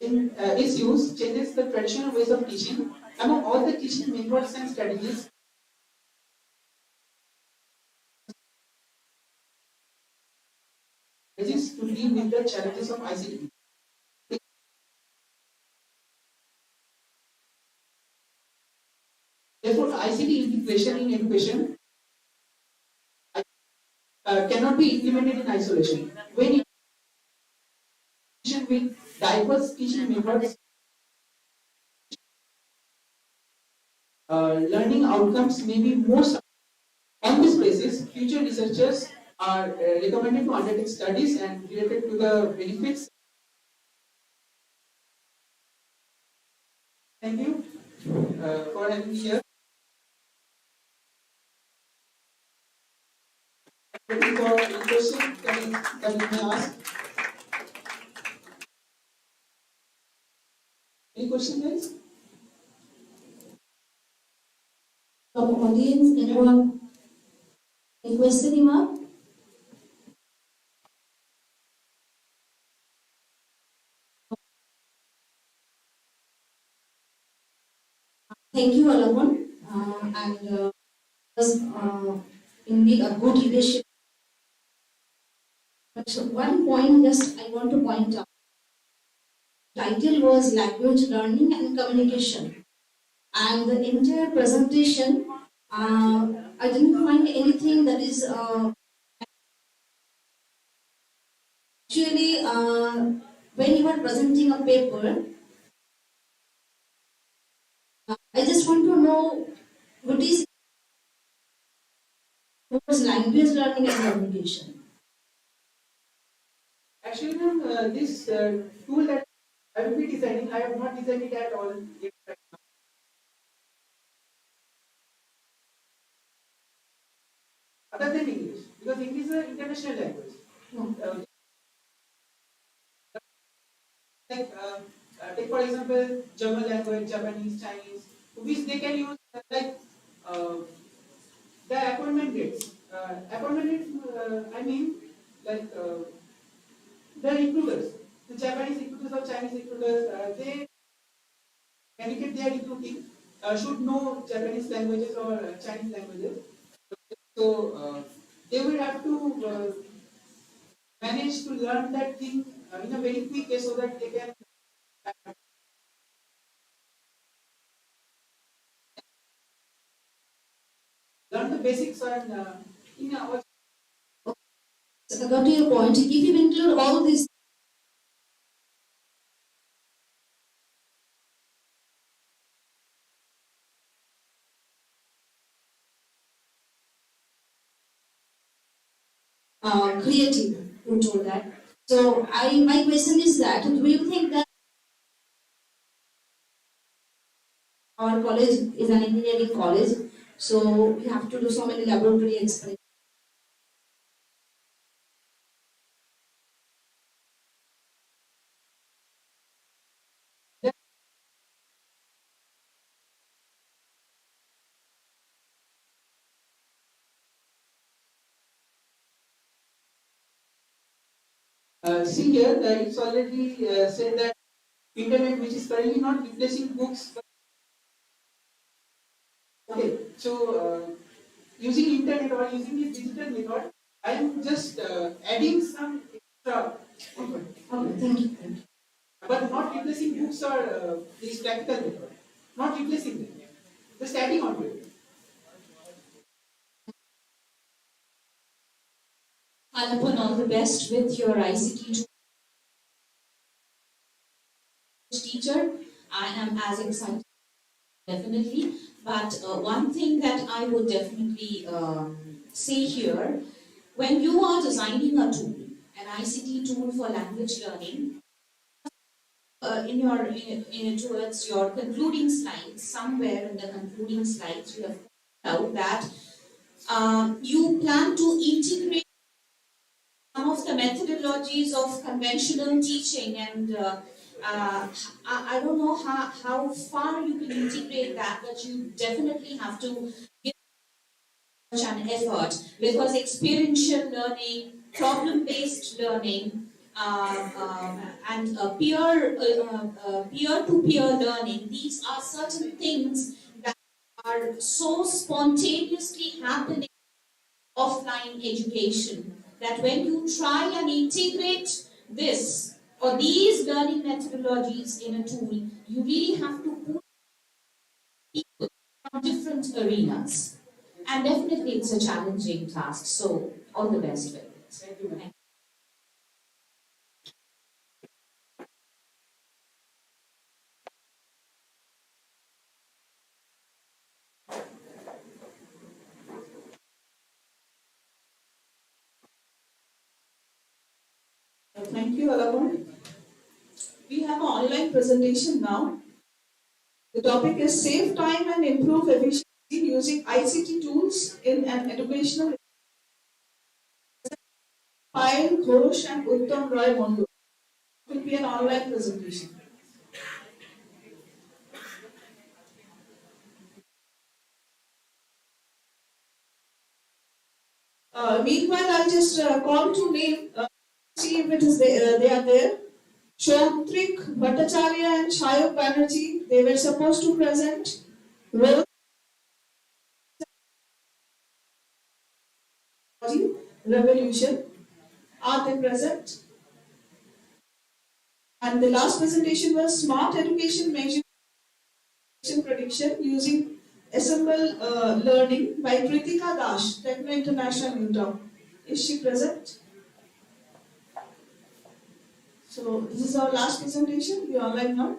in its use changes the traditional ways of teaching. Among all the teaching methods and strategies, is to deal with the challenges of ICT. Therefore, ICT integration in education cannot be implemented in isolation. When with diverse teaching methods, learning outcomes may be more. On this basis, future researchers are recommended to undertake studies and related to the benefits. Thank you for having me here. Ready for any question that you may ask? Any question, guys? From audience, anyone? Any question, Ima? Thank you, Alamun. And was indeed a good leadership. But one point just I want to point out. Title was language learning and communication. And the entire presentation, I didn't find anything that is actually when you are presenting a paper, I just want to know what is language learning and communication. Actually, ma'am, this tool that I will be designing, I have not designed it at all yet right now. other than English, because English is an international language. Take for example German language, Japanese, Chinese, which they can use uh, the appointment dates. Appointment dates, I mean like the recruiters, the Japanese recruiters or Chinese recruiters, they candidate they are recruiting should know Japanese languages or Chinese languages. So they will have to manage to learn that thing in a very quick way so that they can learn the basics and in our. So I got to your point. If you include all these creative, who told that. So my question is that do you think that our college is an engineering college, so we have to do so many laboratory experiments? See here, it's already said that internet, which is currently not replacing books. Okay, so using internet or using this digital method, I am just adding some extra. Okay, thank you. But not replacing books or this practical method. Not replacing them. Just adding on to it. Alapan, all the best with your ICT teacher. I am as excited, definitely. But one thing that I would definitely say here, when you are designing a tool, an ICT tool for language learning, towards your concluding slides, somewhere in the concluding slides, you have pointed out that you plan to integrate some of the methodologies of conventional teaching, and I don't know how far you can integrate that, but you definitely have to give such an effort, because experiential learning, problem-based learning, and peer-to-peer learning, these are certain things that are so spontaneously happening offline education, that when you try and integrate this or these learning methodologies in a tool, you really have to put people from different arenas. And definitely it's a challenging task. So all the best with it. Thank you. Thank you, Alapan. We have an online presentation now. The topic is Save Time and Improve Efficiency Using ICT Tools in an Educational. Payal Ghosh and Uttam Roy Mondo. It will be an online presentation. Meanwhile, I'll just call to name, see if it is they are there. Shantrik Bhattacharya and Shayok Banerjee, they were supposed to present. Rose Revolution, are they present? And the last presentation was Smart Education Measure Prediction using Assemble Learning by Kritika Dash, Techno International New Town. Is she present? So this is our last presentation. We are online now.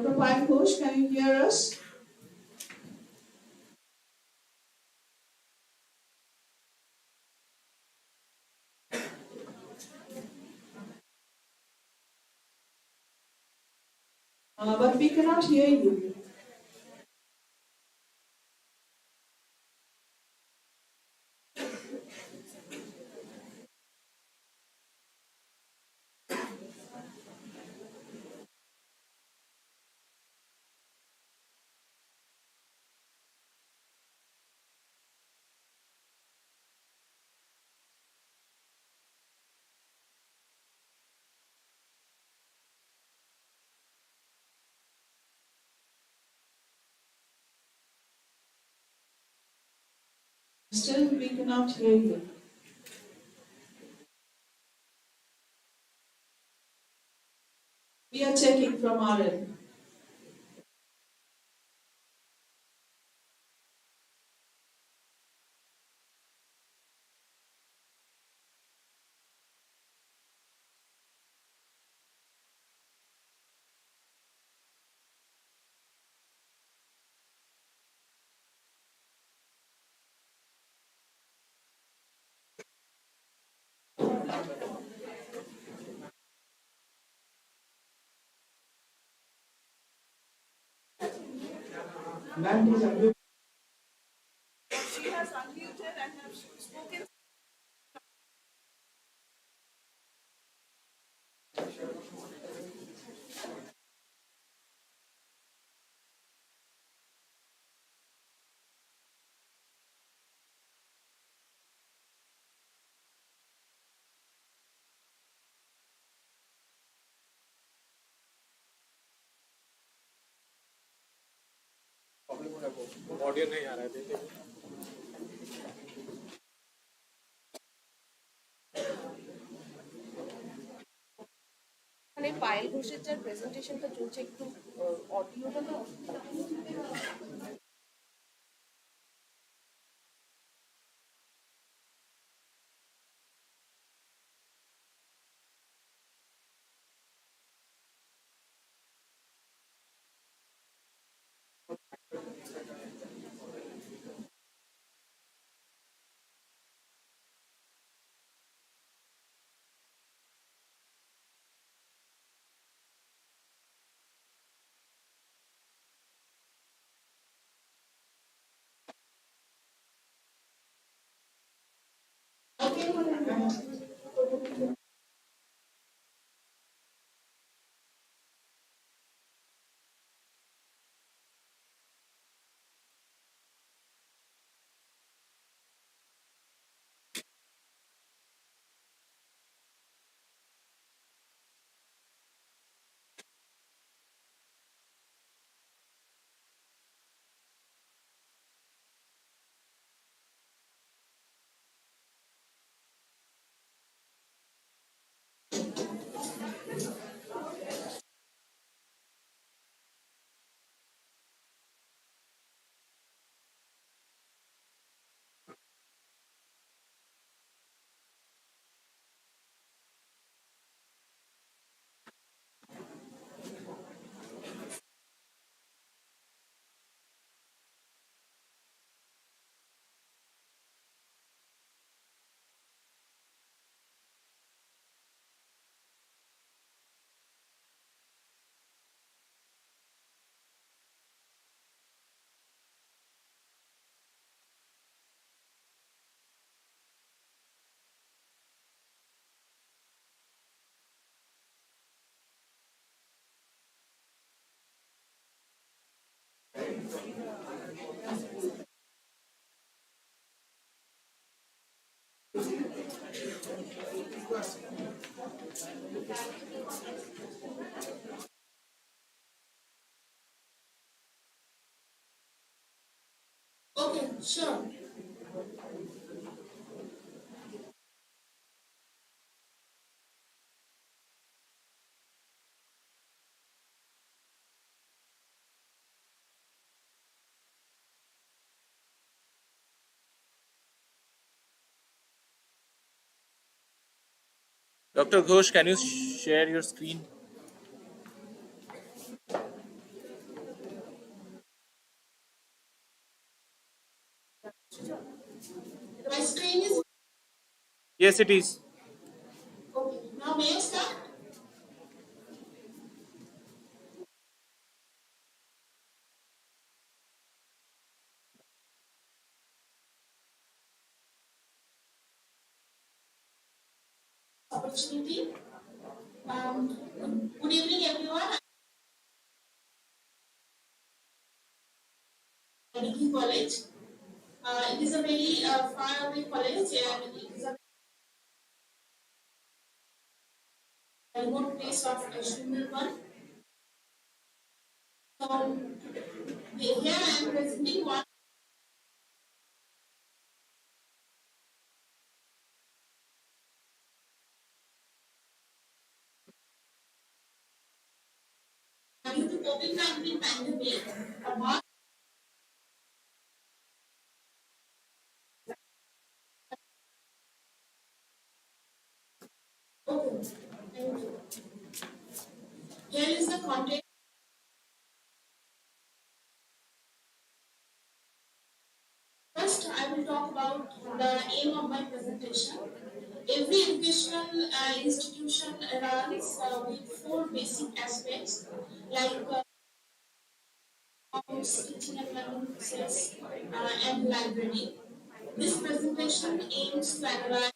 Dr. Payal Ghosh, can you hear us? But we cannot hear you. Still, we cannot hear you. We are checking from our end. Ma'am, please unmute. She has unmuted and has spoken. Audio नहीं आ रहा है देखिए মানে পায়েল ঘোষের যার প্রেজেন্টেশনটা চলছে একটু অডিওটা তো Okay, sure. Dr. Ghosh, can you share your screen? Yes, it is. Okay, now may I start? Opportunity. Good evening, everyone. Degree College. It is a very far away college and it is a remote place of Shumilwan. So here I am presenting one. Due to COVID-19 pandemic, about okay, thank you. Here is the content. First, I will talk about the aim of my presentation. Every educational institution runs with four basic aspects like teaching and learning process and library. This presentation aims to analyze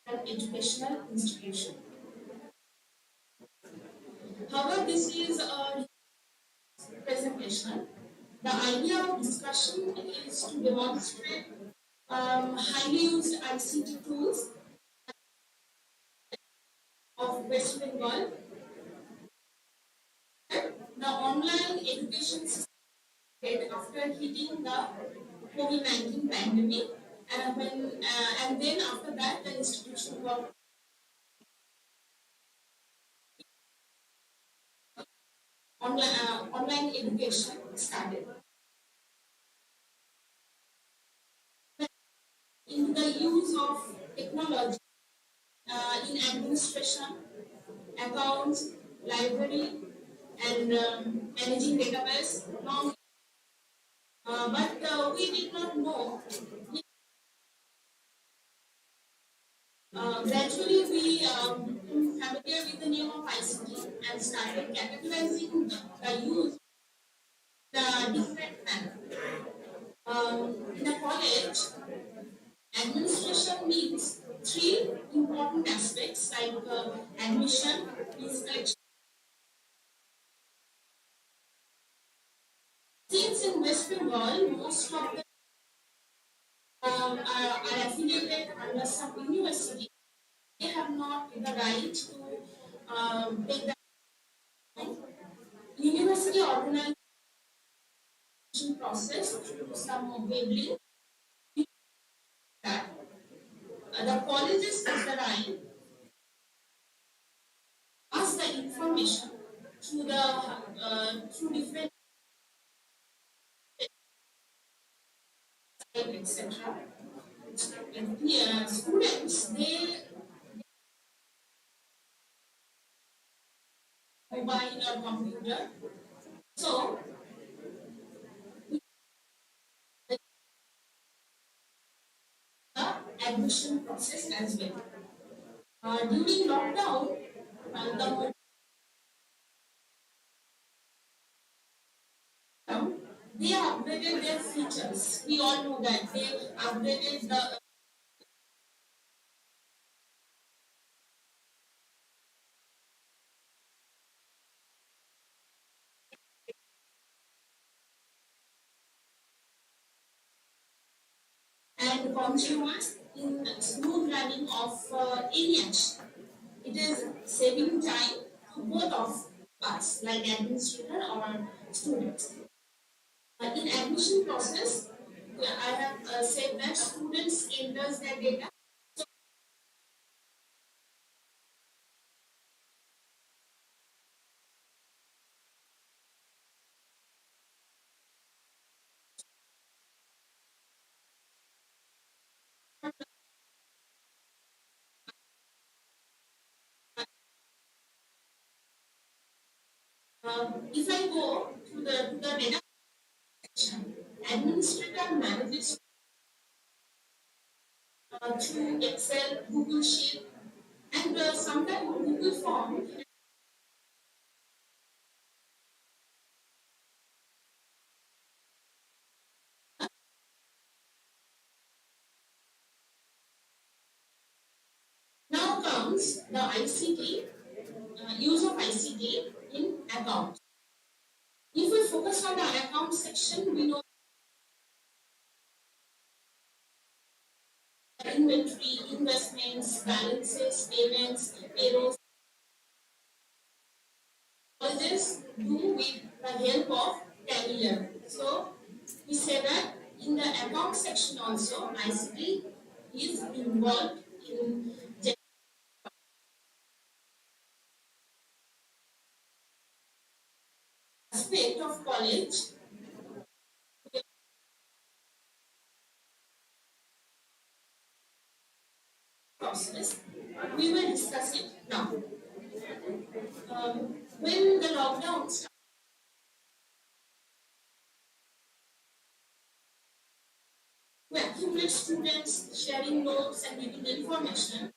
an educational institution. However, this is a presentation. The idea of discussion is to demonstrate highly used ICT tools of West Bengal. The online education system after hitting the COVID-19 pandemic, and then after that the institution got online education started. In the use of technology in administration, accounts, library, and managing database. But we did not know. Gradually, we became familiar with the name of ICT and started categorizing the use the different manner. In a college, administration means three important aspects like admission, fees collection. Since in West Bengal, most of the are affiliated under some university, they have not the right to take the university organization process through some waiving that the colleges is the right ask the information through the through different etc. And students they mobile or computer. So the admission process as well. During lockdown, they upgraded their features. We all know that they upgraded the and consumers in smooth running of any action. It is saving time to both of us, like administrator or students. In admission process, I have said that students enters their data. If I go to the data, through Excel, Google Sheet, and sometimes Google Form. Now comes the ICT, use of ICT in accounts. If we focus on the account section, we know inventory, investments, balances, payments, payrolls. All this do with the help of tabular. So we say that in the account section also ICT is involved in aspect of college process. We will discuss it now. When the lockdown started, we accumulate students sharing notes and giving information.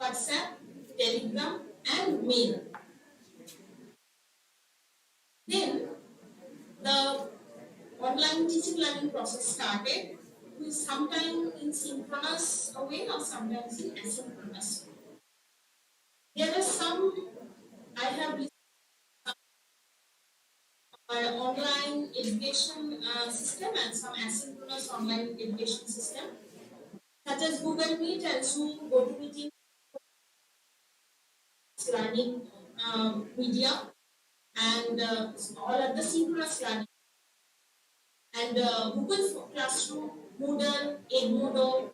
WhatsApp, Telegram, and mail. Then the online teaching learning process started, with sometimes in synchronous way or sometimes in asynchronous. There are some I have online education system and some asynchronous online education system, such as Google Meet and Zoom, GoToMeeting, learning media, and all other synchronous learning. And Google Classroom, Moodle, Edmodo,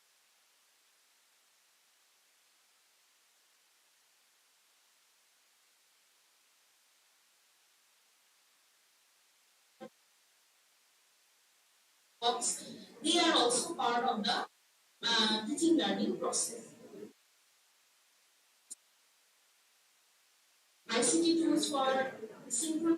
Box, they are also part of the teaching learning process. ICT tools for synchronous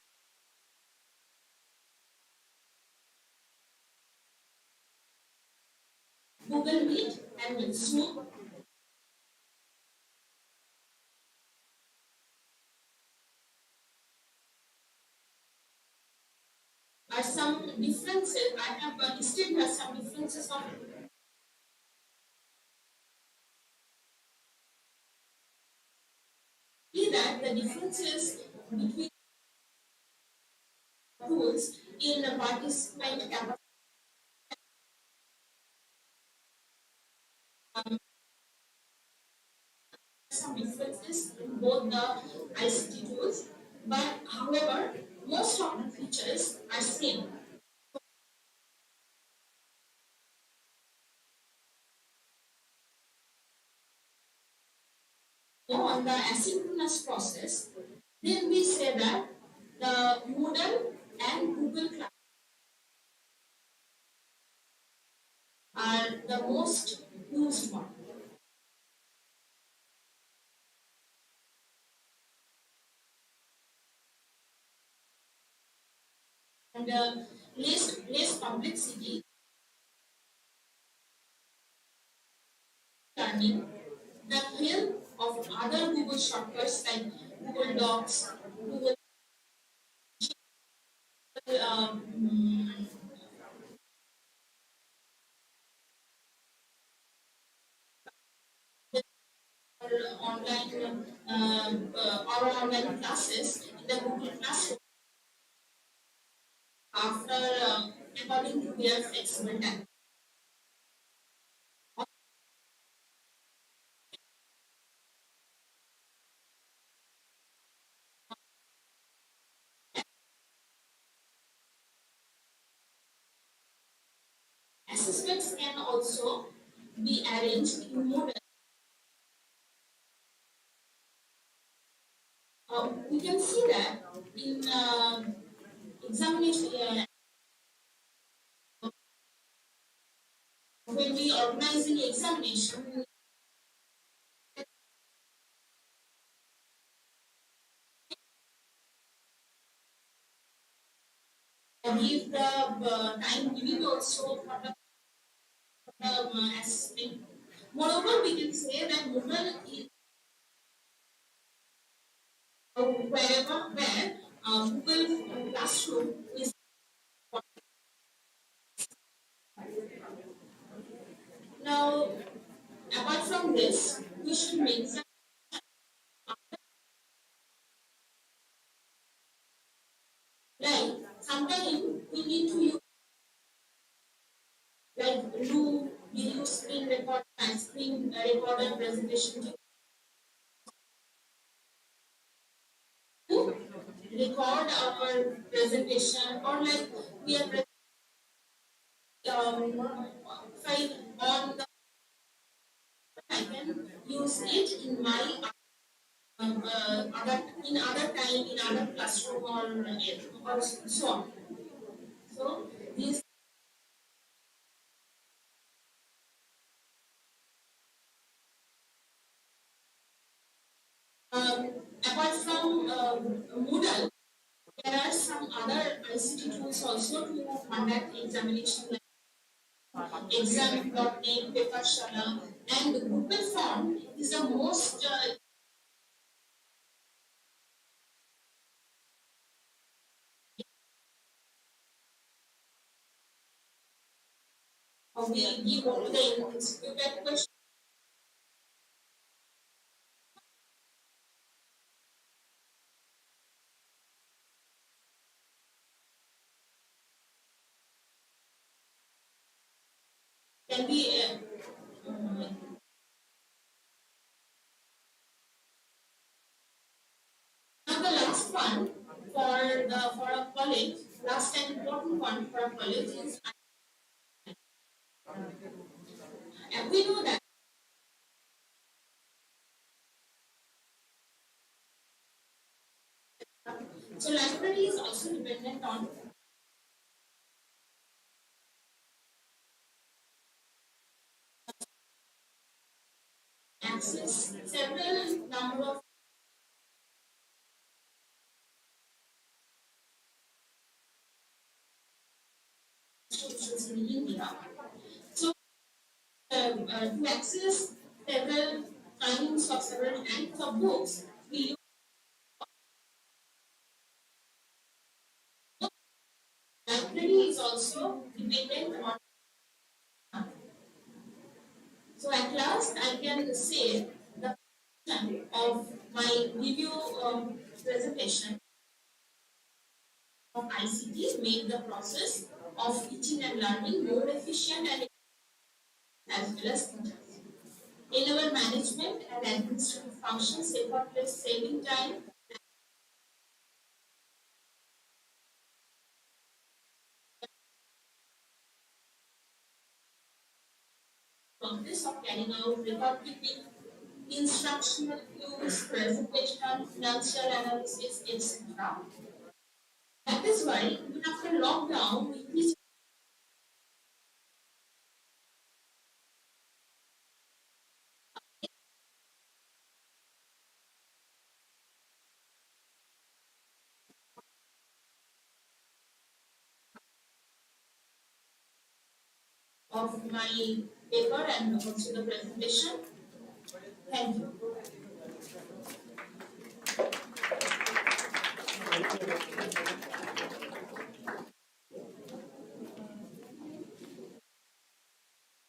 Google Meet and Zoom. Are some differences. I have listed here some differences of see that the differences between tools in the participant capacity. Some differences in both the ICT tools, but however, most of the features are same. On the asynchronous process, then we say that the Moodle and Google Class are the most used one. And less complexity learning, the help of other Google shortcuts like Google Docs, Google online our online classes in the Google Classroom after according to their flexible time. Assessments can also be arranged in Moodle. We can see that in examination when we organizing examination. give the time limit also for the assessment. Moreover, we can say that Moodle is wherever where Google Classroom is. Now, apart from this, we should mention like sometimes we need to use like do video screen record and screen recorder presentation to record our presentation or like we are file on the I can use it in my other in other time in other classroom or so on. So these apart from Moodle, there are some other ICT tools also to conduct examination like exam.net, Papershala, and Google Form is the most we give only the instituted question. Can be now the last one for a college, last and important one for a college is and we know that so library is also dependent on access several number of institutions in India. So to access several kinds of several kinds of books, we use library is also dependent on. So at last, I can say the function of my video presentation of ICT make the process of teaching and learning more efficient and as well as enable management and administrative functions, effortless saving time, process of carrying out record keeping, instructional cues, presentation, financial analysis, etc. That is why even after lockdown, we teach of my paper and also the presentation. Thank you.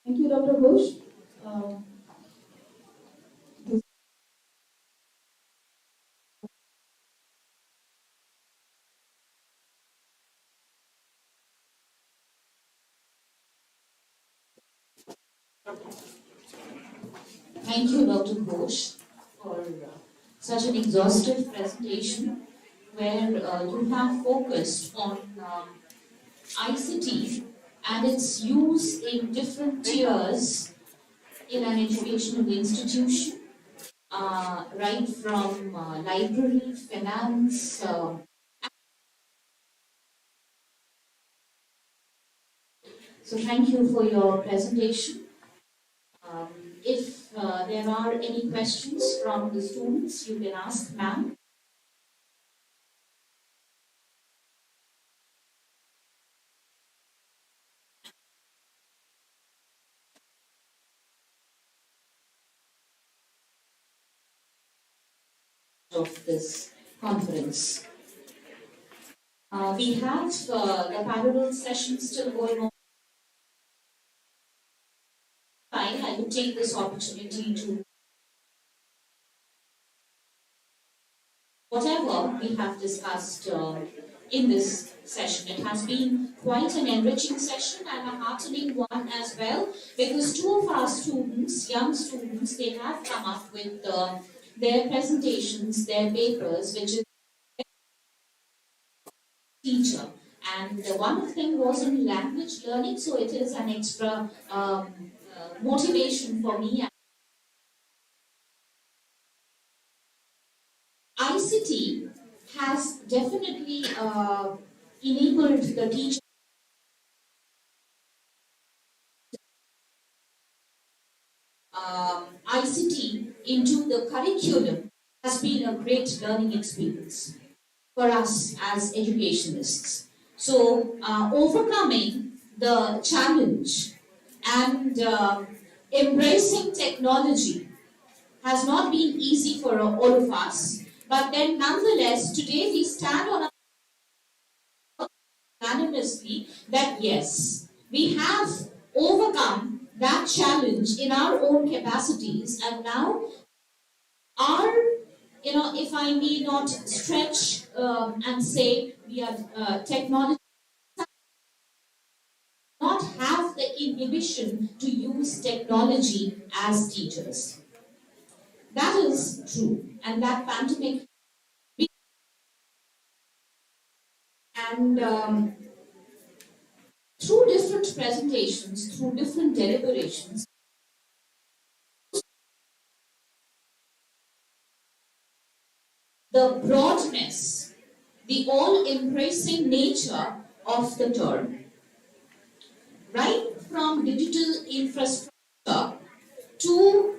Thank you, Dr. Ghosh. Thank you, Dr. Ghosh, for such an exhaustive presentation where you have focused on ICT and its use in different tiers in an educational institution, right from library, finance. So thank you for your presentation. If there are any questions from the students, you can ask ma'am. of this conference. We have the parallel session still going on. I would take this opportunity to whatever we have discussed in this session. It has been quite an enriching session and a heartening one as well, because two of our students, young students, they have come up with their presentations, their papers, which is teacher. And one of them was in language learning, so it is an extra motivation for me. ICT has definitely enabled the teacher ICT into the curriculum has been a great learning experience for us as educationists. So overcoming the challenge and embracing technology has not been easy for all of us, but then nonetheless today we stand on unanimously that yes, we have overcome that challenge in our own capacities, and now our, if I may not stretch and say we are technology, not have the inhibition to use technology as teachers. That is true, and that pandemic and through different presentations, through different deliberations, the broadness, the all-embracing nature of the term, right from digital infrastructure to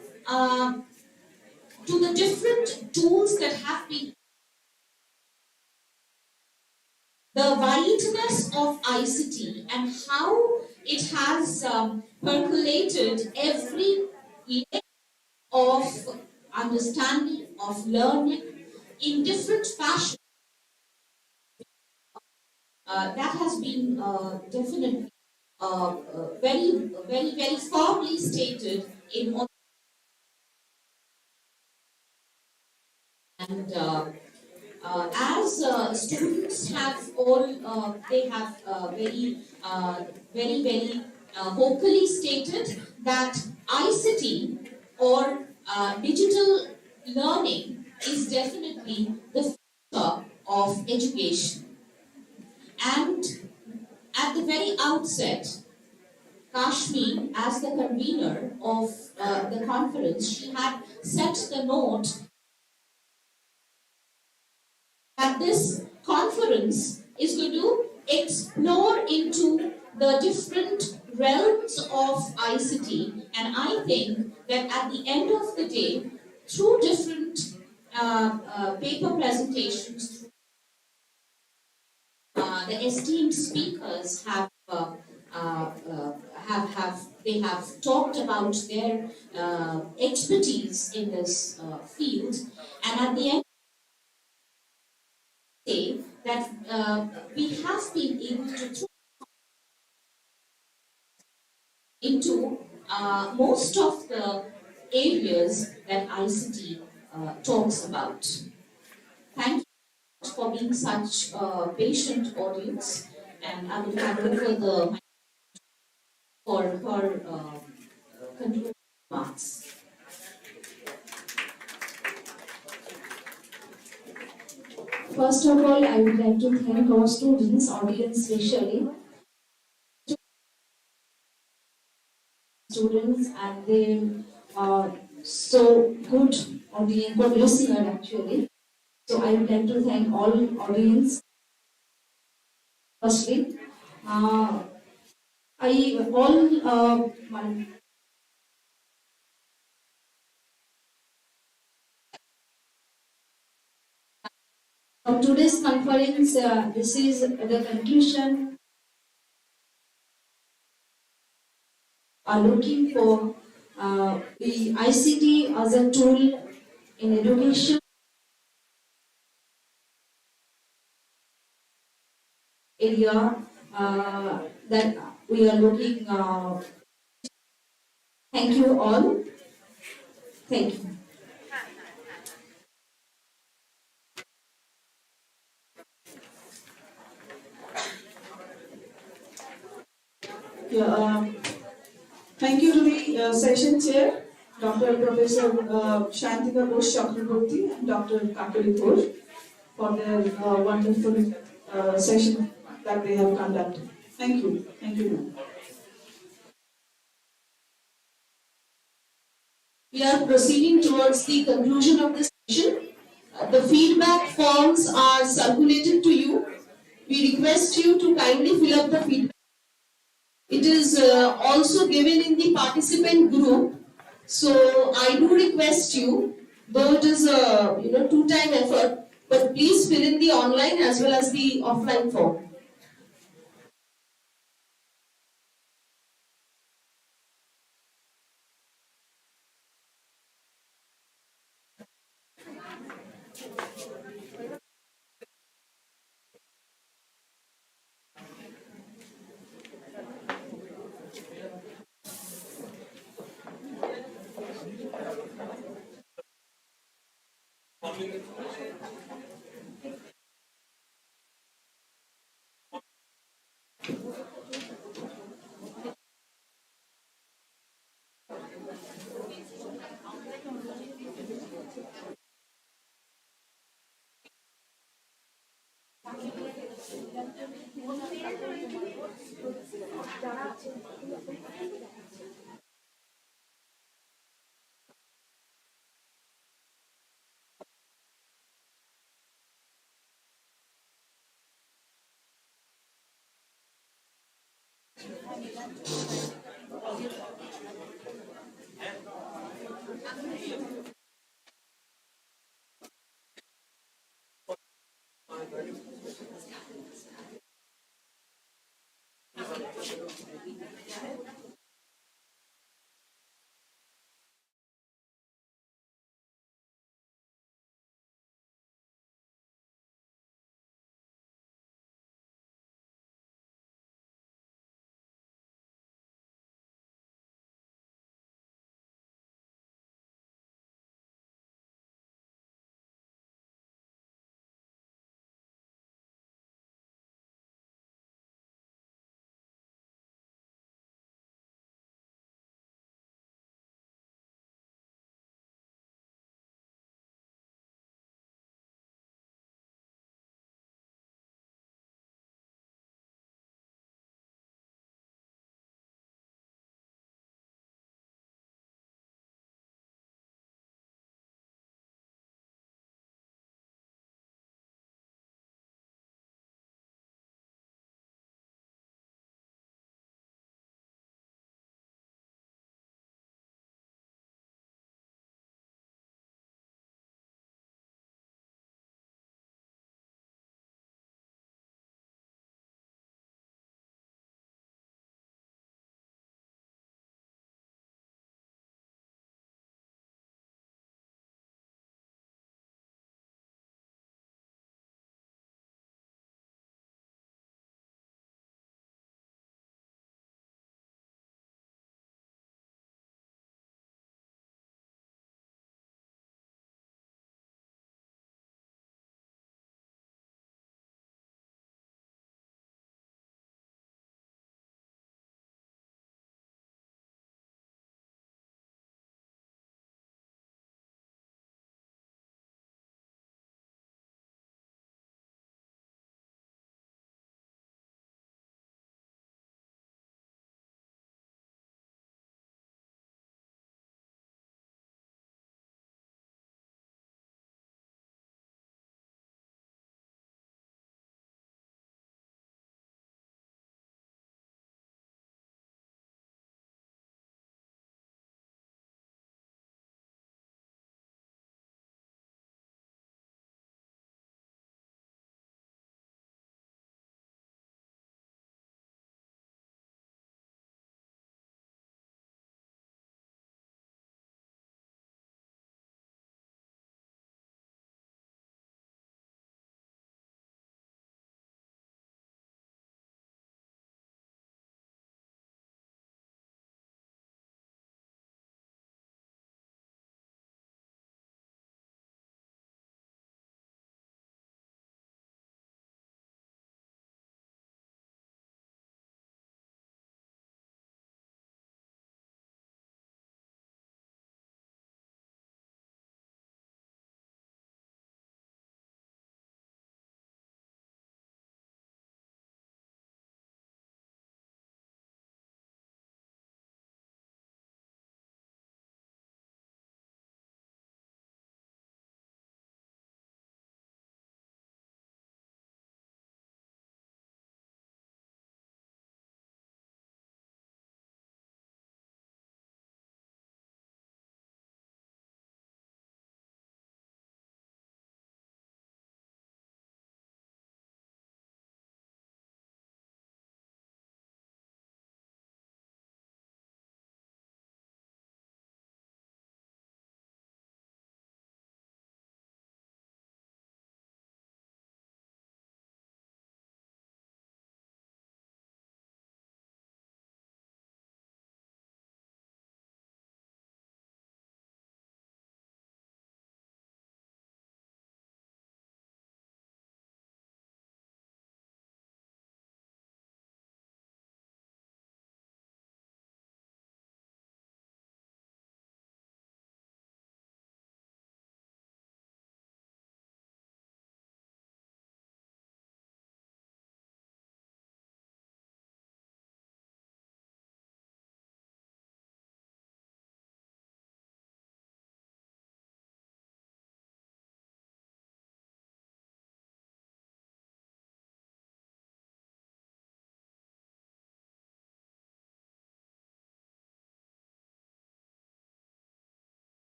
the different tools that have been, the wideness of ICT and how it has percolated every layer of understanding, of learning in different fashions. That has been definitely very firmly stated in all. And as students have all, they have very vocally stated that ICT or digital learning is definitely the future of education. And at the very outset, Kashmi, as the convener of the conference, she had set the note that this conference is going to explore into the different realms of ICT, and I think that at the end of the day, through different paper presentations, the esteemed speakers they have talked about their expertise in this field, and at the end say that we have been able to throw into most of the areas that ICT talks about. Thank you for being such a patient audience, and I will hand over the mic for her concluding remarks. First of all, I would like to thank our students, audience especially, students, and they are so good audience, good listener actually. So I would like to thank all audience. Firstly, of today's conference, this is the conclusion. Are looking for the ICT as a tool in education. area that we are looking. Thank you all. Thank you. Yeah, thank you to the session chair, Dr. Professor Shantika Ghosh Chakraborty and Dr. Kakari Ghosh for their wonderful session that they have conducted. Thank you. Thank you, ma'am. We are proceeding towards the conclusion of this session. The feedback forms are circulated to you. We request you to kindly fill up the feedback. It is also given in the participant group. So I do request you, though it is a two-time effort, but please fill in the online as well as the offline form.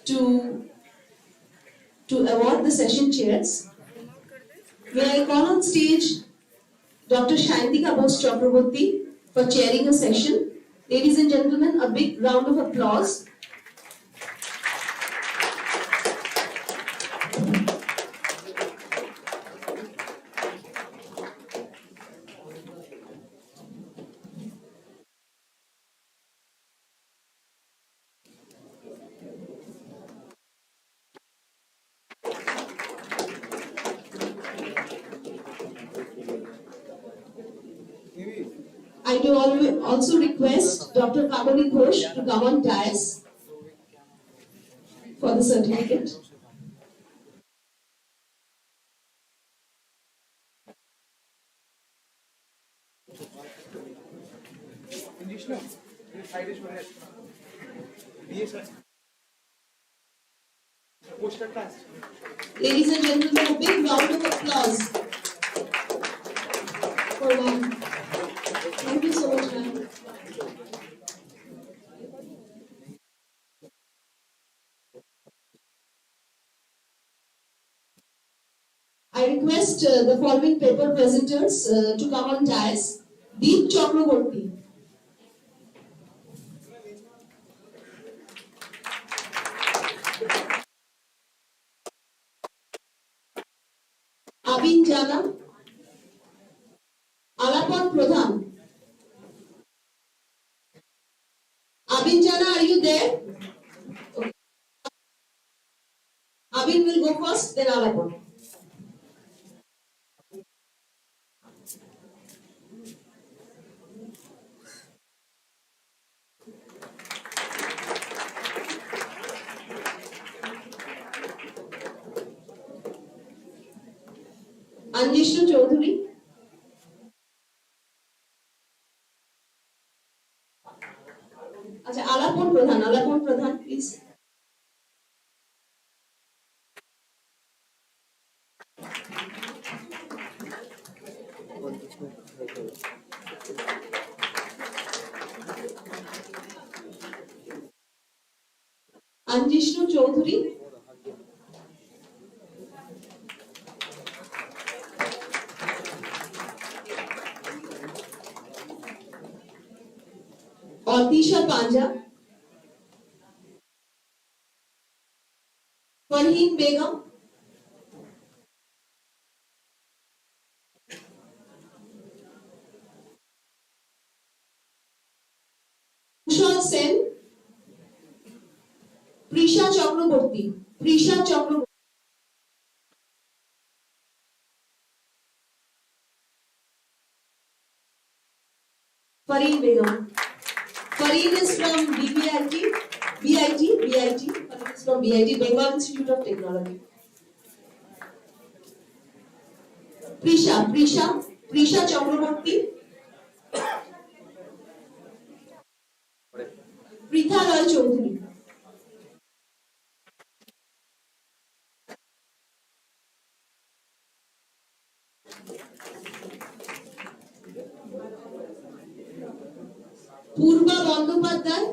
to award the session chairs. May I call on stage Dr. Shantika Bose Chakraborty for chairing a session. Ladies and gentlemen, a big round of applause. I do also request Dr. Kamali Ghosh to come on dais for the certificate. Ladies and gentlemen, a big round of applause for ma'am. Thank you so much, ma'am. I request the following paper presenters to come on dais. Deep Chakraborty. Abin Jana. Alapon Pradhan. Abin Jana, are you there? Okay. Abin will go first, then Alapon. Anjishnu Chaudhary. Acha, Alapon Pradhan, please. Anjishnu Chaudhary. Tisha Panja. Farheen Begum. Kushal Sen. Prisha Chakraborty. Farheen Begum. Farheen is from BIT. Farheen is from BIT, Bengal Institute of Technology. Prisha Chakraborty. Pritha Roy Chaudhary. Purva Bandyopadhyay.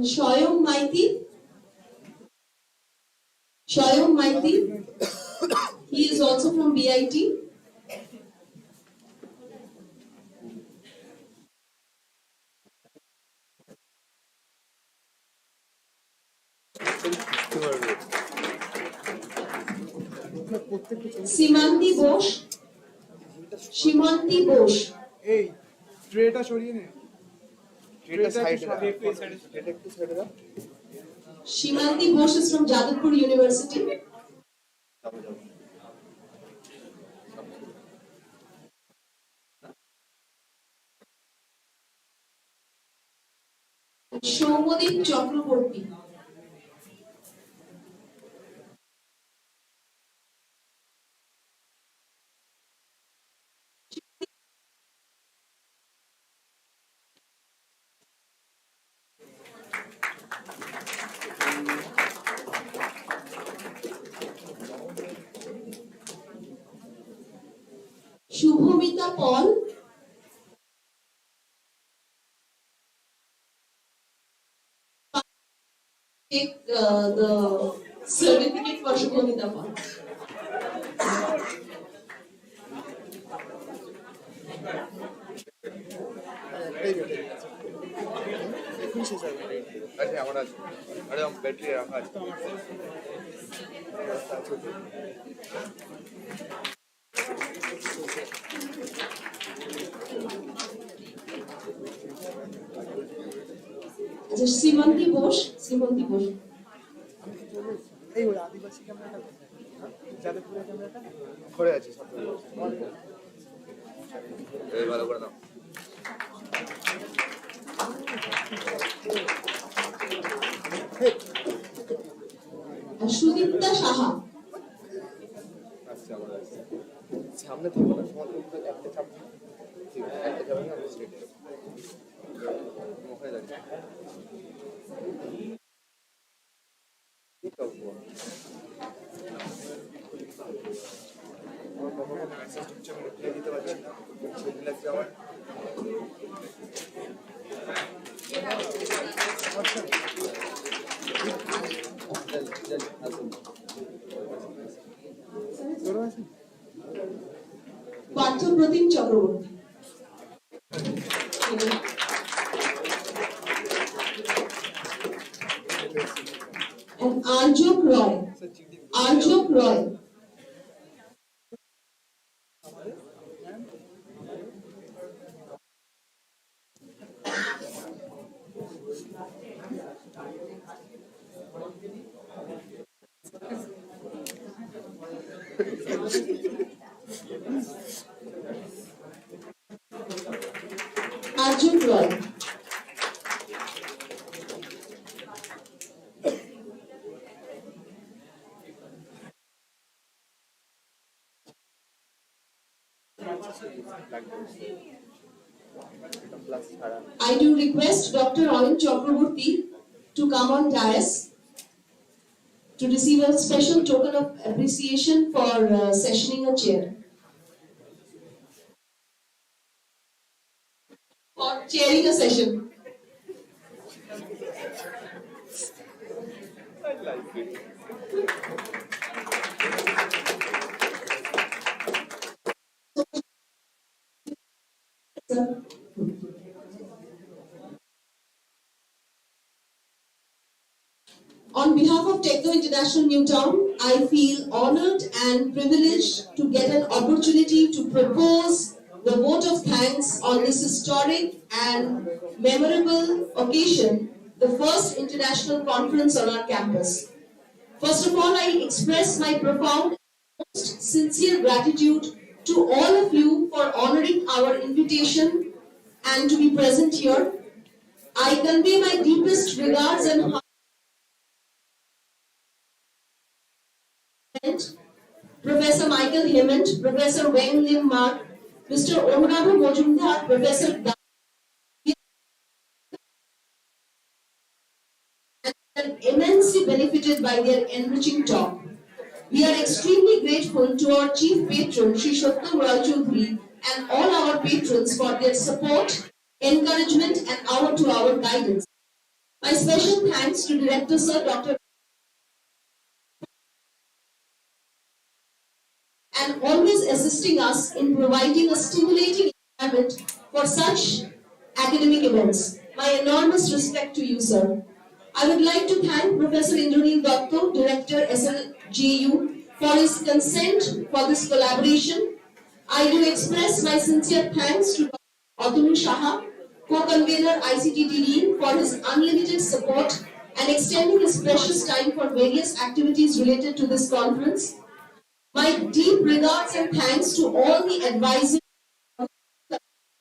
Shoyam Maiti. He is also from BIT. Simanti Bose. এই ট্রেটা সরিয়ে নে ট্রেটা সাইডে রাখ Shimanti Bose is from Jadavpur University. Shomodip Chakraborty. take the certificate for Shubhamita Fund. Srimanti Bose এই ওই আদিবাসী ক্যামেরাটা যাদবপুরের ক্যামেরাটা ঘরে আছে সব এই ভালো করে দাও সুদীপ্তা সাহা আচ্ছা আমরা সামনে থাকবো না সময় একটা চাপ ঠিক একটা যাবে না স্ট্রেট ওখানে দাঁড়িয়ে ঠিক আছে আমার কখনো মেসেজ হচ্ছে আমি রিপ্লাই দিতে পারছি না ছবি লাগছে আমার Parthapratim Chakraborty and Arjok Roy. Arjok Roy. I do request Dr. Anand Chakraborty to come on dais to receive a special token of appreciation for sessioning a chair. For chairing a session. I like it. On behalf of Techno International New Town, I feel honored and privileged to get an opportunity to propose the vote of thanks on this historic and memorable occasion, the first international conference on our campus. First of all, I express my profound and most sincere gratitude to all of you for honoring our invitation and to be present here. I convey my deepest regards and Professor Michael Hemant, Professor Weng Lim Mark, Mr. Onurabhu Mojumdar, Professor and immensely benefited by their enriching talk. We are extremely grateful to our Chief Patron, Sri Satyam Roy Choudhury, and all our patrons for their support, encouragement, and hour-to-hour guidance. My special thanks to Director Sir Dr. and always assisting us in providing a stimulating environment for such academic events. My enormous respect to you, sir. I would like to thank Professor Indranil Dotto, Director SLJU, for his consent for this collaboration. I do express my sincere thanks to Dr. Atanu Shaha, co-convener ICTTDE, for his unlimited support and extending his precious time for various activities related to this conference. My deep regards and thanks to all the advisors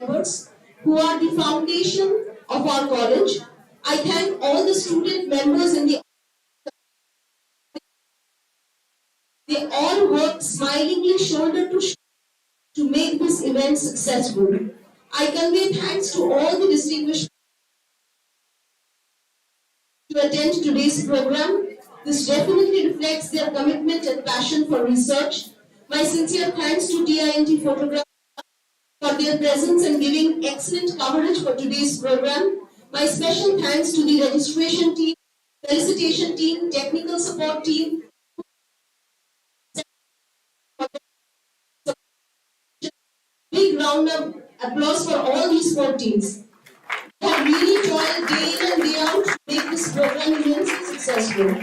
members who are the foundation of our college. I thank all the student members in the they all worked smilingly shoulder to shoulder to make this event successful. I convey thanks to all the distinguished to attend today's program. This definitely reflects their commitment and passion for research. My sincere thanks to TINT Photograph for their presence and giving excellent coverage for today's program. My special thanks to the registration team, felicitation team, technical support team. Big round of applause for all these 4 teams. They have really toiled day in and day out to make this program immensely successful.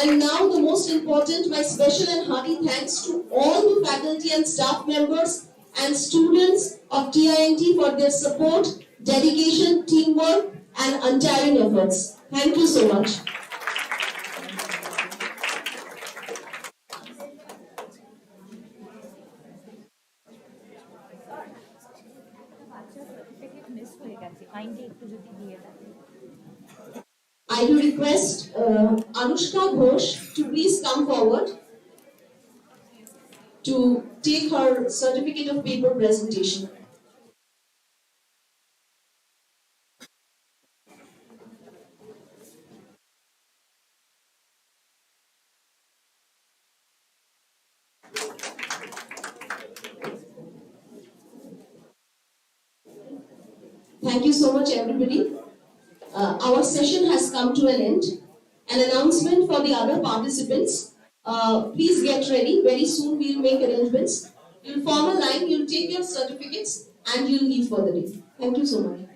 And now the most important, my special and hearty thanks to all the faculty and staff members and students of TINT for their support, dedication, teamwork and untiring efforts. Thank you so much. I do request Anushka Ghosh to please come forward to take her certificate of paper presentation. Thank you so much, everybody. Our session has come to an end. An announcement for the other participants. Please get ready. Very soon we'll make arrangements. You'll form a line, you'll take your certificates, and you'll leave for the day. Thank you so much.